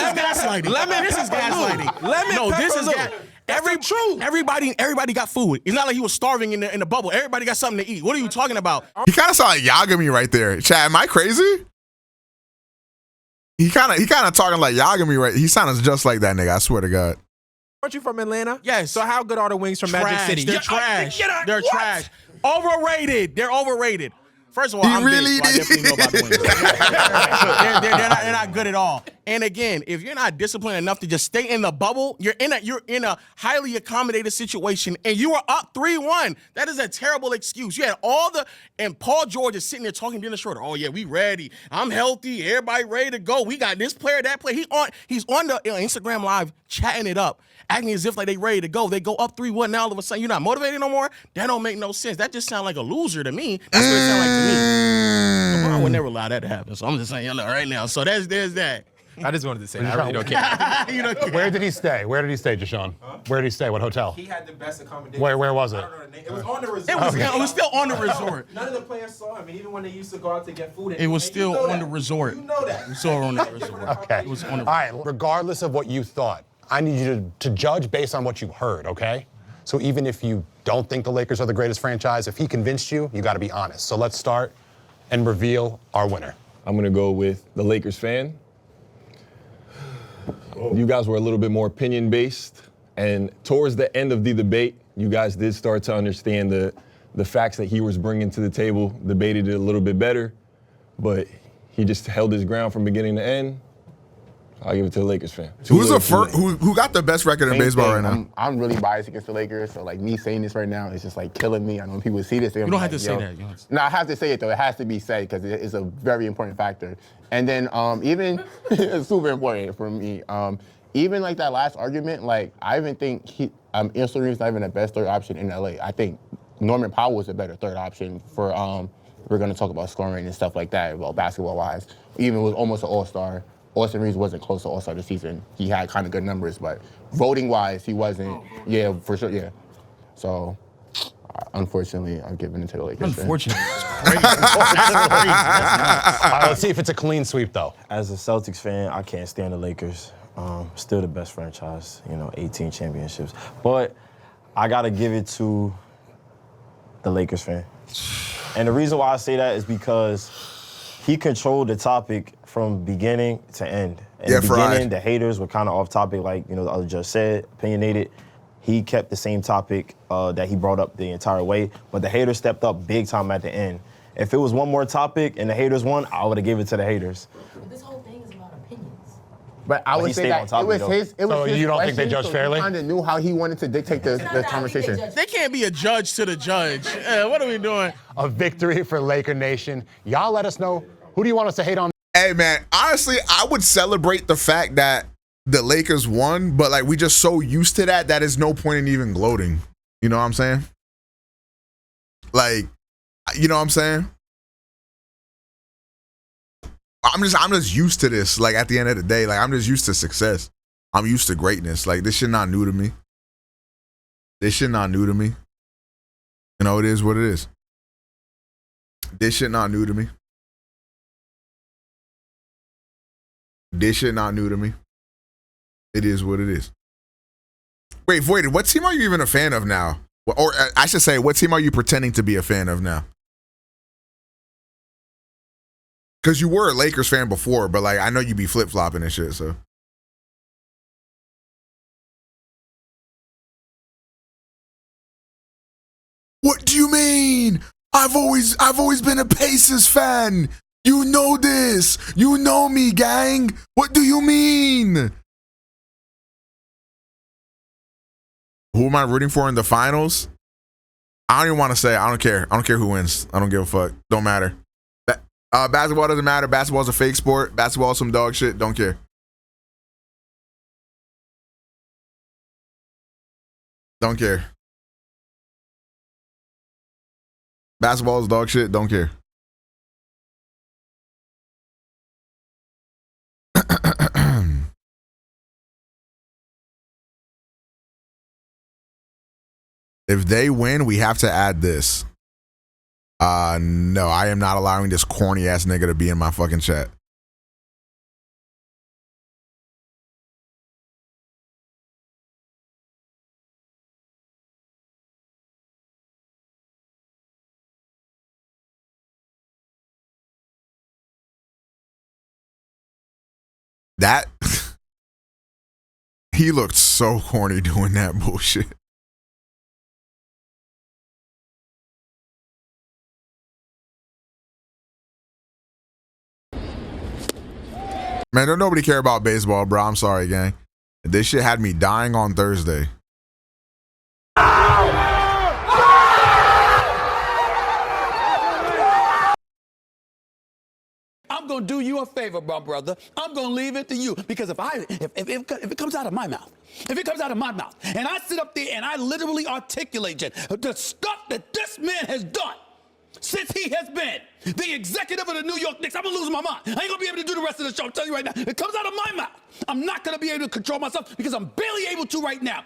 S8: gaslighting. This is gaslighting. Everybody got food. It's not like he was starving in the bubble. Everybody got something to eat. What are you talking about?
S1: He kind of sounded like Yagami right there. Chad, am I crazy? He kind of talking like Yagami right. He sounds just like that nigga. I swear to God.
S19: Aren't you from Atlanta?
S8: Yes.
S19: So how good are the wings from Magic City?
S8: They're trash. They're trash. Overrated. They're overrated. First of all, I'm
S1: really
S8: big, so I definitely know about the wings. they're not good at all. And again, if you're not disciplined enough to just stay in the bubble, you're in a highly accommodated situation, and you are up 3-1. That is a terrible excuse. You had and Paul George is sitting there talking to Dennis Schroeder. Oh yeah, we ready. I'm healthy. Everybody ready to go. We got this player, that player. He's on the Instagram Live chatting it up, acting as if like they ready to go. They go up 3-1. Now all of a sudden you're not motivated no more. That don't make no sense. That just sounds like a loser to me. That's what it sounds like to me. LeBron would never allow that to happen. So I'm just saying right now. So there's that.
S19: I just wanted to say that. I really don't care.
S8: You don't care.
S20: Where did he stay, Jashawn? Where did he stay? What hotel?
S19: He had the best accommodation.
S20: Where was it?
S19: I don't know the name. It was on the resort.
S8: It was still on the resort.
S19: None of the players saw him, and even when they used to go out to get food,
S8: it was still on the resort.
S19: You know that.
S8: We saw it on that resort.
S20: Okay.
S8: It was on the
S20: All right. Regardless of what you thought, I need you to judge based on what you heard. Okay. So even if you don't think the Lakers are the greatest franchise, if he convinced you, you got to be honest. So let's start and reveal our winner.
S7: I'm going to go with the Lakers fan. You guys were a little bit more opinion-based, and towards the end of the debate, you guys did start to understand the facts that he was bringing to the table, debated it a little bit better, but he just held his ground from beginning to end. I'll give it to the Lakers fan.
S1: Who got the best record in baseball right now?
S15: I'm really biased against the Lakers, so like me saying this right now is just like killing me. I know when people see this,
S8: you don't have to say that.
S15: No, I have to say it though. It has to be said because it's a very important factor. And then even it's super important for me. Even like that last argument, like I even think Instagram's not even the best third option in LA. I think Norman Powell was a better third option for. We're gonna talk about scoring and stuff like that. Well, basketball wise, even was almost an all-star. Austin Reeves wasn't close to all-star this season. He had kind of good numbers, but voting-wise, he wasn't. Yeah, for sure, yeah. So, unfortunately, I'm giving it to the Lakers.
S8: Unfortunately, it's crazy. That's crazy.
S20: Let's see if it's a clean sweep, though.
S23: As a Celtics fan, I can't stand the Lakers. Still the best franchise, 18 championships. But I got to give it to the Lakers fan. And the reason why I say that is because he controlled the topic from beginning to end. In the beginning, the haters were kind of off topic, like the other judge said, opinionated. He kept the same topic that he brought up the entire way, but the haters stepped up big time at the end. If it was one more topic and the haters won, I would have given it to the haters.
S17: This whole thing is about opinion.
S15: But I would say that it was his. It was
S14: So
S15: his
S14: you don't think they
S15: question,
S14: judge
S15: so
S14: fairly?
S15: He kind of knew how he wanted to dictate the conversation.
S8: They can't be a judge to the judge. What are we doing?
S14: A victory for Laker Nation. Y'all let us know, who do you want us to hate on?
S1: Hey, man, honestly, I would celebrate the fact that the Lakers won, but like we just so used to that there's no point in even gloating. You know what I'm saying? Like, you know what I'm saying? I'm just used to this. Like at the end of the day, like I'm just used to success. I'm used to greatness. Like this shit not new to me. This shit not new to me. You know, it is what it is. This shit not new to me. This shit not new to me. It is what it is. Wait, Voided, what team are you even a fan of now? Or I should say, what team are you pretending to be a fan of now? Because you were a Lakers fan before, but like I know you be flip-flopping and shit, so. What do you mean? I've always been a Pacers fan. You know this. You know me, gang. What do you mean? Who am I rooting for in the finals? I don't even want to say. I don't care. I don't care who wins. I don't give a fuck. Don't matter. Basketball doesn't matter. Basketball's a fake sport. Basketball's some dog shit. Don't care. Don't care. Basketball's dog shit. Don't care. If they win, we have to add this. No, I am not allowing this corny ass nigga to be in my fucking chat. That he looked so corny doing that bullshit. Man, don't nobody care about baseball, bro. I'm sorry, gang. This shit had me dying on Thursday.
S2: I'm gonna do you a favor, my brother. I'm gonna leave it to you because if it comes out of my mouth, and I sit up there and I literally articulate the stuff that this man has done since he has been the executive of the New York Knicks, I'm gonna lose my mind. I ain't gonna be able to do the rest of the show. I'm telling you right now, it comes out of my mouth. I'm not gonna be able to control myself because I'm barely able to right now.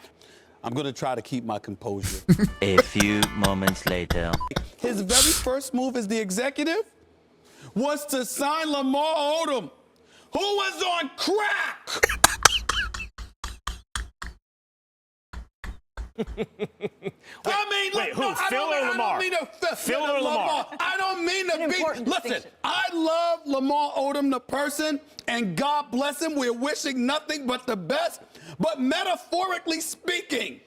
S2: I'm gonna try to keep my composure.
S21: A few moments later.
S2: His very first move as the executive was to sign Lamar Odom, who was on crack.
S21: Phil or Lamar?
S2: Phil or Lamar? I don't mean to be. Listen, I love Lamar Odom, the person, and God bless him. We're wishing nothing but the best. But metaphorically speaking,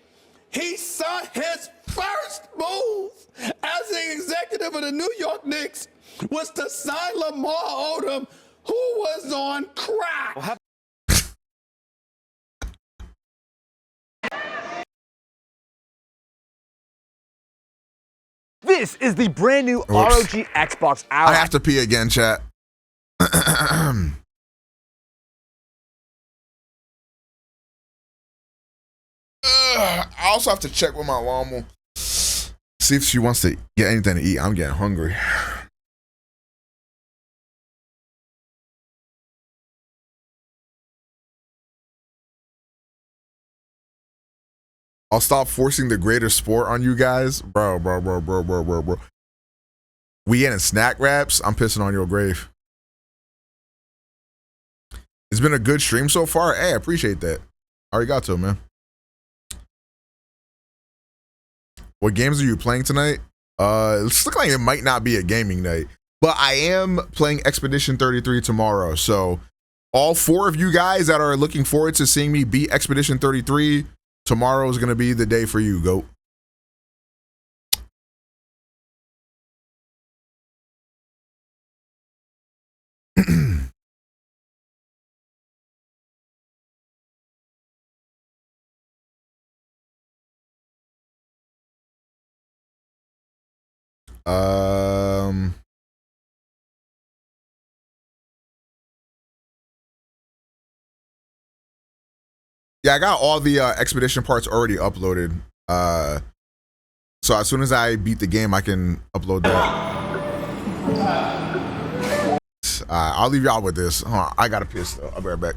S2: he saw his first move as the executive of the New York Knicks was to sign Lamar Odom, who was on crack.
S4: This is the brand new ROG Xbox Ally.
S1: I have to pee again, chat. I also have to check with my mom. See if she wants to get anything to eat. I'm getting hungry. I'll stop forcing the greater sport on you guys. Bro. We getting snack wraps? I'm pissing on your grave. It's been a good stream so far. Hey, I appreciate that. Arigato, man. What games are you playing tonight? It's looking like it might not be a gaming night, but I am playing Expedition 33 tomorrow. So all 4 of you guys that are looking forward to seeing me beat Expedition 33, tomorrow is going to be the day for you, GOAT. Yeah, I got all the expedition parts already uploaded. So as soon as I beat the game, I can upload that. I'll leave y'all with this. Hold on, I gotta piss though. I'll be right back.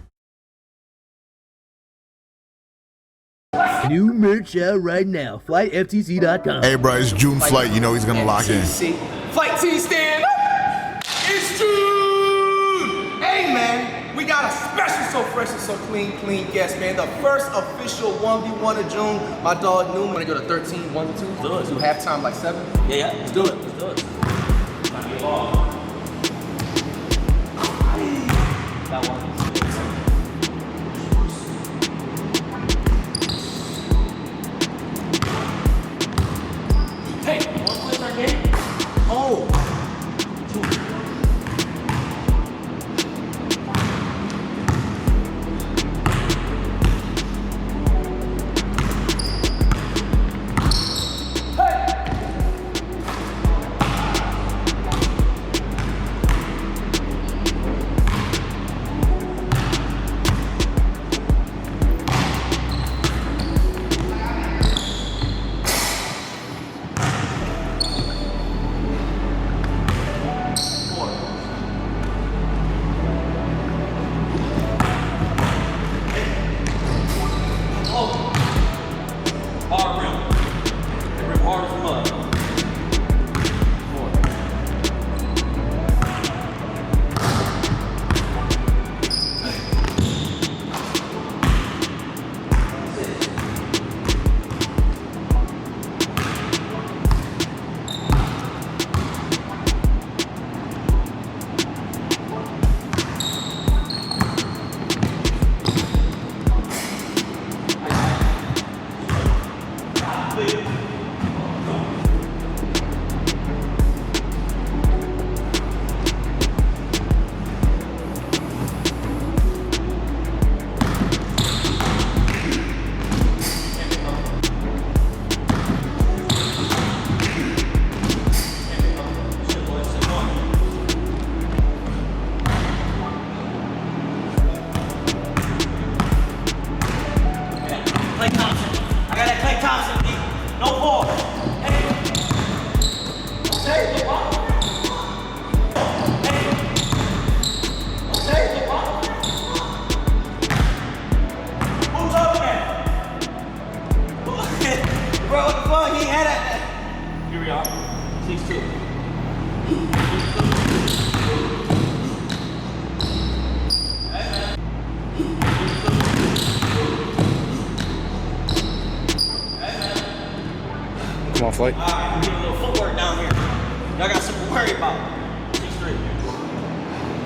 S5: New merch out right now. FlightFTC.com.
S1: Hey, bro, it's June flight. You know he's gonna lock in.
S10: Flight T stand up. It's June. Hey, man, we got a special So Fresh and So Clean guest, man. The first official 1v1 of June. My dog Newman. Want to go to 13, 1 to 2? Do it. Do halftime like 7? Yeah. Let's do it. Let's do it. That one. Hey, you want to play our game? Oh.
S22: Come on, Flight.
S10: All right, we're getting a little footwork down here. Y'all got something to worry about. 6'3".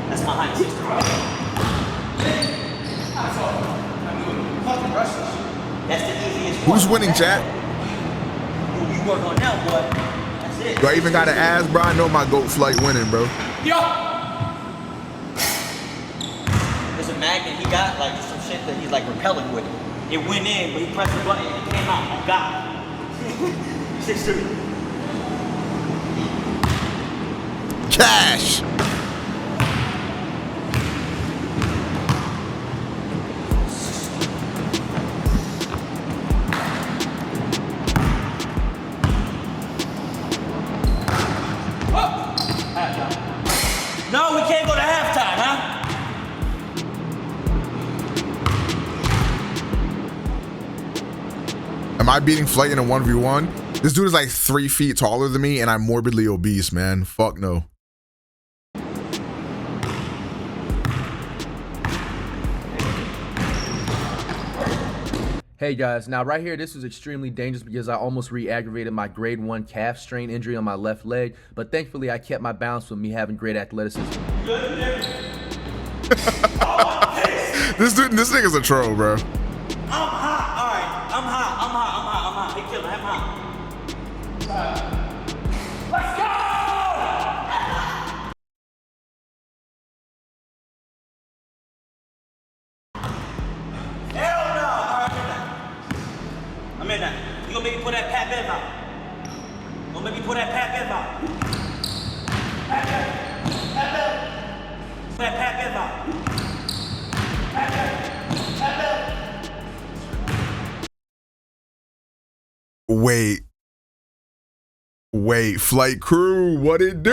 S10: That's my height, 6'3". That's the easiest one.
S1: Who's winning, chat?
S10: You work on that, boy. That's it.
S1: Do I even gotta ask, bro? I know my GOAT flight winning, bro.
S10: Yo! There's a magnet he got, like some shit that he's like repelling with. It went in, but he pressed the button and it came out. Oh, God. 6'3".
S1: Cash.
S10: No, we can't go to halftime, huh?
S1: Am I beating Flight in a 1v1? This dude is like 3 feet taller than me and I'm morbidly obese, man. Fuck no.
S24: Hey guys, now right here, this was extremely dangerous because I almost re-aggravated my grade 1 calf strain injury on my left leg, but thankfully I kept my balance with me having great athleticism.
S1: This nigga's a troll, bro.
S10: I'm hot, all right. I'm hot. Hey, killer, I'm hot. Let's go! Hell no! All right, I'm in that. You gonna make me put that Pat Bev out? Don't
S6: Let me pull that Pat Bev out. Pat Bev. Pat Bev. Pull that Pat Bev out. Pat Bev. Pat Bev.
S1: Wait, flight crew, what it do?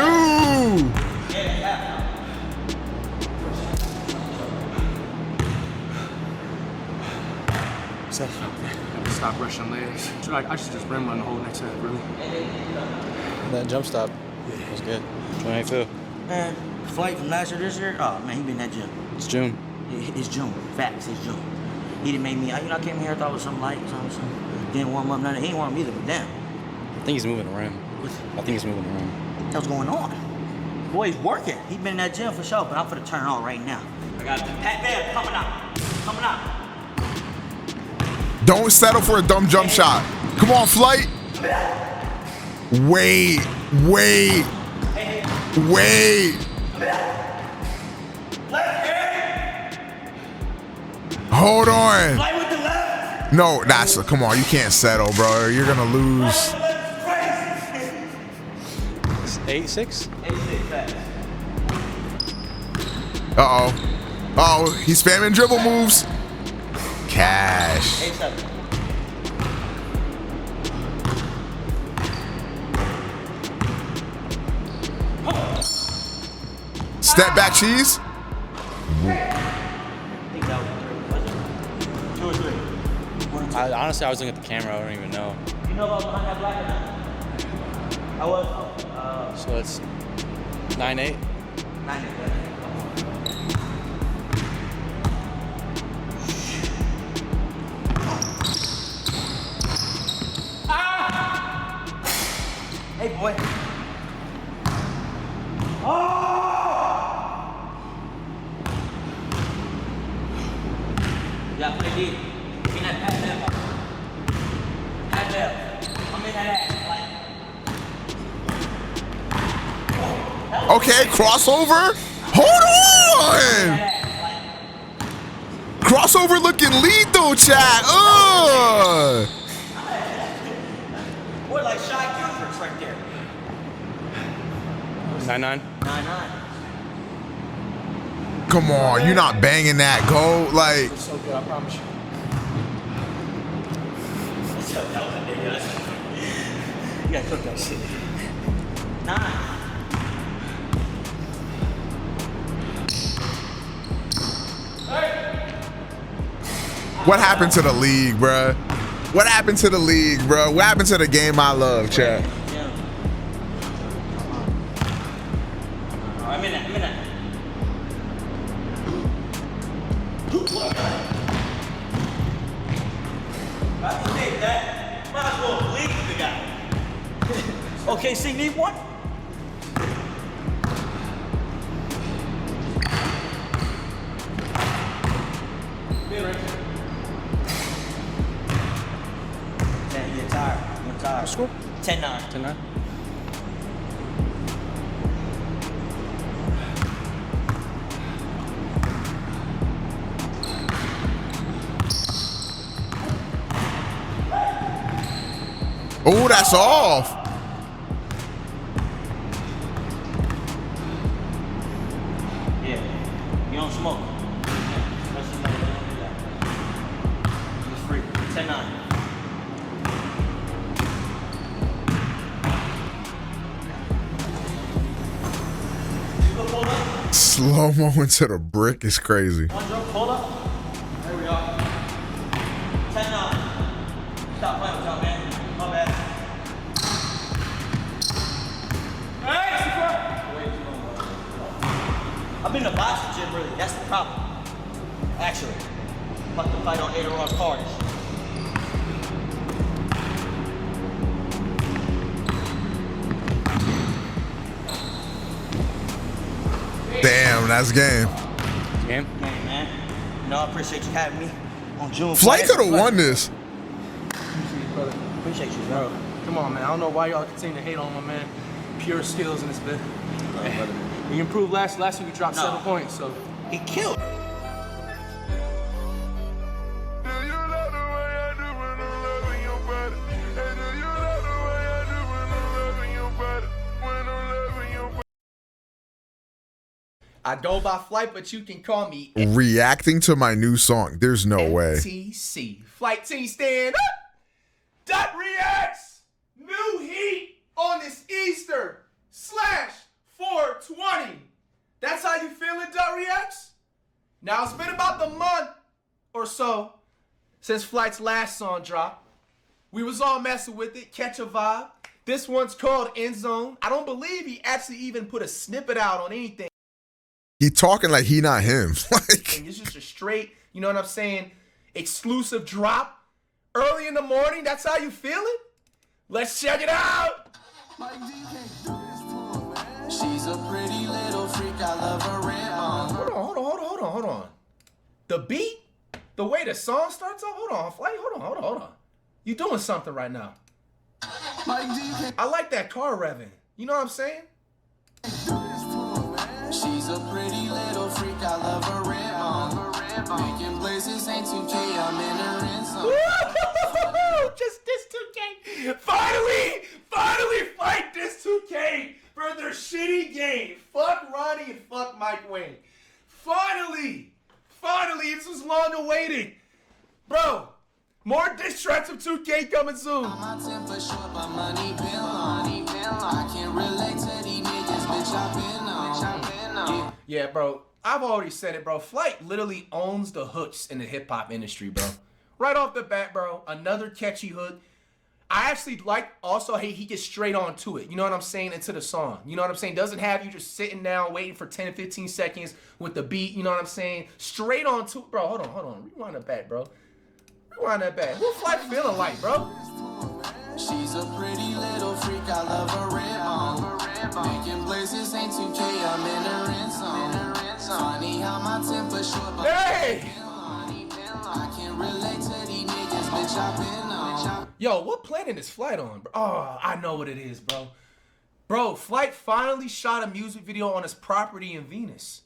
S22: Stop rushing legs. I just rim run the whole next set, really. That jump stop was good. How do you feel?
S6: Man, flight from last year to this year, oh man, he been that June.
S22: It's June.
S6: It's June. Facts, it's June. He didn't make me, I came here, I thought it was something light, something. Didn't warm up, nothing. He ain't warm either, but damn.
S22: I think he's moving around. I think he's moving around.
S6: What's going on? Boy, he's working. He been in that gym for sure, but I'm finna turn on right now. I got Pat Bev coming out. Coming out.
S1: Don't settle for a dumb jump shot. Come on, flight. Wait. Hold on. No, come on. You can't settle, bro. You're gonna lose.
S22: 8-6.
S1: Oh, he's spamming dribble moves. Cash. Step back cheese.
S22: Honestly, I was looking at the camera. I don't even know.
S6: You know about behind that black or not? I was.
S22: So it's 9-8.
S6: 9-8. Hey, boy. Oh! You gotta play deep. Give me that Pat Bev. Pat Bev. I'm in that ass.
S1: Okay, crossover. Hold on. Crossover looking lethal, chat.
S6: Boy, like Shy Gilbert's right there.
S22: 9-9.
S6: 9-9.
S1: Come on, you're not banging that goal. Like,
S22: It's so good, I promise you.
S6: You gotta cook that shit. 9.
S1: what happened to the league, bruh? What happened to the league, bruh? What happened to the game I love, chat?
S6: I'm in that. I can take that. Might as well leave the guy. Okay, see, need one? Man, you're tired. You're tired.
S22: Score?
S6: 10-9.
S22: 10-9.
S1: Oh, that's off.
S6: Yeah, you don't smoke. It's free. 10-9.
S1: Slow-mo into the brick is crazy.
S6: One drop, hold up. There we are. 10-9. Stop playing with y'all, man. My bad. I've been to boxing gym, really. That's the problem. Actually, I'm about to fight on Ador's cards.
S1: Damn, that's game.
S22: Game?
S6: Game, man. You know, I appreciate you having me on June.
S1: Flight could have won this.
S6: Appreciate you, bro.
S22: Come on, man. I don't know why y'all continue to hate on my man. Pure skills in this bit. He improved last week. You dropped 7 points, so
S6: he killed.
S10: I go by Flight, but you can call me
S1: Reacting to my new song. There's no way.
S10: FTC. Flight team stand up. Dot reacts. New heat on this Easter/420. That's how you feeling, Dot reacts? Now it's been about the month or so since Flight's last song dropped. We was all messing with it, catch a vibe. This one's called End Zone. I don't believe he actually even put a snippet out on anything.
S1: He talking like he not him. Like
S10: it's just a straight, you know what I'm saying, exclusive drop. Early in the morning, that's how you feeling? Let's check it out.
S9: She's a pretty little freak, I love her red on.
S10: Hold on. The beat, the way the song starts off, hold on, Flight, hold on. You doing something right now. I like that car revving. You know what I'm saying?
S9: She's a pretty little freak, I love her red on. Making places ain't 2K, I'm in her end zone.
S10: Just this 2K. Finally, Fight this 2K for their shitty game. Fuck Ronnie and fuck Mike Wayne. Finally, this was long awaited. Bro, more diss tracks of 2K coming soon.
S9: My temper short, my money been long. I can't relate to these niggas, bitch, I been on.
S10: Yeah, bro, I've already said it, bro. Flight literally owns the hooks in the hip-hop industry, bro. Right off the bat, bro, another catchy hook. I actually like also, hey, he gets straight on to it. You know what I'm saying? Into the song. You know what I'm saying? Doesn't have you just sitting down waiting for 10 to 15 seconds with the beat. You know what I'm saying? Straight on to it. Bro, hold on. Rewind that back, bro. Who Flight feeling like, bro?
S9: She's a pretty little freak, I love her red on. Making places ain't 2K, I'm in her end zone. Funny how my temper short, but
S10: hey!
S9: I can't relate to these niggas, bitch, I been on.
S10: Yo, what planet is Flight on, bro? Oh, I know what it is, bro. Bro, Flight finally shot a music video on his property in Venus.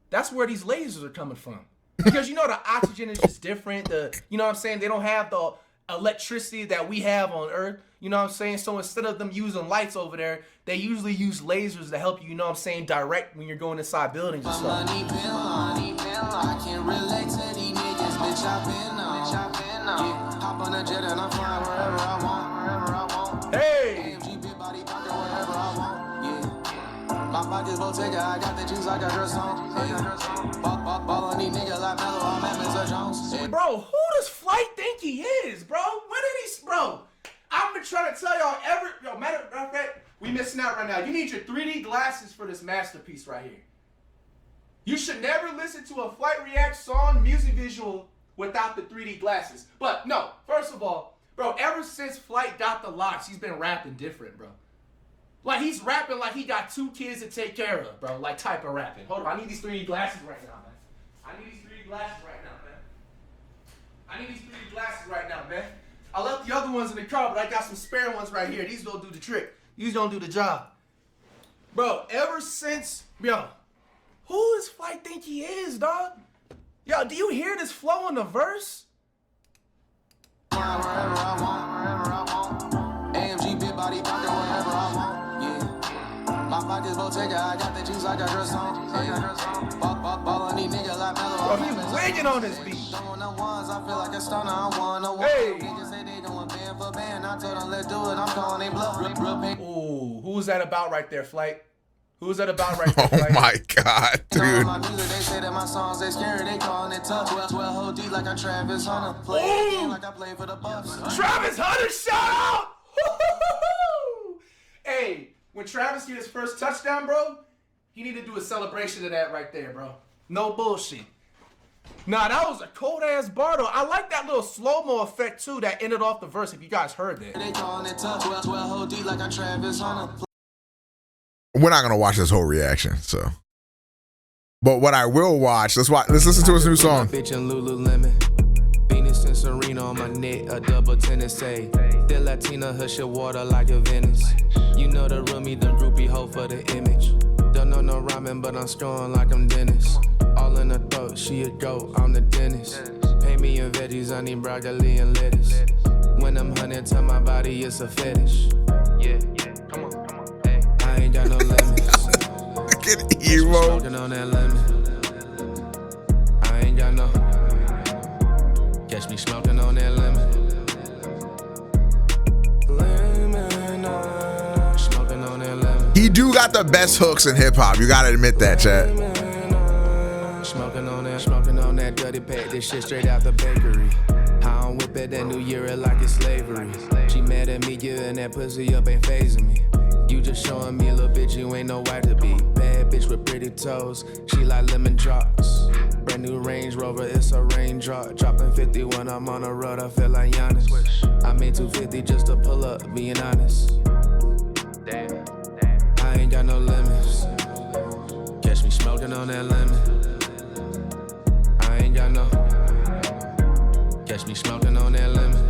S10: That's where these lasers are coming from. Because you know the oxygen is just different. You know what I'm saying? They don't have the electricity that we have on Earth. You know what I'm saying? So instead of them using lights over there, they usually use lasers to help you, you know what I'm saying, direct when you're going inside buildings and stuff.
S9: I can't relate to these niggas, bitch, I been on. Hop on a jet and I'm flying wherever I want.
S10: Hey!
S9: AMG, big body, pocket wherever I want. Yeah. My pocket's Bottega, I got the juice, I got your song. Ball on these niggas like Mellow, I'm at Mr. Jones.
S10: Bro, who does Flight think he is, bro? When did he, bro? I've been trying to tell y'all matter of fact, we missing out right now. You need your 3D glasses for this masterpiece right here. You should never listen to a FlightReacts song music visual without the 3D glasses. But no, first of all, bro, ever since Flight got the locks, he's been rapping different, bro. Like, he's rapping like he got 2 kids to take care of, bro. Like, type of rapping. Hold on, I need these 3D glasses right now, man. I need these 3D glasses right now, man. I left the other ones in the car, but I got some spare ones right here. These don't do the trick. These don't do the job. Bro, ever since, who does Flight think he is, dog? Yo, do you hear this flow in the verse?
S9: Wherever I want. AMG, big body, pocket wherever I want. Yeah. My pocket's Bottega, I got the juice, I got your song. Ball on these niggas like Mellow.
S10: Bro, he's wigging on this beat.
S9: I feel like a stunner, I wanna walk. Niggas say they doing band for band. I told them, let's do it, I'm calling they bluff.
S10: Ooh, who's that about right there, Flight? Who's that about right there, Flight?
S1: Oh my God, dude.
S9: My music, they say that my songs, they scary, they calling it tough. 12 hold deep like I'm Travis Hunter. Play again like I play for the Bucks.
S10: Travis Hunter, shout out! Hey, when Travis get his first touchdown, bro, he need to do a celebration of that right there, bro. No bullshit. Nah, that was a cold ass bar though. I like that little slow-mo effect too that ended off the verse, if you guys heard that.
S9: They calling it tough. 12 hold deep like I'm Travis Hunter.
S1: We're not gonna watch this whole reaction, so. But what I will watch, let's listen to his new song.
S9: Bitch in Lululemon. Venus and Serena on my neck, a double tennis say. Still Latina, hush your water like a Venice. You know the roomie, the groupie hoe for the image. Don't know no rhyming, but I'm strong like I'm Dennis. All in her throat, she a goat, I'm the dentist. Pay me in veggies, I need broccoli and lettuce. When I'm hunting, tell my body it's a fetish. Yeah, come on, hey. I ain't got no limits.
S1: Fucking emo.
S9: Smoking on that lemon. I ain't got no. Catch me smoking on that lemon. Smoking on that lemon.
S1: He do got the best hooks in hip hop. You gotta admit that, chat.
S9: Smoking on that dirty pack. This shit straight out the bakery. I don't whip at that new year it like it's slavery. She mad at me giving that pussy up ain't phasing me. You just showing me, little bitch, you ain't no wife to be. Bad bitch with pretty toes, she like lemon drops. Brand new Range Rover, it's a raindrop. Dropping 50 when I'm on the road, I feel like Giannis. I made 250 just to pull up, being honest. Damn. I ain't got no limits. Catch me smoking on that lemon. I ain't got no. Catch me smoking on that lemon.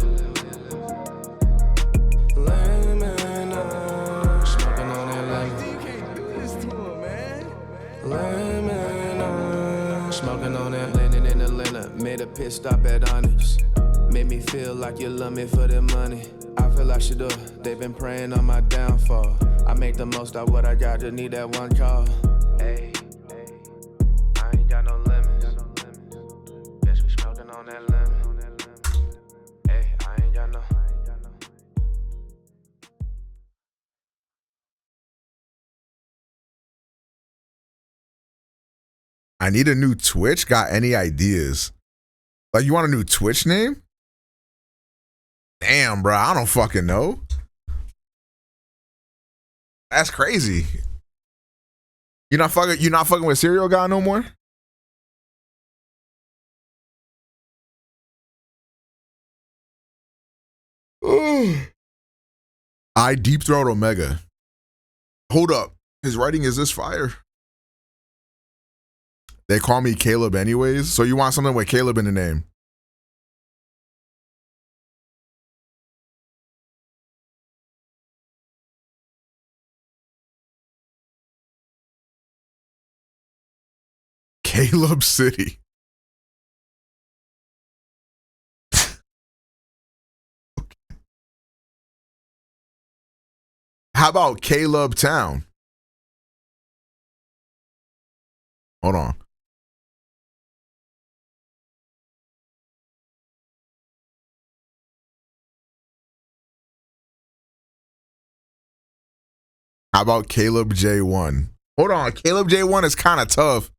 S9: Smoking on that lemon. You can't do this to him, man. Lemon. Smoking on that. Landing in Atlanta. Made a pit stop at Honest. Made me feel like you love me for the money. I feel like she do. They been praying on my downfall. I make the most out what I got. Just need that one call. Hey. I ain't got no limits. Catch me smoking on that lemon.
S1: I need a new Twitch. Got any ideas? Like, you want a new Twitch name? Damn, bro. I don't fucking know. That's crazy. You're not fucking with Serial Guy no more? I deep throat Omega. Hold up. His writing is this fire? They call me Caleb anyways. So you want something with Caleb in the name? Caleb City. How about Caleb Town? Hold on. How about Caleb J1? Hold on. Caleb J1 is kind of tough.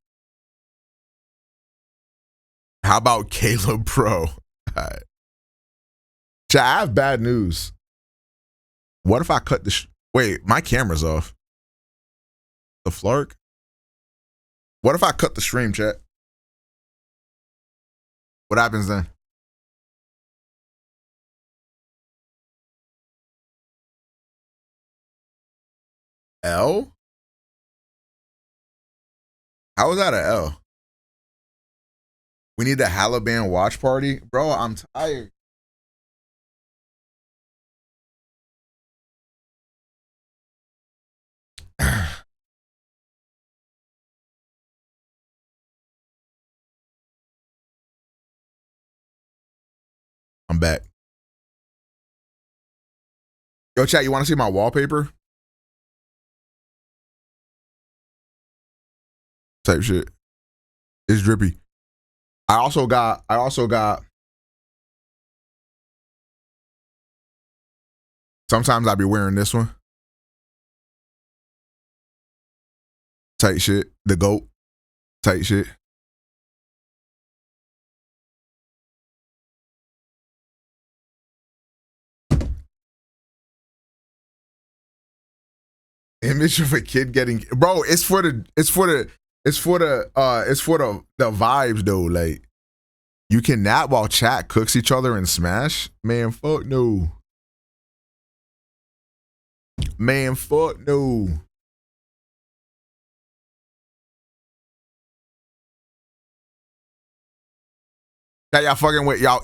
S1: How about Caleb Pro? All right. Chat, I have bad news. What if I cut the... Wait, my camera's off. The flark? What if I cut the stream, chat? What happens then? L? How is that an L? We need the Halaban watch party? Bro, I'm tired. I'm back. Yo, chat, you want to see my wallpaper? Type shit. It's drippy. I also got sometimes I be wearing this one. Tight shit. The GOAT. Tight shit. Image of a kid getting, bro, it's for the vibes though. Like, you can nap while chat cooks each other and smash. Man, fuck no. Man, fuck no. Y'all fucking with y'all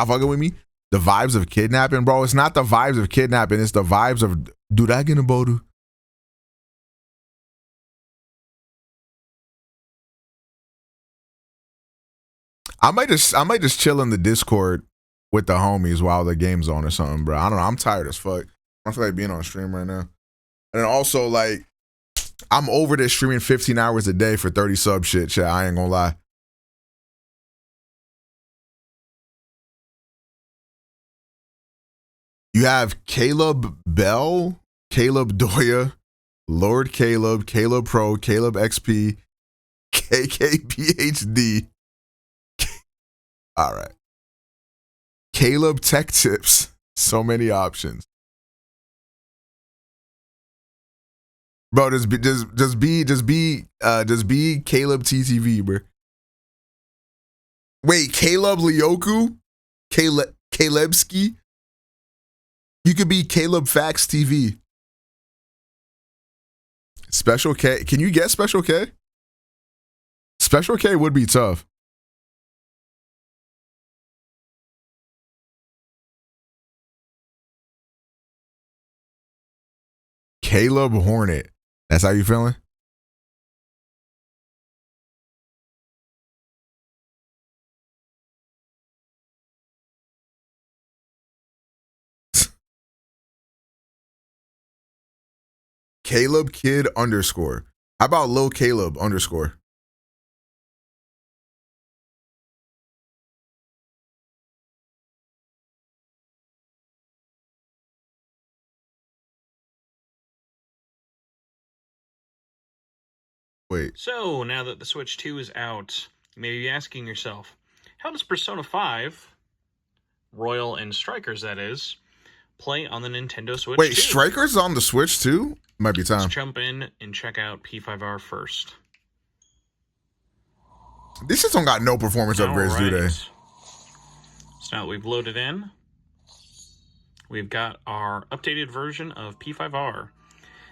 S1: fucking with me? The vibes of kidnapping, bro. It's not the vibes of kidnapping, it's the vibes of Durag and Bodu. I might just chill in the Discord with the homies while the game's on or something, bro. I don't know. I'm tired as fuck. I don't feel like being on stream right now. And then also, like, I'm over this streaming 15 hours a day for 30 sub shit. Chat, I ain't gonna lie. You have Caleb Bell, Caleb Doya, Lord Caleb, Caleb Pro, Caleb XP, KKPHD. All right. Caleb Tech Tips. So many options. Bro, just be Caleb TTV, bro. Wait, Caleb Lyoku? Calebski? You could be Caleb Facts TV. Special K. Can you get Special K? Special K would be tough. Caleb Hornet. That's how you feeling? Caleb Kid _ How about Lil Caleb _? Wait.
S11: So now that the Switch 2 is out, you may be asking yourself, how does Persona 5, Royal and Strikers that is, play on the Nintendo Switch 2?
S1: Wait, Strikers on the Switch too? Might be time.
S11: Let's jump in and check out P5R first.
S1: These shits don't got no performance upgrades, do they?
S11: So now that we've loaded in, we've got our updated version of P5R.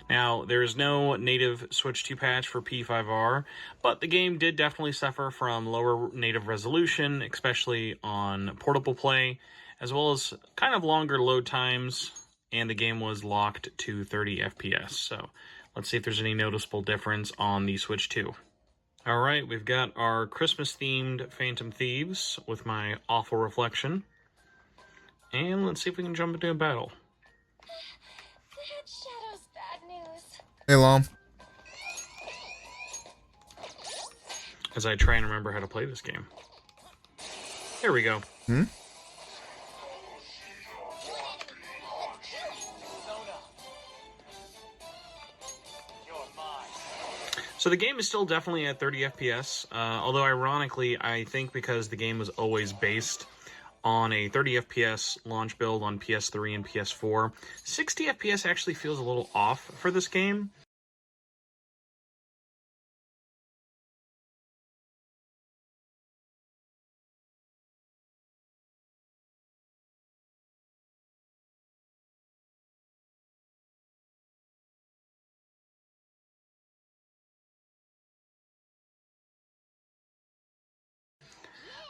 S11: Now, there's no native Switch 2 patch for P5R, but the game did definitely suffer from lower native resolution, especially on portable play, as well as kind of longer load times, and the game was locked to 30 FPS. So let's see if there's any noticeable difference on the Switch 2. All right, we've got our Christmas-themed Phantom Thieves with my awful reflection. And let's see if we can jump into a battle.
S1: Hey, Lom.
S11: As I try and remember how to play this game. Here we go. So the game is still definitely at 30 FPS, although ironically, I think because the game was always based on a 30 FPS launch build on PS3 and PS4, 60 FPS actually feels a little off for this game.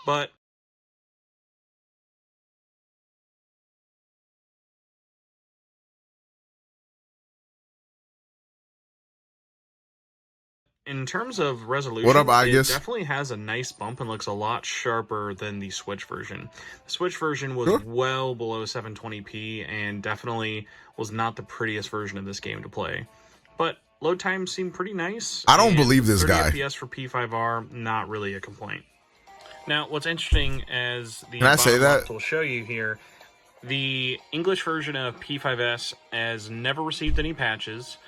S11: But in terms of resolution,
S1: What up,
S11: it
S1: Agus?
S11: definitely has a nice bump and looks a lot sharper than the Switch version. The Switch version was well below 720p and definitely was not the prettiest version of this game to play. But load times seem pretty nice.
S1: I don't believe this
S11: 30
S1: guy.
S11: FPS for P5R, not really a complaint. Now, what's interesting as the
S1: Can I say
S11: bottom
S1: that?
S11: left will show you here, the English version of P5S has never received any patches,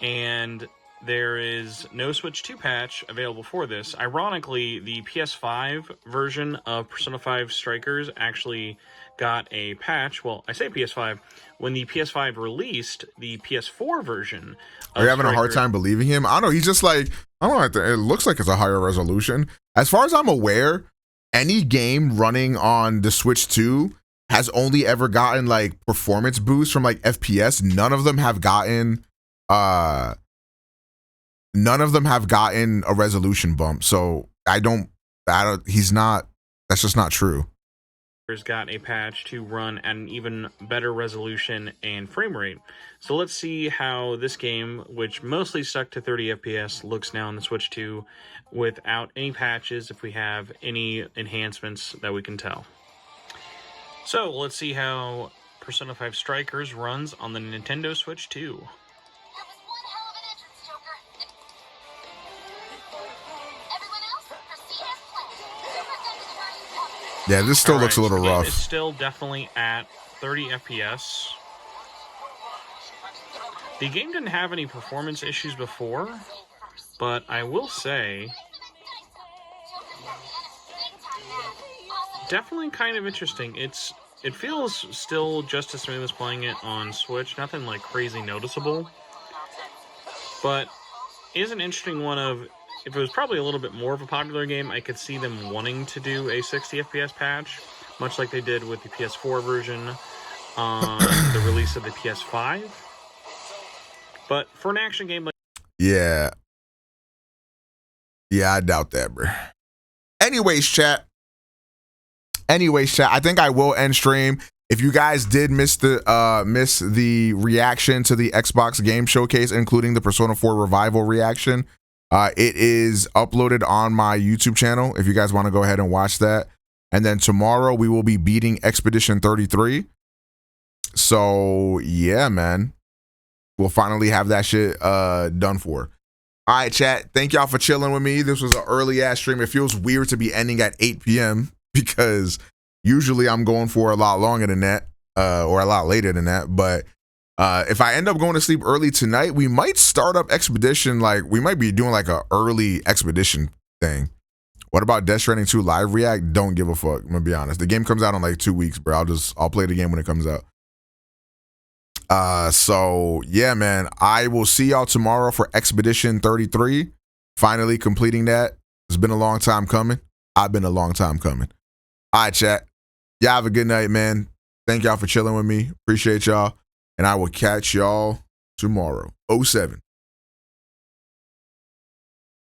S11: and there is no Switch 2 patch available for this. Ironically, the PS5 version of Persona 5 Strikers actually got a patch. Well, I say PS5. When the PS5 released, the PS4 version of
S1: Are you having a hard
S11: Strikers-
S1: time believing him? I don't know. He's just like, I don't know. It looks like it's a higher resolution. As far as I'm aware, any game running on the Switch 2 has only ever gotten like performance boosts from like FPS. None of them have gotten a resolution bump. So he's not, that's just not true.
S11: got a patch to run at an even better resolution and frame rate. So let's see how this game, which mostly stuck to 30 FPS, looks now on the Switch 2 without any patches, if we have any enhancements that we can tell. So let's see how Persona 5 Strikers runs on the Nintendo Switch 2.
S1: Yeah, this still looks a little
S11: Again,
S1: rough.
S11: It's still definitely at 30 FPS. The game didn't have any performance issues before, but I will say, definitely kind of interesting. It feels still just as smooth as playing it on Switch. Nothing like crazy noticeable, but is an interesting one of, if it was probably a little bit more of a popular game, I could see them wanting to do a 60 FPS patch, much like they did with the PS4 version on the release of the PS5. But for an action game like...
S1: Yeah, I doubt that, bro. Anyways, chat. I think I will end stream. If you guys did miss the reaction to the Xbox Game Showcase, including the Persona 4 Revival reaction, it is uploaded on my YouTube channel if you guys want to go ahead and watch that. And then tomorrow we will be beating Expedition 33. So yeah, man, we'll finally have that shit done for. All right, chat. Thank y'all for chilling with me. This was an early ass stream. It feels weird to be ending at 8 p.m. because usually I'm going for a lot longer than that, or a lot later than that. But if I end up going to sleep early tonight, we might start up Expedition. Like, we might be doing like a early Expedition thing. What about Death Stranding 2 live react? Don't give a fuck. I'm gonna be honest. The game comes out in like 2 weeks, bro. I'll play the game when it comes out. So yeah, man, I will see y'all tomorrow for Expedition 33. Finally completing that. It's been a long time coming. I've been a long time coming. All right, chat. Y'all have a good night, man. Thank y'all for chilling with me. Appreciate y'all. And I will catch y'all tomorrow. 07.